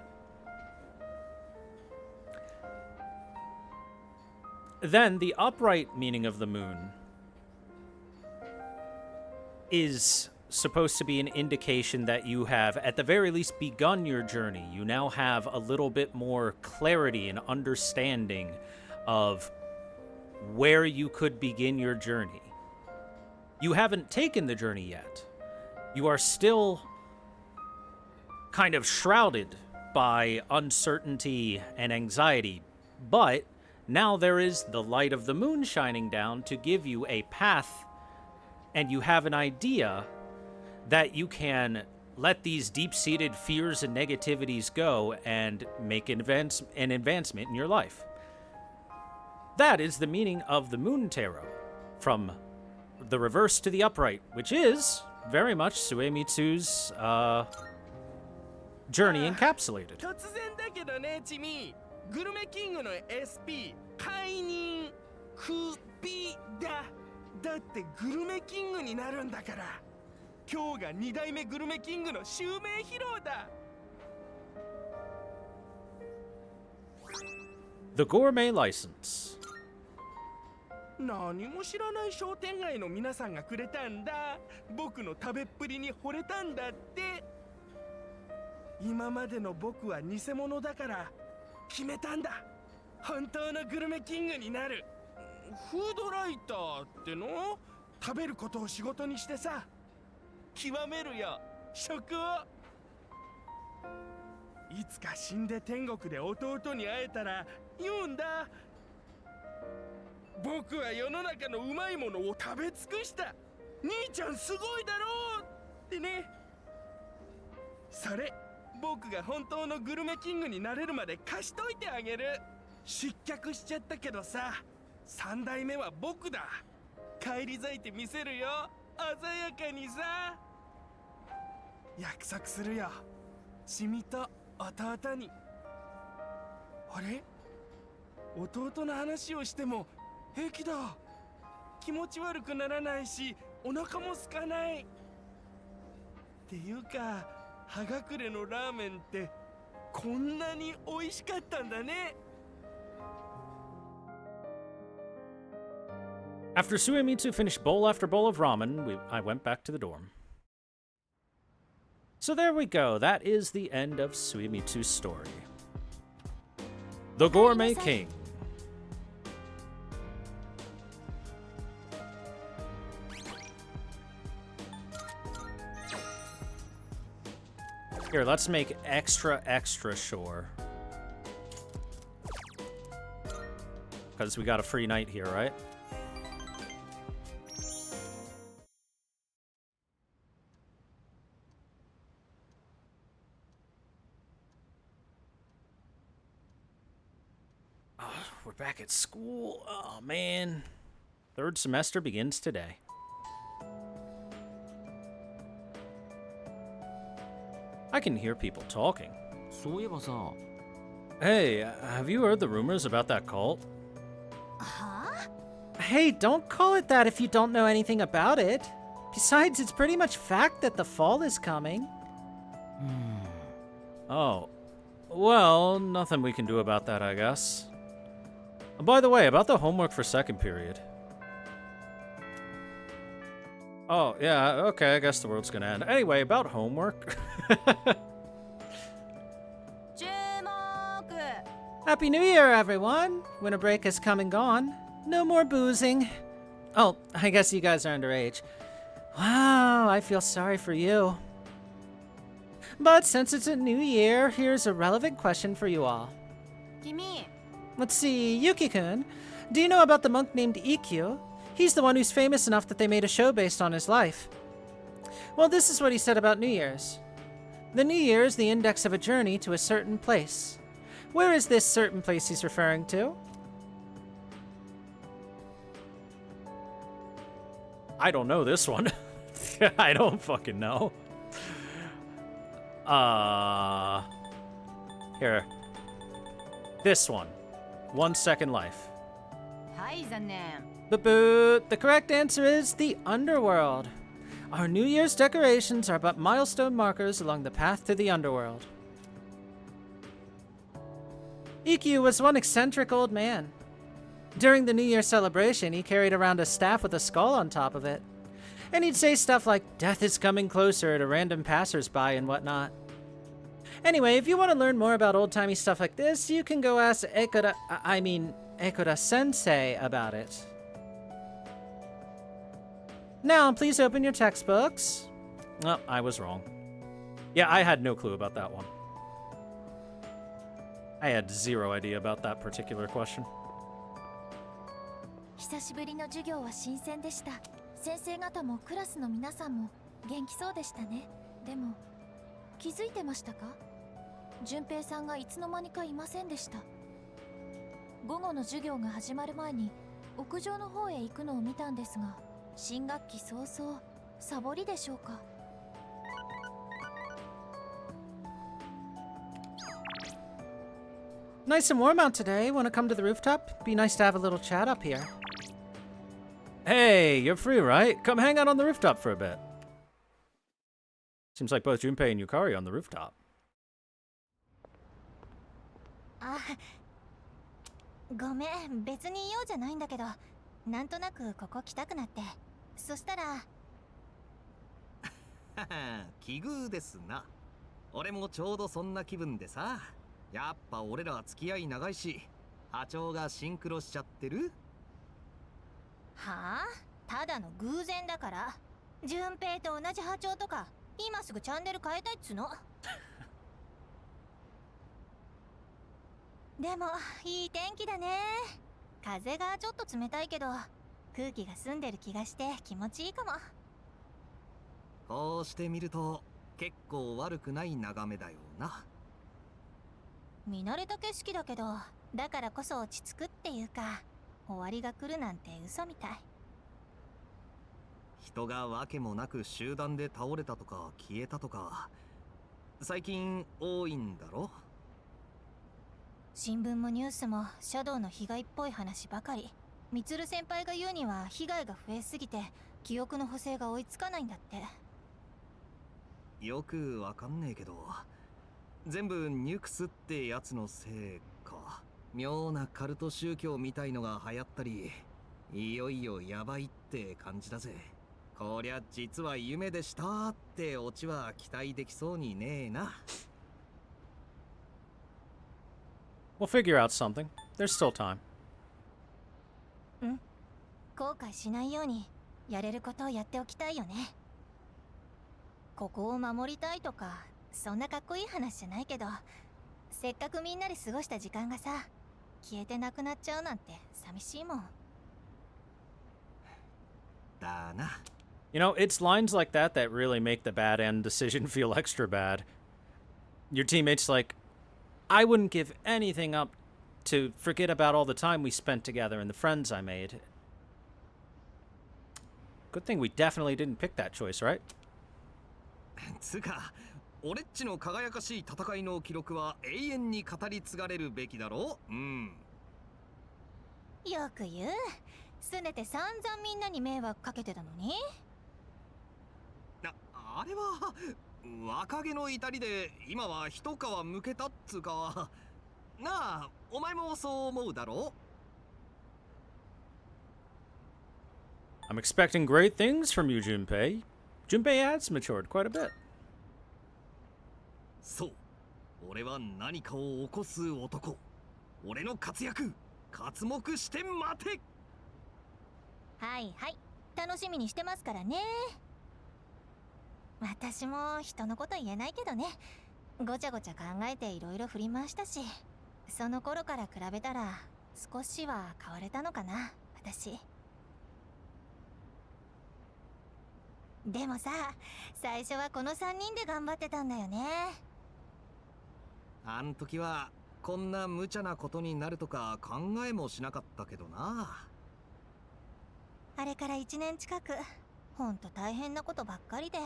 Then, the upright meaning of the moon is supposed to be an indication that you have, at the very least, begun your journey. You now have a little bit more clarity and understanding of where you could begin your journey. You haven't taken the journey yet. You are still kind of shrouded by uncertainty and anxiety, but now there is the light of the moon shining down to give you a path, and you have an idea that you can let these deep-seated fears and negativities go and make an advancement in your life. That is the meaning of the Moon Tarot, from the reverse to the upright, which is very much Suemitsu's journey encapsulated. 突然だけどね、チミ。グルメキングの SP 解任クビだ。だってグルメキングになるんだから。今日が2代目グルメキングの襲名披露だ。The Gourmet License. 何も知らない商店街の皆さんがくれたんだ。僕の食べっぷりに惚れたんだって。今までの僕は偽物だから決めたんだ。本当のグルメキングになる。フードライターっての？食べることを仕事にしてさ、極めるよ、食を。いつか死んで天国で弟に会えたら言うんだ。僕は世の中のうまいものを食べ尽くした。兄ちゃんすごいだろうってね。それ僕が本当のグルメキングになれるまで貸しといてあげる。失脚しちゃったけどさ、3代目は僕だ。返り咲いてみせるよ、鮮やかにさ。約束するよ、君と弟に。あれ、弟の話をしても平気だ。気持ち悪くならないし、お腹も空かない。っていうか、葉隠れのラーメンってこんなに美味しかったんだね。After Suemitsu finished bowl after bowl of ramen, I went back to the dorm. So there we go. That is the end of Suemitsu's story. The Gourmet King. Here, let's make extra sure. Because we got a free night here, right? We're back at school. Oh, man. Third semester begins today. I can hear people talking. Hey, have you heard the rumors about that cult? Huh? Hey, don't call it that if you don't know anything about it. Besides, it's pretty much fact that the fall is coming. Oh. Well, nothing we can do about that, I guess. By the way, about the homework for second period. Oh, yeah, okay, I guess the world's gonna end. Anyway, about homework. Happy New Year, everyone! Winter break has come and gone. No more boozing. Oh, I guess you guys are underage. Wow, I feel sorry for you. But since it's a new year, here's a relevant question for you all. Let's see, Yuki-kun, do you know about the monk named Ikkyu? He's the one who's famous enough that they made a show based on his life. Well, this is what he said about New Year's. The New Year is the index of a journey to a certain place. Where is this certain place he's referring to? I don't know this one. I don't fucking know. Here. This one. 1 Second Life. Boo-boo! The correct answer is the underworld. Our New Year's decorations are but milestone markers along the path to the underworld. Ikkyu was one eccentric old man. During the New Year celebration, he carried around a staff with a skull on top of it. And he'd say stuff like, "Death is coming closer" to random passersby and whatnot. Anyway, if you want to learn more about old-timey stuff like this, you can go ask Ekura-sensei about it. Now, please open your textbooks. Oh, I was wrong. Yeah, I had no clue about that one. I had zero idea about that particular question. 久しぶりの授業は新鮮でした。先生方もクラスの皆さんも元気そうでしたね。でも気づいてましたか？順平さんがいつの間にかいませんでした。午後の授業が始まる前に屋上の方へ行くのを見たんですが、新学期早々サボりでしょうか。Nice and warm out today. Want to come to the rooftop? Be nice to have a little chat up here. Hey, you're free, right? Come hang out on the rooftop for a bit. Seems like both Junpei and Yukari on the rooftop. あ、ごめん、別に用じゃないんだけど、なんとなくここ来たくなって。そしたら奇遇ですな。俺もちょうどそんな気分でさ。やっぱ俺ら付き合い長いし、波長がシンクロしちゃってる？はあ？ただの偶然だから。順平と同じ波長とか、今すぐチャンネル変えたいっつの。でもいい天気だね。風がちょっと冷たいけど、空気が澄んでる気がして気持ちいいかも。こうして見ると結構悪くない眺めだよな。見慣れた景色だけど、だからこそ落ち着くっていうか、終わりが来るなんて嘘みたい。人がわけもなく集団で倒れたとか消えたとか最近多いんだろ。新聞もニュースもシャドウの被害っぽい話ばかり。みつる先輩が言うには被害が増えすぎて記憶の補正が追いつかないんだって。よくわかんねえけど、全部ニュクスってやつのせいか。妙なカルト宗教みたいのが流行ったり、いよいよやばいって感じだぜ。こりゃ実は夢でしたってオチは期待できそうにねえな。We'll figure out something. There's still time. 後悔しないようにやれることをやっておきたいよね。ここを守りたいとかそんなかっこいい話じゃないけど、せっかくみんなで過ごした時間がさ、消えてなくなっちゃうなんて寂しいもん。だな。You know, it's lines like that that really make the bad end decision feel extra bad. Your teammate's like, I wouldn't give anything up to forget about all the time we spent together and the friends I made. Good thing we definitely didn't pick that choice, right? つか、俺っちの輝かしい戦いの記録は永遠に語り継がれるべきだろう。よく言う。すねて散々みんなに迷惑かけてたのに。あれは若気の至りで今は一皮むけたっつうか。なあ、お前もそう思うだろI'm expecting great things from you, Junpei. Junpei has matured quite a bit. そう。俺は何かを起こす男。俺の活躍、刮目して待て。はいはい、楽しみにしてますからね。私も人のこと言えないけどね、ごちゃごちゃ考えていろいろ振り回したし、その頃から比べたら少しは変われたのかな、私。でもさ、最初はこの3人で頑張ってたんだよね。あん時はこんな無茶なことになるとか考えもしなかったけどな。あれから1年近く、ほんと大変なことばっかりで。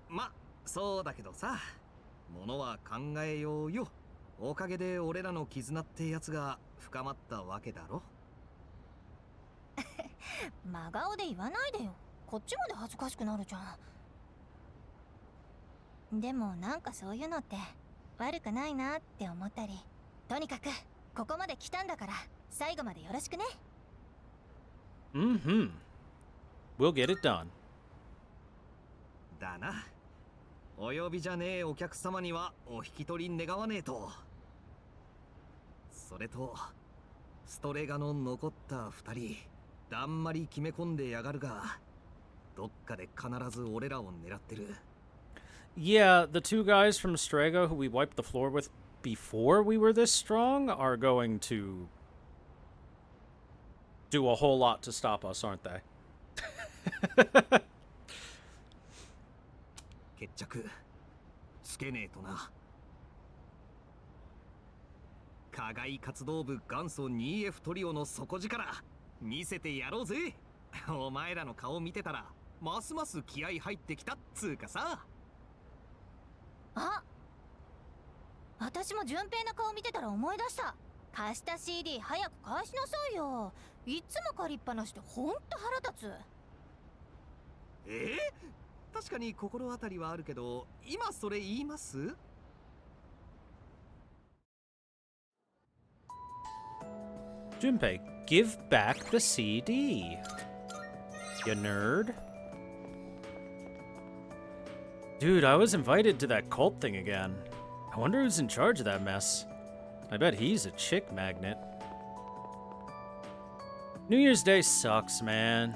ま、そうだけどさ、ものは考えようよ。おかげで俺らの絆ってやつが深まったわけだろ。真顔で言わないでよ。こっちまで恥ずかしくなるじゃん。でもなんかそういうのって悪くないなって思ったり。とにかくここまで来たんだから最後までよろしくね。Mm-hmm. We'll get it done. だな。お呼びじゃねえお客様にはお引き取り願わねえと。それとストレガの残った2人、だんまり決め込んでやがるが、どっかで必ず俺らを狙ってる。Yeah, the two guys from Strega who we wiped the floor with before we were this strong are going to do a whole lot to stop us, aren't they? 決着つけねえとな。課外活動部元祖 2F トリオの底力見せてやろうぜ。お前らの顔見てたらますます気合入ってきたっつうかさ。あ、私も順平の顔見てたら思い出した。貸した CD 早く返しなさいよ。いつも借りっぱなしでほんと腹立つ。確かに心当たりはあるけど、今それ言います？ Junpei, give back the CD. You nerd. Dude, I was invited to that cult thing again. I wonder who's in charge of that mess. I bet he's a chick magnet. New Year's Day sucks, man.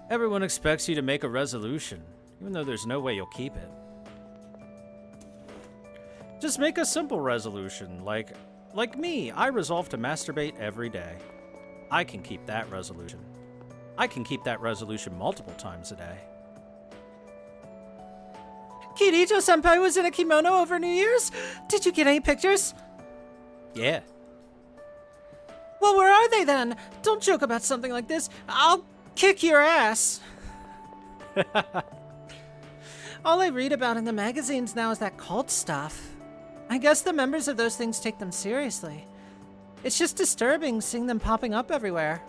Everyone expects you to make a resolution, even though there's no way you'll keep it. Just make a simple resolution, like, Like me, I resolve to masturbate every day. I can keep that resolution. I can keep that resolution multiple times a day. Kirijo-senpai was in a kimono over New Year's? Did you get any pictures? Yeah. Well, where are they then? Don't joke about something like this. I'll kick your ass. All I read about in the magazines now is that cult stuff. I guess the members of those things take them seriously. It's just disturbing seeing them popping up everywhere.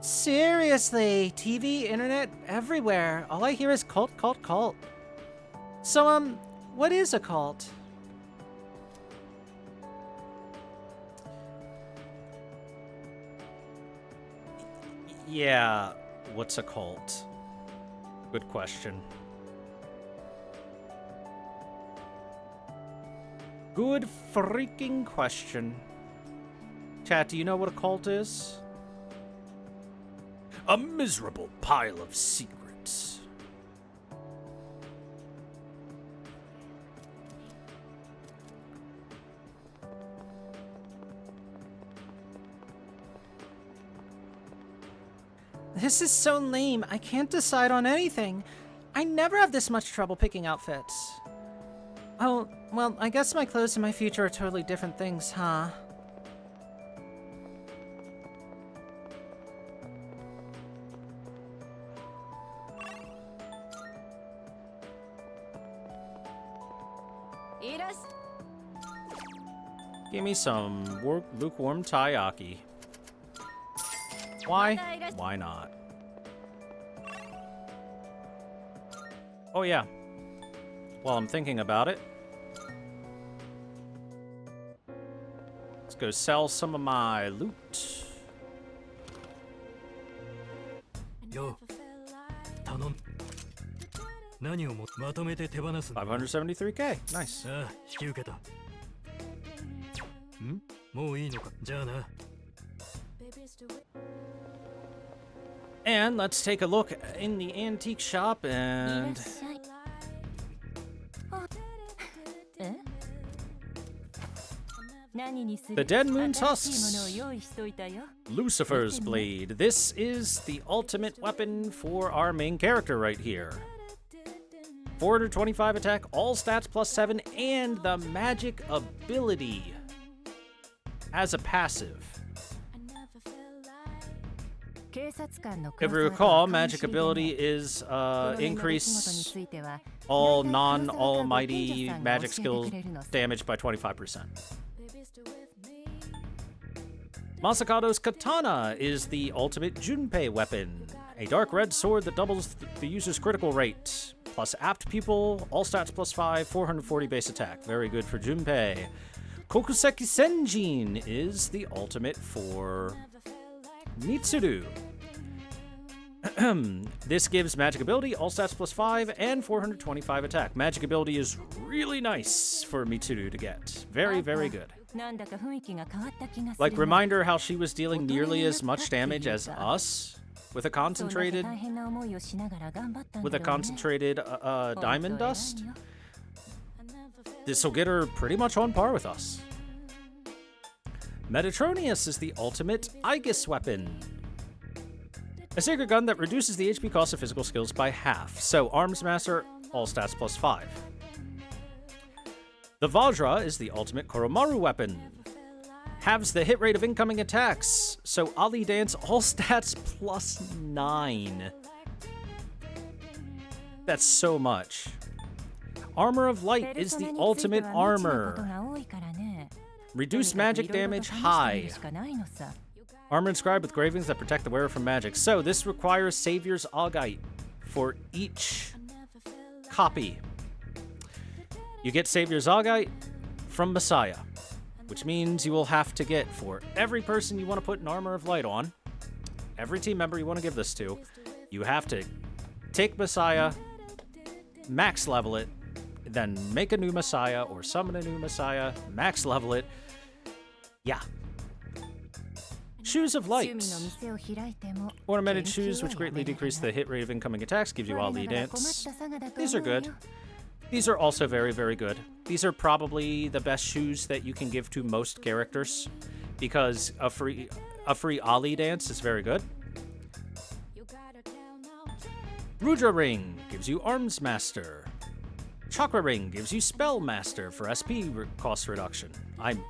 Seriously, TV, internet, everywhere. All I hear is cult, cult, cult. So, what is a cult? Yeah, what's a cult? Good question. Good freaking question. Chat, do you know what a cult is? A miserable pile of secrets. This is so lame. I can't decide on anything. I never have this much trouble picking outfits. Oh, well, I guess my clothes and my future are totally different things, huh? Give me some lukewarm taiyaki. Why? Why not? Oh yeah. While I'm thinking about it, let's go sell some of my loot. Yo, 頼む。何をまとめて手放すんだ。 573k. Nice. ああ、引き受けた。ん？もういいのか。じゃあな。 And let's take a look in the antique shop and... The Dead Moon Tusks. Lucifer's Blade. This is the ultimate weapon for our main character right here. 425 attack, all stats +7, and the magic ability as a passive. If you recall, magic ability is increase all non-almighty magic skills damage by 25%. Masakado's Katana is the ultimate Junpei weapon, a dark red sword that doubles the user's critical rate, plus apt pupil, all stats +5, 440 base attack. Very good for Junpei. Kokuseki Senjin is the ultimate for Mitsuru. This gives magic ability, all stats +5, and 425 attack. Magic ability is really nice for Mitsuru to get. Very, very good. Like, reminder how she was dealing nearly as much damage as us with a concentrated diamond dust. This will get her pretty much on par with us. Metatronius is the ultimate Aegis weapon. A sacred gun that reduces the HP cost of physical skills by half. So, Arms Master, all stats +5. The Vajra is the ultimate Koromaru weapon. Halves the hit rate of incoming attacks. So, Ali Dance, all stats +9. That's so much. Armor of Light is the ultimate armor. Reduce magic damage high. Armor inscribed with gravings that protect the wearer from magic. So this requires Savior's Augite for each copy. You get Savior's Augite from Messiah, which means you will have to get, for every person you want to put an Armor of Light on, every team member you want to give this to, you have to take Messiah, max level it, then make a new Messiah or summon a new Messiah, max level it. Yeah. Shoes of Light. Ornamented shoes, which greatly decrease the hit rate of incoming attacks, gives you Ali Dance. These are good. These are also very, very good. These are probably the best shoes that you can give to most characters, because a free Ollie dance is very good. Rudra Ring gives you Arms Master. Chakra Ring gives you Spell Master for SP cost reduction. I'm,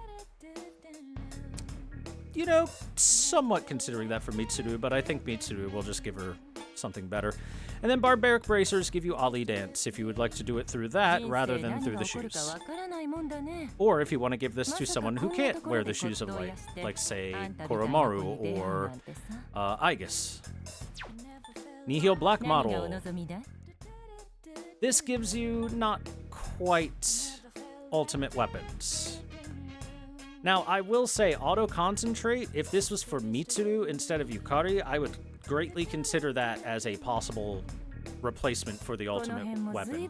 you know, somewhat considering that for Mitsuru, but I think Mitsuru will just give her something better. And then Barbaric Bracers give you Ollie Dance if you would like to do it through that rather than through the shoes. Or if you want to give this to someone who can't wear the shoes of light, like say Koromaru or Aegis. Nihil Black Model. This gives you not quite ultimate weapons. Now, I will say, auto-concentrate, if this was for Mitsuru instead of Yukari, I would greatly consider that as a possible replacement for the ultimate weapon.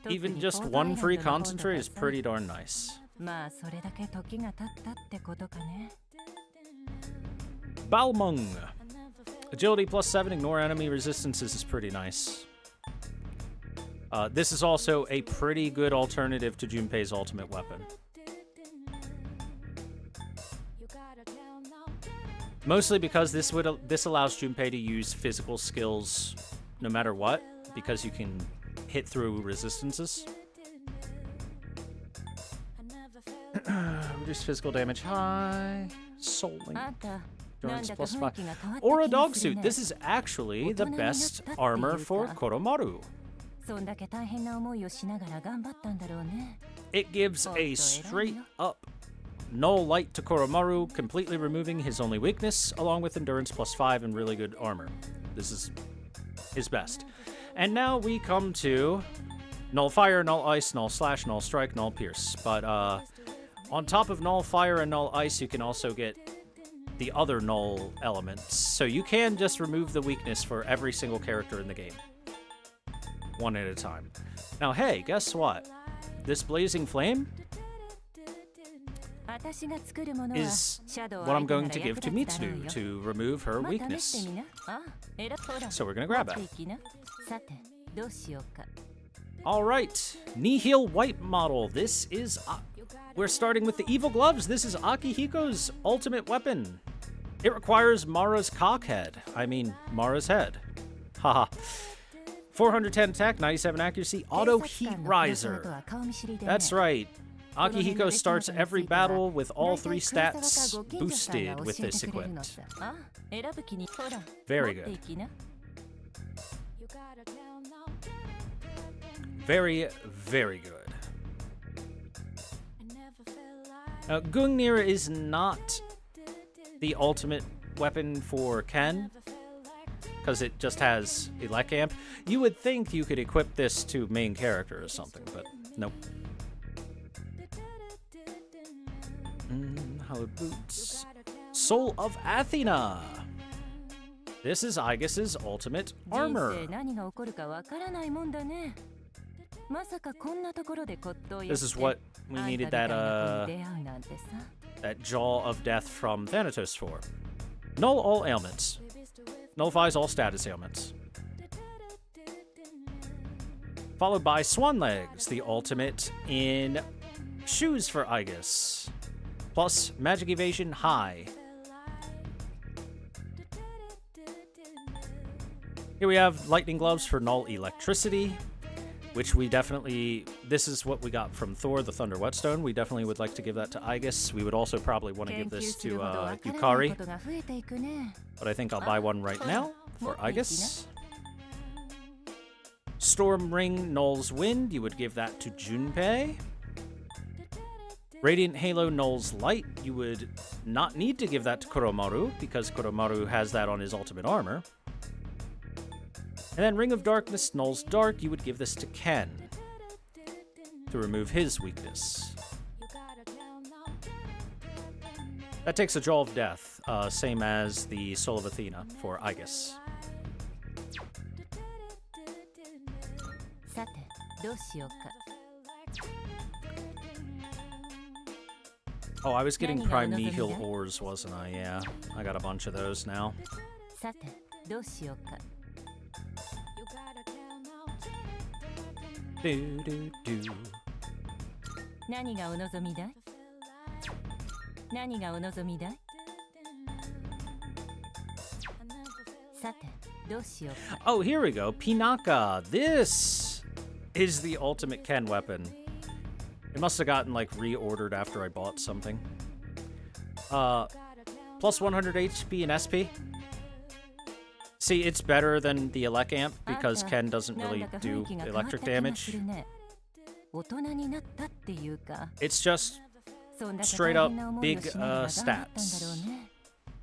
Even just one free concentrate is pretty darn nice. Balmung. Agility +7, ignore enemy resistances is pretty nice. This is also a pretty good alternative to Junpei's ultimate weapon. Mostly because this allows Junpei to use physical skills no matter what, because you can hit through resistances. Reduce physical damage high. Soul Link. Endurance +5. Aura Dog Suit. This is actually the best armor for Koromaru. It gives a straight up null light to Koromaru, completely removing his only weakness, along with endurance +5 and really good armor. This is his best. And now we come to Null Fire, Null Ice, Null Slash, Null Strike, Null Pierce. But on top of Null Fire and Null Ice, you can also get the other null elements. So you can just remove the weakness for every single character in the game. One at a time. Now, hey, guess what? This Blazing Flame is what I'm going to give to Mitsuru to remove her weakness. So we're going to grab that. Alright, Nihil White Model. This is... we're starting with the Evil Gloves. This is Akihiko's ultimate weapon. It requires Mara's cockhead. I mean, Mara's head. Haha. 410 attack, 97 accuracy, auto heat riser. That's right. Akihiko starts every battle with all 3 stats boosted with this equipped. Very good. Very, very good. Gungnir is not the ultimate weapon for Ken, because it just has Elect Amp. You would think you could equip this to main character or something, but nope. Hallowed Boots. Soul of Athena. This is Aegis's ultimate armor. This is what we needed that Jaw of Death from Thanatos for. Null all ailments. Nullifies all status ailments. Followed by Swan Legs, the ultimate in shoes for Aegis. Plus Magic Evasion High. Here we have Lightning Gloves for Null Electricity, which we definitely... This is what we got from Thor, the Thunder Whetstone. We definitely would like to give that to Aegis. We would also probably want to give this to Yukari. But I think I'll buy one right now for Aegis. Storm Ring Null's Wind. You would give that to Junpei. Radiant Halo Null's Light. You would not need to give that to Koromaru, because Koromaru has that on his ultimate armor. And then Ring of Darkness Null's Dark. You would give this to Ken to remove his weakness. That takes a Jaw of Death, same as the Soul of Athena for Aegis. Oh, I was getting Primeval Ores, wasn't I? Yeah, I got a bunch of those now. Do do do. 何がお望みだい？何がお望みだい？さて、どうしようか。 Oh, here we go. Pinaka. This is the ultimate Ken weapon. It must have gotten like reordered after I bought something. Plus 100 HP and SP. See, it's better than the Elec amp because Ken doesn't really do electric damage. It's just straight up big stats,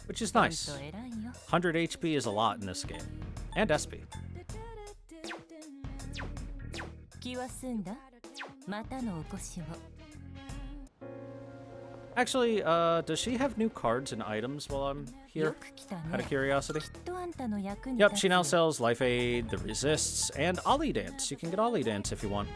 which is nice. 100 HP is a lot in this game. And SP. 気は済んだ？またのお越しを。 Actually, does she have new cards and items while I'm here? Out of curiosity. Yep, she now sells Life Aid, the Resists, and Ollie Dance. You can get Ollie Dance if you want.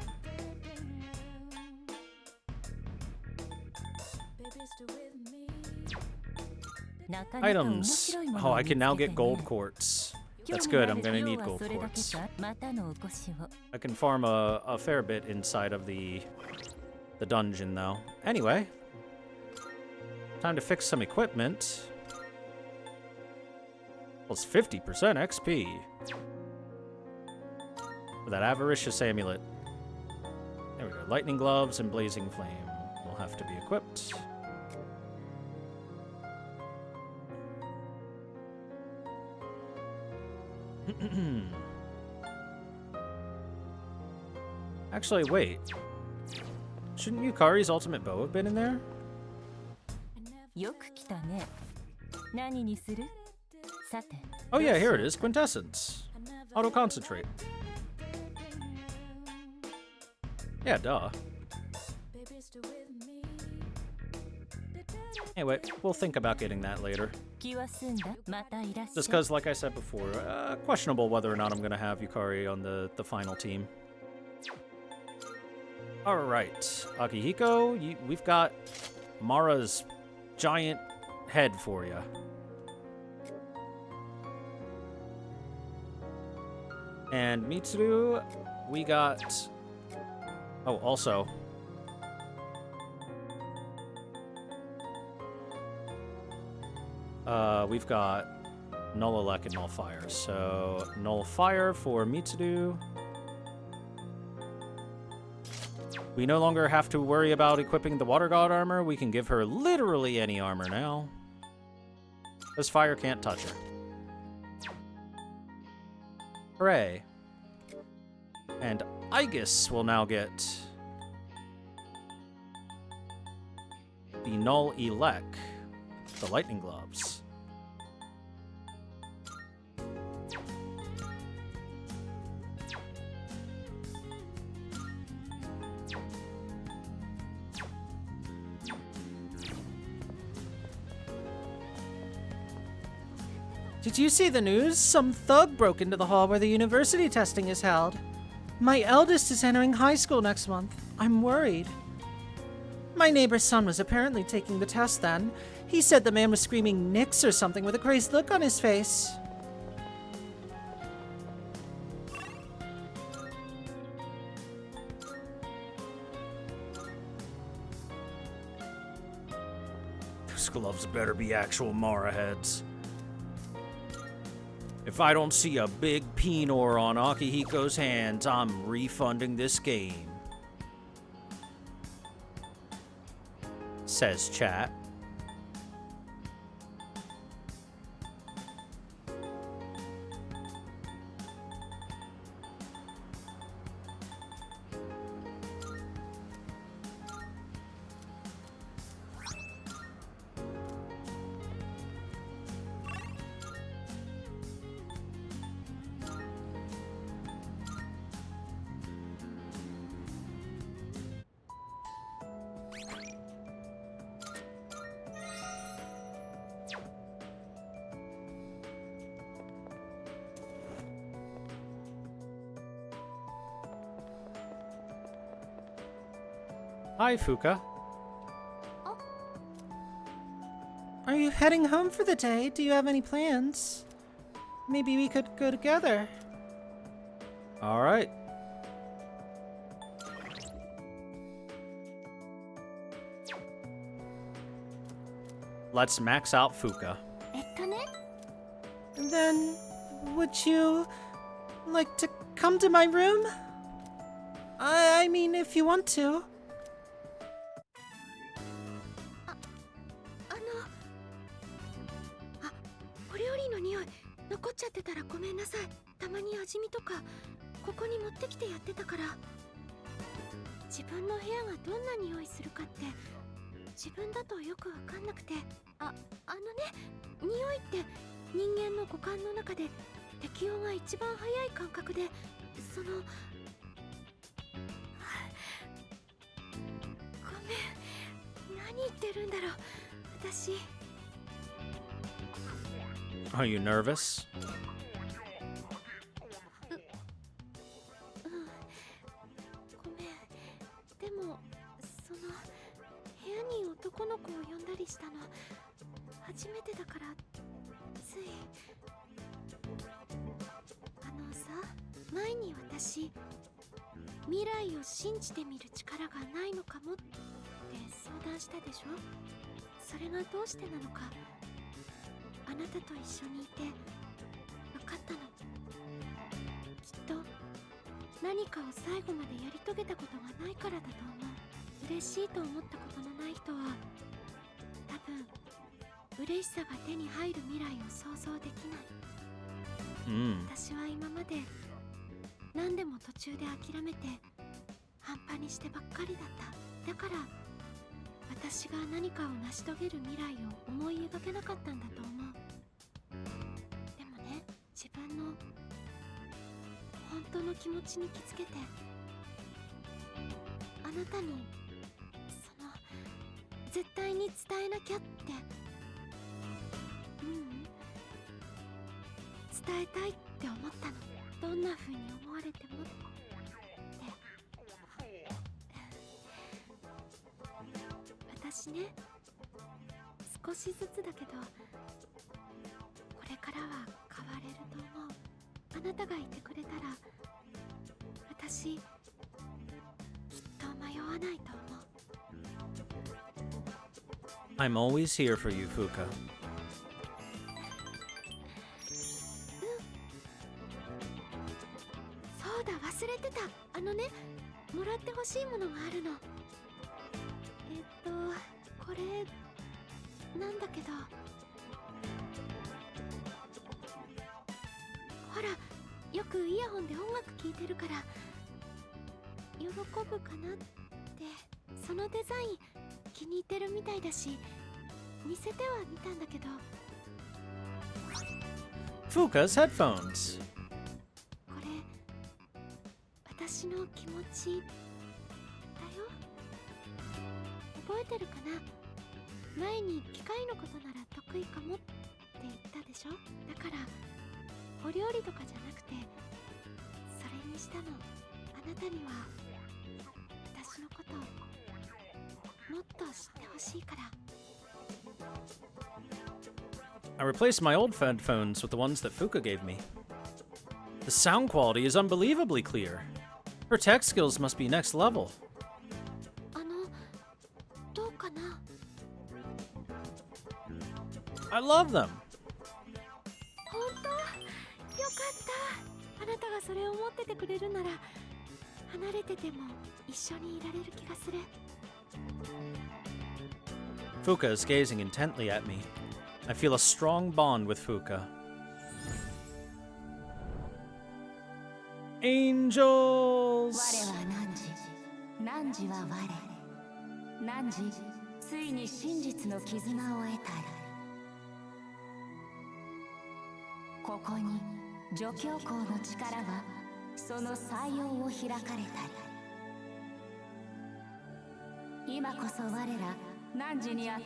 Items. Oh, I can now get gold quartz. That's good, I'm gonna need gold quartz. I can farm a fair bit inside of the dungeon, though. Anyway. Time to fix some equipment. Plus 50% XP. For that Avaricious Amulet. There we go. Lightning Gloves and Blazing Flame will have to be equipped. Actually, wait. Shouldn't Yukari's ultimate bow have been in there? Oh yeah, here it is. Quintessence. Auto-concentrate. Yeah, duh. Anyway, we'll think about getting that later. Just because, like I said before, questionable whether or not I'm going to have Yukari on the final team. Alright, Akihiko, we've got Mara's giant head for you. And Mitsuru, we got... Oh, also... we've got Null Elec and Null Fire. So, Null Fire for Mitsuru. We no longer have to worry about equipping the Water God armor. We can give her literally any armor now. This fire can't touch her. Hooray. And Aegis will now get the Null Elec, the Lightning Gloves. Did you see the news? Some thug broke into the hall where the university testing is held. My eldest is entering high school next month. I'm worried. My neighbor's son was apparently taking the test then. He said the man was screaming "Nix" or something with a crazed look on his face. Those gloves better be actual Mara heads. If I don't see a big Pinor on Akihiko's hands, I'm refunding this game. Says chat. Hi, Fuka. Are you heading home for the day? Do you have any plans? Maybe we could go together. All right. Let's max out Fuka. ね Then, would you like to come to my room? I mean, if you want to. お料理の匂い残っちゃってたらごめんなさい。たまに味見とかここに持ってきてやってたから。自分の部屋がどんな匂いするかって自分だとよくわかんなくて、匂いって人間の五感の中で適応が一番早い感覚で、そのごめん、何言ってるんだろう私。Are you nervous? ごめん。でもその部屋に男の子を呼んだりしたの初めてだからつい。さ、前に私未来を信じてみる力がないのかもって相談したでしょ。それがどうしてなのかあなたと一緒にいて分かったの。きっと何かを最後までやり遂げたことがないからだと思う。嬉しいと思ったことのない人は多分嬉しさが手に入る未来を想像できない。私は今まで何でも途中で諦めて半端にしてばっかりだった。だから私が何かを成し遂げる未来を思い描けなかったんだと思う。でもね、自分の本当の気持ちに気づけてあなたにその絶対に伝えなきゃって、伝えたいって思ったの。どんな風に思われてもって。私ね、少しずつだけどこれからは変われると思う。あなたがいてくれたら私きっと迷わないと思う。 I'm always here for you, Fuka. そうだ、忘れてた。もらってほしいものがあるの。これなんだけど、ほら、よくイヤホンで音楽聴いてるから喜ぶかなって。そのデザイン気に入ってるみたいだし似せてはみたんだけど。 Fuka's headphones. これ私の気持ちだよ。覚えてるかな。前に機械のことなら得意かもって言ったでしょ。だからお料理とかじゃなくてそれにしたの。あなたには私のこともっと知ってほしいから。 I replaced my old headphones with the ones that Fuka gave me. The sound quality is unbelievably clear. Her tech skills must be next level. どうかな。 I love them. 本当？よかった。あなたがそれを持っててくれるなら離れてても一緒にいられる気がする。 Fuka is gazing intently at me. I feel a strong bond with Fuka. Angels! 我は汝、汝は我。汝、ついに真実の絆を得たり。ここに助教皇の力はその採用を開かれたり。今こそ我ら汝に与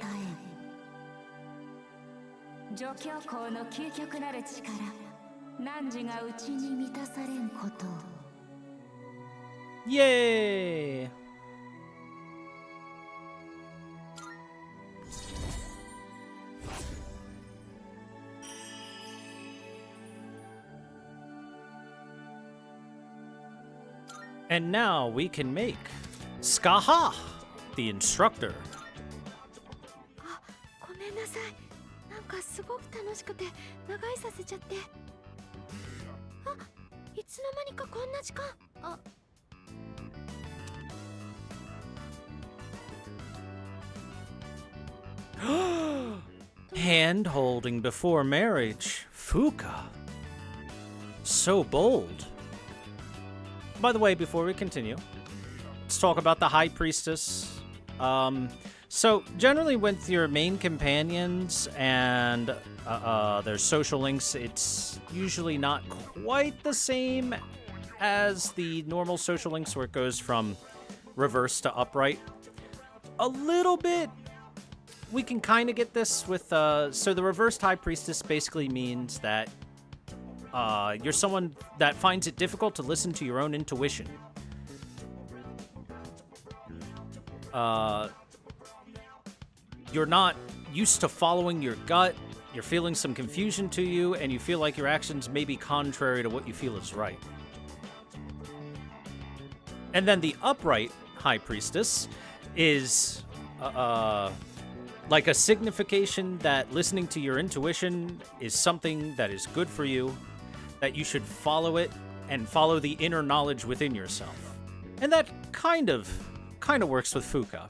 えん。助教皇の究極なる力、汝が内に満たされんことを。 Yay! And now we can make Skaha, the instructor. あ、ごめんなさい。かすごく楽しくて長居させちゃって。あ、いつの間にかこんな時間。あ、Hand holding before marriage. Fuka. So bold. By the way, before we continue, let's talk about the High Priestess. So generally with your main companions and their social links, it's usually not quite the same as the normal social links where it goes from reverse to upright. A little bit. We can kind of get this with, so the reversed High Priestess basically means that you're someone that finds it difficult to listen to your own intuition. You're not used to following your gut, you're feeling some confusion to you, and you feel like your actions may be contrary to what you feel is right. And then the upright High Priestess is, like a signification that listening to your intuition is something that is good for you, that you should follow it and follow the inner knowledge within yourself. And that kind of works with Fuka.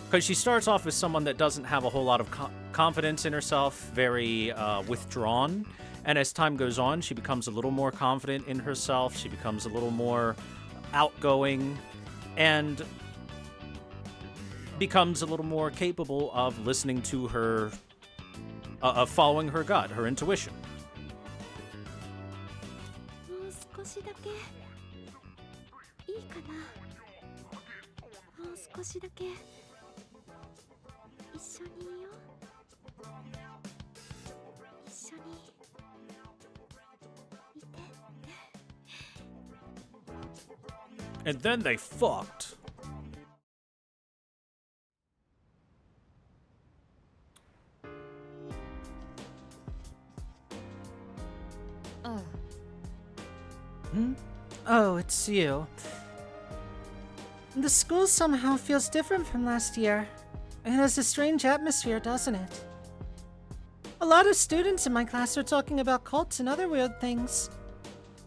Because she starts off as someone that doesn't have a whole lot of confidence in herself, very withdrawn. And as time goes on, she becomes a little more confident in herself. She becomes a little more outgoing and becomes a little more capable of listening to her, of following her gut, her intuition. もう少しだけいいかな。もう少しだけ一緒にいよう。一緒にいて。And then they fucked. Oh, it's you. The school somehow feels different from last year. It has a strange atmosphere, doesn't it? A lot of students in my class are talking about cults and other weird things.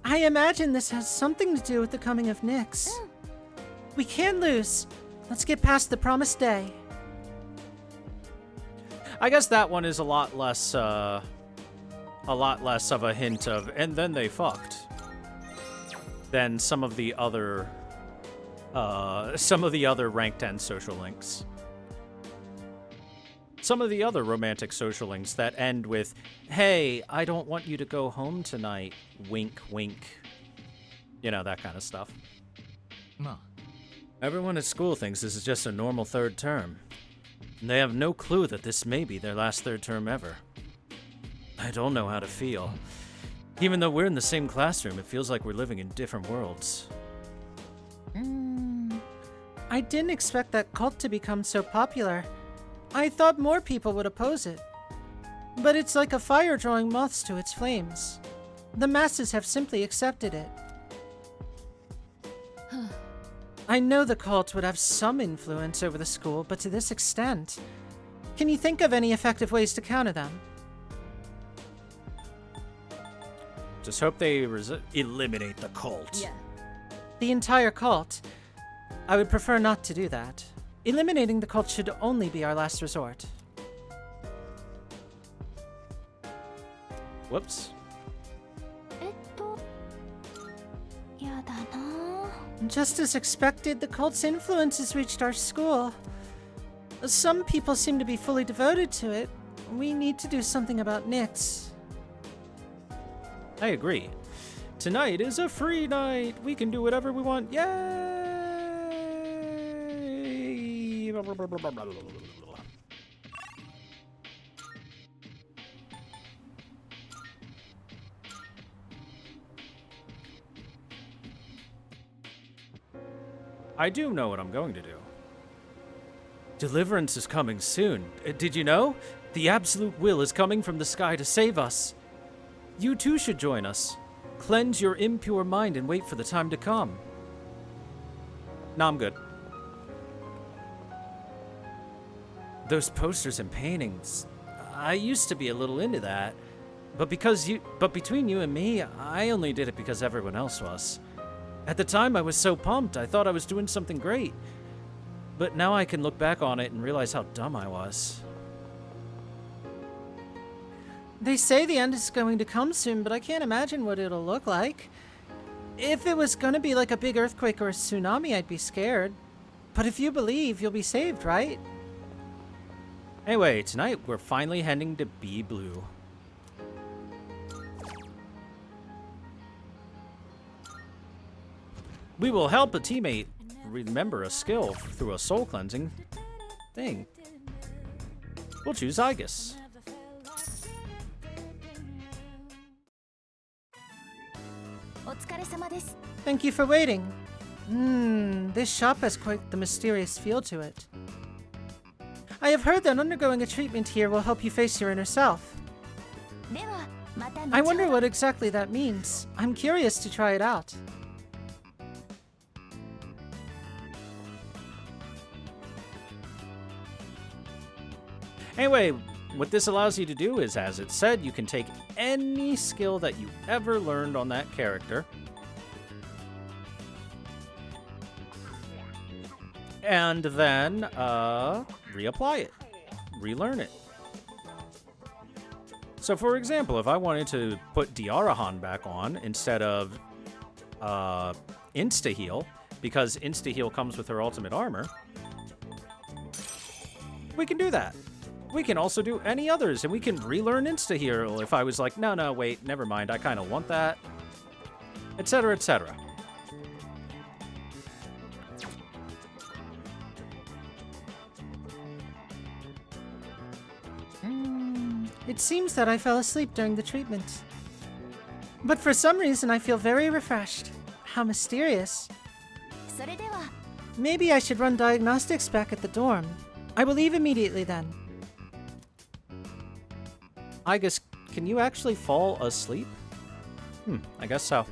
I imagine this has something to do with the coming of Nyx. We can't lose. Let's get past the promised day. I guess that one is a lot less of a hint of, and then they fucked, than some of the other ranked 10 social links. Some of the other romantic social links that end with, hey, I don't want you to go home tonight, wink, wink. You know, that kind of stuff. Everyone at school thinks this is just a normal third term. And they have no clue that this may be their last third term ever. I don't know how to feel. Even though we're in the same classroom, it feels like we're living in different worlds. I didn't expect that cult to become so popular. I thought more people would oppose it. But it's like a fire drawing moths to its flames. The masses have simply accepted it. I know the cult would have some influence over the school, but to this extent. Can you think of any effective ways to counter them? Just hope they eliminate the cult. Yeah. The entire cult? I would prefer not to do that. Eliminating the cult should only be our last resort. Whoops. やだな。 Just as expected, the cult's influence has reached our school. Some people seem to be fully devoted to it. We need to do something about Nyx. I agree. Tonight is a free night. We can do whatever we want. Yay! I do know what I'm going to do. Deliverance is coming soon. Did you know? The absolute will is coming from the sky to save us. You too should join us. Cleanse your impure mind and wait for the time to come. Nah, I'm good. Those posters and paintings, I used to be a little into that. But between you and me, I only did it because everyone else was. At the time, I was so pumped. I thought I was doing something great. But now I can look back on it and realize how dumb I was. They say the end is going to come soon, but I can't imagine what it'll look like. If it was gonna be like a big earthquake or a tsunami, I'd be scared. But if you believe, you'll be saved, right? Anyway, tonight we're finally heading to Be Blue. We will help a teammate remember a skill through a soul cleansing thing. We'll choose Igus. Thank you for waiting. This shop has quite the mysterious feel to it. I have heard that undergoing a treatment here will help you face your inner self. I wonder what exactly that means. I'm curious to try it out. Anyway, what this allows you to do is, as it said, you can take any skill that you ever learned on that character and then reapply it, relearn it. So for example, if I wanted to put Diarahan back on instead of insta-heal, because insta-heal comes with her ultimate armor, we can do that. We can also do any others, and we can relearn insta-heal if I was like, no, wait, never mind, I kind of want that, etc., etc. It seems that I fell asleep during the treatment. But for some reason, I feel very refreshed. How mysterious. Maybe I should run diagnostics back at the dorm. I will leave immediately then. Igus, can you actually fall asleep? I guess so.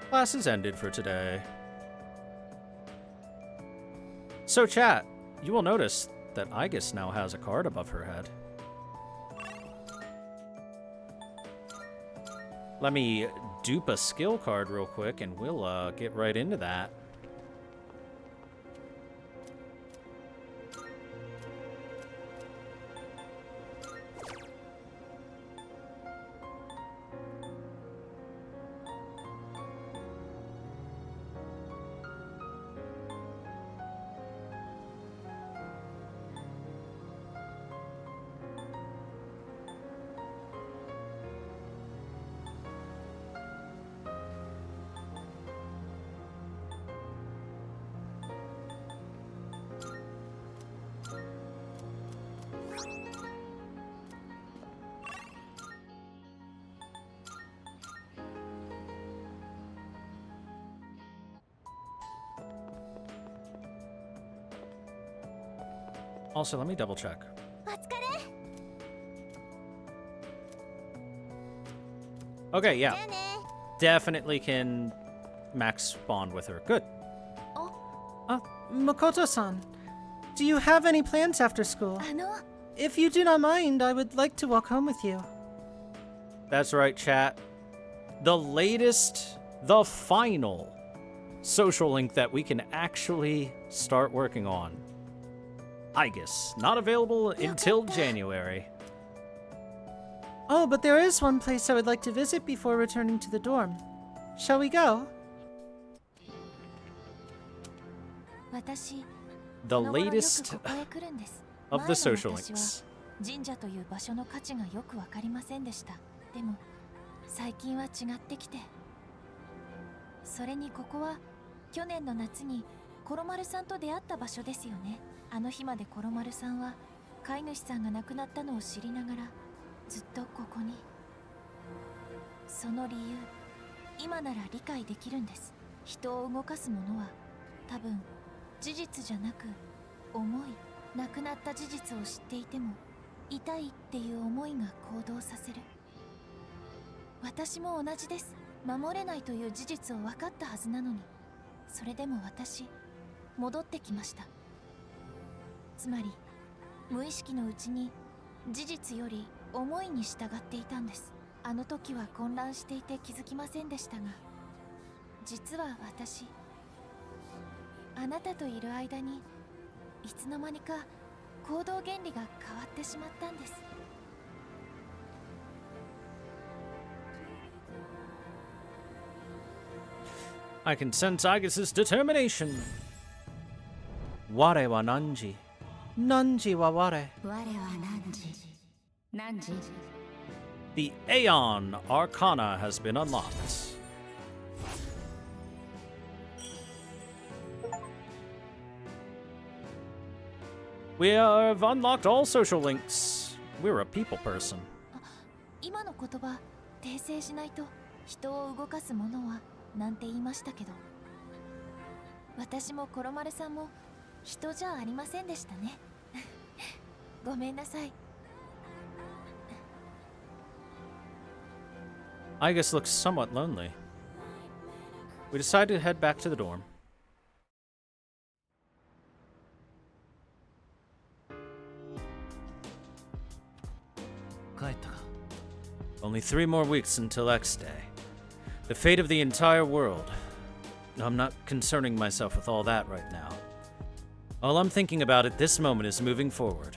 Class is ended for today. So chat, you will notice that Igus now has a card above her head. Let me dupe a skill card real quick and we'll get right into that. Also, let me double check. Okay, yeah. Definitely can max bond with her. Good. Makoto-san, do you have any plans after school? If you do not mind, I would like to walk home with you. That's right, chat. The latest, the final social link that we can actually start working on. Igus, not available until January. Oh, but there is one place I would like to visit before returning to the dorm. Shall we go? The latest of the social links. 神社という場所の価値がよくわかりませんでした。でも最近は違ってきて、それにここは去年の夏にコロマルさんと出会った場所ですよね。あの日までコロマルさんは飼い主さんが亡くなったのを知りながらずっとここに。その理由、今なら理解できるんです。人を動かすものは多分事実じゃなく思い。亡くなった事実を知っていても痛いっていう思いが行動させる。私も同じです。守れないという事実を分かったはずなのに、それでも私戻ってきました。つまり無意識のうちに事実より思いに従っていたんです。あの時は混乱していて気づきませんでしたが、実は私、あなたといる間にいつの間にか行動原理が変わってしまったんです。I can sense Agus's determination. Ware wa nanji. Nanji wa ware. 我は何時 The Aeon Arcana has been unlocked. We have unlocked all social links. We're a people person. 今の言葉訂正しないと人を動かすものはなんて言いましたけど、私もコロマルさんも人じゃありませんでしたね。ごめんなさい。Agus looks somewhat lonely. We decide to head back to the dorm. Only 3 more weeks until X Day. The fate of the entire world. I'm not concerning myself with all that right now. All I'm thinking about at this moment is moving forward.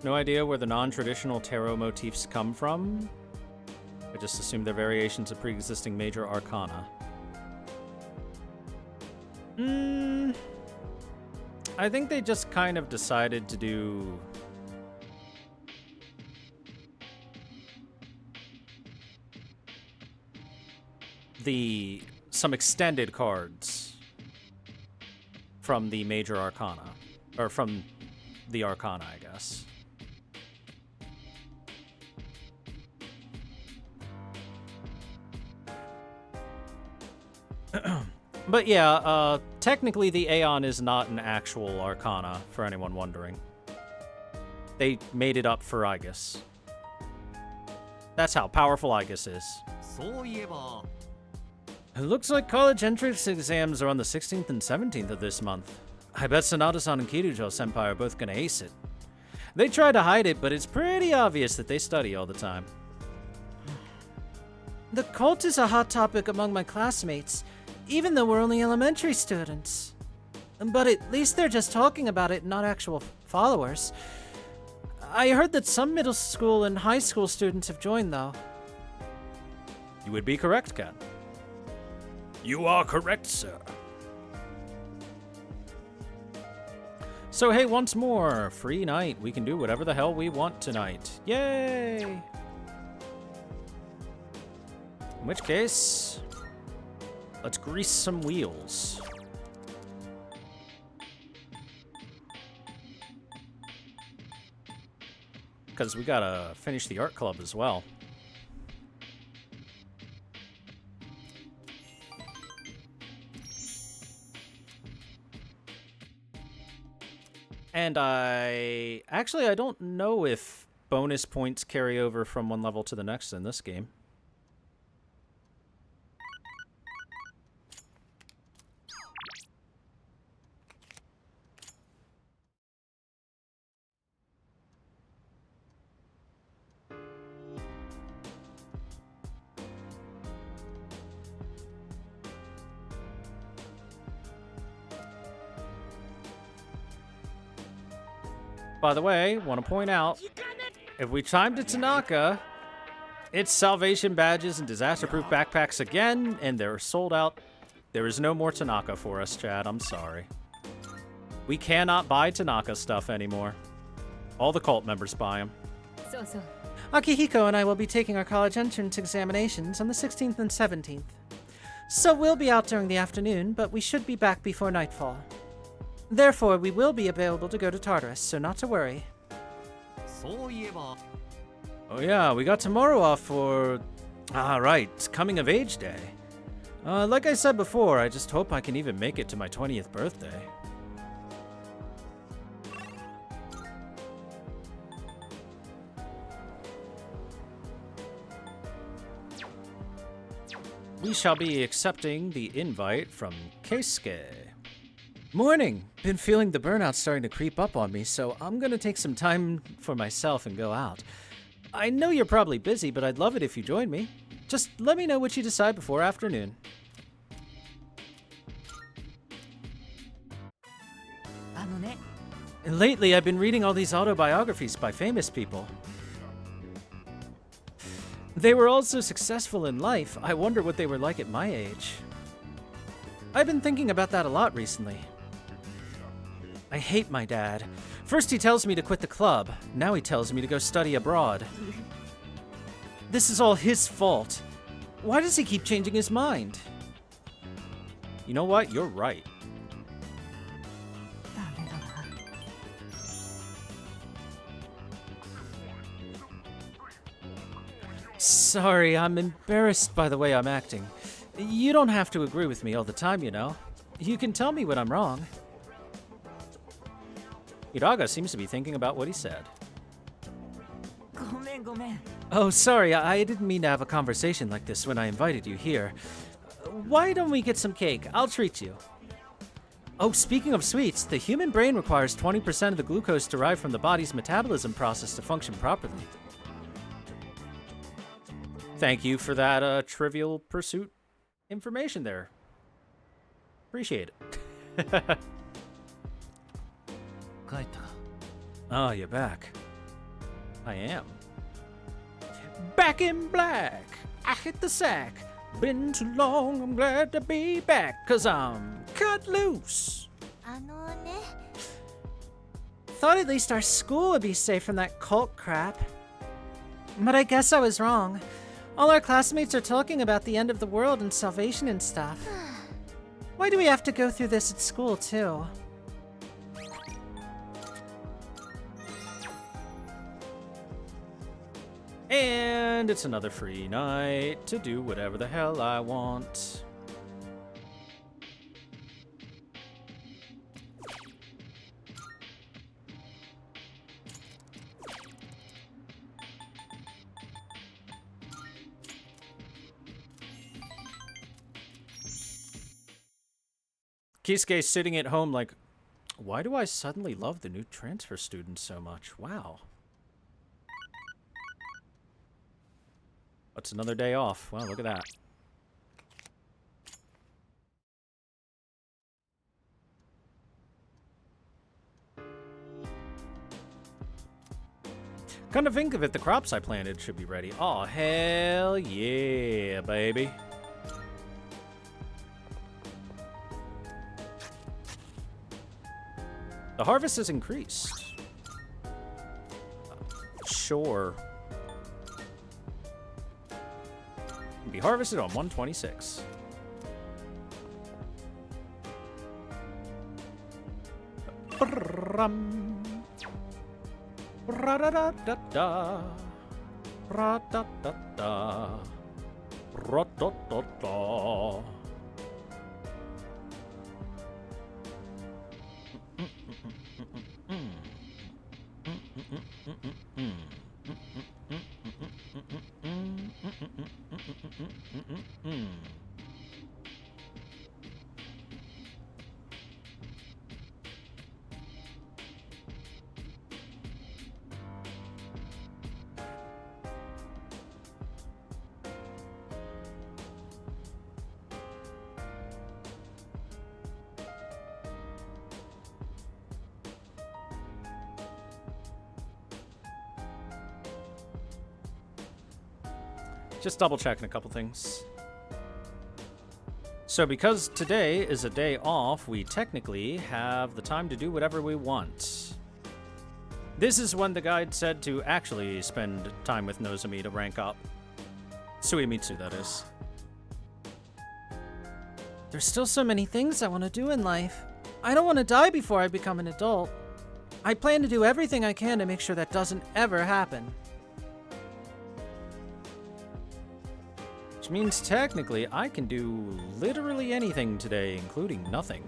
No idea where the non-traditional tarot motifs come from. I just assume they're variations of pre-existing major arcana. I think they just kind of decided to do some extended cards from the major arcana, or from the arcana, I guess. But yeah, technically the Aeon is not an actual arcana, for anyone wondering. They made it up for Igus. That's how powerful Igus is. It looks like college entrance exams are on the 16th and 17th of this month. I bet Sanada-san and Kirujo-senpai are both gonna ace it. They try to hide it, but it's pretty obvious that they study all the time. The cult is a hot topic among my classmates, even though we're only elementary students. But at least they're just talking about it, not actual followers. I heard that some middle school and high school students have joined, though. You would be correct, Ken. You are correct, sir. So hey, once more, free night. We can do whatever the hell we want tonight. Yay! In which case, let's grease some wheels. Because we gotta finish the art club as well. And I don't know if bonus points carry over from one level to the next in this game. By the way, want to point out, if we chime to Tanaka, it's salvation badges and disaster-proof backpacks again, and they're sold out. There is no more Tanaka for us, Chad. I'm sorry. We cannot buy Tanaka stuff anymore. All the cult members buy them. Akihiko and I will be taking our college entrance examinations on the 16th and 17th. So we'll be out during the afternoon, but we should be back before nightfall. Therefore, we will be available to go to Tartarus, so not to worry. Oh yeah, we got tomorrow off for... Ah, right, Coming of Age Day. Like I said before, I just hope I can even make it to my 20th birthday. We shall be accepting the invite from Keisuke. Morning! Been feeling the burnout starting to creep up on me, so I'm gonna take some time for myself and go out. I know you're probably busy, but I'd love it if you join me. Just let me know what you decide before afternoon. And lately, I've been reading all these autobiographies by famous people. They were all so successful in life, I wonder what they were like at my age. I've been thinking about that a lot recently. I hate my dad. First he tells me to quit the club, now he tells me to go study abroad. This is all his fault. Why does he keep changing his mind? You know what? You're right. Sorry, I'm embarrassed by the way I'm acting. You don't have to agree with me all the time, you know. You can tell me when I'm wrong. Hiraga seems to be thinking about what he said. Oh, sorry, I didn't mean to have a conversation like this when I invited you here. Why don't we get some cake? I'll treat you. Oh, speaking of sweets, the human brain requires 20% of the glucose derived from the body's metabolism process to function properly. Thank you for that Trivial Pursuit information there. Appreciate it. Oh, you're back. I am. Back in black. I hit the sack. Been too long, I'm glad to be back, 'cause I'm cut loose. Thought at least our school would be safe from that cult crap. But I guess I was wrong. All our classmates are talking about the end of the world and salvation and stuff. Why do we have to go through this at school, too? And it's another free night to do whatever the hell I want. Keisuke's sitting at home like, why do I suddenly love the new transfer students so much? Wow. What's another day off? Wow, look at that. Come to think of it, the crops I planted should be ready. Oh, hell yeah, baby. The harvest has increased. Sure. Can be harvested on 126. Ra-da-da-da-da. Ra-da-da-da. Ra-da-da-da. Just double checking a couple things. So because today is a day off, we technically have the time to do whatever we want. This is when the guide said to actually spend time with Nozomi to rank up. Suimitsu, that is. There's still so many things I want to do in life. I don't want to die before I become an adult. I plan to do everything I can to make sure that doesn't ever happen. Which means technically I can do literally anything today, including nothing.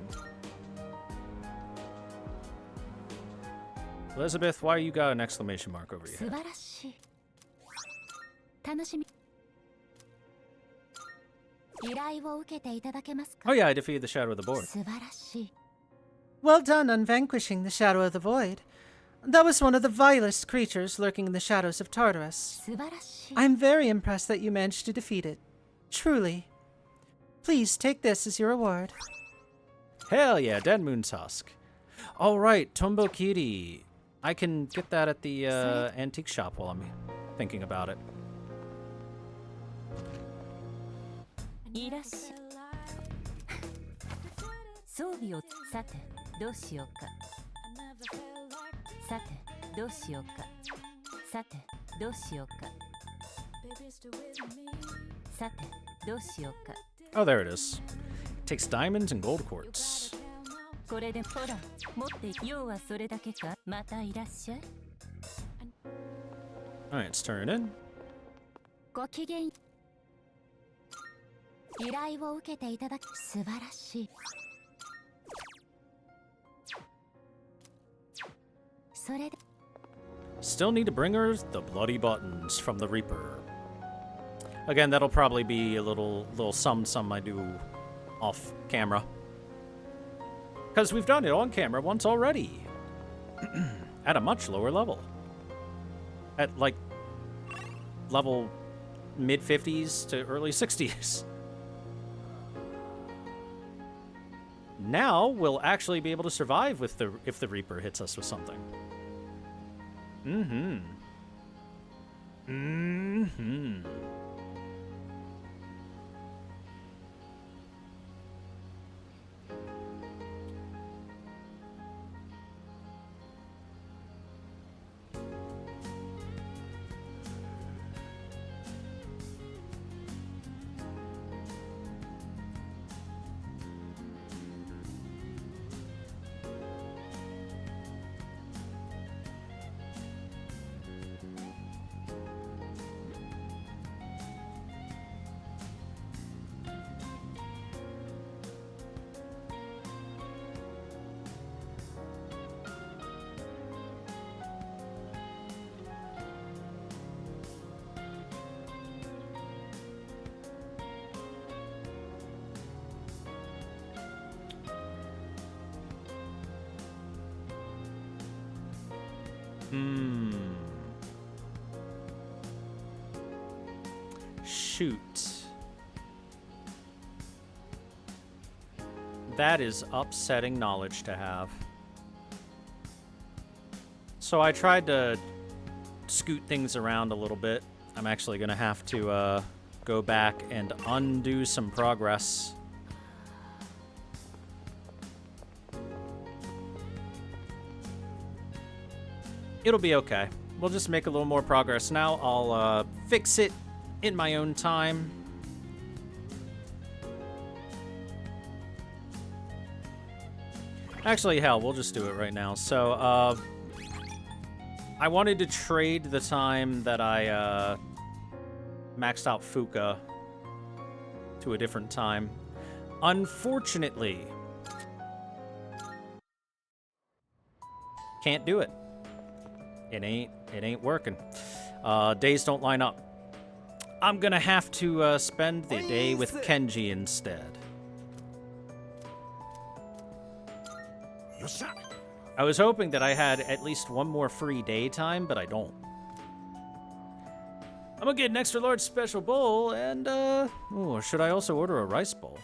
Elizabeth, why you got an exclamation mark over your head? Oh yeah, I defeated the Shadow of the Board. Well done on vanquishing the Shadow of the Void. That was one of the vilest creatures lurking in the shadows of Tartarus. I'm very impressed that you managed to defeat it. Truly. Please take this as your reward. Hell yeah, Dead Moon's Husk. Alright, Tombo Kiri. I can get that at the antique shop while I'm thinking about it. Oh, there it is. Takes diamonds and gold quartz. Alright, let's turn it in. Still need to bring her the bloody buttons from the Reaper. Again, that'll probably be a little some I do off camera. Because we've done it on camera once already. At a much lower level. At like level mid-50s to early 60s. Now we'll actually be able to survive with if the Reaper hits us with something. Shoot. That is upsetting knowledge to have. So I tried to scoot things around a little bit. I'm actually going to have to go back and undo some progress. It'll be okay. We'll just make a little more progress now. I'll fix it in my own time. Actually, hell, we'll just do it right now. So, I wanted to trade the time that I maxed out Fuka to a different time. Unfortunately, can't do it. It ain't working. Days don't line up. I'm gonna have to spend the day with Kenji instead. I was hoping that I had at least one more free daytime, but I don't. I'm gonna get an extra large special bowl, and oh, should I also order a rice bowl?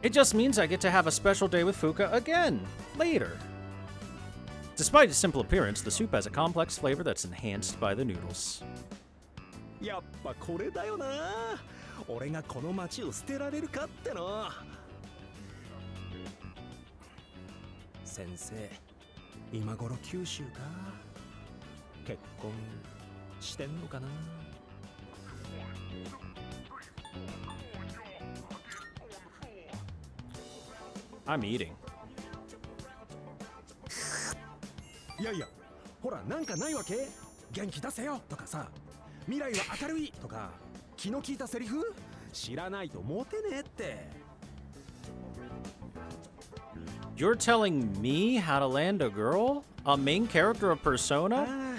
It just means I get to have a special day with Fuka again, later. Despite its simple appearance, the soup has a complex flavor that's enhanced by the noodles. やっぱこれだよな。俺がこの町を捨てられるかっての。先生、今頃九州か。結婚してんのかな。I'm eating. いやいや、ほらなんかないわけ？元気出せよとかさ、未来は明るいとか、気の利いたセリフ？知らないとモテねえって。You're telling me how to land a girl? A main character of Persona?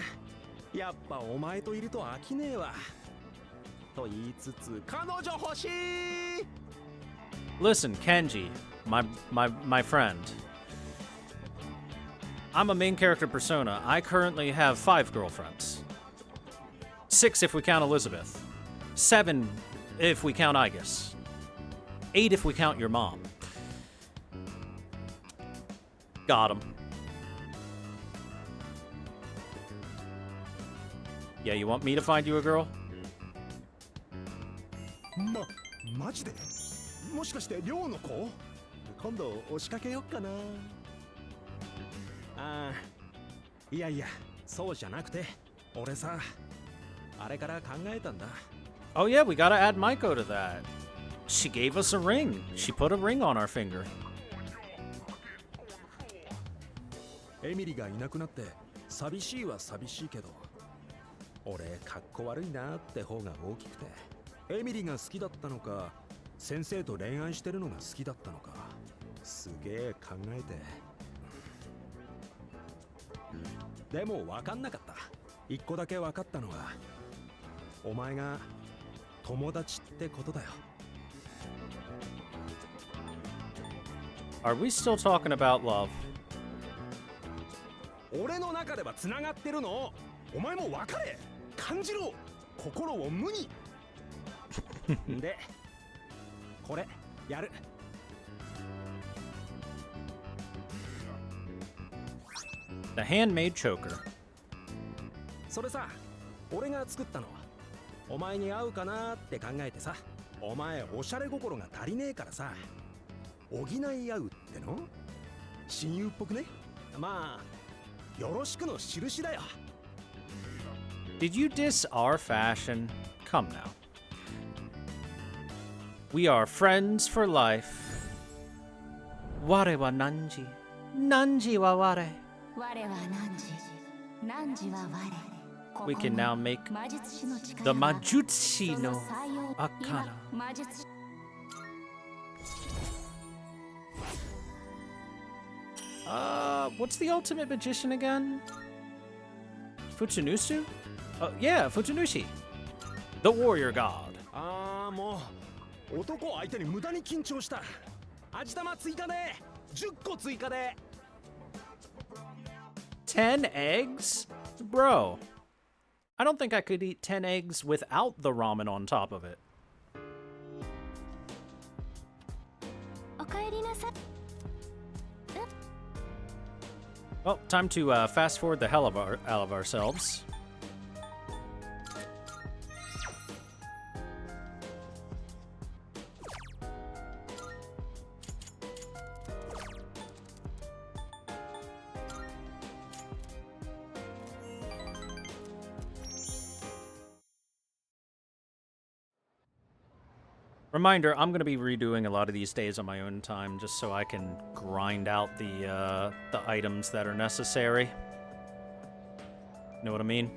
やっぱお前といると飽きねえわ。と言いつつ彼女欲しい。 Listen, Kenji, my friend. I'm a main character Persona. I currently have 5 girlfriends. 6 if we count Elizabeth. 7 if we count Aegis. 8 if we count your mom. Got him. Yeah, you want me to find you a girl? マジで？もしかして寮の子？今度押しかけよっかな。ああ、いやいや、そうじゃなくて、俺さ、あれから考えたんだ。Oh yeah, we gotta add Maiko to that. She gave us a ring. She put a ring on our finger. エミリがいなくなって寂しいは寂しいけど、俺かっこ悪いなって方が大きくて、エミリが好きだったのか、先生と恋愛してるのが好きだったのか、すげえ考えて。でも分かんなかった。一個だけ分かったのは、お前が友達ってことだよ。Are we still talking about love? 俺の中ではつながってるの。お前も分かれ、感じろ、心を無に。で、これやる。The handmade choker. それさ、俺が作ったの。お前に合うかなって考えてさ。お前おしゃれ心が足りねえからさ、補い合うっての？親友っぽくね？まあ、よろしくの印だよ。Did you diss our fashion? Come now. We are friends for life. Ware wa nanji. Nanji wa ware. We can now make the Majutsu no Akana. What's the ultimate magician again? Futsunusu? Oh, yeah, Futsunushi. The warrior god. ああ、もう男相手に無駄に緊張した。味玉追加で、10個追加で。10 eggs? Bro, I don't think I could eat 10 eggs without the ramen on top of it. Well, time to fast forward the hell out of ourselves. Reminder, I'm going to be redoing a lot of these days on my own time just so I can grind out the items that are necessary. Know what I mean?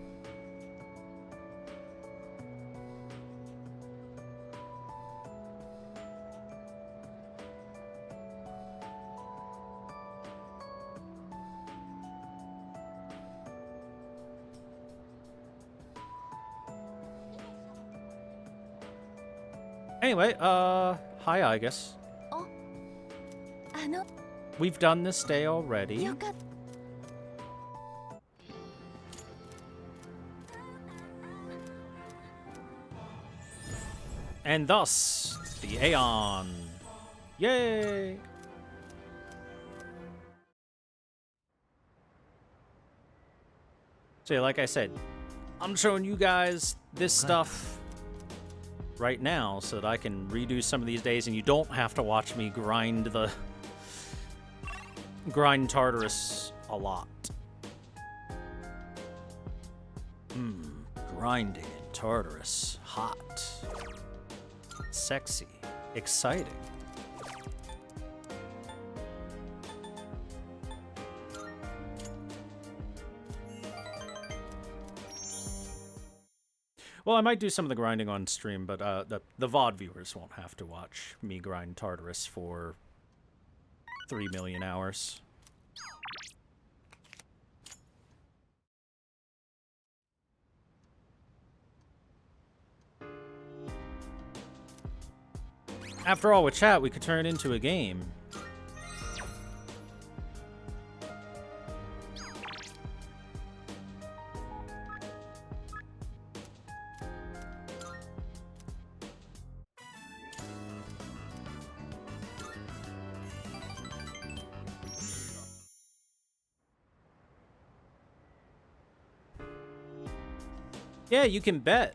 Anyway, hi, Aegis. We've done this day already. And thus, the Aeon. Yay! So, like I said, I'm showing you guys this stuff right now so that I can redo some of these days and you don't have to watch me grind Tartarus a lot. Grinding in Tartarus. Hot. Sexy. Exciting. Well, I might do some of the grinding on stream, but the VOD viewers won't have to watch me grind Tartarus for 3 million hours. After all, with chat, we could turn it into a game. Yeah, you can bet.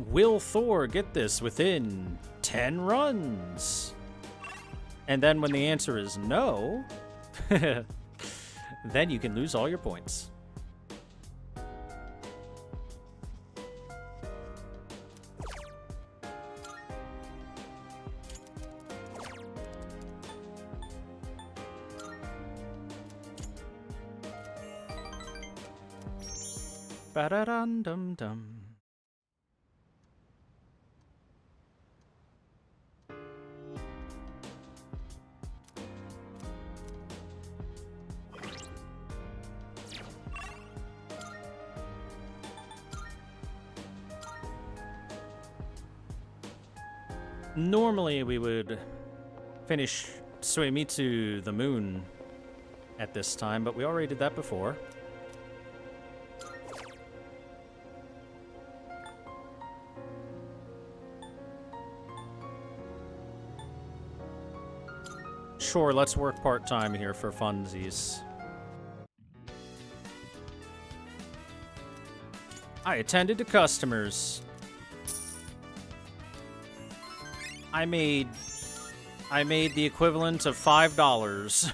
Will Thor get this within 10 runs? And then when the answer is no, then you can lose all your points. Ba-da-dum-dum-dum. Normally we would finish Suemitsu the Moon at this time, but we already did that before. Sure, let's work part-time here for funsies. I attended to customers. I made the equivalent of $5.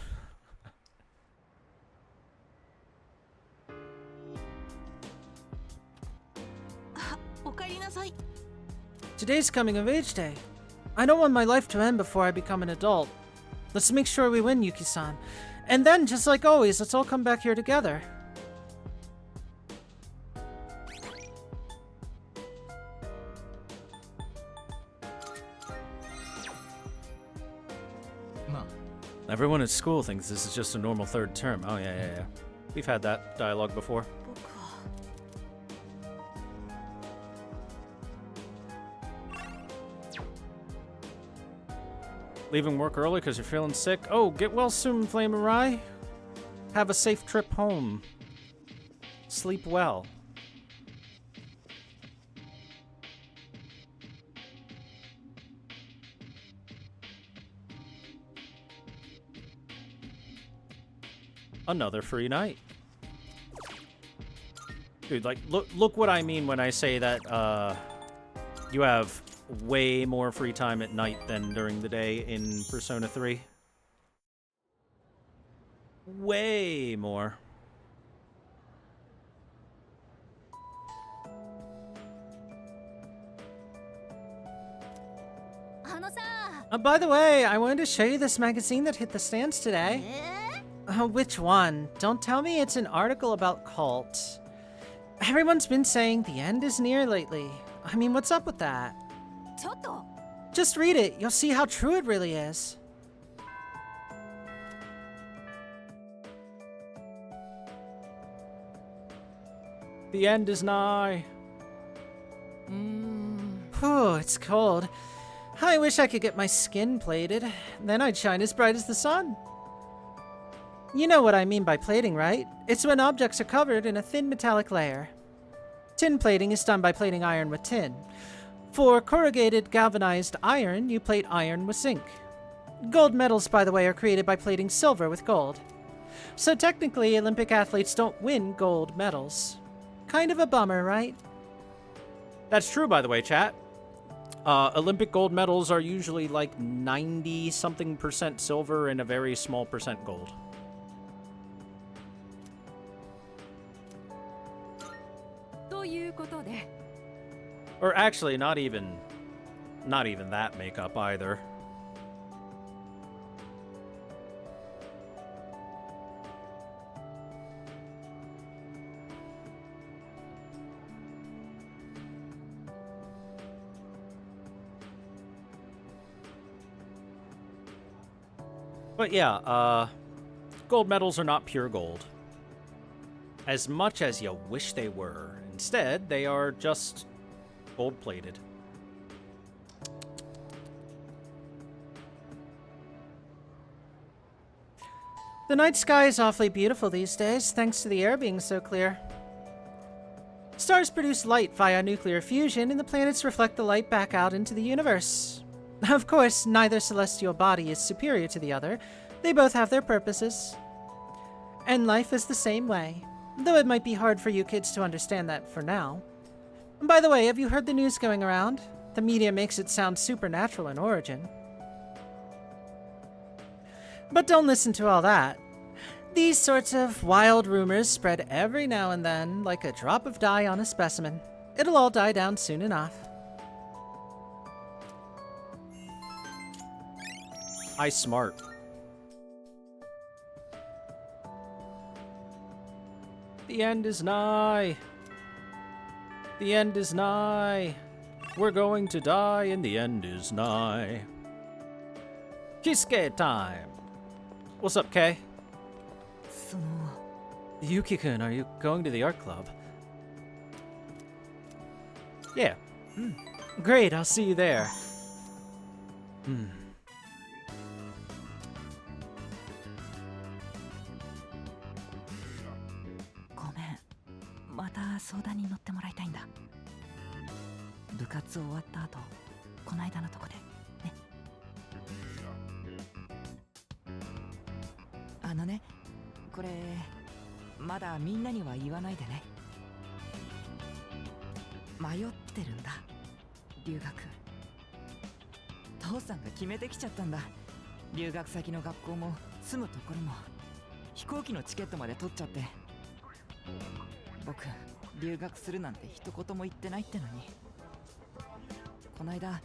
Today's coming of age day. I don't want my life to end before I become an adult. Let's make sure we win, Yuki-san. And then, just like always, let's all come back here together. Everyone at school thinks this is just a normal third term. Oh, yeah. We've had that dialogue before. Leaving work early because you're feeling sick? Oh, get well soon, Flame Arai. Have a safe trip home. Sleep well. Another free night. Dude, like, look what I mean when I say that, you have way more free time at night than during the day in Persona 3. Way more. By the way, I wanted to show you this magazine that hit the stands today. Which one? Don't tell me it's an article about cults. Everyone's been saying the end is near lately. I mean, what's up with that? Just read it. You'll see how true it really is. The end is nigh. Whew, it's cold. I wish I could get my skin plated. Then I'd shine as bright as the sun. You know what I mean by plating, right? It's when objects are covered in a thin metallic layer. Tin plating is done by plating iron with tin. For corrugated galvanized iron, you plate iron with zinc. Gold medals, by the way, are created by plating silver with gold. So technically, Olympic athletes don't win gold medals. Kind of a bummer, right? That's true, by the way, chat. Olympic gold medals are usually like 90-something% silver and a very small percent gold. Or actually, not even that makeup either. But yeah, gold medals are not pure gold. As much as you wish they were. Instead, they are just gold-plated. The night sky is awfully beautiful these days, thanks to the air being so clear. Stars produce light via nuclear fusion, and the planets reflect the light back out into the universe. Of course, neither celestial body is superior to the other. They both have their purposes. And life is the same way, though it might be hard for you kids to understand that for now. By the way, have you heard the news going around? The media makes it sound supernatural in origin. But don't listen to all that. These sorts of wild rumors spread every now and then, like a drop of dye on a specimen. It'll all die down soon enough. I smart. The end is nigh. The end is nigh. We're going to die and the end is nigh. Kisuke time. What's up, Kay? Yuki-kun, are you going to the art club? Yeah. Great, I'll see you there. ごめん、また相談に乗ってもらいたいんだ。部活終わった後、こないだのとこでね。ね、これまだみんなには言わないでね。迷ってるんだ、留学。父さんが決めてきちゃったんだ。留学先の学校も住むところも飛行機のチケットまで取っちゃって。僕留学するなんて一言も言ってないってのに。こないだ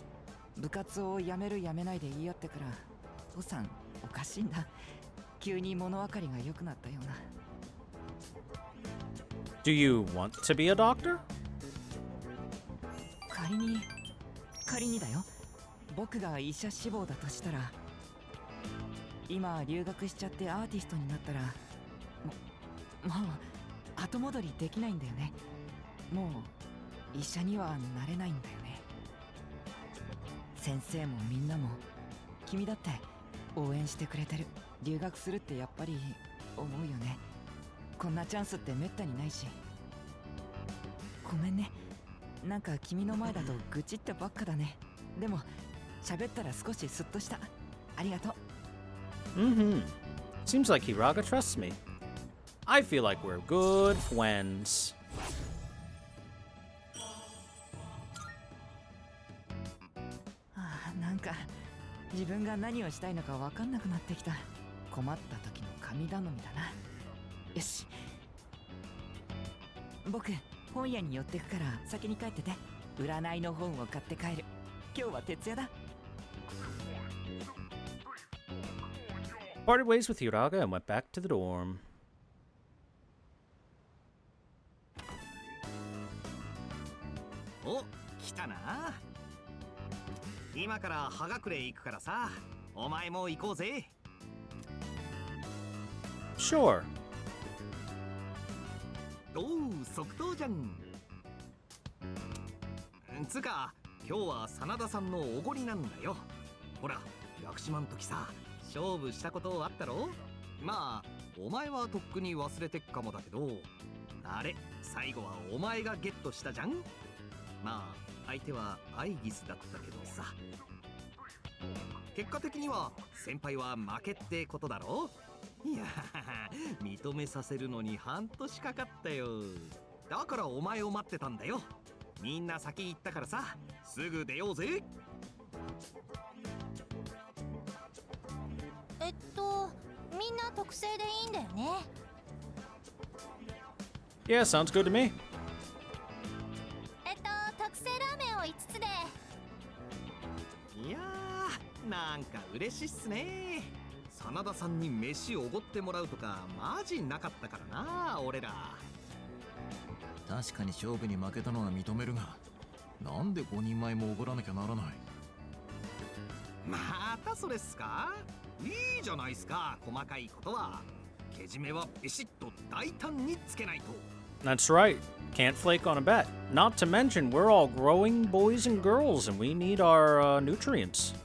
部活を辞める辞めないで言い合ってから父さんおかしいんだ。急に物分かりが良くなったような。Do you want to be a doctor? 仮にだよ。僕が医者志望だとしたら、今留学しちゃってアーティストになったら、もう後戻りできないんだよね。もう医者にはなれないんだよね。先生もみんなも君だって応援してくれてる。留学するってやっぱり思うよね。こんなチャンスってめったにないし。ごめんね、なんか君の前だと愚痴ってばっかだね。でも喋ったら少しスッとした。ありがとう。Seems like Hiraga trusts me. I feel like we're good friends. なんか自分が何をしたいのか分かんなくなってきた。困った時の神頼みだな。よし、僕本屋に寄ってくから先に帰ってて。占いの本を買って帰る。今日は徹夜だ。Parted ways with Hiraga and went back to the dorm. お、来たな。今から葉隠れ行くからさ、お前も行こうぜ。Sure. どう即答じゃん。つか今日は真田さんのおごりなんだよ。ほら屋久島の時さ、勝負したことあったろ。まあお前はとっくに忘れてっかもだけど、あれ最後はお前がゲットしたじゃん。まあ相手はアイギスだったけどさ、結果的には先輩は負けってことだろ。いや認めさせるのに半年かかったよ。だからお前を待ってたんだよ。みんな先行ったからさ、すぐ出ようぜ。みんな特製でいいんだよね。Yeah, sounds good to me. 特製ラーメンを5つで。いやー、なんか嬉しいっすね。真田さんに飯おごってもらうとかマジなかったからな、俺ら。確かに勝負に負けたのは認めるが、なんで5人前もおごらなきゃならない。またそれっすか。いいじゃゃないですか。細かいことはけじめはビシッと大胆につけないと。 That's right. Can't flake on a bet. Not to mention, we're all growing boys and girls, and we need our nutrients.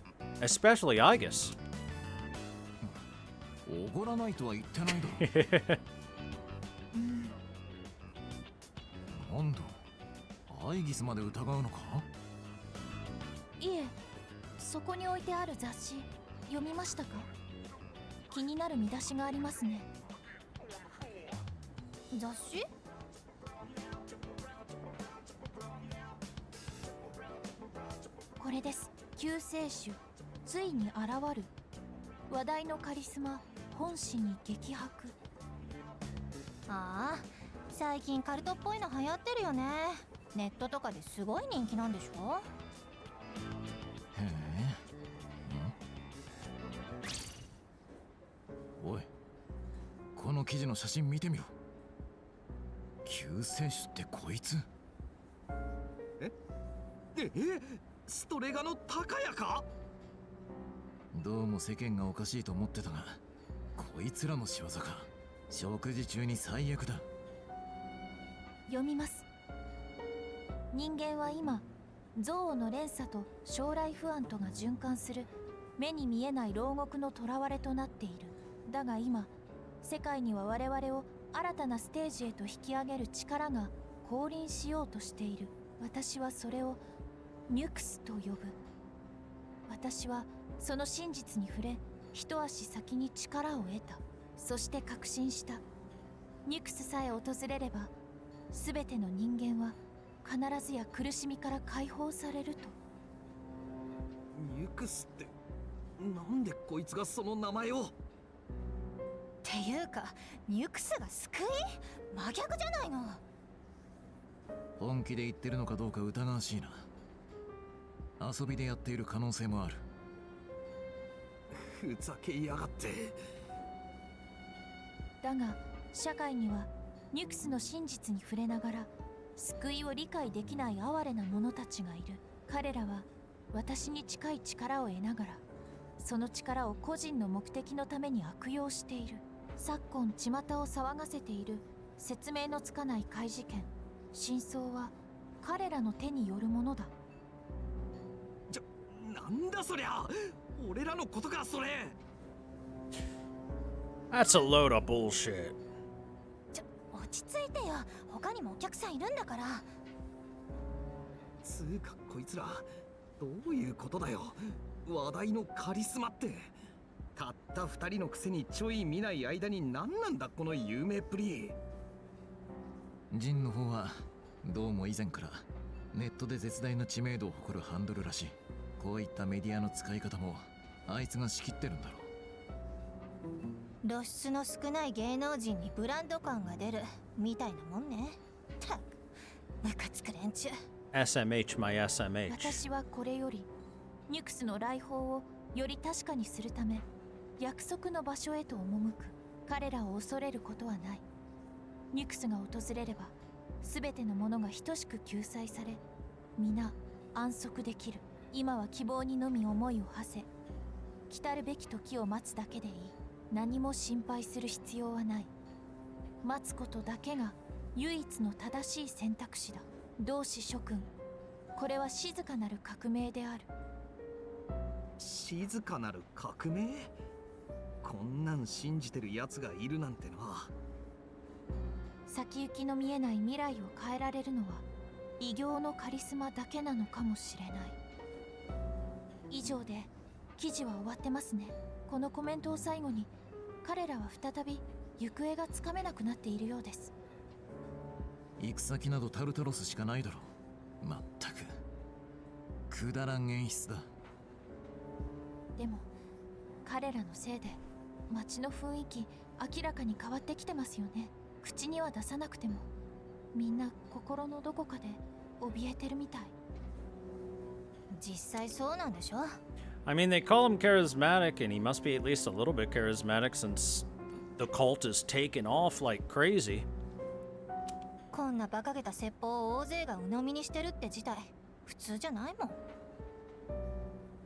Especially Igus. おごらないとは言ってないだろ。なんだ、アイギスまで疑うのか？いえ、そこに置いてある雑誌読みましたか？気になる見出しがありますね。雑誌？これです。救世主ついに現る。話題のカリスマ本誌に激白。ああ、最近カルトっぽいの流行ってるよね。ネットとかですごい人気なんでしょ？へえ。おい、この記事の写真見てみろ。救世主ってこいつ？ストレガの高谷か？どうも世間がおかしいと思ってたが、こいつらの仕業か。食事中に最悪だ。読みます。人間は今、憎悪の連鎖と将来不安とが循環する目に見えない牢獄の囚われとなっている。だが今、世界には我々を新たなステージへと引き上げる力が降臨しようとしている。私はそれをニュクスと呼ぶ。私はその真実に触れ、一足先に力を得た。そして確信した。ニュクスさえ訪れれば、すべての人間は必ずや苦しみから解放されると。ニュクスってなんでこいつがその名前を？っていうか、ニュクスが救い？真逆じゃないの。本気で言ってるのかどうか疑わしいな。遊びでやっている可能性もある。ふざけやがって。だが社会にはニュクスの真実に触れながら救いを理解できない哀れな者たちがいる。彼らは私に近い力を得ながら、その力を個人の目的のために悪用している。昨今巷を騒がせている説明のつかない怪事件、真相は彼らの手によるものだ。なんだそりゃ、俺らのことかそれ。 That's a load of bullshit. 落ち着いてよ。他にもお客さんいるんだから。つうかこいつらどういうことだよ。話題のカリスマってたった2人のくせにちょい見ない間に何なんだこの有名っぷり。ジンの方はどうも以前からネットで絶大な知名度を誇るハンドルらしい。こういったメディアの使い方もあいつが仕切ってるんだろう。露出の少ない芸能人にブランド感が出るみたいなもんね。たくムカつく連中。 SMH my SMH. 私はこれよりニュクスの来訪をより確かにするため約束の場所へと赴く。彼らを恐れることはない。ニュクスが訪れれば全てのものが等しく救済され、皆安息できる。今は希望にのみ思いを馳せ、来たるべき時を待つだけでいい。何も心配する必要はない。待つことだけが唯一の正しい選択肢だ。同志諸君、これは静かなる革命である。静かなる革命？こんなん信じてる奴がいるなんてな。先行きの見えない未来を変えられるのは異形のカリスマだけなのかもしれない。以上で記事は終わってますね。このコメントを最後に彼らは再び行方がつかめなくなっているようです。行く先などタルタロスしかないだろう。まったくくだらん演出だ。でも彼らのせいで街の雰囲気明らかに変わってきてますよね。口には出さなくてもみんな心のどこかで怯えてるみたい。実際そうなんでしょ？ I mean, they call him charismatic, and he must be at least a little bit charismatic since the cult is taken off like crazy. こんな馬鹿げた説法を大勢が鵜呑みにしてるって事態普通じゃないもん。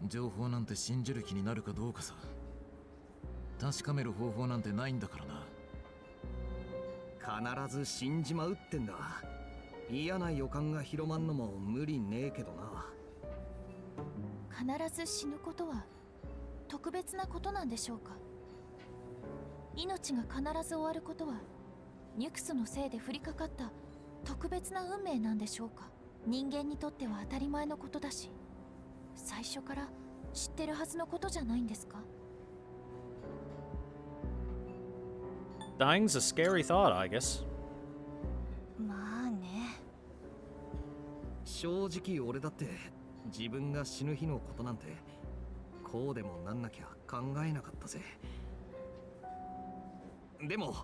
情報なんて信じる気になるかどうかさ。確かめる方法なんてないんだからな。必ず死んじまうってんだ。嫌な予感が広まんのも無理ねえけどな。必ず死ぬことは特別なことなんでしょうか。命が必ず終わることはニュクスのせいで降りかかった特別な運命なんでしょうか。人間にとっては当たり前のことだし、最初から知ってるはずのことじゃないんですか。Dying's a scary thought, I guess. まあね。正直俺だって自分が死ぬ日のことなんてこうでもなんなきゃ考えなかったぜ。でも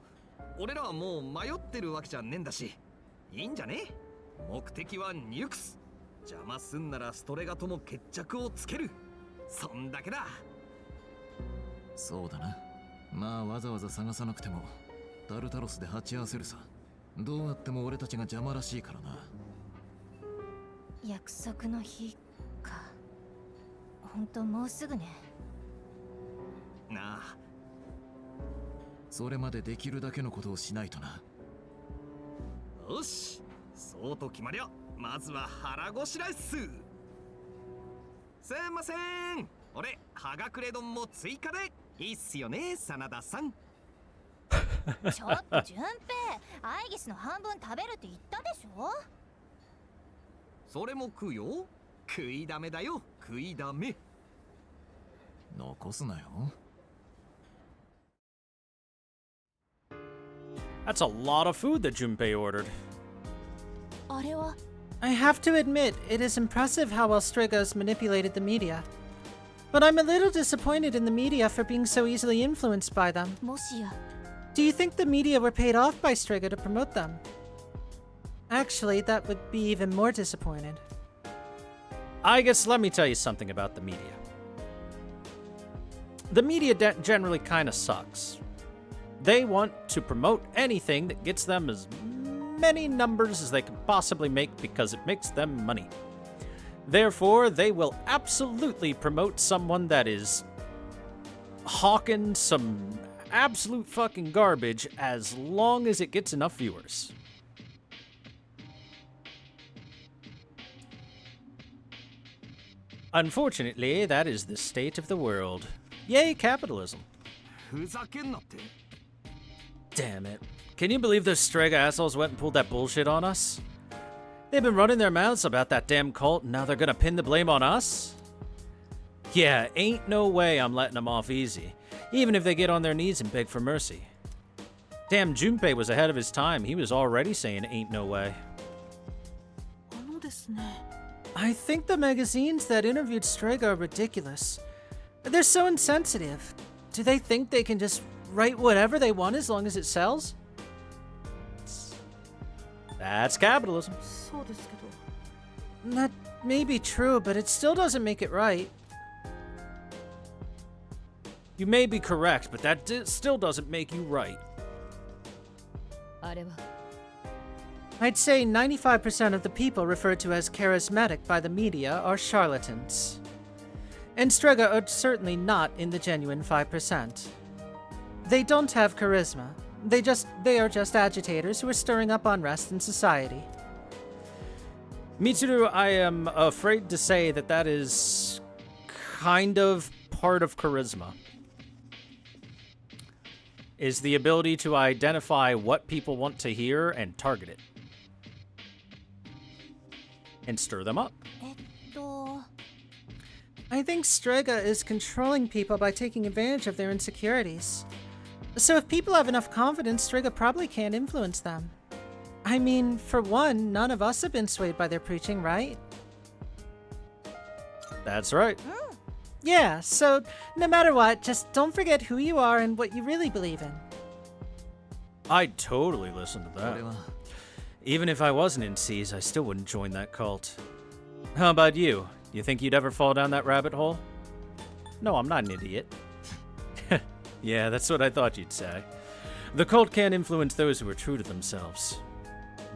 俺らはもう迷ってるわけじゃねえんだし、いいんじゃね？目的はニュクス。邪魔すんならストレガとも決着をつける。そんだけだ。そうだな。まあわざわざ探さなくてもタルタロスで鉢合わせるさ。どうやっても俺たちが邪魔らしいからな。約束の日か。ほんともうすぐね。なあ。それまでできるだけのことをしないとな。よし、そうと決まりゃまずは腹ごしらえっす。すいません、俺はがくれ丼も追加でいいっすよね、真田さん。ちょっと順平、アイギスの半分食べるって言ったでしょ。それも食うよ。食いだめだよ、食いだめ。残すなよ。That's a lot of food that Junpei ordered. あれは I have to admit, it is impressive how well Striga has manipulated the media. But I'm a little disappointed in the media for being so easily influenced by them. もしや Do you think the media were paid off by Striga to promote them? Actually, that would be even more disappointed. I guess let me tell you something about the media. The media generally kind of sucks. They want to promote anything that gets them as many numbers as they can possibly make because it makes them money. Therefore, they will absolutely promote someone that is hawking some absolute fucking garbage as long as it gets enough viewers. Unfortunately, that is the state of the world. Yay, capitalism. ふざけんなって。Damn it. Can you believe those Strega assholes went and pulled that bullshit on us? They've been running their mouths about that damn cult, and now they're gonna pin the blame on us? Yeah, ain't no way I'm letting them off easy, even if they get on their knees and beg for mercy. Damn, Junpei was ahead of his time. He was already saying ain't no way. あのですね。 I think the magazines that interviewed Striga are ridiculous. They're so insensitive. Do they think they can just write whatever they want as long as it sells? That's capitalism. そうですけど。 That may be true, but it still doesn't make it right. You may be correct, but that still doesn't make you right. あれは I'd say 95% of the people referred to as charismatic by the media are charlatans. And Strega are certainly not in the genuine 5%. They don't have charisma. They are just agitators who are stirring up unrest in society. Mitsuru, I am afraid to say that that is kind of part of charisma. Is the ability to identify what people want to hear and target it. And stir them up. I think Strega is controlling people by taking advantage of their insecurities. So if people have enough confidence, Striga probably can't influence them. I mean, for one, none of us have been swayed by their preaching, right? That's right. Yeah, so no matter what, just don't forget who you are and what you really believe in. I'd totally listen to that. Even if I wasn't in C's, I still wouldn't join that cult. How about you? You think you'd ever fall down that rabbit hole? No, I'm not an idiot. Yeah, that's what I thought you'd say. The cult can't influence those who are true to themselves.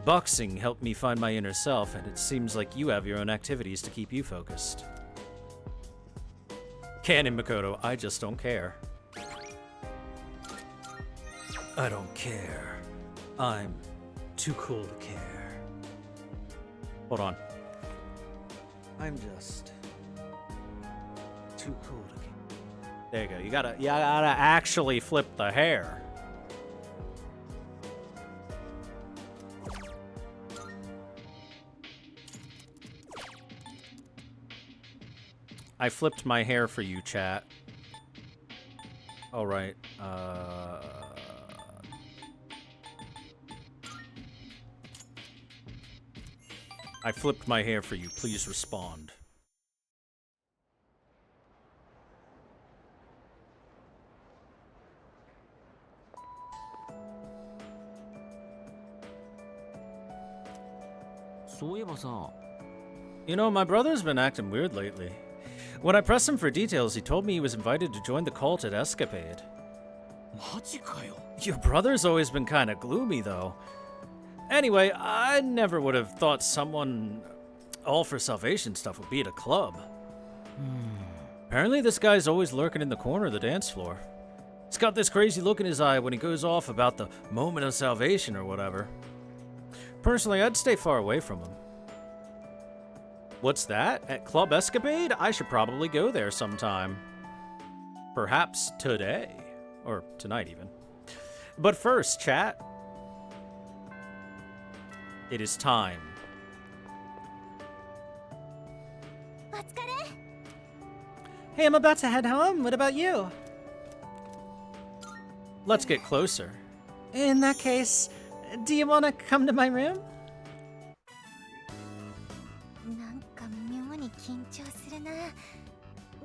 Boxing helped me find my inner self, and it seems like you have your own activities to keep you focused. Canon Makoto, I just don't care. I don't care. I'm too cool to care. Hold on. I'm just too cool to care. There you go. You gotta actually flip the hair. I flipped my hair for you, chat. All right. I flipped my hair for you. Please respond. You know, my brother's been acting weird lately. When I pressed him for details, he told me he was invited to join the cult at Escapade. Your brother's always been kind of gloomy, though. Anyway, I never would have thought someone all for salvation stuff would be at a club. Apparently this guy's always lurking in the corner of the dance floor. He's got this crazy look in his eye when he goes off about the moment of salvation or whatever. Personally, I'd stay far away from him. What's that? At Club Escapade? I should probably go there sometime. Perhaps today. Or tonight, even. But first, chat. It is time. Hey, I'm about to head home. What about you? Let's get closer. In that case, do you want to come to my room? なんか妙に緊張するな。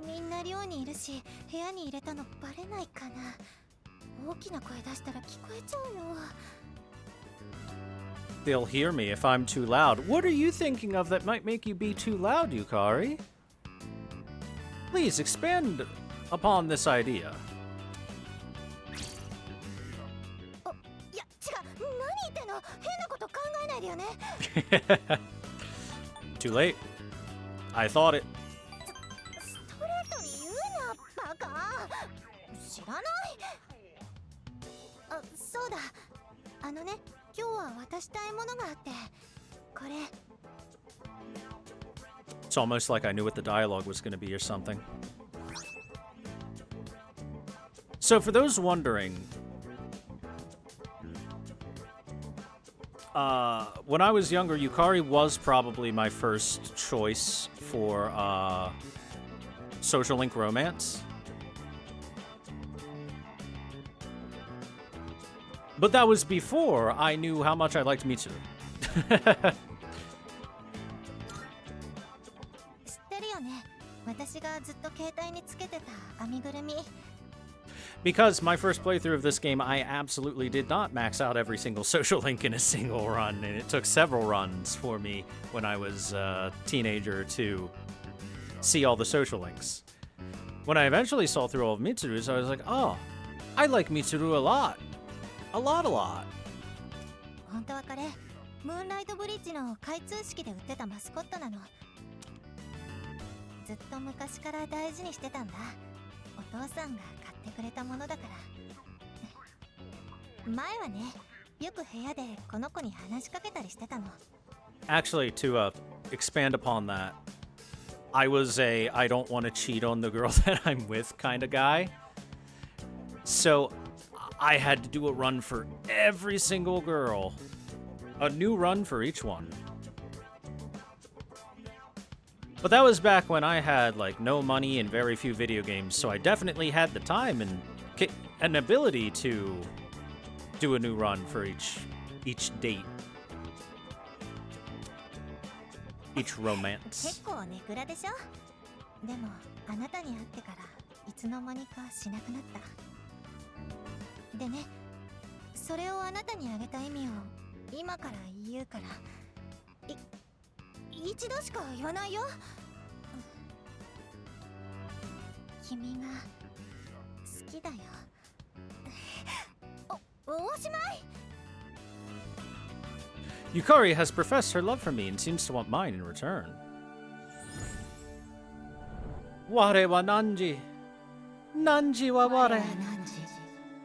みんな寮にいるし、部屋に入れたのバレないかな。大きな声出したら聞こえちゃうよ。 They'll hear me if I'm too loud. What are you thinking of that might make you be too loud, Yukari? Please expand upon this idea. いや、違う。何言ってんの？変なこと考えないでよね。Too late. I thought it. ストレートに言うな、バカ。知らない。あ、そうだ。あのね、今日は渡したいものがあって、これ。 It's almost like I knew what the dialogue was going to be or something. So for those wondering, when I was younger, Yukari was probably my first choice for social link romance. But that was before I knew how much I liked Mitsuru. Because my first playthrough of this game, I absolutely did not max out every single social link in a single run, and it took several runs for me when I was a teenager to see all the social links. When I eventually saw through all of Mitsuru's, I was like, oh, I like Mitsuru a lot. A lot. 本当はこれ、ムーンライトブリッジの開通式で売ってたマスコットなの。ずっと昔から大事にしてたんだ。お父さんが買ってくれたものだから。前はね、よく部屋でこの子に話しかけたりしてたの。Actually, to expand upon that, I was a I don't want to cheat on the girl that I'm with kind of guy. So I had to do a run for every single girl. A new run for each one. But that was back when I had, like, no money and very few video games, so I definitely had the time and an ability to do a new run for each date. Each romance. 結構ネクラでしょ？でもあなたに会ってからいつの間にかしなくなった。でね、それをあなたにあげた意味を今から言うから、一度しか言わないよ。君が好きだよ。おしまい。Yukari has professed her love for me and seems to want mine in return. Ware wa Nanji. Nanji wa ware.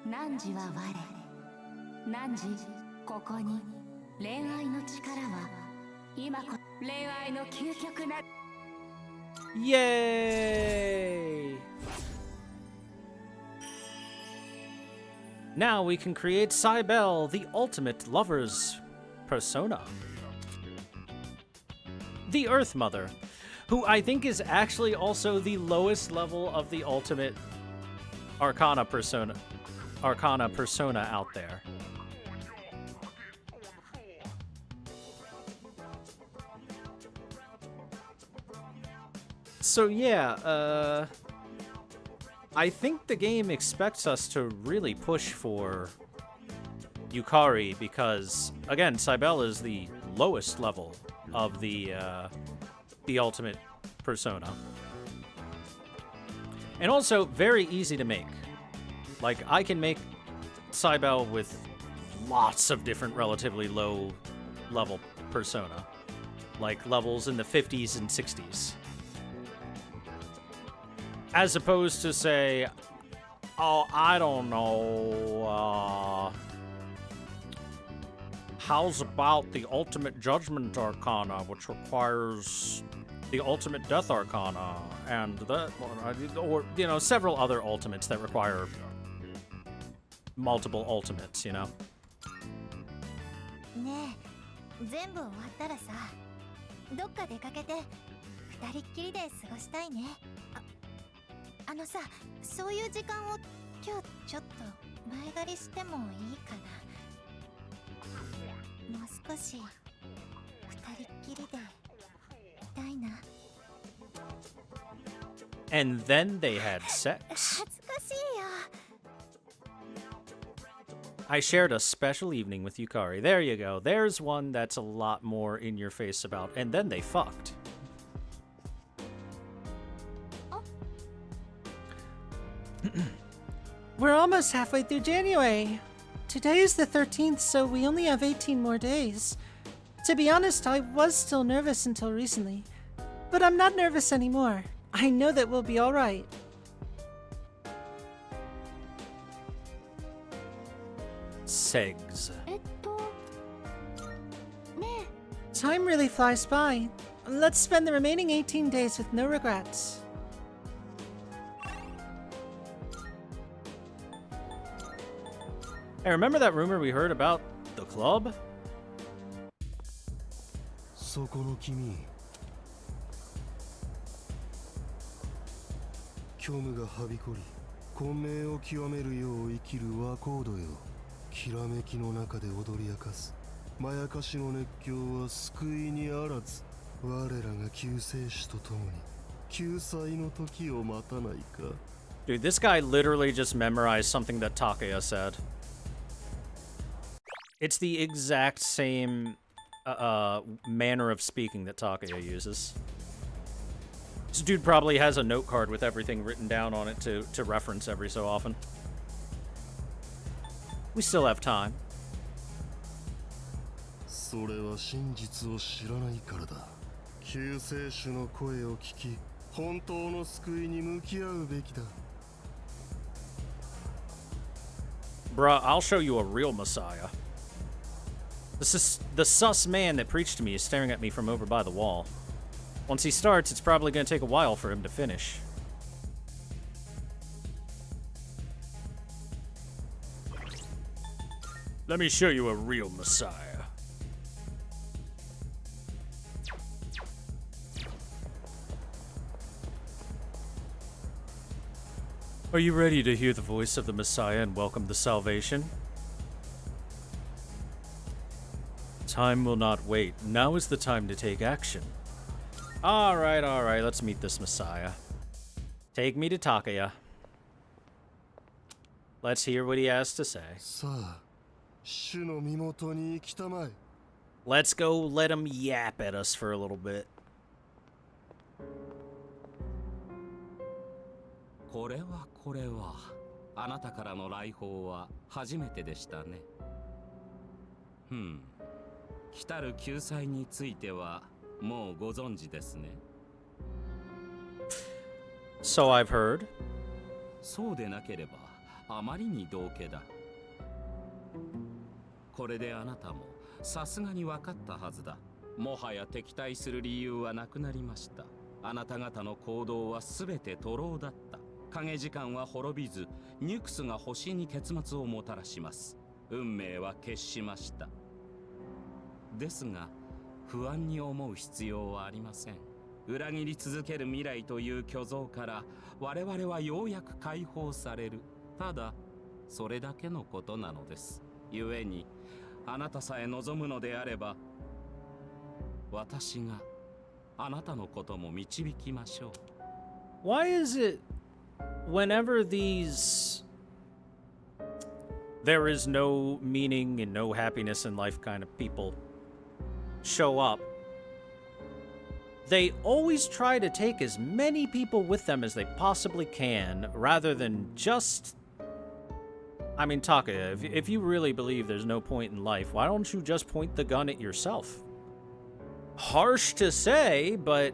汝は我。何時ここに恋愛の力は今恋愛の究極な Yay! Now we can create Cybele, the ultimate lover's persona. The Earth Mother, who I think is actually also the lowest level of the ultimate Arcana persona out there. So yeah, I think the game expects us to really push for Yukari because, again, Cybele is the lowest level of the ultimate persona. And also very easy to make. Like, I can make Cybele with lots of different relatively low level persona. Like levels in the 50s and 60s. As opposed to, say, oh, I don't know, how's about the Ultimate Judgment Arcana, which requires the Ultimate Death Arcana, and that, or, you know, several other ultimates that require multiple ultimates, you know? ねえ、全部終わったらさ、どっか出かけて二人っきりで過ごしたいね。あのさ、そういう時間を今日ちょっと前借りしてもいいかな。もう少し二人っきりでいたいな。And then they had sex. 恥ずかしいよ。I shared a special evening with Yukari. There you go. There's one that's a lot more in your face about. And then they fucked. We're almost halfway through January. Today is the 13th, so we only have 18 more days. To be honest, I was still nervous until recently. But I'm not nervous anymore. I know that we'll be alright. Segs. Time really flies by. Let's spend the remaining 18 days with no regrets. Hey, remember that rumor we heard about the club? そこの君、虚無がはびこり、混迷を極めるよう生きる和コードよ。きらめきの中で踊り明かすまやかしの熱狂は救いにあらず。我らが救世主と共に救済の時を待たないか。 Dude, this guy literally just memorized something that Takaya said. It's the exact same manner of speaking that Takaya uses. This dude probably has a note card with everything written down on it to reference every so often. We still have time. それは真実を知らないからだ。救世主の声を聞き、本当の救いに向き合うべきだ。 Bruh, I'll show you a real Messiah. The sus man that preached to me is staring at me from over by the wall. Once he starts, it's probably going to take a while for him to finish. Let me show you a real Messiah. Are you ready to hear the voice of the Messiah and welcome the salvation? Time will not wait. Now is the time to take action. Alright, let's meet this Messiah. Take me to Takaya. Let's hear what he has to say. Let's go let him yap at us for a little bit. これはあなたからの来訪は初めてでしたね。来たる救済についてはもうご存知ですね。So I've heard. そうでなければあまりに道家だ。これであなたもさすがに分かったはずだ。もはや敵対する理由はなくなりました。あなた方の行動は全て徒労だった。影時間は滅びず、ニュクスが星に結末をもたらします。運命は決しました。ですが、不安に思う必要はありません。裏切り続ける未来という虚像から我々はようやく解放される。ただそれだけのことなのです。故にあなたさえ望むのであれば、私があなたのことも導きましょう。 Why is it whenever there is no meaning and no happiness in life kind of people show up, they always try to take as many people with them as they possibly can, rather than just... I mean, Taka, if you really believe there's no point in life, why don't you just point the gun at yourself? Harsh to say, but...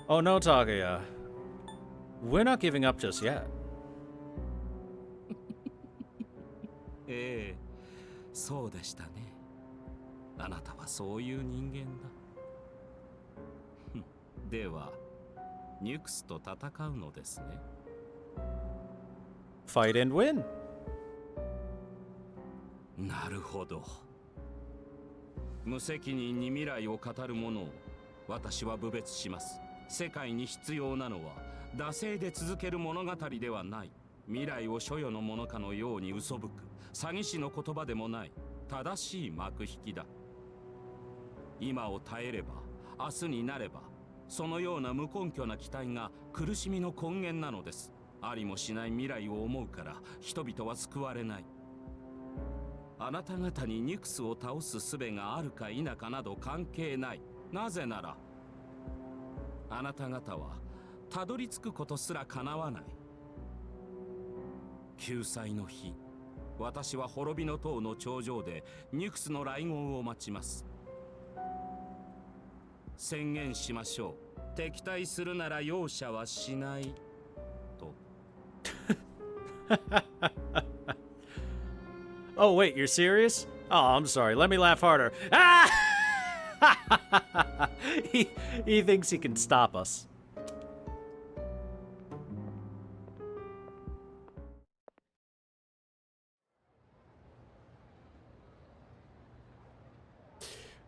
Oh no, Takaya. We're not giving up just yet. ええ、そうでしたね。あなたはそういう人間だ。では、ニュクスと戦うのですね。Fight and win. なるほど。無責任に未来を語る者を私は侮蔑します。世界に必要なのは惰性で続ける物語ではない。未来を所有のものかのように嘘吹く詐欺師の言葉でもない。正しい幕引きだ。今を耐えれば明日になれば、そのような無根拠な期待が苦しみの根源なのです。ありもしない未来を思うから人々は救われない。あなた方にニクスを倒す術があるか否かなど関係ない。なぜならあなた方はたどり着くことすら叶わない。救済の日、私は滅びの塔の頂上でニクスの来号を待ちます。宣言しましょう。敵対するなら容赦はしないと。Oh wait, you're serious? Oh, I'm sorry. Let me laugh harder. Ah! he thinks he can stop us.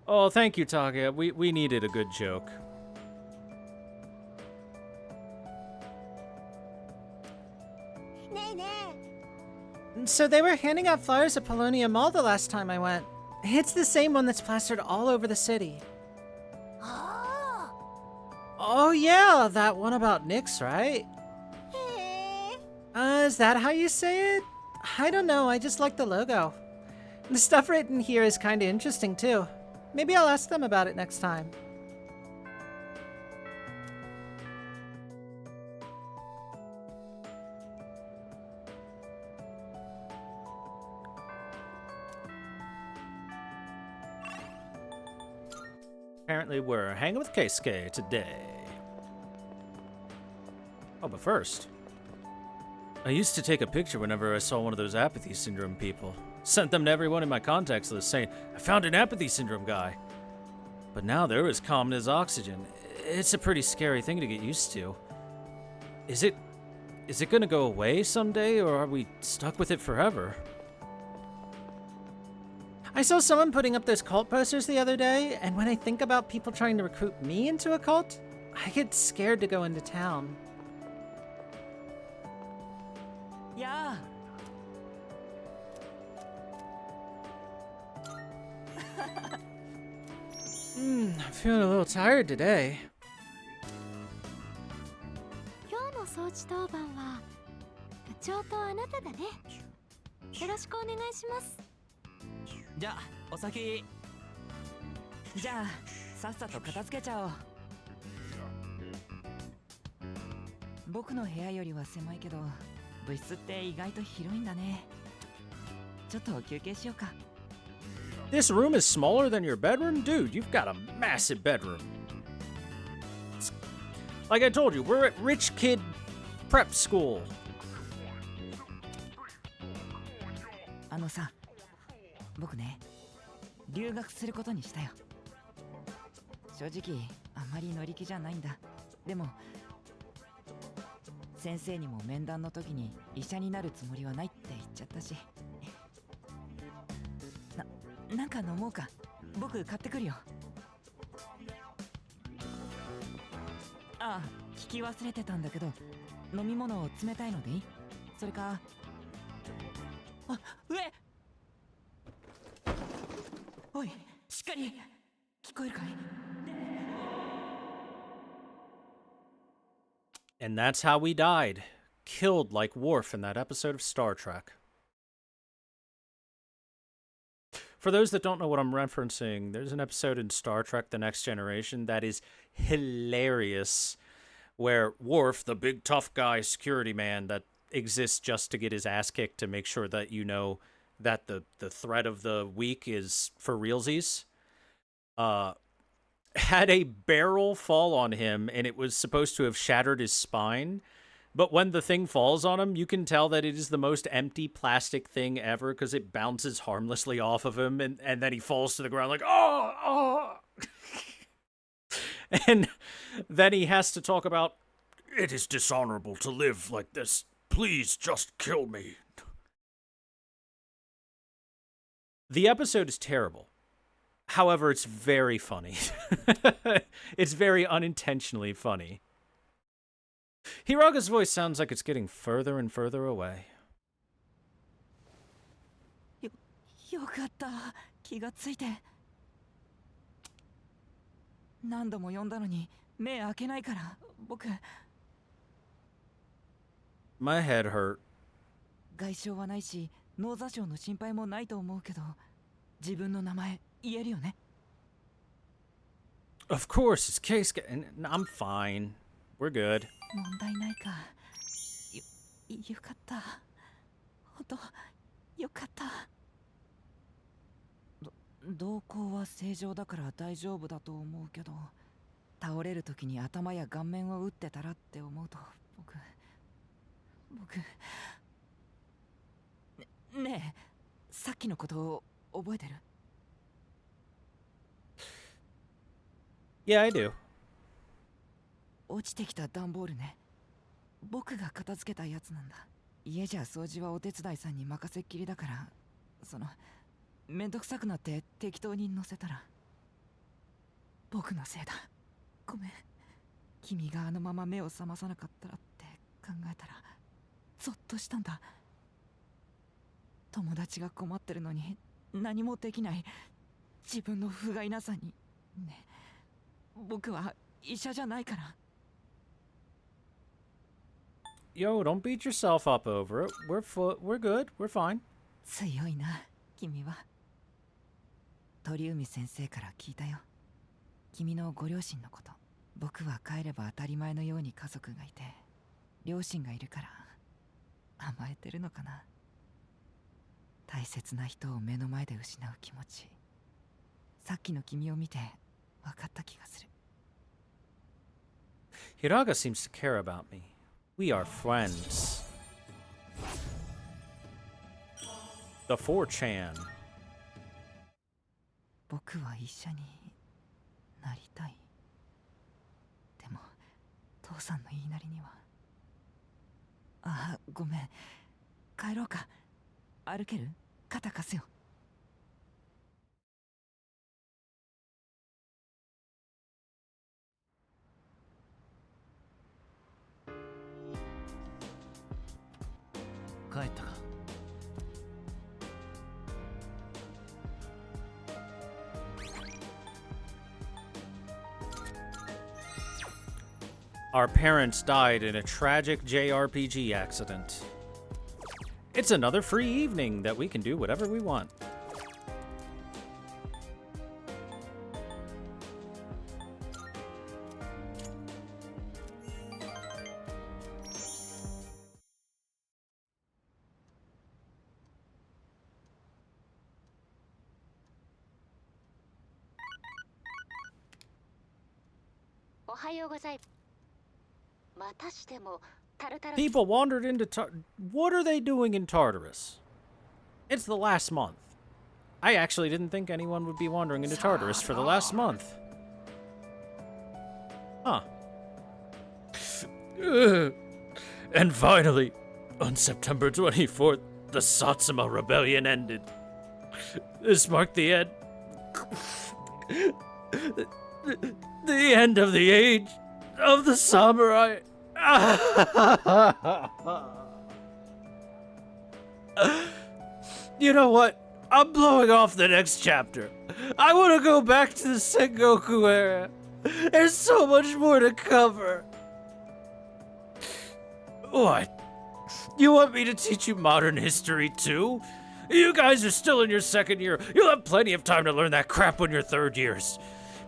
Oh, thank you, Taka. We needed a good joke. So they were handing out flyers at Polonia Mall the last time I went. It's the same one that's plastered all over the city. Oh yeah, that one about Nyx, right? Is that how you say it? I don't know, I just like the logo. The stuff written here is kinda interesting too. Maybe I'll ask them about it next time. Apparently we're hanging with Keisuke today. Oh, but first, I used to take a picture whenever I saw one of those apathy syndrome people. Sent them to everyone in my contacts list saying, I found an apathy syndrome guy. But now they're as common as oxygen. It's a pretty scary thing to get used to. Is it gonna go away someday, or are we stuck with it forever? I saw someone putting up those cult posters the other day, and when I think about people trying to recruit me into a cult, I get scared to go into town. Yeah. I'm feeling a little tired today. 今日の装置当番は部長とあなただね。よろしくお願いします。じゃあお先。じゃあさっさと片付けちゃおう。僕の部屋よりは狭いけど部室って意外と広いんだね。ちょっと休憩しようか。This room is smaller than your bedroom? Dude, you've got a massive bedroom. Like I told you, we're at rich kid prep school. あのさ、僕ね、留学することにしたよ。正直、あまり乗り気じゃないんだ。でも、先生にも面談の時に医者になるつもりはないって言っちゃったし。なんか飲もうか。僕買ってくるよ。ああ、聞き忘れてたんだけど、飲み物冷たいのでいい？それか、あ、上！おい、しっかり聞こえるかい？ And that's how we died. Killed like Worf in that episode of Star Trek. For those that don't know what I'm referencing, there's an episode in Star Trek The Next Generation that is hilarious, where Worf, the big tough guy security man that exists just to get his ass kicked to make sure that you know that the threat of the week is for realsies, had a barrel fall on him, and it was supposed to have shattered his spine. But when the thing falls on him, you can tell that it is the most empty plastic thing ever because it bounces harmlessly off of him, and then he falls to the ground like, oh! And then he has to talk about, it is dishonorable to live like this. Please just kill me. The episode is terrible. However, it's very funny. It's very unintentionally funny. Hiraga's voice sounds like it's getting further and further away. よかった。気がついて。何度も呼んだのに目開けないから僕。My head hurt. 外傷はないし、脳挫傷の心配もないと思うけど、自分の名前言えるよね？ Of course, it's case. I'm fine. We're good. 問題ないか。よかった。本当よかった。瞳孔は正常だから大丈夫だと思うけど、倒れる時に頭や顔面を打ってたらって思うと僕ねえ、さっきのことを覚えてる？ Yeah, I do. 落ちてきた段ボールね。僕が片付けたやつなんだ。家じゃ掃除はお手伝いさんに任せっきりだから、めんどくさくなって適当に乗せたら。僕のせいだ。ごめん。君があのまま目を覚まさなかったらって考えたら、ゾッとしたんだ。友達が困ってるのに何もできない自分の不甲斐なさに。ね。僕は医者じゃないから。Yo, don't beat yourself up over it. We're good. We're fine. 強いな、君は。鳥海先生から聞いたよ。君のご両親のこと。僕は帰れば当たり前のように家族がいて、両親がいるから甘えてるのかな。大切な人を目の前で失う気持ち。さっきの君を見て分かった気がする。Hiraga seems to care about me. We are friends. The 4chan. 僕は医者になりたい。でも、父さんの言いなりには。あ、ごめん。帰ろうか。歩ける？肩貸すよ。帰ったか。Our parents died in a tragic JRPG accident. It's another free evening that we can do whatever we want. おはようございまたしてもタルタル People wandered into What are they doing in Tartarus? It's the last month. I actually didn't think anyone would be wandering into Tartarus for the last month. Huh. And finally, on September 24th, the Satsuma Rebellion ended. This marked the end. The end of the age of the samurai. You know what? I'm blowing off the next chapter. I want to go back to the Sengoku era. There's so much more to cover. What? You want me to teach you modern history too? You guys are still in your second year. You'll have plenty of time to learn that crap when you're third years.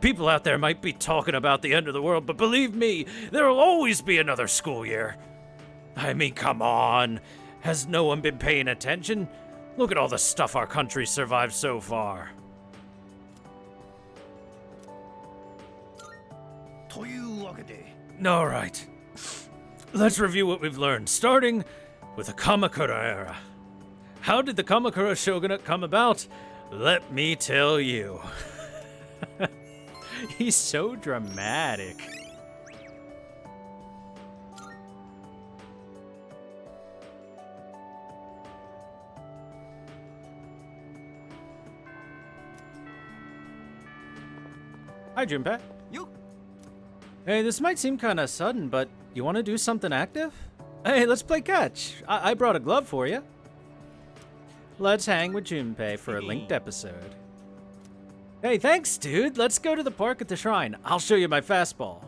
People out there might be talking about the end of the world, but believe me, there'll always be another school year. I mean, come on. Has no one been paying attention? Look at all the stuff our country survived so far. All right. Let's review what we've learned, starting with the Kamakura era. How did the Kamakura shogunate come about? Let me tell you. He's so dramatic. Hi, Junpei. Yo. Hey, this might seem kind of sudden, but you want to do something active? Hey, let's play catch. I brought a glove for you. Let's hang with Junpei for a linked episode. Hey, thanks, dude. Let's go to the park at the shrine. I'll show you my fastball.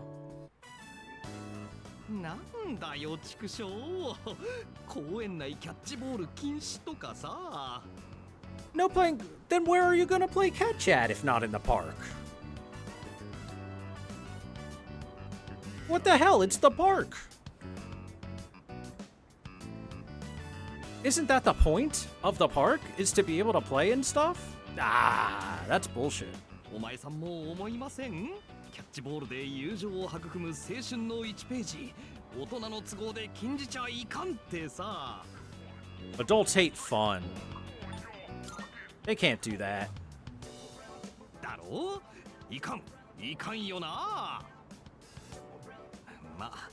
なんだよ、畜生。公園内キャッチボール禁止とかさ。No playing. Then where are you gonna play catch at if not in the park? What the hell? It's the park. Isn't that the point of the park? Is to be able to play and stuff? Ah, that's bullshit. お前さんも思いません？キャッチボールで友情を育む青春の1ページ。大人の都合で禁じちゃいかんってさ。Adults hate fun. They can't do that. だろ？いかんよな。まあ、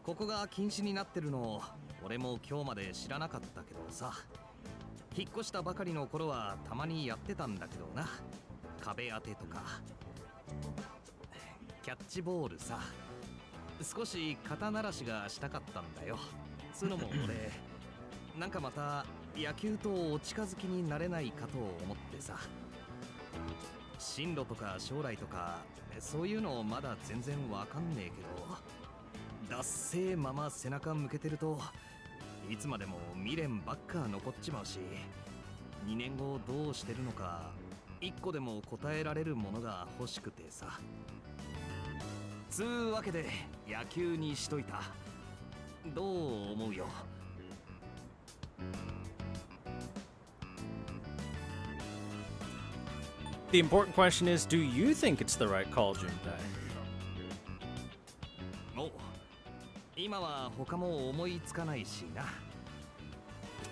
ここが禁止になってるの俺も今日まで知らなかったけどさ。引っ越したばかりの頃はたまにやってたんだけどな。壁当てとか。キャッチボールさ。少し肩慣らしがしたかったんだよ。つのも俺、なんかまた野球とお近づきになれないかと思ってさ。進路とか将来とかそういうのまだ全然わかんねえけど、だっせーまま背中向けてるといつまでも未練ばっか残っちまうし、2年後どうしてるのか1個でも答えられるものが欲しくてさ。つうわけで野球にしといた。どう思うよ。The important question is, do you think it's the right call, Junpei? お、今は他も思いつかないしな。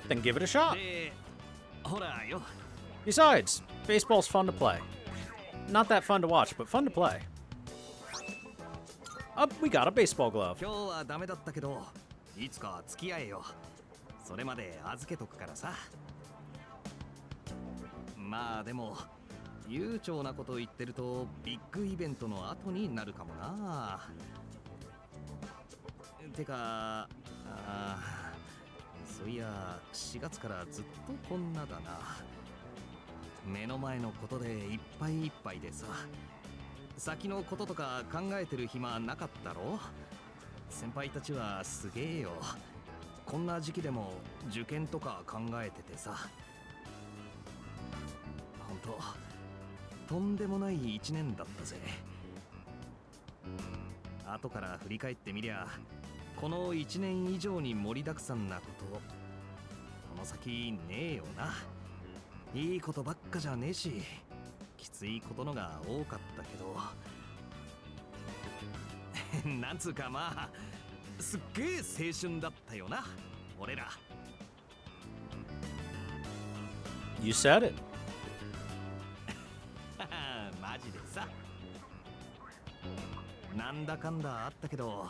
Then give it a shot. で、ほらよ。Besides, baseball's fun to play. Not that fun to watch, but fun to play. Up, we got a baseball glove. 今日はダメだったけど、いつか付き合えよ。それまで預けとくからさ。まあでも、悠長なこと言ってるとビッグイベントの後になるかもな。てか、そういや4月からずっとこんなだな。目の前のことでいっぱいいっぱいでさ。先のこととか考えてる暇なかったろ。先輩たちはすげえよ。こんな時期でも受験とか考えててさ。ほんととんでもない1年だったぜ。後から振り返ってみりゃ、この1年以上に盛りだくさんなこと、この先ねえよな。いいことばっかじゃねえし、きついことのが多かったけど。なんつうかまあすっげえ青春だったよな俺ら。You said it. マジでさ。なんだかんだあったけど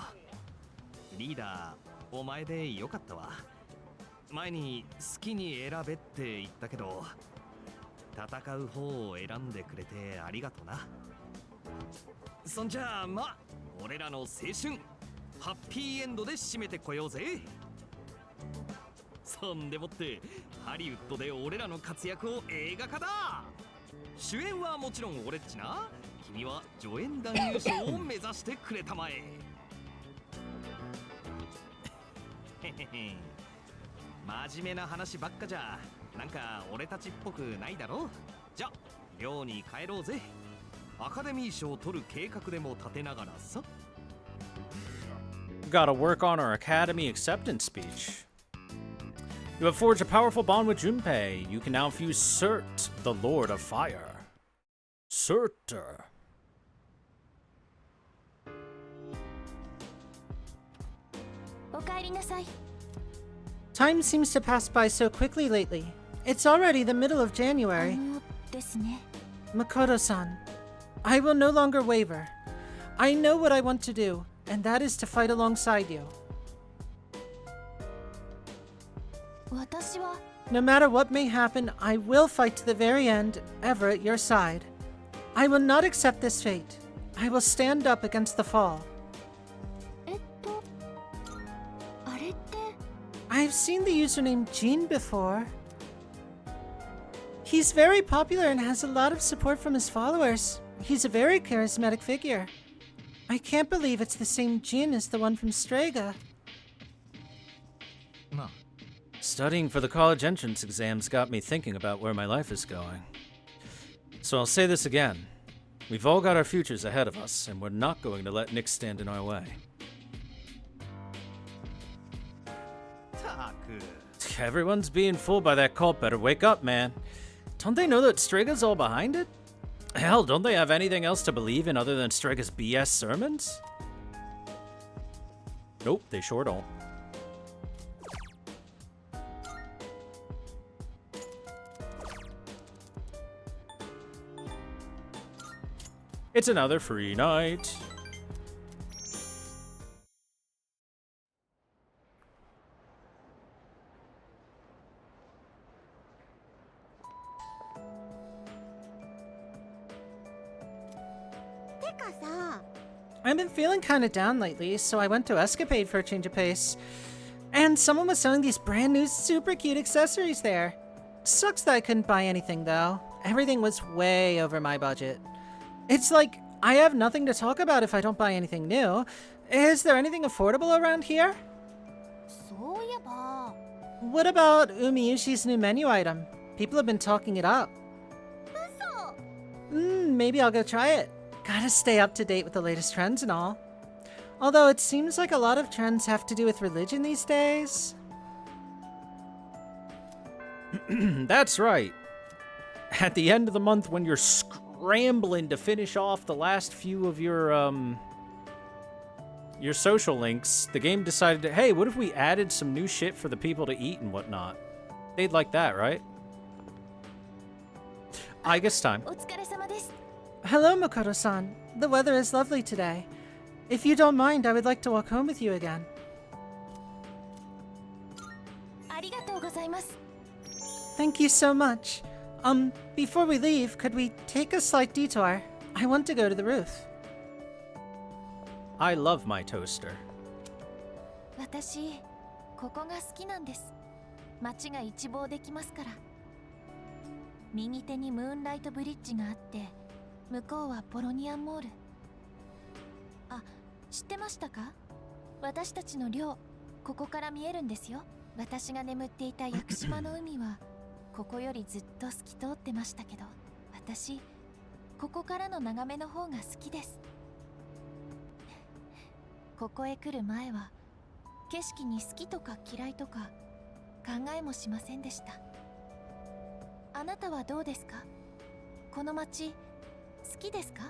リーダーお前でよかったわ。前に好きに選べって言ったけど戦う方を選んでくれてありがとな。そんじゃあまあ俺らの青春ハッピーエンドで締めてこようぜ。そんでもってハリウッドで俺らの活躍を映画化だ。主演はもちろん俺っちな。君は助演男優賞を目指してくれたまえ。真面目な話ばっかじゃなんか俺たちっぽくないだろ。じゃ寮に帰ろうぜ。アカデミー賞を取る計画でも立てながらさ。Gotta work on our Academy acceptance speech. You have forged a powerful bond with Junpei. You can now fuse Cert, the Lord of Fire. Certer. Time seems to pass by so quickly lately. It's already the middle of January. Makoto-san, I will no longer waver. I know what I want to do, and that is to fight alongside you. No matter what may happen, I will fight to the very end, ever at your side. I will not accept this fate. I will stand up against the fall. I've seen the username Jean before. He's very popular and has a lot of support from his followers. He's a very charismatic figure. I can't believe it's the same Jean as the one from Strega. Studying for the college entrance exams got me thinking about where my life is going. So I'll say this again. We've all got our futures ahead of us, and we're not going to let Nick stand in our way. Everyone's being fooled by that cult. Better wake up, man. Don't they know that Strega's all behind it? Hell, don't they have anything else to believe in other than Strega's BS sermons? Nope, they sure don't. It's another free night. I've been feeling kinda down lately, so I went to Escapade for a change of pace. And someone was selling these brand new super cute accessories there. Sucks that I couldn't buy anything though. Everything was way over my budget. It's like, I have nothing to talk about if I don't buy anything new. Is there anything affordable around here? What about Umiyushi's new menu item? People have been talking it up. Maybe I'll go try it. Gotta stay up to date with the latest trends and all. Although it seems like a lot of trends have to do with religion these days. That's right. At the end of the month when you're scrambling to finish off the last few of your social links, the game decided to, hey, what if we added some new shit for the people to eat and whatnot? They'd like that, right? I guess time. Hello, Makoto-san. The weather is lovely today. If you don't mind, I would like to walk home with you again. Thank you so much. Before we leave, could we take a slight detour? I want to go to the roof. I love my toaster. 私、ここが好きなんです。街が一望できますから。右手にムーンライトブリッジがあって、向こうはポロニアンモール。あ、知ってましたか？私たちの寮、ここから見えるんですよ。私が眠っていた屋久島の海は、ここよりずっと透き通ってましたけど、私、ここからの眺めの方が好きです。ここへ来る前は、景色に好きとか嫌いとか考えもしませんでした。あなたはどうですか？この街好きですか？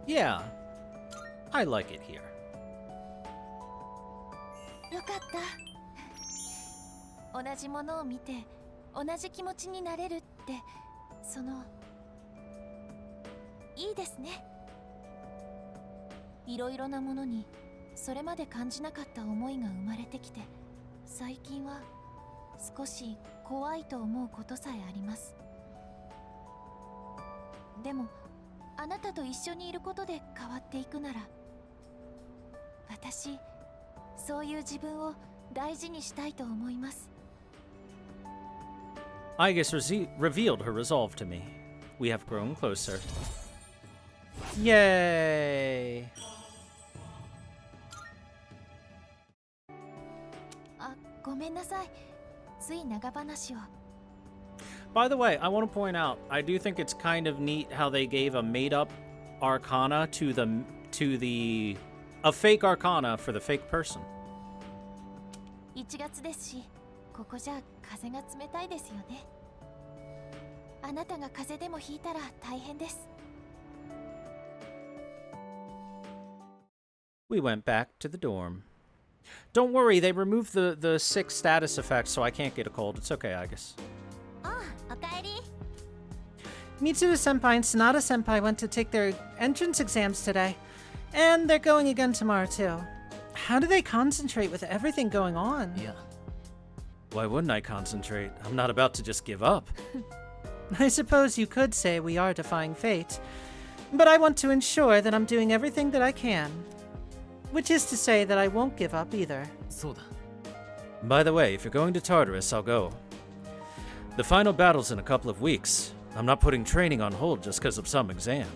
Yeah, I like it here. よかった。同じものを見て同じ気持ちになれるっていいですね。いろいろなものにそれまで感じなかった思いが生まれてきて、最近は少し怖いと思うことさえあります。でもあなたと一緒にいることで変わっていくなら、私そういう自分を大事にしたいと思います。Aigis revealed her resolve to me. We have grown closer. Yay! あ、ごめんなさい。つい長話を。By the way, I want to point out, I do think it's kind of neat how they gave a made-up arcana to a fake arcana for the fake person. 1月ですし、ここじゃ風が冷たいですよね。あなたが風邪でもひいたら大変です。We went back to the dorm. Don't worry, they removed the sick status effect, so I can't get a cold. It's okay, I guess. Mitsuru Senpai and Sonata Senpai went to take their entrance exams today. And they're going again tomorrow, too. How do they concentrate with everything going on? Yeah. Why wouldn't I concentrate? I'm not about to just give up. I suppose you could say we are defying fate. But I want to ensure that I'm doing everything that I can. Which is to say that I won't give up either. そうだ。 By the way, if you're going to Tartarus, I'll go. The final battle's in a couple of weeks. I'm not putting training on hold just because of some exam.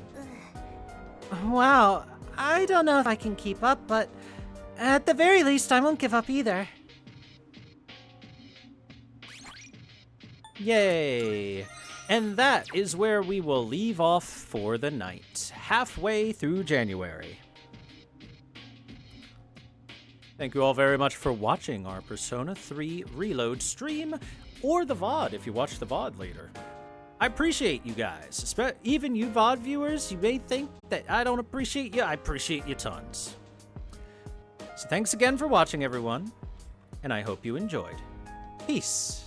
Wow, I don't know if I can keep up, but at the very least, I won't give up either. Yay! And that is where we will leave off for the night, halfway through January. Thank you all very much for watching our Persona 3 Reload stream, or the VOD if you watch the VOD later. I appreciate you guys. Even you VOD viewers, you may think that I don't appreciate you. I appreciate you tons. So thanks again for watching, everyone, and I hope you enjoyed. Peace.